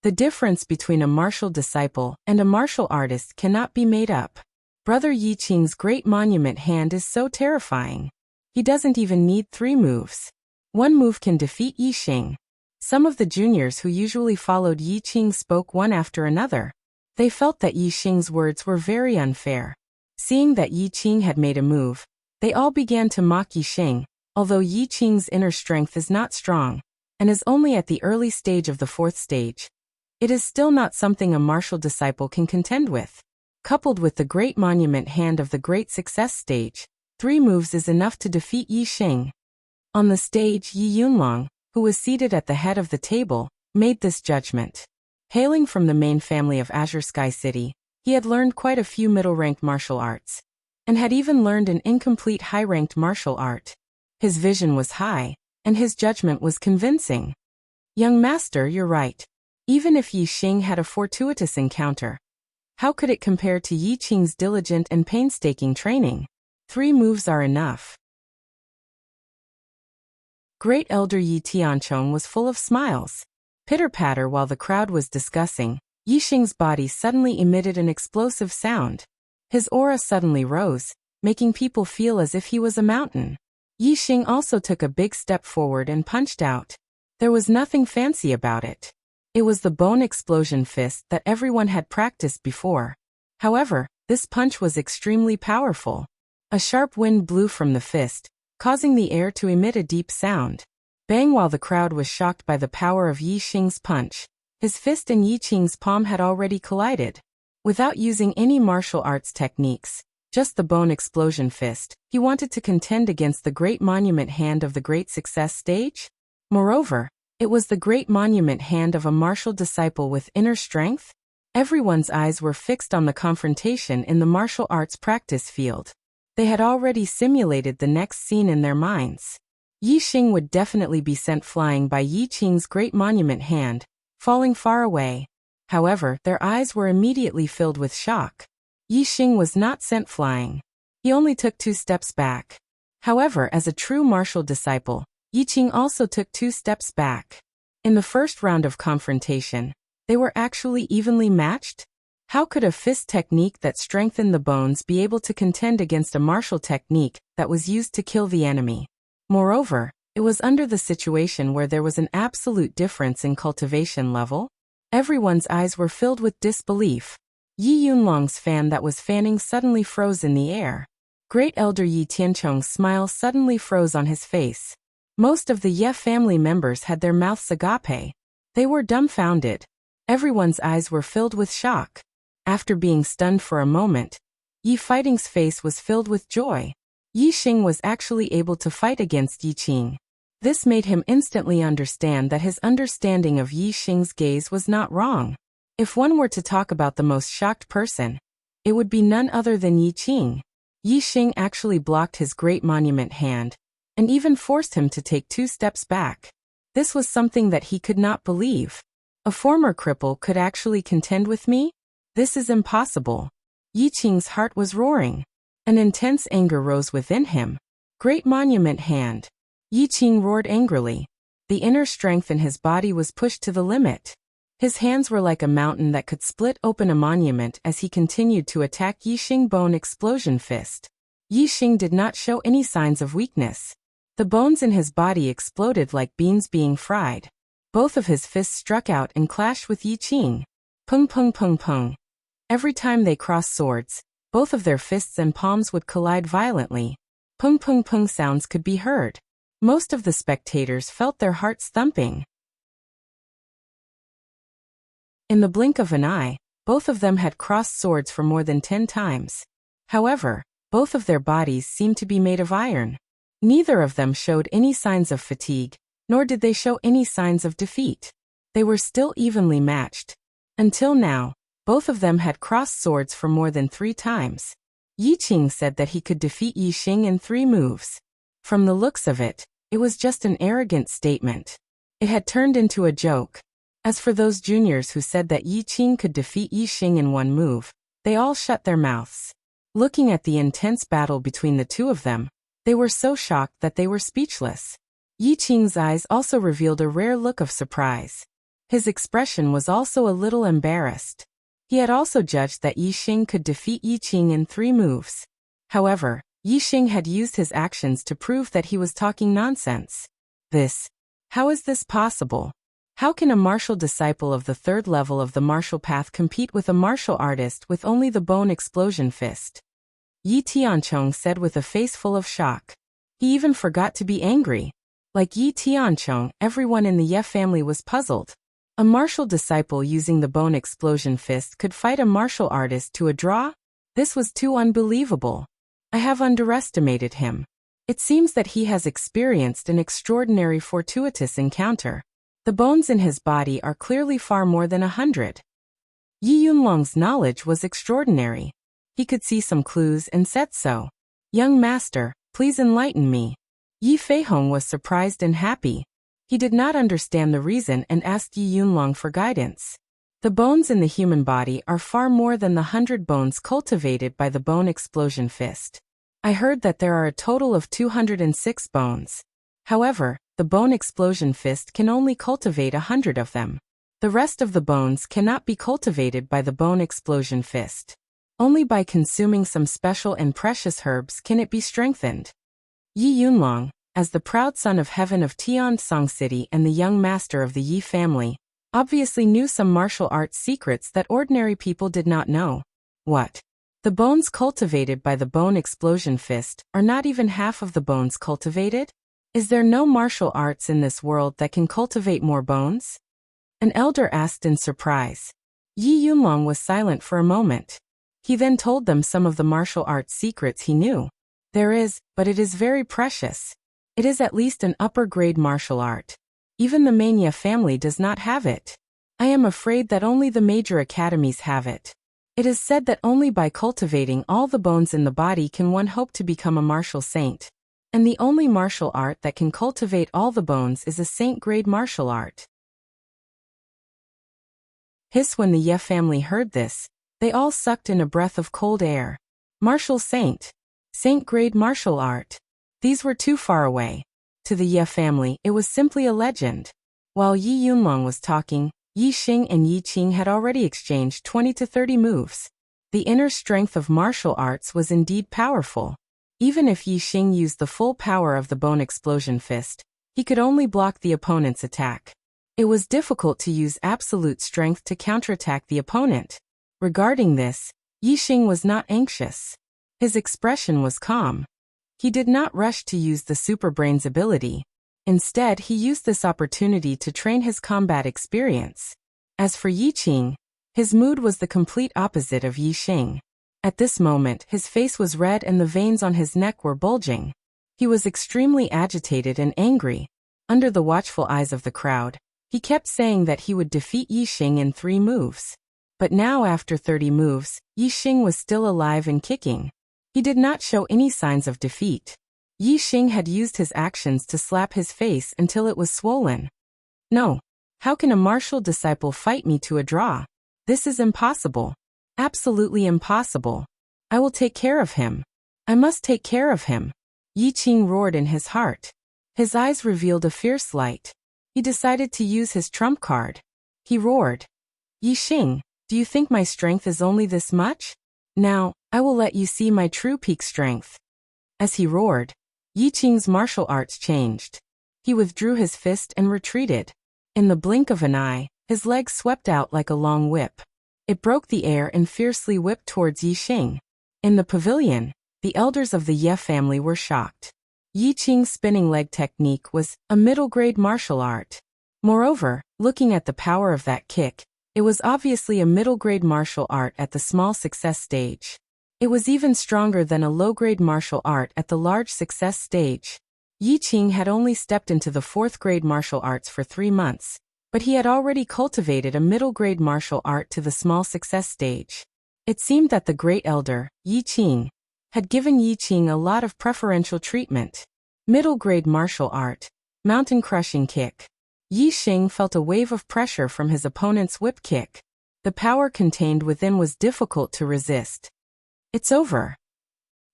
Speaker 1: The difference between a martial disciple and a martial artist cannot be made up. Brother Yi Qing's Great Monument Hand is so terrifying. He doesn't even need 3 moves. 1 move can defeat Yi Xing. Some of the juniors who usually followed Yi Qing spoke one after another. They felt that Yi Xing's words were very unfair. Seeing that Yi Qing had made a move, they all began to mock Yi Xing, although Yi Qing's inner strength is not strong, and is only at the early stage of the 4th stage. It is still not something a martial disciple can contend with. Coupled with the Great Monument Hand of the Great Success stage, 3 moves is enough to defeat Yi Xing. On the stage, Yi Yunlong, who was seated at the head of the table, made this judgment. Hailing from the main family of Azure Sky City, he had learned quite a few middle-ranked martial arts, and had even learned an incomplete high-ranked martial art. His vision was high, and his judgment was convincing. Young master, you're right. Even if Yi Xing had a fortuitous encounter, how could it compare to Yi Qing's diligent and painstaking training? 3 moves are enough. Great Elder Yi Tianchong was full of smiles. Pitter-patter while the crowd was discussing, Yi Xing's body suddenly emitted an explosive sound. His aura suddenly rose, making people feel as if he was a mountain. Yi Xing also took a big step forward and punched out. There was nothing fancy about it. It was the bone explosion fist that everyone had practiced before. However, this punch was extremely powerful. A sharp wind blew from the fist, causing the air to emit a deep sound. Bang! While the crowd was shocked by the power of Yi Xing's punch, his fist and Yi Qing's palm had already collided. Without using any martial arts techniques, just the bone explosion fist, he wanted to contend against the Great Monument Hand of the Great Success stage? Moreover, it was the Great Monument Hand of a martial disciple with inner strength? Everyone's eyes were fixed on the confrontation in the martial arts practice field. They had already simulated the next scene in their minds. Yi Xing would definitely be sent flying by Yi Qing's Great Monument Hand, falling far away. However, their eyes were immediately filled with shock. Yi Xing was not sent flying. He only took 2 steps back. However, as a true martial disciple, Yi Qing also took 2 steps back. In the first round of confrontation, they were actually evenly matched? How could a fist technique that strengthened the bones be able to contend against a martial technique that was used to kill the enemy? Moreover, it was under the situation where there was an absolute difference in cultivation level. Everyone's eyes were filled with disbelief. Yi Yunlong's fan that was fanning suddenly froze in the air. Great Elder Yi Tianchong's smile suddenly froze on his face. Most of the Ye family members had their mouths agape. They were dumbfounded. Everyone's eyes were filled with shock. After being stunned for a moment, Yi Fighting's face was filled with joy. Yi Xing was actually able to fight against Yi Qing. This made him instantly understand that his understanding of Yi Xing's gaze was not wrong. If one were to talk about the most shocked person, it would be none other than Yi Qing. Yi Xing actually blocked his great monument hand, and even forced him to take 2 steps back. This was something that he could not believe. A former cripple could actually contend with me? This is impossible. Yi Qing's heart was roaring. An intense anger rose within him. Great monument hand. Yi Qing roared angrily. The inner strength in his body was pushed to the limit. His hands were like a mountain that could split open a monument as he continued to attack Yi Xing bone explosion fist. Yi Xing did not show any signs of weakness. The bones in his body exploded like beans being fried. Both of his fists struck out and clashed with Yi Qing. Pung pung pung pung. Every time they crossed swords, both of their fists and palms would collide violently. Pung pung pung sounds could be heard. Most of the spectators felt their hearts thumping. In the blink of an eye, both of them had crossed swords for more than 10 times. However, both of their bodies seemed to be made of iron. Neither of them showed any signs of fatigue, nor did they show any signs of defeat. They were still evenly matched. Until now, both of them had crossed swords for more than 3 times. Yi Qing said that he could defeat Yi Xing in 3 moves. From the looks of it, it was just an arrogant statement. It had turned into a joke. As for those juniors who said that Yi Qing could defeat Yi Xing in 1 move, they all shut their mouths. Looking at the intense battle between the two of them, they were so shocked that they were speechless. Yi Qing's eyes also revealed a rare look of surprise. His expression was also a little embarrassed. He had also judged that Yi Xing could defeat Yi Qing in 3 moves. However, Yi Xing had used his actions to prove that he was talking nonsense. How is this possible? How can a martial disciple of the 3rd level of the martial path compete with a martial artist with only the bone explosion fist? Yi Tianchong said with a face full of shock. He even forgot to be angry. Like Yi Tianchong, everyone in the Ye family was puzzled. A martial disciple using the bone explosion fist could fight a martial artist to a draw? This was too unbelievable. I have underestimated him. It seems that he has experienced an extraordinary fortuitous encounter. The bones in his body are clearly far more than 100. Yi Yunlong's knowledge was extraordinary. He could see some clues and said so. Young master, please enlighten me. Yi Feihong was surprised and happy. He did not understand the reason and asked Yi Yunlong for guidance. The bones in the human body are far more than the 100 bones cultivated by the bone explosion fist. I heard that there are a total of 206 bones. However, the bone explosion fist can only cultivate 100 of them. The rest of the bones cannot be cultivated by the bone explosion fist. Only by consuming some special and precious herbs can it be strengthened. Yi Yunlong, as the proud son of heaven of Tiansong City and the young master of the Yi family, obviously knew some martial arts secrets that ordinary people did not know. What? The bones cultivated by the bone explosion fist are not even half of the bones cultivated? Is there no martial arts in this world that can cultivate more bones? An elder asked in surprise. Yi Yunlong was silent for a moment. He then told them some of the martial arts secrets he knew. There is, but it is very precious. It is at least an upper-grade martial art. Even the Mania family does not have it. I am afraid that only the major academies have it. It is said that only by cultivating all the bones in the body can one hope to become a martial saint. And the only martial art that can cultivate all the bones is a saint-grade martial art. When the Ye family heard this, they all sucked in a breath of cold air. Martial saint. Saint-grade martial art. These were too far away. To the Ye family, it was simply a legend. While Yi Yunlong was talking, Yi Xing and Yi Qing had already exchanged 20 to 30 moves. The inner strength of martial arts was indeed powerful. Even if Yi Xing used the full power of the bone explosion fist, he could only block the opponent's attack. It was difficult to use absolute strength to counterattack the opponent. Regarding this, Yi Xing was not anxious. His expression was calm. He did not rush to use the super brain's ability. Instead, he used this opportunity to train his combat experience. As for Yi Qing, his mood was the complete opposite of Yi Xing. At this moment, his face was red and the veins on his neck were bulging. He was extremely agitated and angry. Under the watchful eyes of the crowd, he kept saying that he would defeat Yi Xing in 3 moves. But now after 30 moves, Yi Xing was still alive and kicking. He did not show any signs of defeat. Yi Xing had used his actions to slap his face until it was swollen. No. How can a martial disciple fight me to a draw? This is impossible. Absolutely impossible. I will take care of him. I must take care of him. Yi Qing roared in his heart. His eyes revealed a fierce light. He decided to use his trump card. He roared. Yi Xing, do you think my strength is only this much? Now, I will let you see my true peak strength. As he roared, Yi Qing's martial arts changed. He withdrew his fist and retreated. In the blink of an eye, his legs swept out like a long whip. It broke the air and fiercely whipped towards Yi Xing. In the pavilion, the elders of the Ye family were shocked. Yi Qing's spinning leg technique was a middle-grade martial art. Moreover, looking at the power of that kick, it was obviously a middle-grade martial art at the small success stage. It was even stronger than a low-grade martial art at the large success stage. Yi Qing had only stepped into the 4th-grade martial arts for 3 months, but he had already cultivated a middle-grade martial art to the small success stage. It seemed that the great elder, Yi Qing, had given Yi Qing a lot of preferential treatment. Middle-grade martial art, mountain-crushing kick. Yi Xing felt a wave of pressure from his opponent's whip kick. The power contained within was difficult to resist. It's over.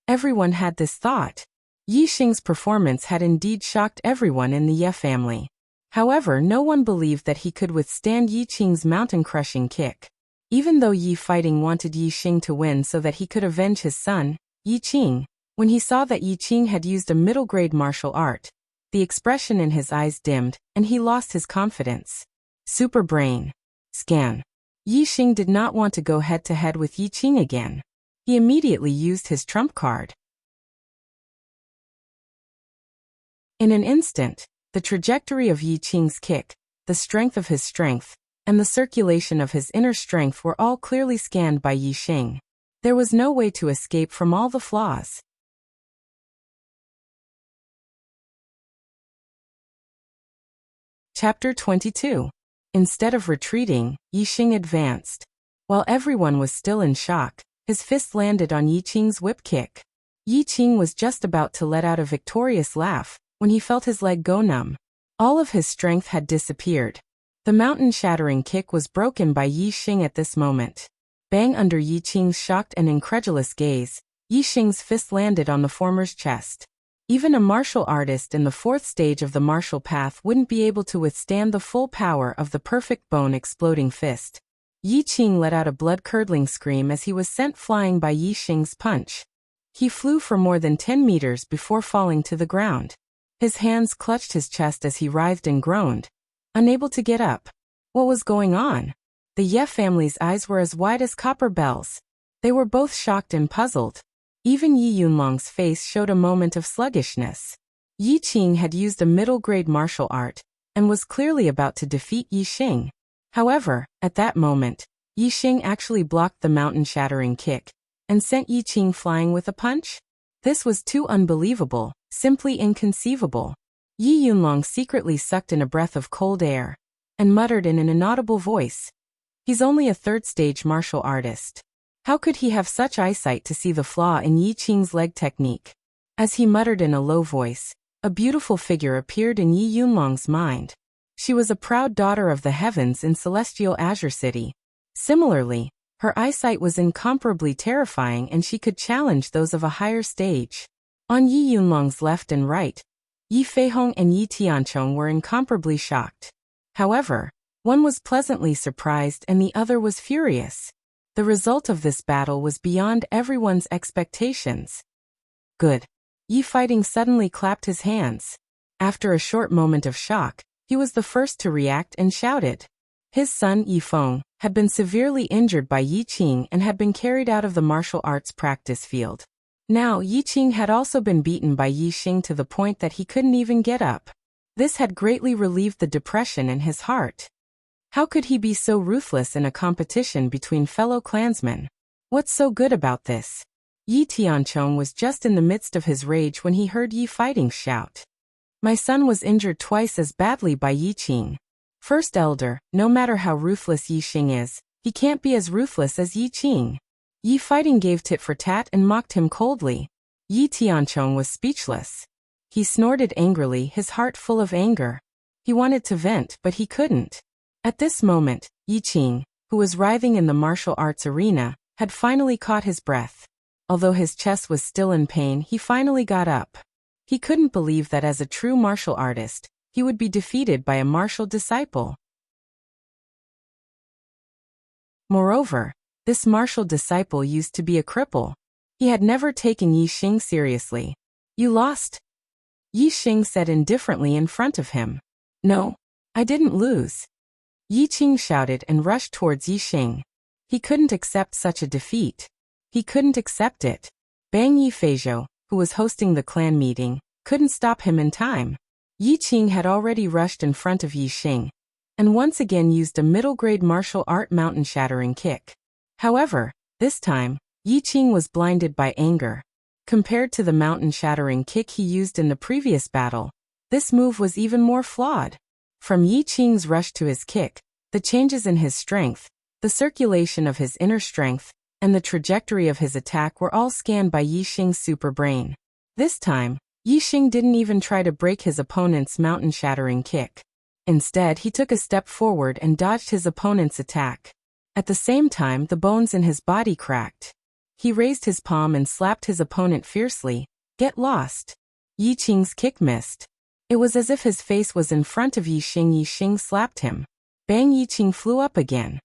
Speaker 1: Everyone had this thought. Yi Xing's performance had indeed shocked everyone in the Ye family. However, no one believed that he could withstand Yi Qing's mountain-crushing kick. Even though Yi Fighting wanted Yi Xing to win so that he could avenge his son, Yi Qing, when he saw that Yi Qing had used a middle-grade martial art, the expression in his eyes dimmed, and he lost his confidence. Super brain. Scan. Yi Xing did not want to go head-to-head with Yi Qing again. He immediately used his trump card. In an instant, the trajectory of Yi Qing's kick, the strength of his strength, and the circulation of his inner strength were all clearly scanned by Yi Xing. There was no way to escape from all the flaws. Chapter 22. Instead of retreating, Yi Xing advanced. While everyone was still in shock, his fist landed on Yi Qing's whip kick. Yi Qing was just about to let out a victorious laugh when he felt his leg go numb. All of his strength had disappeared. The mountain-shattering kick was broken by Yi Xing at this moment. Bang! Under Yi Qing's shocked and incredulous gaze, Yi Xing's fist landed on the former's chest. Even a martial artist in the 4th stage of the martial path wouldn't be able to withstand the full power of the perfect bone-exploding fist. Yi Qing let out a blood-curdling scream as he was sent flying by Yi Xing's punch. He flew for more than 10 meters before falling to the ground. His hands clutched his chest as he writhed and groaned, unable to get up. What was going on? The Ye family's eyes were as wide as copper bells. They were both shocked and puzzled. Even Yi Yunlong's face showed a moment of sluggishness. Yi Qing had used a middle-grade martial art, and was clearly about to defeat Yi Xing. However, at that moment, Yi Xing actually blocked the mountain-shattering kick, and sent Yi Qing flying with a punch? This was too unbelievable, simply inconceivable. Yi Yunlong secretly sucked in a breath of cold air, and muttered in an inaudible voice. He's only a 3rd-stage martial artist. How could he have such eyesight to see the flaw in Yi Qing's leg technique? As he muttered in a low voice, a beautiful figure appeared in Yi Yunlong's mind. She was a proud daughter of the heavens in celestial Azure City. Similarly, her eyesight was incomparably terrifying and she could challenge those of a higher stage. On Yi Yunlong's left and right, Yi Feihong and Yi Tianchong were incomparably shocked. However, one was pleasantly surprised and the other was furious. The result of this battle was beyond everyone's expectations. Good. Yi Fighting suddenly clapped his hands. After a short moment of shock, he was the first to react and shouted. His son Yi Feng had been severely injured by Yi Qing and had been carried out of the martial arts practice field. Now Yi Qing had also been beaten by Yi Xing to the point that he couldn't even get up. This had greatly relieved the depression in his heart. How could he be so ruthless in a competition between fellow clansmen? What's so good about this? Yi Tianchong was just in the midst of his rage when he heard Yi Fighting shout. My son was injured twice as badly by Yi Qing. First elder, no matter how ruthless Yi Xing is, He can't be as ruthless as Yi Qing. Yi Fighting gave tit for tat and mocked him coldly. Yi Tianchong was speechless. He snorted angrily, his heart full of anger. He wanted to vent, but he couldn't. At this moment, Yi Qing, who was writhing in the martial arts arena, had finally caught his breath. Although his chest was still in pain, he finally got up. He couldn't believe that as a true martial artist, he would be defeated by a martial disciple. Moreover, this martial disciple used to be a cripple. He had never taken Yi Xing seriously. "You lost?" Yi Xing said indifferently in front of him. "No, I didn't lose." Yi Qing shouted and rushed towards Yi Xing. He couldn't accept such a defeat. He couldn't accept it. Bang Yifeizhou, who was hosting the clan meeting, couldn't stop him in time. Yi Qing had already rushed in front of Yi Xing, and once again used a middle-grade martial art mountain-shattering kick. However, this time, Yi Qing was blinded by anger. Compared to the mountain-shattering kick he used in the previous battle, this move was even more flawed. From Yi Qing's rush to his kick, the changes in his strength, the circulation of his inner strength, and the trajectory of his attack were all scanned by Yi Xing's super brain. This time, Yi Xing didn't even try to break his opponent's mountain-shattering kick. Instead, he took a step forward and dodged his opponent's attack. At the same time, the bones in his body cracked. He raised his palm and slapped his opponent fiercely. "Get lost." Yi Qing's kick missed. It was as if his face was in front of Yi Xing. Yi Xing slapped him. Bang! Yi Qing flew up again.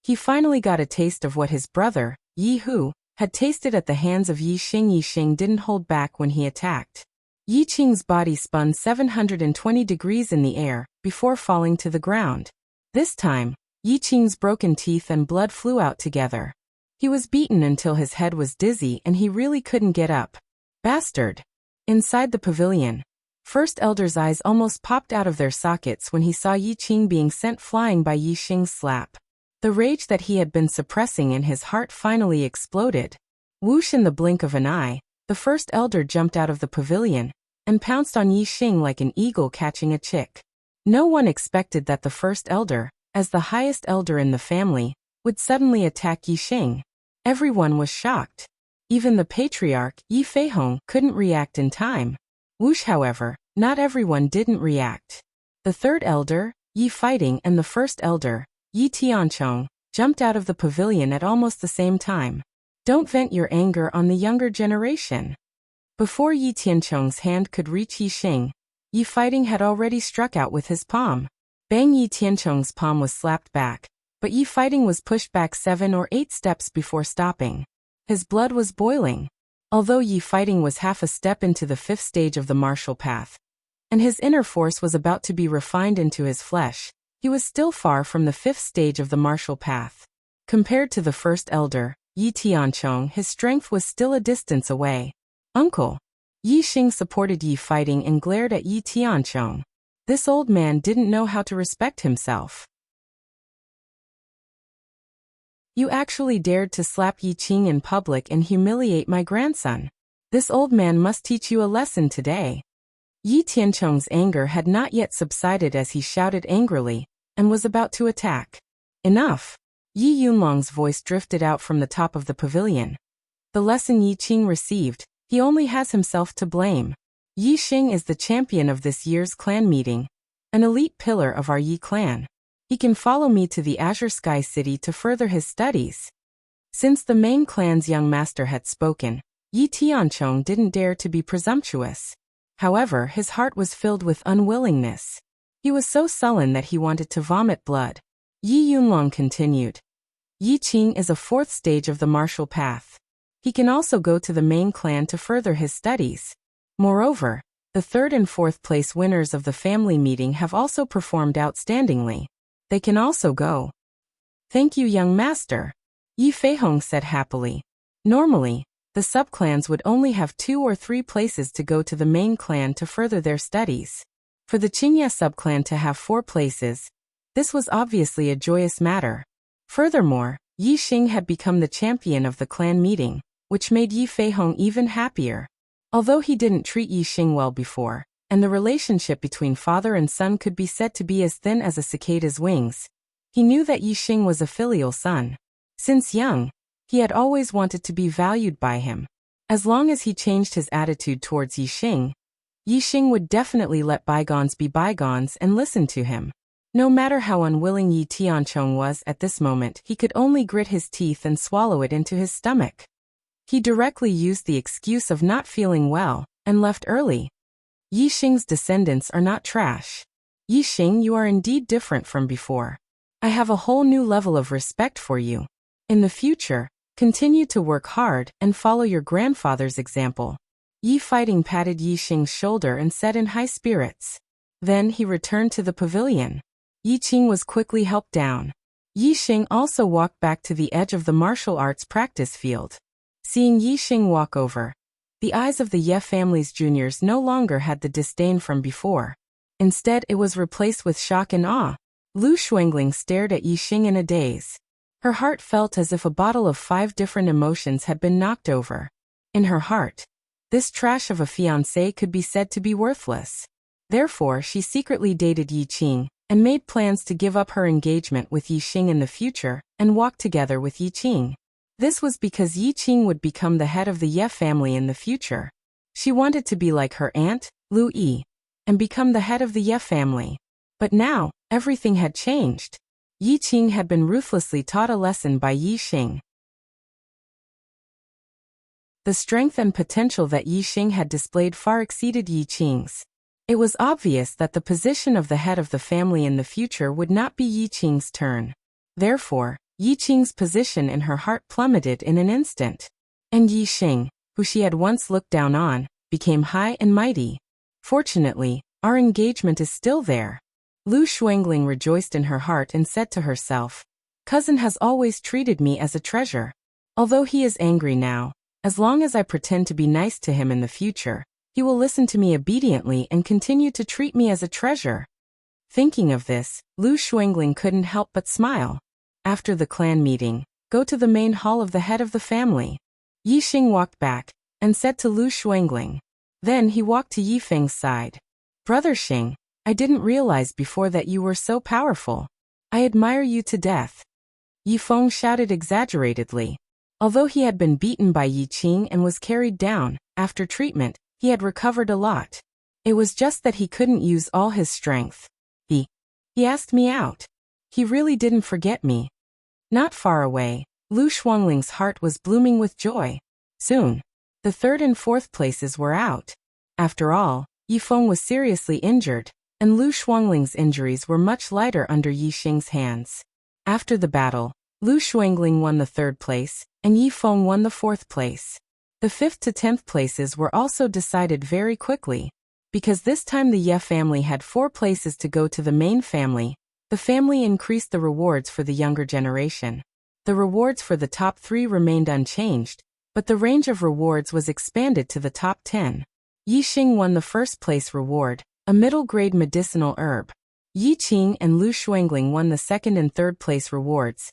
Speaker 1: He finally got a taste of what his brother, Yi Hu, had tasted at the hands of Yi Xing. Yi Xing didn't hold back when he attacked. Yi Qing's body spun 720 degrees in the air, before falling to the ground. This time, Yi Qing's broken teeth and blood flew out together. He was beaten until his head was dizzy and he really couldn't get up. Bastard! Inside the pavilion, First Elder's eyes almost popped out of their sockets when he saw Yi Qing being sent flying by Yi Xing's slap. The rage that he had been suppressing in his heart finally exploded. Whoosh! In the blink of an eye, the First Elder jumped out of the pavilion and pounced on Yi Xing like an eagle catching a chick. No one expected that the First Elder, as the highest elder in the family, would suddenly attack Yi Xing. Everyone was shocked. Even the patriarch, Yi Feihong, couldn't react in time. Whoosh! However, not everyone didn't react. The third elder, Yi Fighting, and the first elder, Yi Tianchong, jumped out of the pavilion at almost the same time. Don't vent your anger on the younger generation. Before Yi Tianchong's hand could reach Yi Xing, Yi Fighting had already struck out with his palm. Bang! Yi Tianchong's palm was slapped back, but Yi Fighting was pushed back 7 or 8 steps before stopping. His blood was boiling. Although Yi Fighting was half a step into the 5th stage of the martial path, and his inner force was about to be refined into his flesh, he was still far from the 5th stage of the martial path. Compared to the first elder, Yi Tianchong, his strength was still a distance away. "Uncle!" Yi Xing supported Yi Fighting and glared at Yi Tianchong. This old man didn't know how to respect himself. "You actually dared to slap Yi Qing in public and humiliate my grandson. This old man must teach you a lesson today." Yi Tianchong's anger had not yet subsided as he shouted angrily, and was about to attack. "Enough!" Yi Yunlong's voice drifted out from the top of the pavilion. "The lesson Yi Qing received, he only has himself to blame. Yi Xing is the champion of this year's clan meeting, an elite pillar of our Yi clan. He can follow me to the Azure Sky City to further his studies." Since the main clan's young master had spoken, Yi Tianchong didn't dare to be presumptuous. However, his heart was filled with unwillingness. He was so sullen that he wanted to vomit blood. Yi Yunlong continued. "Yi Qing is a 4th stage of the martial path. He can also go to the main clan to further his studies. Moreover, the 3rd and 4th place winners of the family meeting have also performed outstandingly. They can also go." "Thank you, young master," Yi Feihong said happily. Normally, the subclans would only have 2 or 3 places to go to the main clan to further their studies. For the Qingye subclan to have 4 places, this was obviously a joyous matter. Furthermore, Yi Xing had become the champion of the clan meeting, which made Yi Feihong even happier. Although he didn't treat Yi Xing well before, and the relationship between father and son could be said to be as thin as a cicada's wings, He knew that Yixing was a filial son. Since young, he had always wanted to be valued by him. As long as he changed his attitude towards Yixing would definitely let bygones be bygones and listen to him. No matter how unwilling Yi Tianchong was at this moment, he could only grit his teeth and swallow it into his stomach. He directly used the excuse of not feeling well and left early. Yixing's descendants are not trash. Yixing, you are indeed different from before. I have a whole new level of respect for you. In the future, continue to work hard and follow your grandfather's example. Yi Fighting patted Yixing's shoulder and said in high spirits. Then he returned to the pavilion. Yixing was quickly helped down. Yixing also walked back to the edge of the martial arts practice field. Seeing Yixing walk over, the eyes of the Ye family's juniors no longer had the disdain from before. Instead, it was replaced with shock and awe. Lu Xuangling stared at Yixing in a daze. Her heart felt as if a bottle of 5 different emotions had been knocked over. In her heart, this trash of a fiancé could be said to be worthless. Therefore, she secretly dated Yixing and made plans to give up her engagement with Yixing in the future and walk together with Yixing. This was because Yixing would become the head of the Ye family in the future. She wanted to be like her aunt, Lu Yi, and become the head of the Ye family. But now, everything had changed. Yixing had been ruthlessly taught a lesson by Yixing. The strength and potential that Yixing had displayed far exceeded Yixing's. It was obvious that the position of the head of the family in the future would not be Yixing's turn. Therefore, Yixing's position in her heart plummeted in an instant. And Yixing, who she had once looked down on, became high and mighty. Fortunately, our engagement is still there. Lu Xuangling rejoiced in her heart and said to herself, Cousin has always treated me as a treasure. Although he is angry now, as long as I pretend to be nice to him in the future, he will listen to me obediently and continue to treat me as a treasure. Thinking of this, Lu Xuangling couldn't help but smile. After the clan meeting, go to the main hall of the head of the family. Yixing walked back and said to Lu Xuangling. Then he walked to Yifeng's side. Brother Xing, I didn't realize before that you were so powerful. I admire you to death. Yifeng shouted exaggeratedly. Although he had been beaten by Yixing and was carried down, after treatment, he had recovered a lot. It was just that he couldn't use all his strength. He asked me out. He really didn't forget me. Not far away, Lu Xuangling's heart was blooming with joy. Soon, the 3rd and 4th places were out. After all, Yifeng was seriously injured, and Lu Xuangling's injuries were much lighter under Yixing's hands. After the battle, Lu Xuangling won the 3rd place, and Yifeng won the 4th place. The 5th to 10th places were also decided very quickly. Because this time the Ye family had 4 places to go to the main family, the family increased the rewards for the younger generation. The rewards for the top 3 remained unchanged, but the range of rewards was expanded to the top 10. Yixing won the 1st place reward, a middle-grade medicinal herb. Yixing and Lu Xuangling won the 2nd and 3rd place rewards,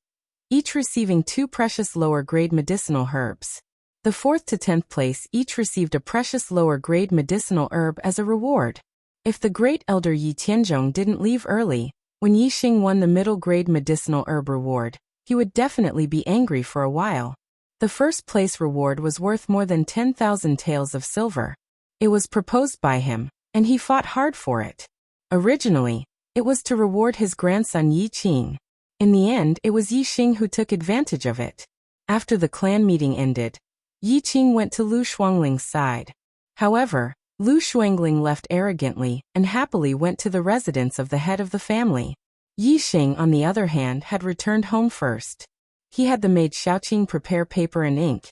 Speaker 1: each receiving 2 precious lower-grade medicinal herbs. The 4th to 10th place each received a precious lower-grade medicinal herb as a reward. If the great elder Yi Tianzhong didn't leave early, when Yixing won the middle-grade medicinal herb reward, he would definitely be angry for a while. The 1st place reward was worth more than 10,000 taels of silver. It was proposed by him, and he fought hard for it. Originally, it was to reward his grandson Yixing. In the end, it was Yixing who took advantage of it. After the clan meeting ended, Yixing went to Lu Xuangling's side. However, Lu Xuangling left arrogantly and happily went to the residence of the head of the family. Yixing, on the other hand, had returned home first. He had the maid Xiaoqing prepare paper and ink,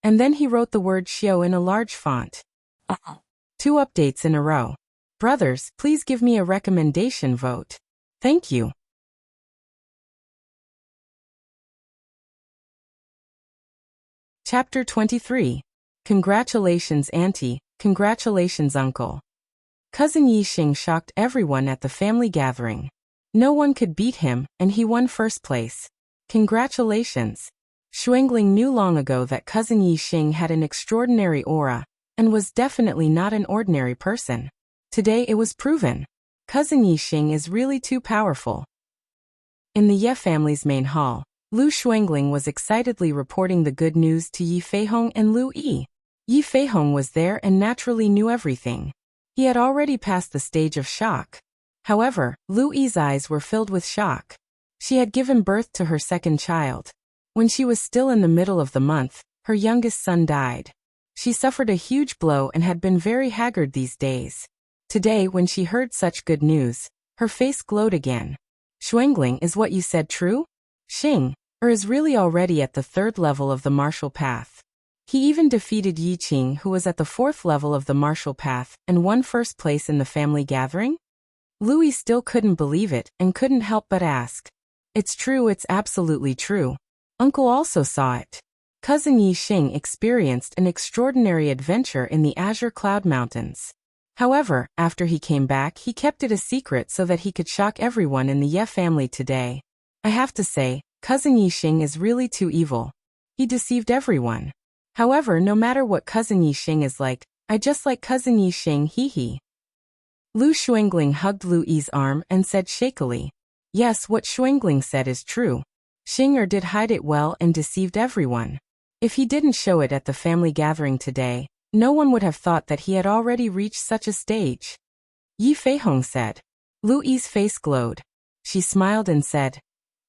Speaker 1: and then he wrote the word Xiao in a large font. 2 updates in a row. Brothers, please give me a recommendation vote. Thank you. Chapter 23. Congratulations, Auntie. Congratulations, Uncle. Cousin Yixing shocked everyone at the family gathering. No one could beat him, and he won 1st place. Congratulations. Xuangling knew long ago that Cousin Yixing had an extraordinary aura, and was definitely not an ordinary person. Today it was proven. Cousin Yixing is really too powerful. In the Ye family's main hall, Lu Xuangling was excitedly reporting the good news to Yi Feihong and Lu Yi. Yi Feihong was there and naturally knew everything. He had already passed the stage of shock. However, Lu Yi's eyes were filled with shock. She had given birth to her second child. When she was still in the middle of the month, her youngest son died. She suffered a huge blow and had been very haggard these days. Today, when she heard such good news, her face glowed again. Xuangling, is what you said true? Xing is really already at the 3rd level of the martial path. He even defeated Yi Qing, who was at the 4th level of the martial path, and won first place in the family gathering? Louis still couldn't believe it and couldn't help but ask. It's true, it's absolutely true. Uncle also saw it. Cousin Yi Xing experienced an extraordinary adventure in the Azure Cloud Mountains. However, after he came back, he kept it a secret so that he could shock everyone in the Ye family today. I have to say, Cousin Yi Xing is really too evil. He deceived everyone. However, no matter what Cousin Yi Xing is like, I just like Cousin Yi Xing, hee. Lu Xuangling hugged Lu Yi's arm and said shakily, yes, what Xuangling said is true. Xing did hide it well and deceived everyone. If he didn't show it at the family gathering today, no one would have thought that he had already reached such a stage. Yi Feihong said. Lu Yi's face glowed. She smiled and said,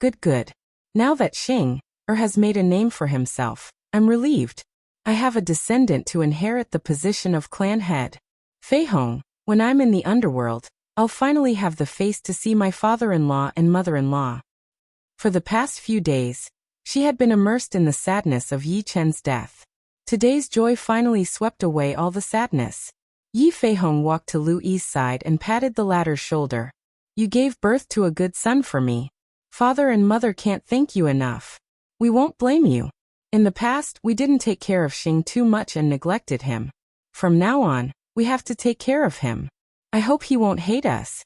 Speaker 1: good. Now that Xing has made a name for himself, I'm relieved. I have a descendant to inherit the position of clan head. Feihong, when I'm in the underworld, I'll finally have the face to see my father-in-law and mother-in-law. For the past few days, she had been immersed in the sadness of Yi Chen's death. Today's joy finally swept away all the sadness. Yi Feihong walked to Lu Yi's side and patted the latter's shoulder. You gave birth to a good son for me. Father and mother can't thank you enough. We won't blame you. In the past, we didn't take care of Xing too much and neglected him. From now on, we have to take care of him. I hope he won't hate us.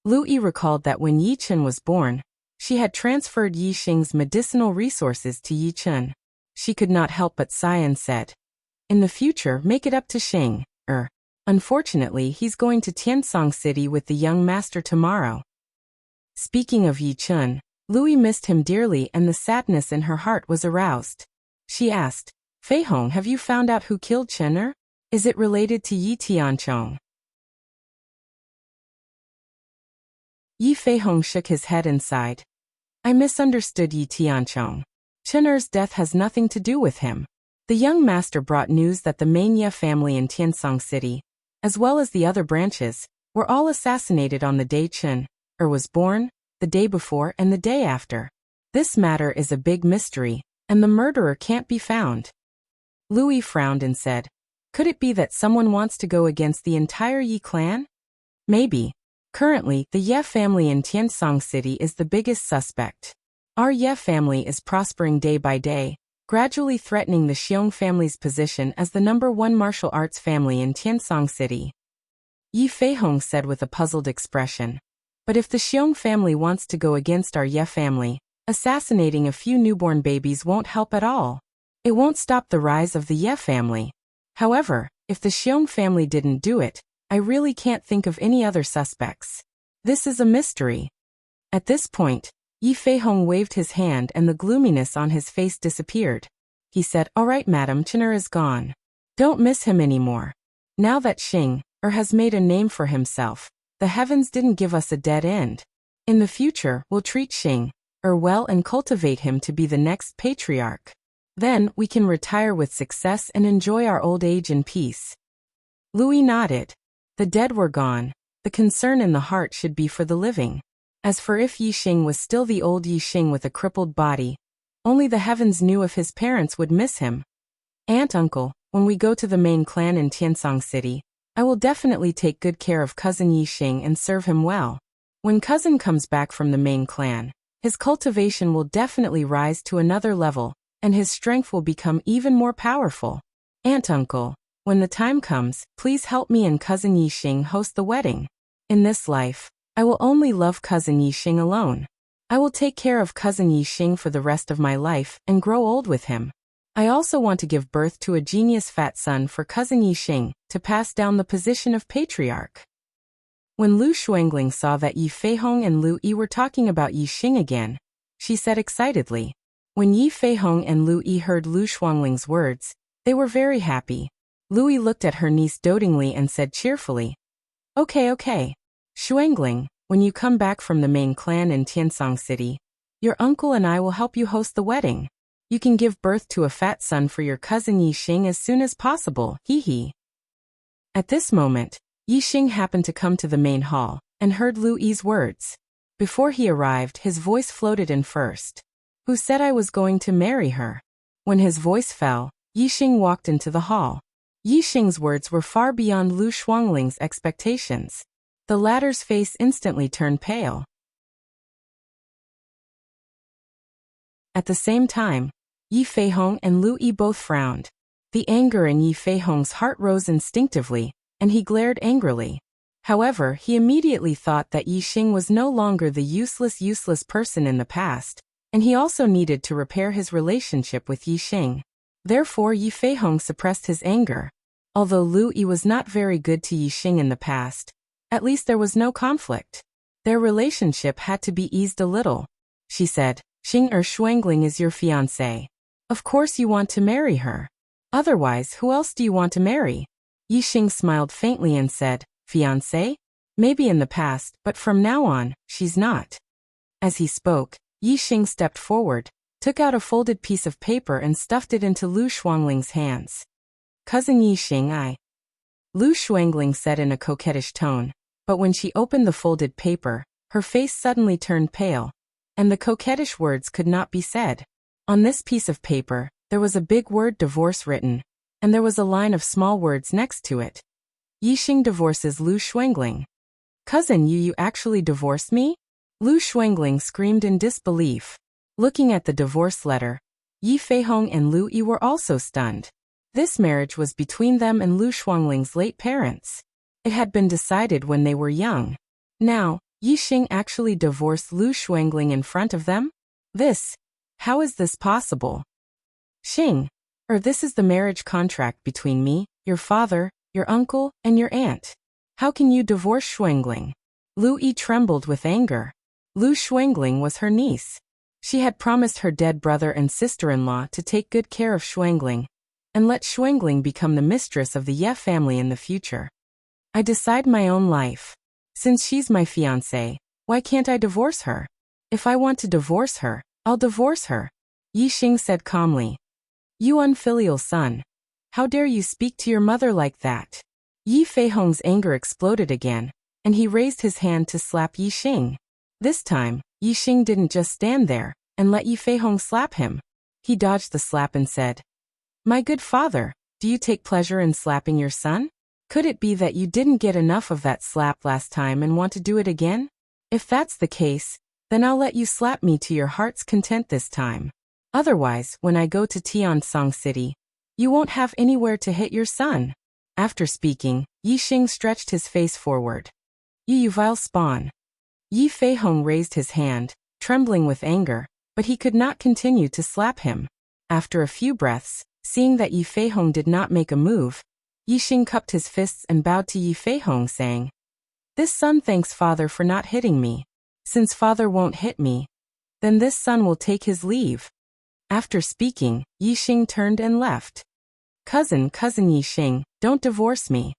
Speaker 1: Lu Yi recalled that when Yi Chen was born, she had transferred Yi Xing's medicinal resources to Yi Chen. She could not help but sigh and said, in the future, make it up to Xing. Unfortunately, he's going to Tiansong City with the young master tomorrow. Speaking of Yi Chen, Louis missed him dearly and the sadness in her heart was aroused. She asked, Feihong, have you found out who killed Chen? Is it related to Yi Tianchong? Yi Feihong shook his head and sighed. I misunderstood Yi Tianchong. Chen's death has nothing to do with him. The young master brought news that the main Ye family in Tiansong City, as well as the other branches, were all assassinated on the day Chen was born, the day before and the day after. This matter is a big mystery, and the murderer can't be found. Louis frowned and said, could it be that someone wants to go against the entire Yi clan? Maybe. Currently, the Ye family in Tiansong City is the biggest suspect. Our Ye family is prospering day by day, gradually threatening the Xiong family's position as the #1 martial arts family in Tiansong City. Yi Feihong said with a puzzled expression. But if the Xiong family wants to go against our Ye family, assassinating a few newborn babies won't help at all. It won't stop the rise of the Ye family. However, if the Xiong family didn't do it, I really can't think of any other suspects. This is a mystery. At this point, Yi Feihong waved his hand and the gloominess on his face disappeared. He said, all right, madam, Chen is gone. Don't miss him anymore. Now that Xing has made a name for himself, the heavens didn't give us a dead end. In the future, we'll treat Xing well and cultivate him to be the next patriarch. Then, we can retire with success and enjoy our old age in peace. Louis nodded. The dead were gone. The concern in the heart should be for the living. As for if Yi Xing was still the old Yi Xing with a crippled body, only the heavens knew if his parents would miss him. Uncle, when we go to the main clan in Tiansong City, I will definitely take good care of cousin Yi Xing and serve him well. When cousin comes back from the main clan, his cultivation will definitely rise to another level, and his strength will become even more powerful. Uncle, when the time comes, please help me and cousin Yi Xing host the wedding. In this life, I will only love cousin Yi Xing alone. I will take care of cousin Yi Xing for the rest of my life and grow old with him. I also want to give birth to a genius fat son for cousin Yi Xing to pass down the position of patriarch. When Lu Shuangling saw that Yi Feihong and Lu Yi were talking about Yi Xing again, she said excitedly. When Yi Feihong and Lu Yi heard Lu Shuangling's words, they were very happy. Lu Yi looked at her niece dotingly and said cheerfully, Okay. Shuangling, when you come back from the main clan in Tiansong City, your uncle and I will help you host the wedding. You can give birth to a fat son for your cousin Yi Xing as soon as possible, hee. At this moment, Yi Xing happened to come to the main hall, and heard Lu Yi's words. Before he arrived, his voice floated in first. Who said I was going to marry her? When his voice fell, Yi Xing walked into the hall. Yi Xing's words were far beyond Lu Shuangling's expectations. The latter's face instantly turned pale. At the same time, Yi Feihong and Lu Yi both frowned. The anger in Yi Feihong's heart rose instinctively, and he glared angrily. However, he immediately thought that Yi Xing was no longer the useless person in the past, and he also needed to repair his relationship with Yi Xing. Therefore, Yi Feihong suppressed his anger. Although Lu Yi was not very good to Yi Xing in the past, at least there was no conflict. Their relationship had to be eased a little. She said, Xing Shuangling is your fiancé. Of course you want to marry her. Otherwise, who else do you want to marry? Yi Xing smiled faintly and said, Fiancé? Maybe in the past, but from now on, she's not. As he spoke, Yi Xing stepped forward, took out a folded piece of paper and stuffed it into Lu Shuangling's hands. Cousin Yi Xing, Lu Shuangling said in a coquettish tone, but when she opened the folded paper, her face suddenly turned pale, and the coquettish words could not be said. On this piece of paper, there was a big word divorce written, and there was a line of small words next to it. Yi Xing divorces Lu Shuangling. Cousin, you actually divorced me? Lu Shuangling screamed in disbelief. Looking at the divorce letter, Yi Feihong and Lu Yi were also stunned. This marriage was between them and Lu Shuangling's late parents. It had been decided when they were young. Now, Yi Xing actually divorced Lu Shuangling in front of them? How is this possible? Xing, this is the marriage contract between me, your father, your uncle, and your aunt. How can you divorce Shuangling? Lu Yi trembled with anger. Lu Shuangling was her niece. She had promised her dead brother and sister-in-law to take good care of Shuangling, and let Shuangling become the mistress of the Ye family in the future. I decide my own life. Since she's my fiancée, why can't I divorce her? If I want to divorce her, I'll divorce her, Yi Xing said calmly. You unfilial son. How dare you speak to your mother like that? Yi Feihong's anger exploded again, and he raised his hand to slap Yi Xing. This time, Yi Xing didn't just stand there and let Yi Feihong slap him. He dodged the slap and said, My good father, do you take pleasure in slapping your son? Could it be that you didn't get enough of that slap last time and want to do it again? If that's the case, then I'll let you slap me to your heart's content this time. Otherwise, when I go to Tiansong City, you won't have anywhere to hit your son. After speaking, Yi Xing stretched his face forward. You vile spawn. Yi Feihong raised his hand, trembling with anger, but he could not continue to slap him. After a few breaths, seeing that Yi Feihong did not make a move, Yi Xing cupped his fists and bowed to Yi Feihong, saying, This son thanks father for not hitting me. Since father won't hit me, then this son will take his leave. After speaking, Yi Xing turned and left. Cousin Yi Xing, don't divorce me.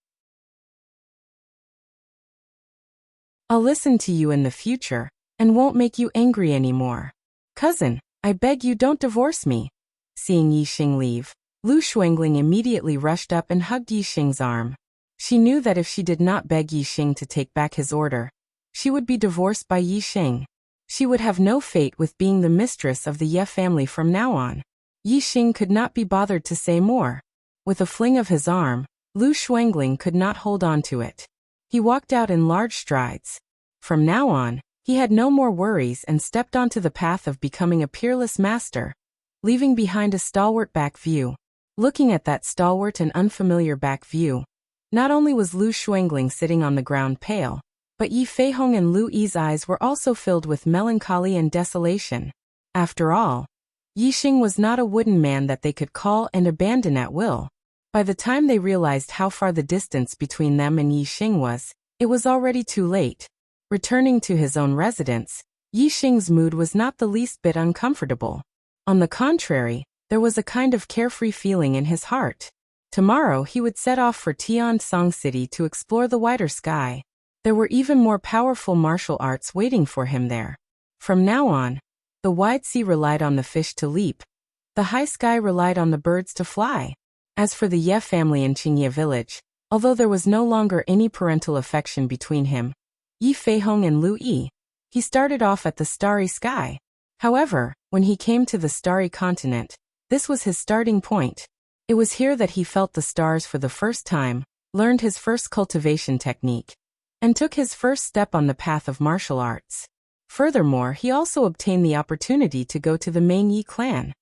Speaker 1: I'll listen to you in the future, and won't make you angry anymore. Cousin, I beg you don't divorce me. Seeing Yi Xing leave, Lu Shuangling immediately rushed up and hugged Yi Xing's arm. She knew that if she did not beg Yi Xing to take back his order, she would be divorced by Yi Xing. She would have no fate with being the mistress of the Ye family from now on. Yi Xing could not be bothered to say more. With a fling of his arm, Lu Shuangling could not hold on to it. He walked out in large strides. From now on, he had no more worries and stepped onto the path of becoming a peerless master, leaving behind a stalwart back view. Looking at that stalwart and unfamiliar back view, not only was Lu Shuangling sitting on the ground pale, but Yi Feihong and Lu Yi's eyes were also filled with melancholy and desolation. After all, Yi Xing was not a wooden man that they could call and abandon at will. By the time they realized how far the distance between them and Yi Xing was, It was already too late. Returning to his own residence, Yixing's mood was not the least bit uncomfortable. On the contrary, there was a kind of carefree feeling in his heart. Tomorrow he would set off for Tiansong City to explore the wider sky. There were even more powerful martial arts waiting for him there. From now on, the wide sea relied on the fish to leap. The high sky relied on the birds to fly. As for the Ye family in Qingye village, although there was no longer any parental affection between him, Yi Feihong and Lu Yi, he started off at the starry sky. However, when he came to the starry continent, this was his starting point. It was here that he felt the stars for the first time, learned his first cultivation technique, and took his first step on the path of martial arts. Furthermore, he also obtained the opportunity to go to the main Yi clan.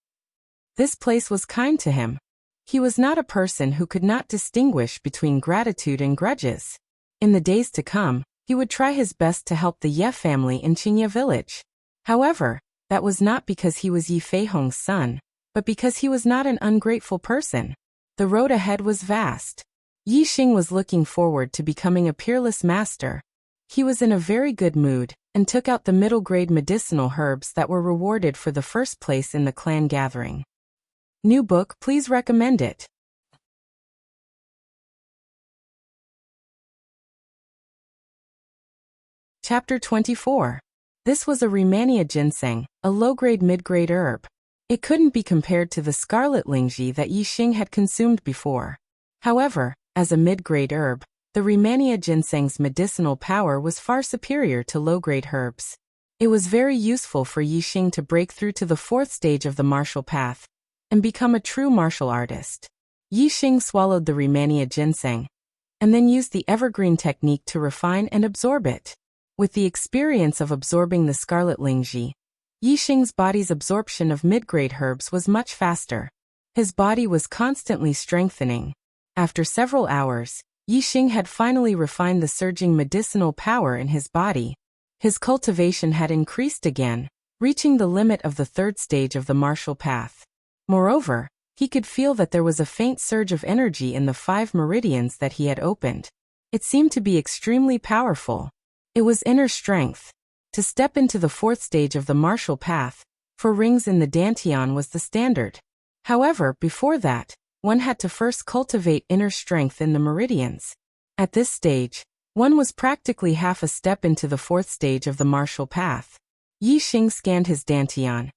Speaker 1: This place was kind to him. He was not a person who could not distinguish between gratitude and grudges. In the days to come, he would try his best to help the Ye family in Qingye village. However, that was not because he was Yi Feihong's son, but because he was not an ungrateful person. The road ahead was vast. Yixing was looking forward to becoming a peerless master. He was in a very good mood, and took out the middle-grade medicinal herbs that were rewarded for the first place in the clan gathering. New book, please recommend it. Chapter 24. This was a Rehmannia ginseng, a low-grade mid-grade herb. It couldn't be compared to the scarlet lingji that Yixing had consumed before. However, as a mid-grade herb, the Rehmannia ginseng's medicinal power was far superior to low-grade herbs. It was very useful for Yixing to break through to the fourth stage of the martial path and become a true martial artist. Yixing swallowed the Rehmannia ginseng and then used the evergreen technique to refine and absorb it. With the experience of absorbing the scarlet lingji, Yixing's body's absorption of mid-grade herbs was much faster. His body was constantly strengthening. After several hours, Yixing had finally refined the surging medicinal power in his body. His cultivation had increased again, reaching the limit of the third stage of the martial path. Moreover, he could feel that there was a faint surge of energy in the 5 meridians that he had opened. It seemed to be extremely powerful. It was inner strength. To step into the fourth stage of the martial path, 4 rings in the dantian was the standard. However, before that, one had to first cultivate inner strength in the meridians. At this stage, one was practically half a step into the fourth stage of the martial path. Yixing scanned his dantian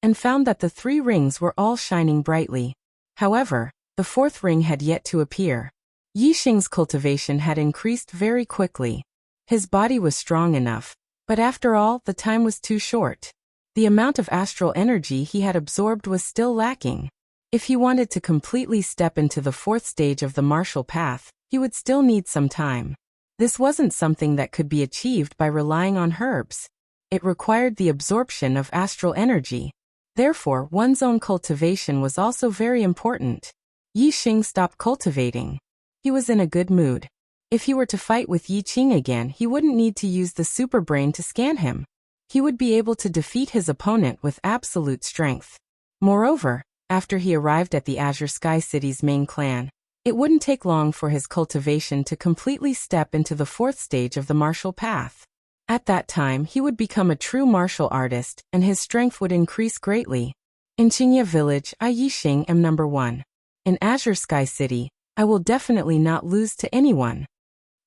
Speaker 1: and found that the 3 rings were all shining brightly. However, the 4th ring had yet to appear. Yixing's cultivation had increased very quickly. His body was strong enough, but after all, the time was too short. The amount of astral energy he had absorbed was still lacking. If he wanted to completely step into the 4th stage of the martial path, he would still need some time. This wasn't something that could be achieved by relying on herbs. It required the absorption of astral energy. Therefore, one's own cultivation was also very important. Yixing stopped cultivating. He was in a good mood. If he were to fight with Yixing again, he wouldn't need to use the super brain to scan him. He would be able to defeat his opponent with absolute strength. Moreover, after he arrived at the Azure Sky City's main clan, it wouldn't take long for his cultivation to completely step into the 4th stage of the martial path. At that time, he would become a true martial artist, and his strength would increase greatly. In Qingye village, I Yixing am number 1. In Azure Sky City, I will definitely not lose to anyone.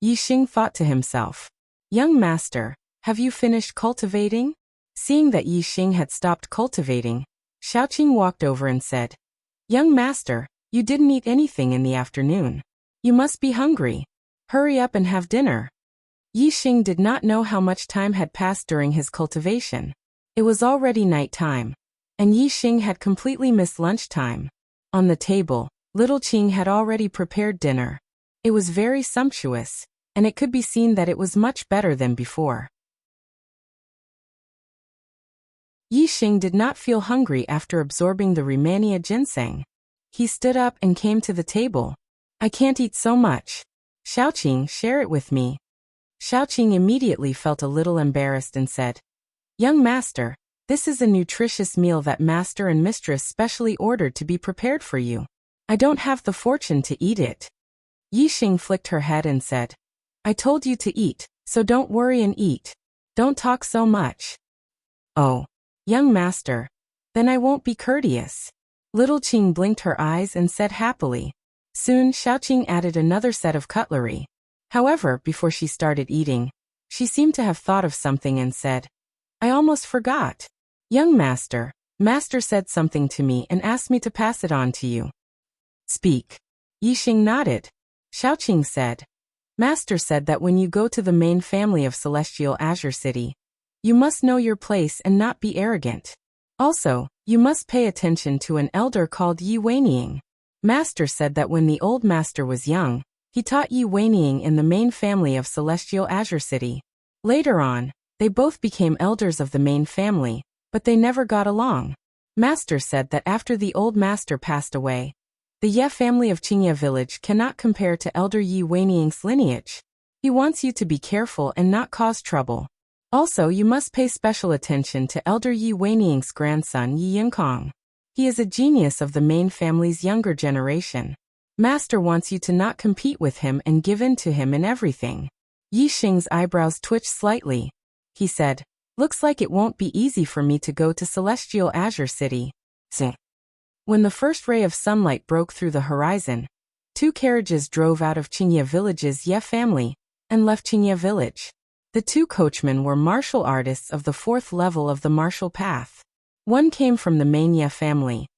Speaker 1: Yixing thought to himself. Young master, have you finished cultivating? Seeing that Yixing had stopped cultivating, Xiaoqing walked over and said, Young master, you didn't eat anything in the afternoon. You must be hungry. Hurry up and have dinner. Yixing did not know how much time had passed during his cultivation. It was already night time, and Yixing had completely missed lunchtime. On the table, little Qing had already prepared dinner. It was very sumptuous, and it could be seen that it was much better than before. Yixing did not feel hungry after absorbing the Rehmannia ginseng. He stood up and came to the table. I can't eat so much. Xiaoqing, share it with me. Xiaoqing immediately felt a little embarrassed and said, Young master, this is a nutritious meal that master and mistress specially ordered to be prepared for you. I don't have the fortune to eat it. Yixing flicked her head and said, I told you to eat, so don't worry and eat. Don't talk so much. Oh, young master. Then I won't be courteous. Little Qing blinked her eyes and said happily. Soon Xiaoqing added another set of cutlery. However, before she started eating, she seemed to have thought of something and said, I almost forgot. Young master, master said something to me and asked me to pass it on to you. Speak. Yixing nodded. Xiaoqing said, Master said that when you go to the main family of Celestial Azure City, you must know your place and not be arrogant. Also, you must pay attention to an elder called Yi Weining. Master said that when the old master was young, he taught Yi Weining in the main family of Celestial Azure City. Later on, they both became elders of the main family, but they never got along. Master said that after the old master passed away, the Ye family of Qingye village cannot compare to Elder Yi Weining's lineage. He wants you to be careful and not cause trouble. Also, you must pay special attention to Elder Yi Weining's grandson Yi Yinkong. He is a genius of the main family's younger generation. Master wants you to not compete with him and give in to him in everything. Yi Xing's eyebrows twitched slightly. He said, Looks like it won't be easy for me to go to Celestial Azure City. When the first ray of sunlight broke through the horizon, 2 carriages drove out of Qingye village's Ye family and left Qingye village. The 2 coachmen were martial artists of the 4th level of the martial path. One came from the main Ye family,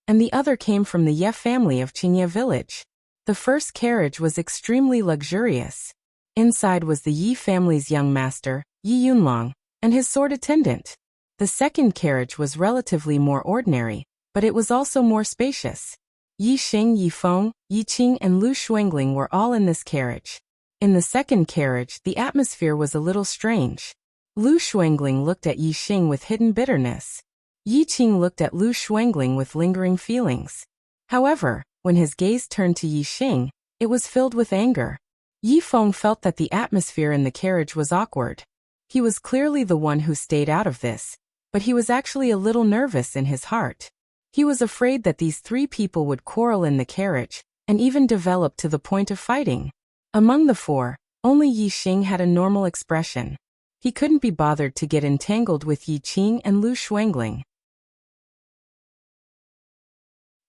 Speaker 1: and the other came from the Ye family of Qingye village. The first carriage was extremely luxurious. Inside was the Yi family's young master, Yi Yunlong, and his sword attendant. The second carriage was relatively more ordinary, but it was also more spacious. Yi Xing, Yi Feng, Yi Qing and Lu Shuangling were all in this carriage. In the second carriage, the atmosphere was a little strange. Lu Shuangling looked at Yi Xing with hidden bitterness. Yi Qing looked at Lu Shuangling with lingering feelings. However, when his gaze turned to Yi Xing, it was filled with anger. Yi Feng felt that the atmosphere in the carriage was awkward. He was clearly the one who stayed out of this, but he was actually a little nervous in his heart. He was afraid that these 3 people would quarrel in the carriage, and even develop to the point of fighting. Among the 4, only Yi Xing had a normal expression. He couldn't be bothered to get entangled with Yi Qing and Lu Shuangling.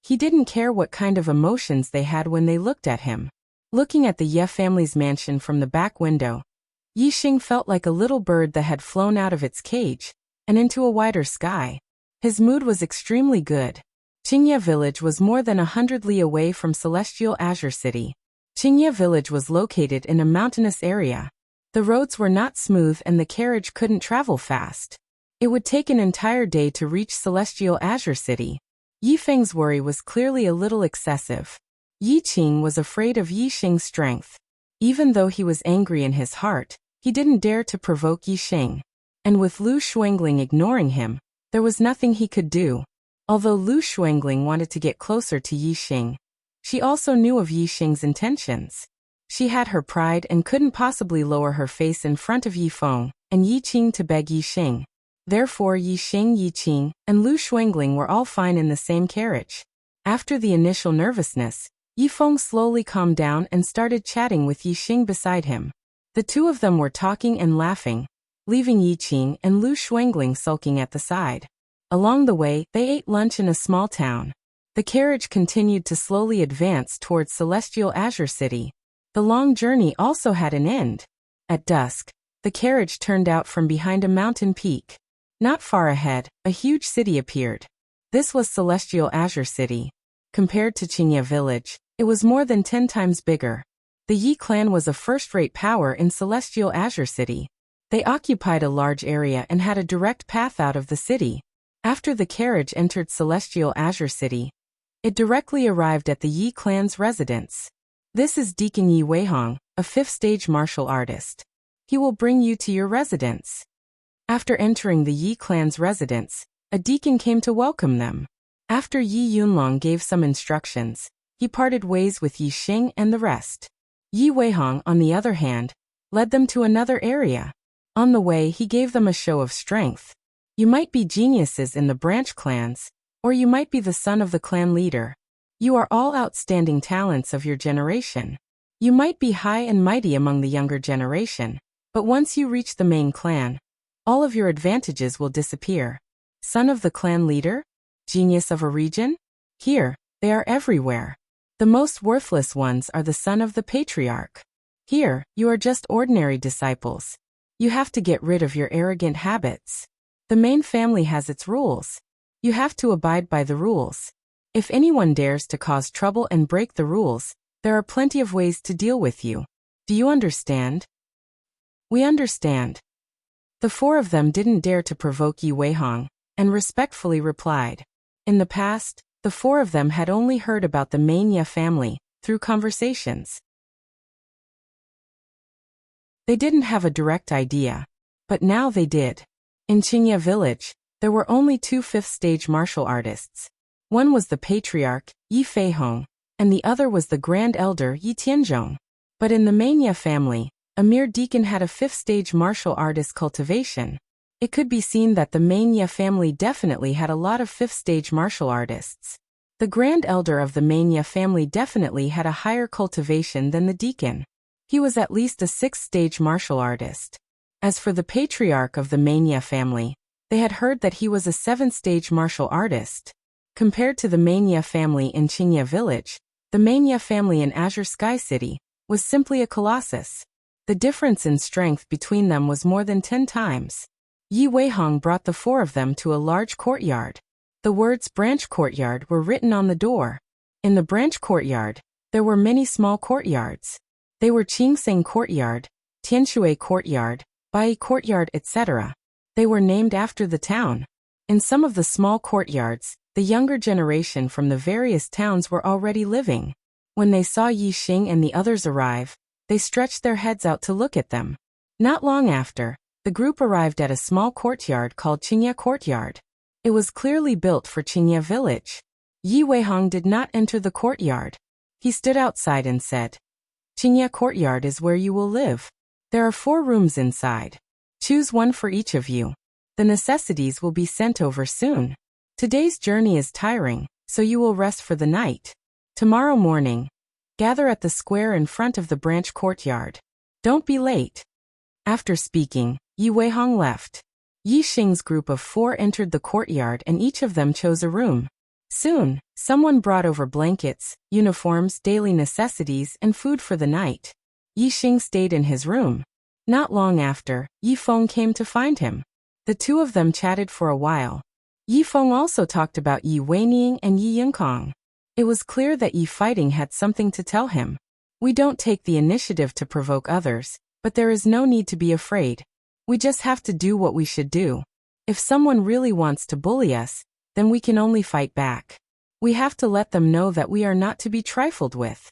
Speaker 1: He didn't care what kind of emotions they had when they looked at him. Looking at the Ye family's mansion from the back window, Yi Xing felt like a little bird that had flown out of its cage and into a wider sky. His mood was extremely good. Qingye village was more than 100 li away from Celestial Azure City. Qingye village was located in a mountainous area. The roads were not smooth and the carriage couldn't travel fast. It would take an entire day to reach Celestial Azure City. Yi Feng's worry was clearly a little excessive. Yi Qing was afraid of Yi Xing's strength. Even though he was angry in his heart, he didn't dare to provoke Yi Xing. And with Lu Shuangling ignoring him, there was nothing he could do. Although Lu Shuangling wanted to get closer to Yi Xing, she also knew of Yi Xing's intentions. She had her pride and couldn't possibly lower her face in front of Yi Feng and Yi Qing to beg Yi Xing. Therefore Yi Xing, Yi Qing, and Lu Shuangling were all fine in the same carriage. After the initial nervousness, Yi Feng slowly calmed down and started chatting with Yi Xing beside him. The 2 of them were talking and laughing, leaving Yi Qing and Lu Shuangling sulking at the side. Along the way, they ate lunch in a small town. The carriage continued to slowly advance towards Celestial Azure City. The long journey also had an end. At dusk, the carriage turned out from behind a mountain peak. Not far ahead, a huge city appeared. This was Celestial Azure City. Compared to Qingye village, it was more than 10 times bigger. The Yi clan was a first-rate power in Celestial Azure City. They occupied a large area and had a direct path out of the city. After the carriage entered Celestial Azure City, it directly arrived at the Yi clan's residence. This is Deacon Yi Weihong, a 5th-stage martial artist. He will bring you to your residence. After entering the Yi clan's residence, a deacon came to welcome them. After Yi Yunlong gave some instructions, he parted ways with Yi Xing and the rest. Yi Weihong, on the other hand, led them to another area. On the way, he gave them a show of strength. You might be geniuses in the branch clans, or you might be the son of the clan leader. You are all outstanding talents of your generation. You might be high and mighty among the younger generation, but once you reach the main clan, all of your advantages will disappear. Son of the clan leader? Genius of a region? Here, they are everywhere. The most worthless ones are the son of the patriarch. Here, you are just ordinary disciples. You have to get rid of your arrogant habits. The main family has its rules. You have to abide by the rules. If anyone dares to cause trouble and break the rules, there are plenty of ways to deal with you. Do you understand? We understand. The four of them didn't dare to provoke Yi Weihong, and respectfully replied. In the past, the four of them had only heard about the Mania family through conversations. They didn't have a direct idea, but now they did. In Qingye village, there were only 2 fifth-stage martial artists. One was the patriarch, Yi Feihong, and the other was the grand elder, Yi Tianzhong. But in the Mania family, a mere deacon had a 5th-stage martial artist cultivation. It could be seen that the Mania family definitely had a lot of 5th-stage martial artists. The grand elder of the Mania family definitely had a higher cultivation than the deacon. He was at least a 6th-stage martial artist. As for the patriarch of the Mania family, they had heard that he was a 7th-stage martial artist. Compared to the Mania family in Qingye village, the Mania family in Azure Sky City was simply a colossus. The difference in strength between them was more than 10 times. Yi Weihong brought the four of them to a large courtyard. The words branch courtyard were written on the door. In the branch courtyard, there were many small courtyards. They were Qingseng courtyard, Tianshui courtyard, Bai courtyard, etc. They were named after the town. In some of the small courtyards, the younger generation from the various towns were already living. When they saw Yi Xing and the others arrive, they stretched their heads out to look at them. Not long after, the group arrived at a small courtyard called Qingye Courtyard. It was clearly built for Qingye village. Yi Weihong did not enter the courtyard. He stood outside and said, Qingye Courtyard is where you will live. There are 4 rooms inside. Choose one for each of you. The necessities will be sent over soon. Today's journey is tiring, so you will rest for the night. Tomorrow morning, gather at the square in front of the branch courtyard. Don't be late. After speaking, Yi Weihong left. Yi Xing's group of 4 entered the courtyard and each of them chose a room. Soon, someone brought over blankets, uniforms, daily necessities, and food for the night. Yi Xing stayed in his room. Not long after, Yi Feng came to find him. The two of them chatted for a while. Yi Feng also talked about Yi Weining and Yi Yingkong. It was clear that Yi Fighting had something to tell him. We don't take the initiative to provoke others, but there is no need to be afraid. We just have to do what we should do. If someone really wants to bully us, then we can only fight back. We have to let them know that we are not to be trifled with.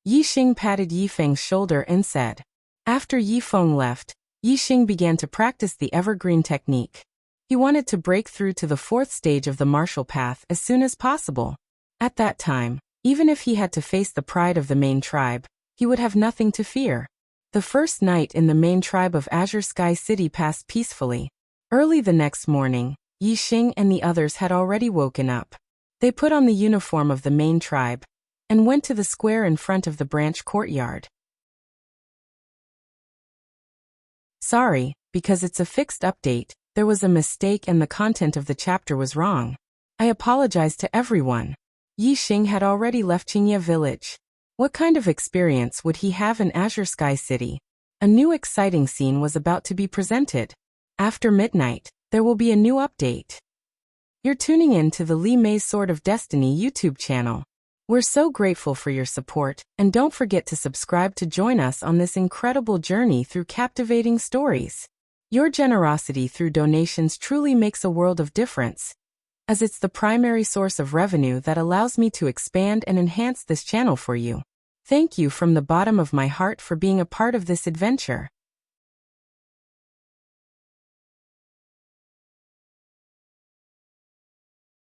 Speaker 1: Yi Xing patted Yi Feng's shoulder and said. After Yi Feng left, Yi Xing began to practice the evergreen technique. He wanted to break through to the 4th stage of the martial path as soon as possible. At that time, even if he had to face the pride of the main tribe, he would have nothing to fear. The first night in the main tribe of Azure Sky City passed peacefully. Early the next morning, Yi Xing and the others had already woken up. They put on the uniform of the main tribe and went to the square in front of the branch courtyard. Sorry, because it's a fixed update, there was a mistake and the content of the chapter was wrong. I apologize to everyone. Yi Xing had already left Qingye village. What kind of experience would he have in Azure Sky City? A new exciting scene was about to be presented. After midnight, there will be a new update. You're tuning in to the Li Mei's Sword of Destiny YouTube channel. We're so grateful for your support, and don't forget to subscribe to join us on this incredible journey through captivating stories. Your generosity through donations truly makes a world of difference, as it's the primary source of revenue that allows me to expand and enhance this channel for you. Thank you from the bottom of my heart for being a part of this adventure.